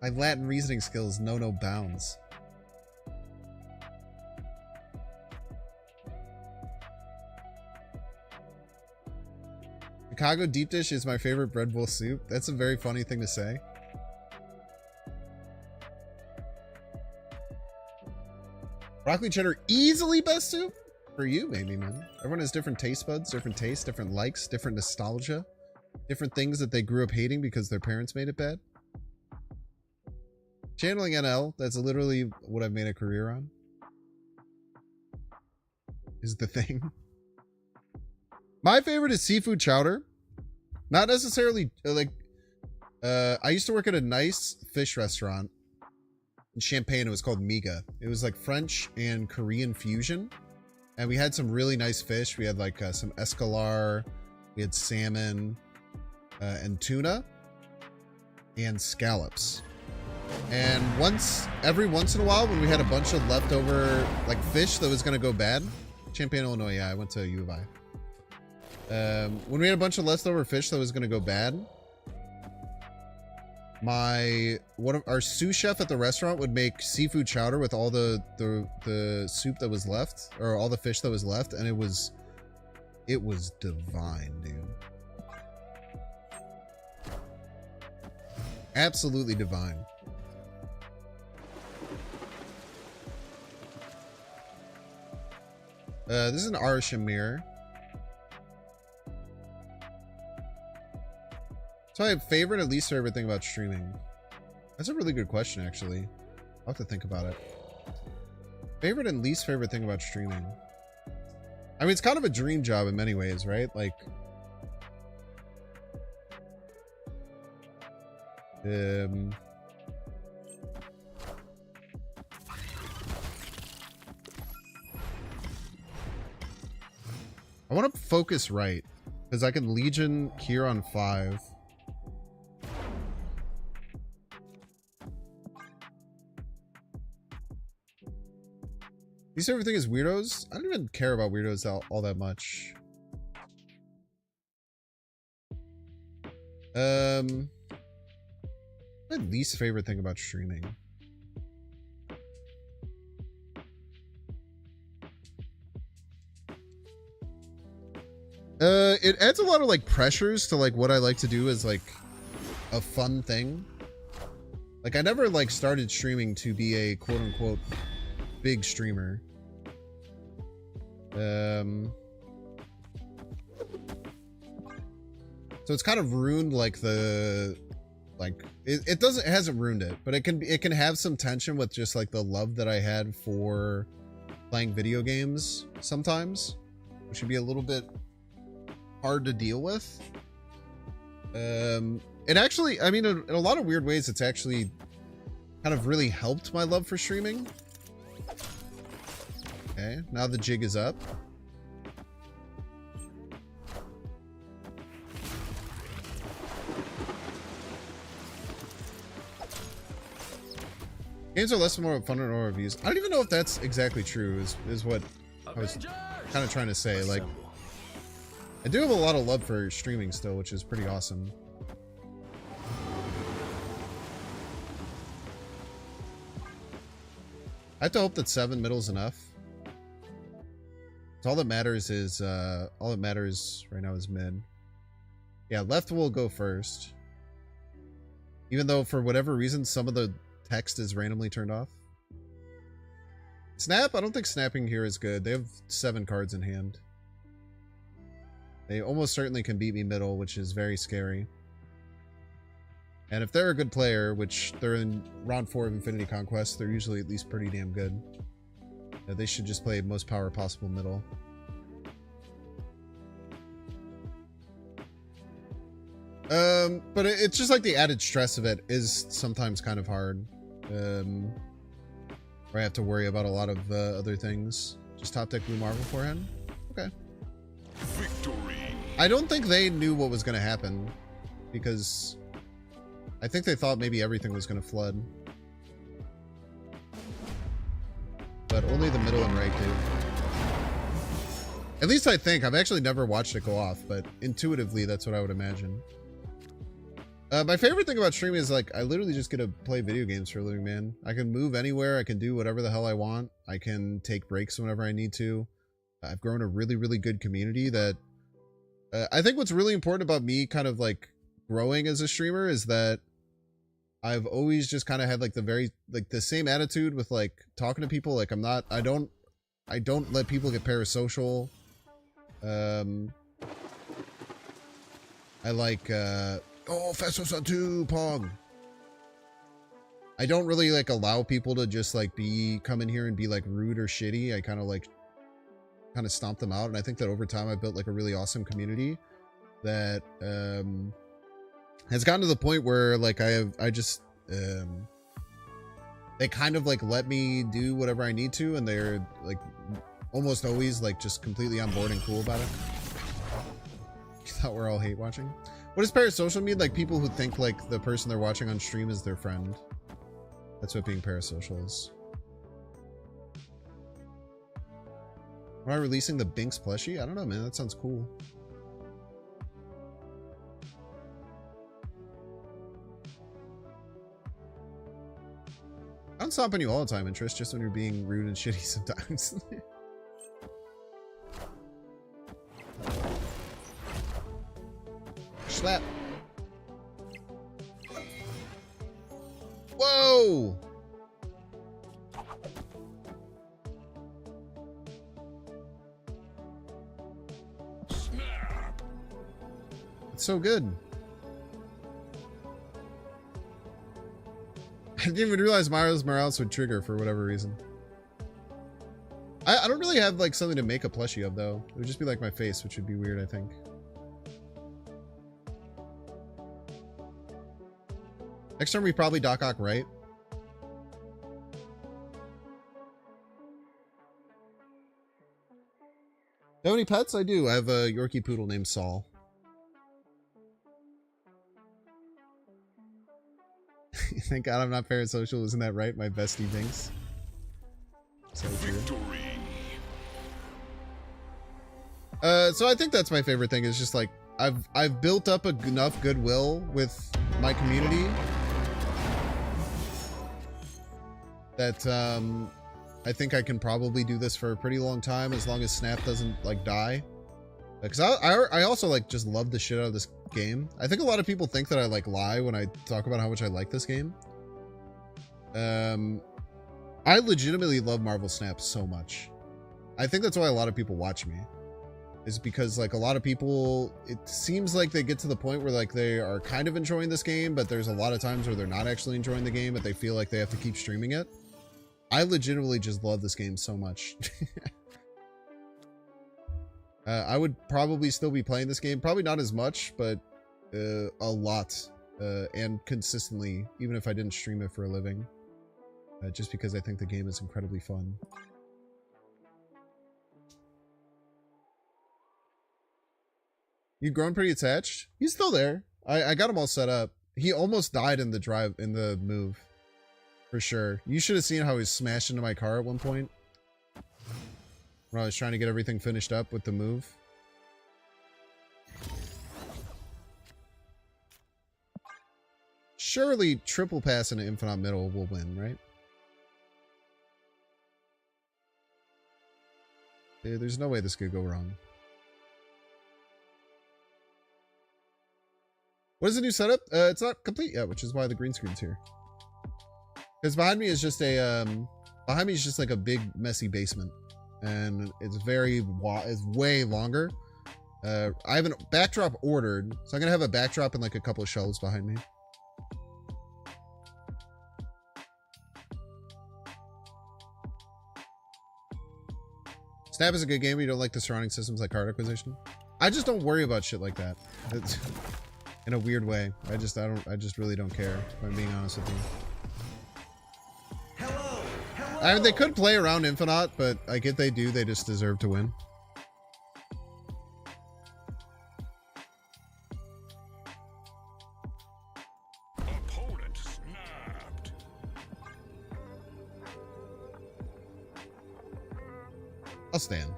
My Latin reasoning skills know no bounds. Chicago deep dish is my favorite bread bowl soup. That's a very funny thing to say. Broccoli cheddar easily best soup? For you, maybe, man. Everyone has different taste buds, different tastes, different likes, different nostalgia. Different things that they grew up hating because their parents made it bad. Channeling NL, that's literally what I've made a career on. Is the thing. My favorite is seafood chowder. Not necessarily, like, I used to work at a nice fish restaurant in Champaign. It was called Miga. It was like French and Korean fusion. And we had some really nice fish. We had like some escalar, we had salmon, and tuna, and scallops. And every once in a while, when we had a bunch of leftover like fish that was gonna go bad, Champaign, Illinois. Yeah, I went to U of I. When we had a bunch of leftover fish that was gonna go bad, our sous chef at the restaurant would make seafood chowder with all the soup that was left, or all the fish that was left, and it was divine, dude. Absolutely divine. This is an ARISHEM mirror. So I have favorite and least favorite thing about streaming. That's a really good question, actually. I'll have to think about it. Favorite and least favorite thing about streaming. I mean, it's kind of a dream job in many ways, right? Like, I want to focus right, because I can Legion here on 5. Least favorite thing is weirdos. I don't even care about weirdos all that much. My least favorite thing about streaming. It adds a lot of like pressures to like what I like to do as like a fun thing. Like I never like started streaming to be a quote unquote big streamer. So it's kind of ruined like it hasn't ruined it, but it can have some tension with just like the love that I had for playing video games sometimes, which should be a little bit hard to deal with. It actually, I mean, in a lot of weird ways, it's actually kind of really helped my love for streaming. Okay, now the jig is up. Games are less and more fun and more reviews. I don't even know if that's exactly true, is what I was kind of trying to say. Like, I do have a lot of love for streaming still, which is pretty awesome. I have to hope that 7 middle's enough. So all that matters right now is mid. Yeah, left will go first. Even though for whatever reason some of the text is randomly turned off. Snap? I don't think snapping here is good. They have 7 cards in hand. They almost certainly can beat me middle, which is very scary. And if they're a good player, which they're in round 4 of Infinity Conquest, they're usually at least pretty damn good. Yeah, they should just play most power possible middle. But it's just like the added stress of it is sometimes kind of hard. Where I have to worry about a lot of other things. Just top deck Blue Marvel forehand? Okay. Victory. I don't think they knew what was going to happen. Because I think they thought maybe everything was going to flood. But only the middle and right do. At least I think. I've actually never watched it go off, but intuitively that's what I would imagine. My favorite thing about streaming is like I literally just get to play video games for a living, man. I can move anywhere. I can do whatever the hell I want. I can take breaks whenever I need to. I've grown a really, really good community that I think what's really important about me kind of like growing as a streamer is that I've always just kind of had like the same attitude with like talking to people. Like I don't let people get parasocial. I like, oh, Festo 2 Pong. I don't really like allow people to just like come in here and be like rude or shitty. I kind of stomp them out. And I think that over time I built like a really awesome community that has gotten to the point where like they kind of like let me do whatever I need to, and they're like almost always like just completely on board and cool about it. You thought we're all hate watching? What does parasocial mean? Like people who think like the person they're watching on stream is their friend. That's what being parasocial is. Am I releasing the Binks plushie? I don't know, man. That sounds cool. I'm stopping you all the time, Interest, just when you're being rude and shitty sometimes. Slap. Whoa! Snap. It's so good. I didn't even realize Miles Morales would trigger for whatever reason. I don't really have like something to make a plushie of though. It would just be like my face, which would be weird, I think. Next time we probably Doc Ock, right? Do you have any pets? I do. I have a Yorkie poodle named Saul. Thank God I'm not parasocial. Isn't that right? My bestie thinks. So true. Victory. So I think that's my favorite thing is just like I've built up enough goodwill with my community that I think I can probably do this for a pretty long time as long as Snap doesn't like die. Because I also like just love the shit out of this game. I think a lot of people think that I like lie when I talk about how much I like this game. I legitimately love Marvel Snap so much. I think that's why a lot of people watch me. Is because like a lot of people, it seems like they get to the point where like they are kind of enjoying this game, but there's a lot of times where they're not actually enjoying the game, but they feel like they have to keep streaming it. I legitimately just love this game so much. I would probably still be playing this game, probably not as much, but a lot and consistently, even if I didn't stream it for a living, just because I think the game is incredibly fun. You've grown pretty attached? He's still there. I got him all set up. He almost died in the move. For sure. You should have seen how he smashed into my car at one point. When I was trying to get everything finished up with the move. surely triple pass into Infinite Middle will win, right? Dude, there's no way this could go wrong. What is the new setup? It's not complete yet, which is why the green screen's here. Because behind me is just a behind me is just like a big messy basement, and it's it's way longer. I have a backdrop ordered, so I'm gonna have a backdrop and like a couple of shelves behind me. Snap is a good game, but you don't like the surrounding systems like card acquisition. I just don't worry about shit like that. It's, in a weird way. I just really don't care, if I'm being honest with you. I mean, they could play around Infinite, but like if they do, they just deserve to win. Opponent snapped. I'll stand.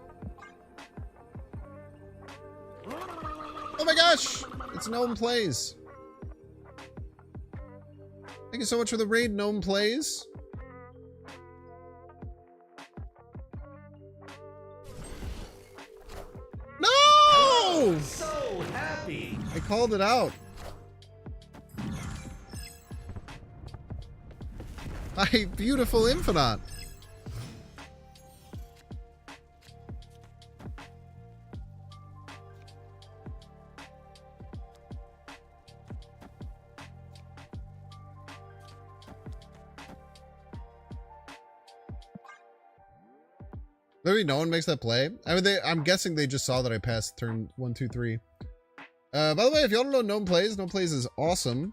Oh my gosh! It's Gnome Plays. Thank you so much for the raid, Gnome Plays. No! So happy. I called it out. My beautiful Infinite. Maybe no one makes that play. I mean, I'm guessing they just saw that I passed turn 1, 2, 3. By the way, if y'all don't know Gnome Plays is awesome.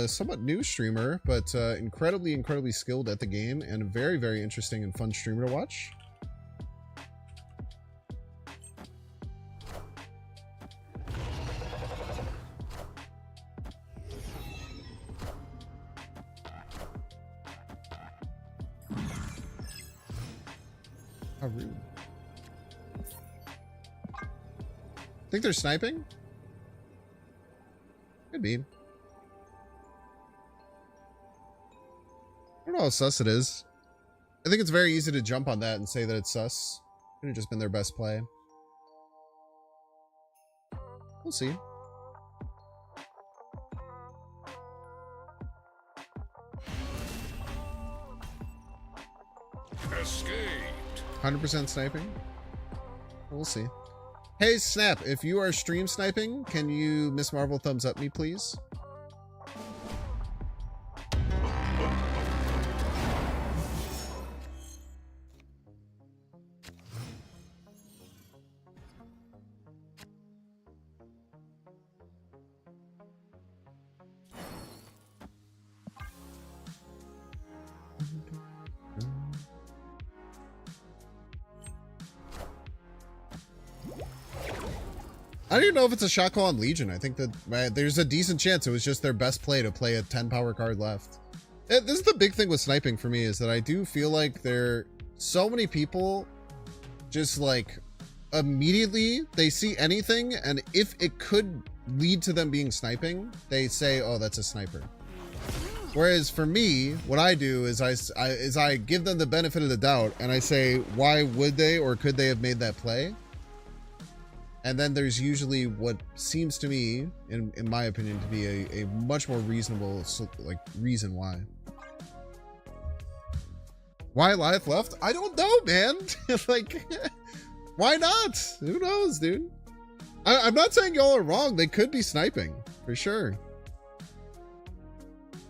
Somewhat new streamer, but incredibly skilled at the game and a very, very interesting and fun streamer to watch. How rude. Think they're sniping? Could be. I don't know how sus it is. I think it's very easy to jump on that and say that it's sus. Could have just been their best play. We'll see. Escaped. 100% sniping? We'll see. Hey, Snap, if you are stream sniping, can you Miss Marvel thumbs up me, please? I don't even know if it's a shot call on Legion. I think that there's a decent chance it was just their best play to play a 10 power card left. This is the big thing with sniping for me, is that I do feel like so many people just like immediately they see anything, and if it could lead to them being sniping, they say, oh, that's a sniper. Whereas for me, what I do is I give them the benefit of the doubt and I say, why would they or could they have made that play? And then there's usually what seems to me, in my opinion, to be a much more reasonable reason why. Why Life left? I don't know, man. Like, why not? Who knows, dude? I'm not saying y'all are wrong. They could be sniping, for sure.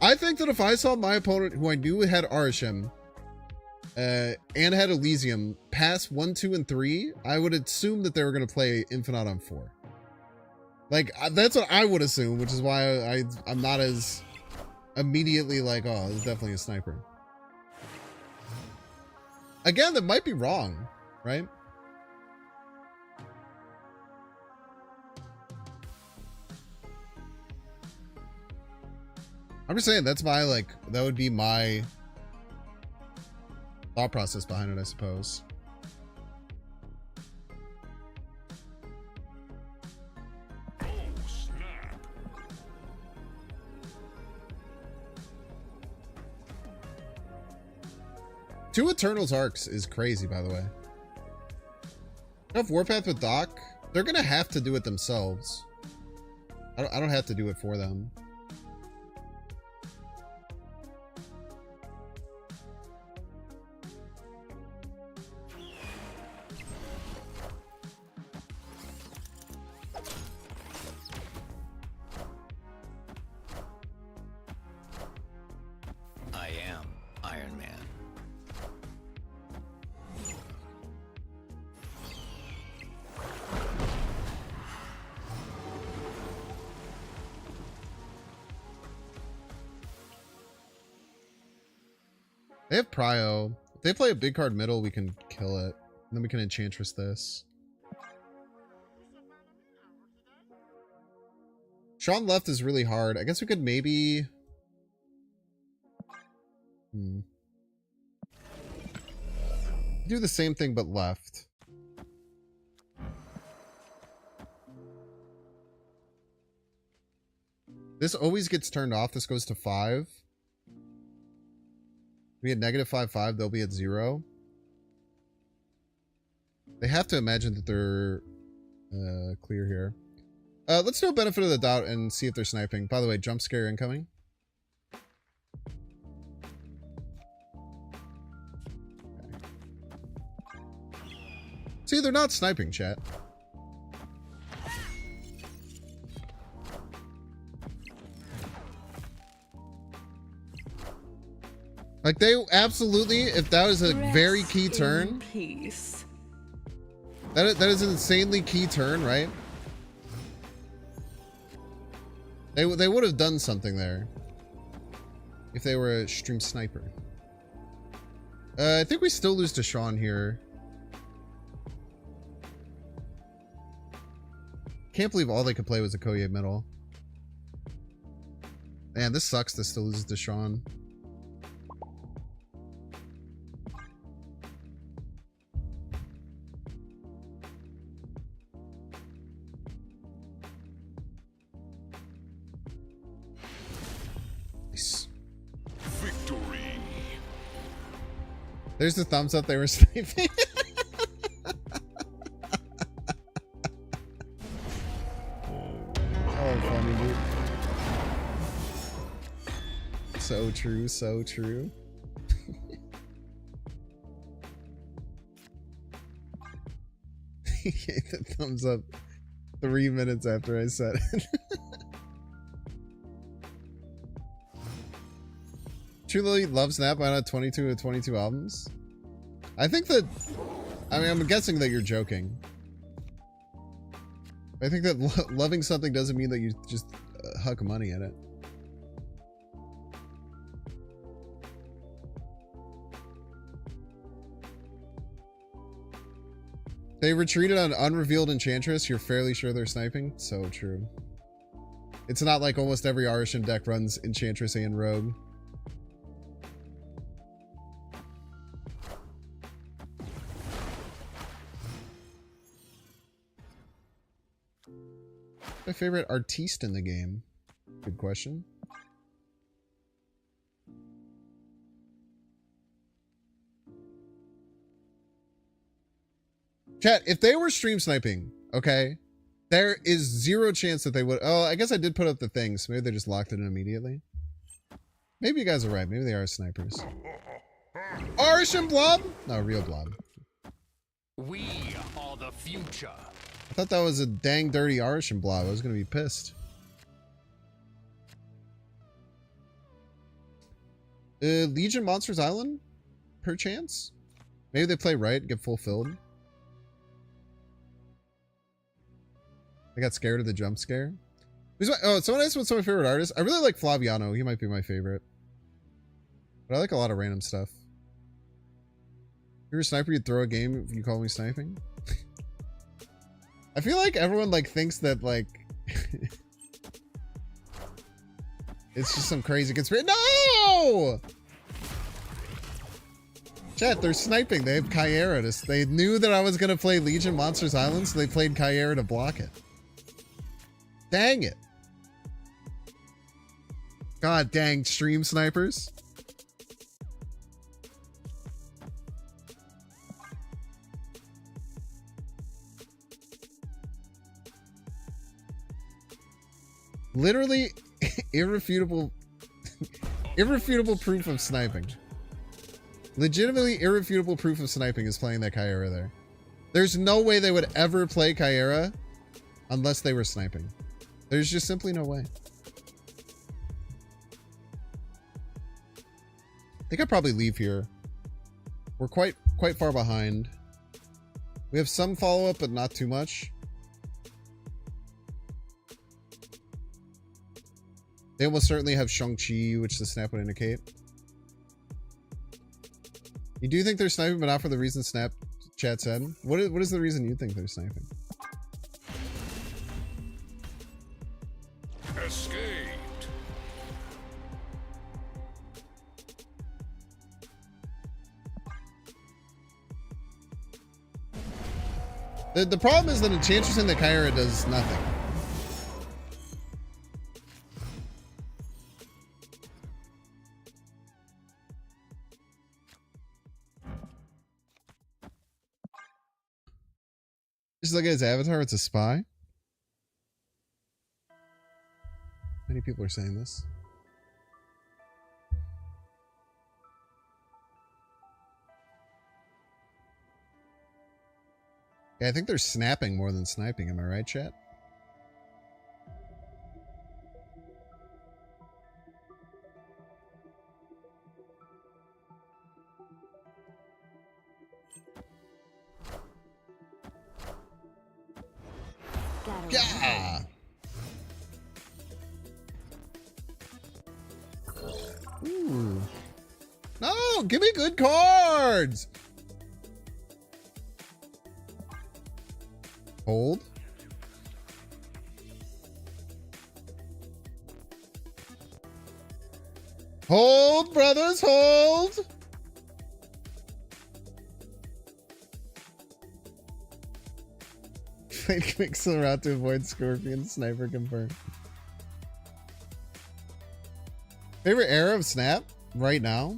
I think that if I saw my opponent, who I knew had ARISHEM, and had Elysium pass 1, 2, and 3, I would assume that they were going to play Infinite on 4. Like, that's what I would assume, which is why I'm not as immediately like, oh, it's definitely a sniper. Again, that might be wrong, right? I'm just saying, that's my, that would be my thought process behind it, I suppose. Oh, snap. 2 Eternals arcs is crazy, by the way. If Warpath with Doc, they're gonna have to do it themselves. I don't have to do it for them. I am Iron Man. They have Prio. If they play a big card middle, we can kill it. And then we can Enchantress this. Sean left is really hard. I guess we could maybe... do the same thing but left. This always gets turned off. This goes to 5. We had -5/5. They'll be at 0. They have to imagine that they're clear here. Let's do a benefit of the doubt and see if they're sniping. By the way, jump scare incoming. See, they're not sniping, chat. Like, they absolutely, if that was a very key turn. Peace. That is an insanely key turn, right? They would have done something there. If they were a stream sniper. I think we still lose to Sean here. Can't believe all they could play was a Koye middle. Man, this sucks to still lose to Sean. Nice. Victory. There's the thumbs up, they were sniping. Oh, funny, dude. So true, so true. He gave the thumbs up 3 minutes after I said it. True Lily loves Snap by not 22 of 22 albums. I think that, I mean, I'm guessing that you're joking. I think that loving something doesn't mean that you just huck money at it. They retreated on unrevealed Enchantress. You're fairly sure they're sniping? So true. It's not like almost every Arishem deck runs Enchantress and Rogue. My favorite artiste in the game? Good question. Chat, if they were stream sniping, okay, there is 0 chance that they would. Oh, I guess I did put up the things. Maybe they just locked it in immediately. Maybe you guys are right. Maybe they are snipers. Arishem Blob? No, real Blob. We are the future. I thought that was a dang dirty Arishem Blob. I was going to be pissed. Legion Monsters Island? Perchance? Maybe they play right, get fulfilled. I got scared of the jump scare. Oh, someone asked what's my favorite artist. I really like Flaviano. He might be my favorite. But I like a lot of random stuff. If you're a sniper, you'd throw a game if you call me sniping. I feel like everyone like thinks that like it's just some crazy conspiracy. No! Chat, they're sniping. They have Kyera. They knew that I was going to play Legion Monsters Island, so they played Kyera to block it. Dang it. God dang stream snipers. Literally irrefutable irrefutable proof of sniping. Legitimately irrefutable proof of sniping is playing that Kyra there. There's no way they would ever play Kyra unless they were sniping. There's just simply no way. I think I'd probably leave here. We're quite far behind. We have some follow-up, but not too much. They almost certainly have Shang-Chi, which the snap would indicate. You do think they're sniping, but not for the reason Snap chat said? What is the reason you think they're sniping? Escaped. The problem is that Enchantress in the Kyra does nothing. Just look at his avatar, it's a spy. Many people are saying this. Yeah, I think they're snapping more than sniping, am I right, chat? Yeah. Ooh. No, give me good cards. Hold. Hold, brothers, hold. Fight Mixel route to avoid Scorpion. Sniper confirmed. Favorite era of Snap right now?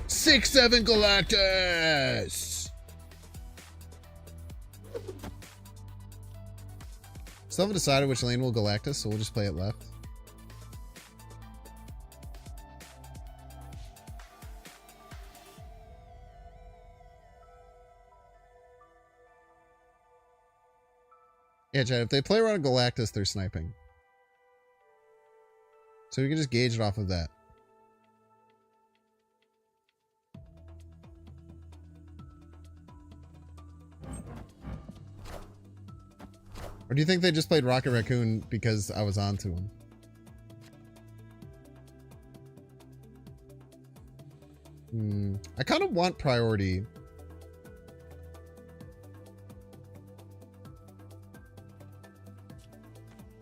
Six, 7 Galactus. Still haven't decided which lane will Galactus, so we'll just play it left. Yeah, Chad, if they play around Galactus, they're sniping. So we can just gauge it off of that. Or do you think they just played Rocket Raccoon because I was on to him? I kind of want priority.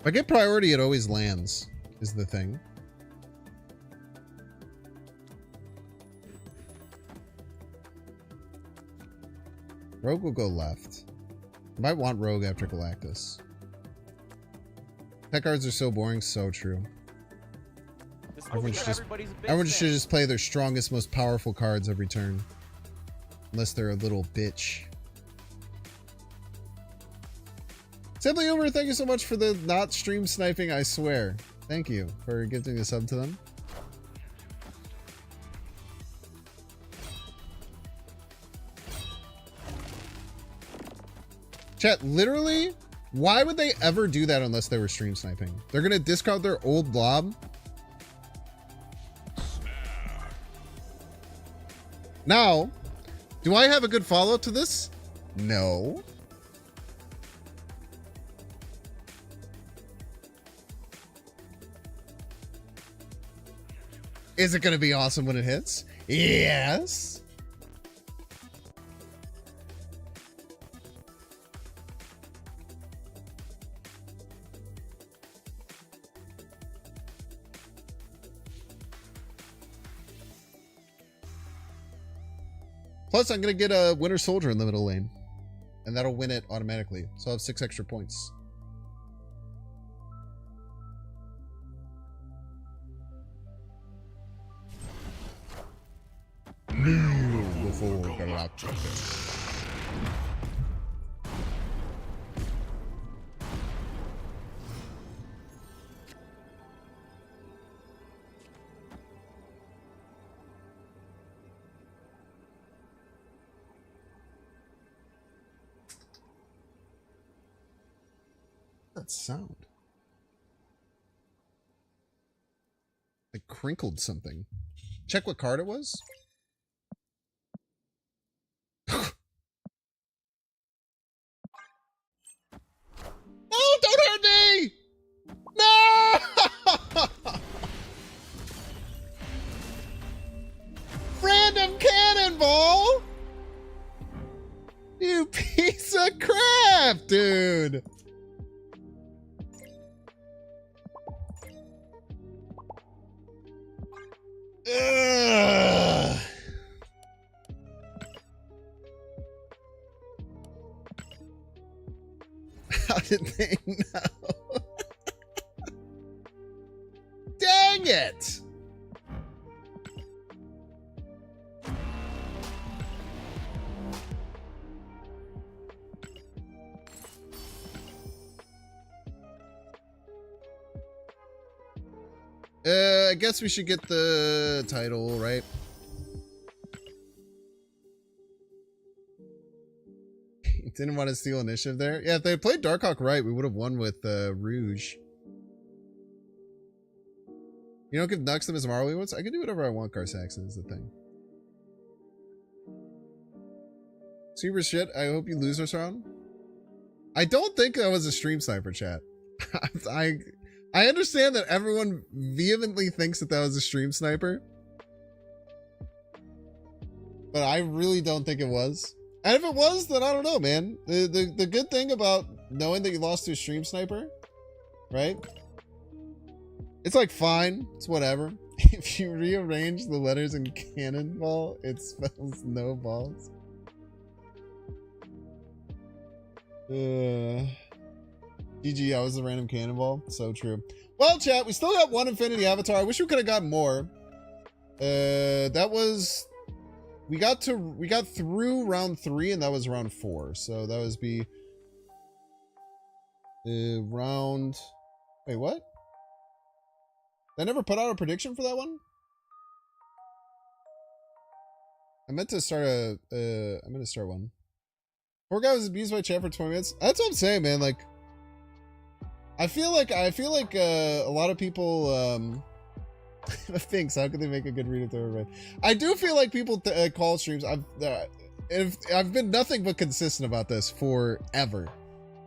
If I get priority, it always lands, is the thing. Rogue will go left. I might want Rogue after Galactus. Pet cards are so boring, so true. Everyone should just play their strongest, most powerful cards every turn. Unless they're a little bitch. Simply Uber, thank you so much for the not stream sniping, I swear. Thank you for gifting a sub to them. Chat, literally, why would they ever do that unless they were stream sniping? They're gonna discard their old blob. Now, do I have a good follow-up to this? No. Is it gonna be awesome when it hits? Yes. Plus, I'm going to get a Winter Soldier in the middle lane. And that'll win it automatically. So I'll have 6 extra points. Kneel before Galactus. That sound. I crinkled something. Check what card it was. Oh, don't hurt me! No! Random cannonball! You piece of crap, dude! Ugh. How did they know? Dang it! I guess we should get the title, right? Didn't want to steal initiative there. Yeah, if they played Darkhawk right, we would have won with Rouge. You don't give Nux them as Marley ones? I can do whatever I want, Garsaxon is the thing. Super shit, I hope you lose this round. I don't think that was a stream sniper, chat. I understand that everyone vehemently thinks that that was a stream sniper. But I really don't think it was. And if it was, then I don't know, man. The good thing about knowing that you lost to a stream sniper, right? It's like fine. It's whatever. If you rearrange the letters in cannonball, it spells no balls. GG, I was the random cannonball. So true. Well, chat, we still got one Infinity Avatar. I wish we could have gotten more. That was... We got through round 3, and that was round 4. So that was be... round... Wait, what? Did I never put out a prediction for that one? I meant to start a... I'm gonna start one. Poor guy was abused by chat for 20 minutes. That's what I'm saying, man. Like... I feel like a lot of people thinks how could they make a good reader to everybody? I do feel like people call streams. I've been nothing but consistent about this forever.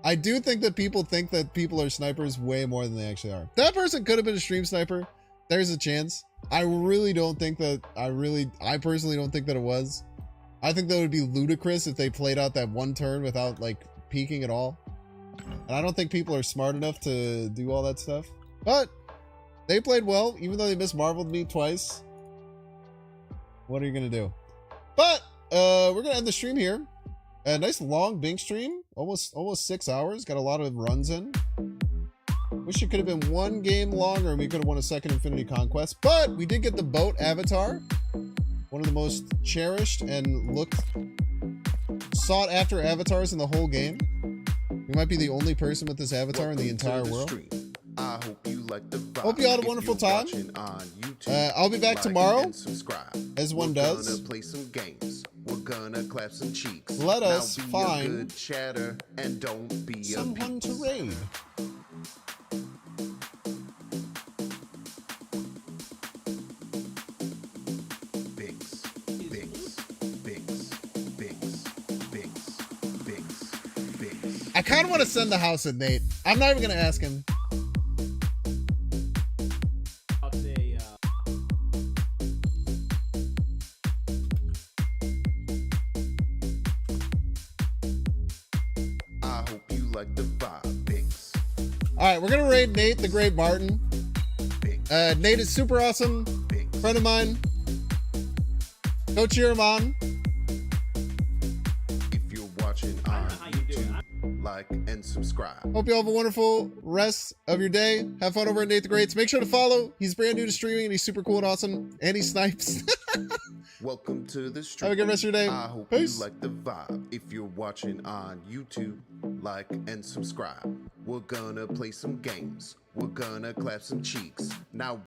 I do think that people think that people are snipers way more than they actually are. That person could have been a stream sniper. There's a chance. I really don't think that. I personally don't think that it was. I think that would be ludicrous if they played out that one turn without like peeking at all. And I don't think people are smart enough to do all that stuff. But they played well, even though they mismarveled me twice. What are you going to do? But we're going to end the stream here. A nice long Bing stream. Almost 6 hours. Got a lot of runs in. Wish it could have been one game longer and we could have won a second Infinity Conquest. But we did get the boat avatar. One of the most cherished and sought after avatars in the whole game. You might be the only person with this avatar in the entire world. I hope you like the vibe. Hope you all had a wonderful time. I'll be back tomorrow, as one does. We're gonna play some games. We're gonna clap some cheeks. Let us now be find a good chatter and don't be someone a to raid. I kind of want to send the house with Nate. I'm not even going to ask him. I'll say, I hope you like the vibe, Biggs. All right, we're going to raid Nate the Great Martin. Nate is super awesome. Friend of mine. Go cheer him on. If you're watching on YouTube, like and subscribe. Hope you all have a wonderful rest of your day. Have fun over at Nate the Greats. Make sure to follow. He's brand new to streaming and he's super cool and awesome. And he snipes. Welcome to the stream. Have a good rest of your day. I hope Peace. you like the vibe. If you're watching on YouTube, like and subscribe. We're gonna play some games. We're gonna clap some cheeks. Now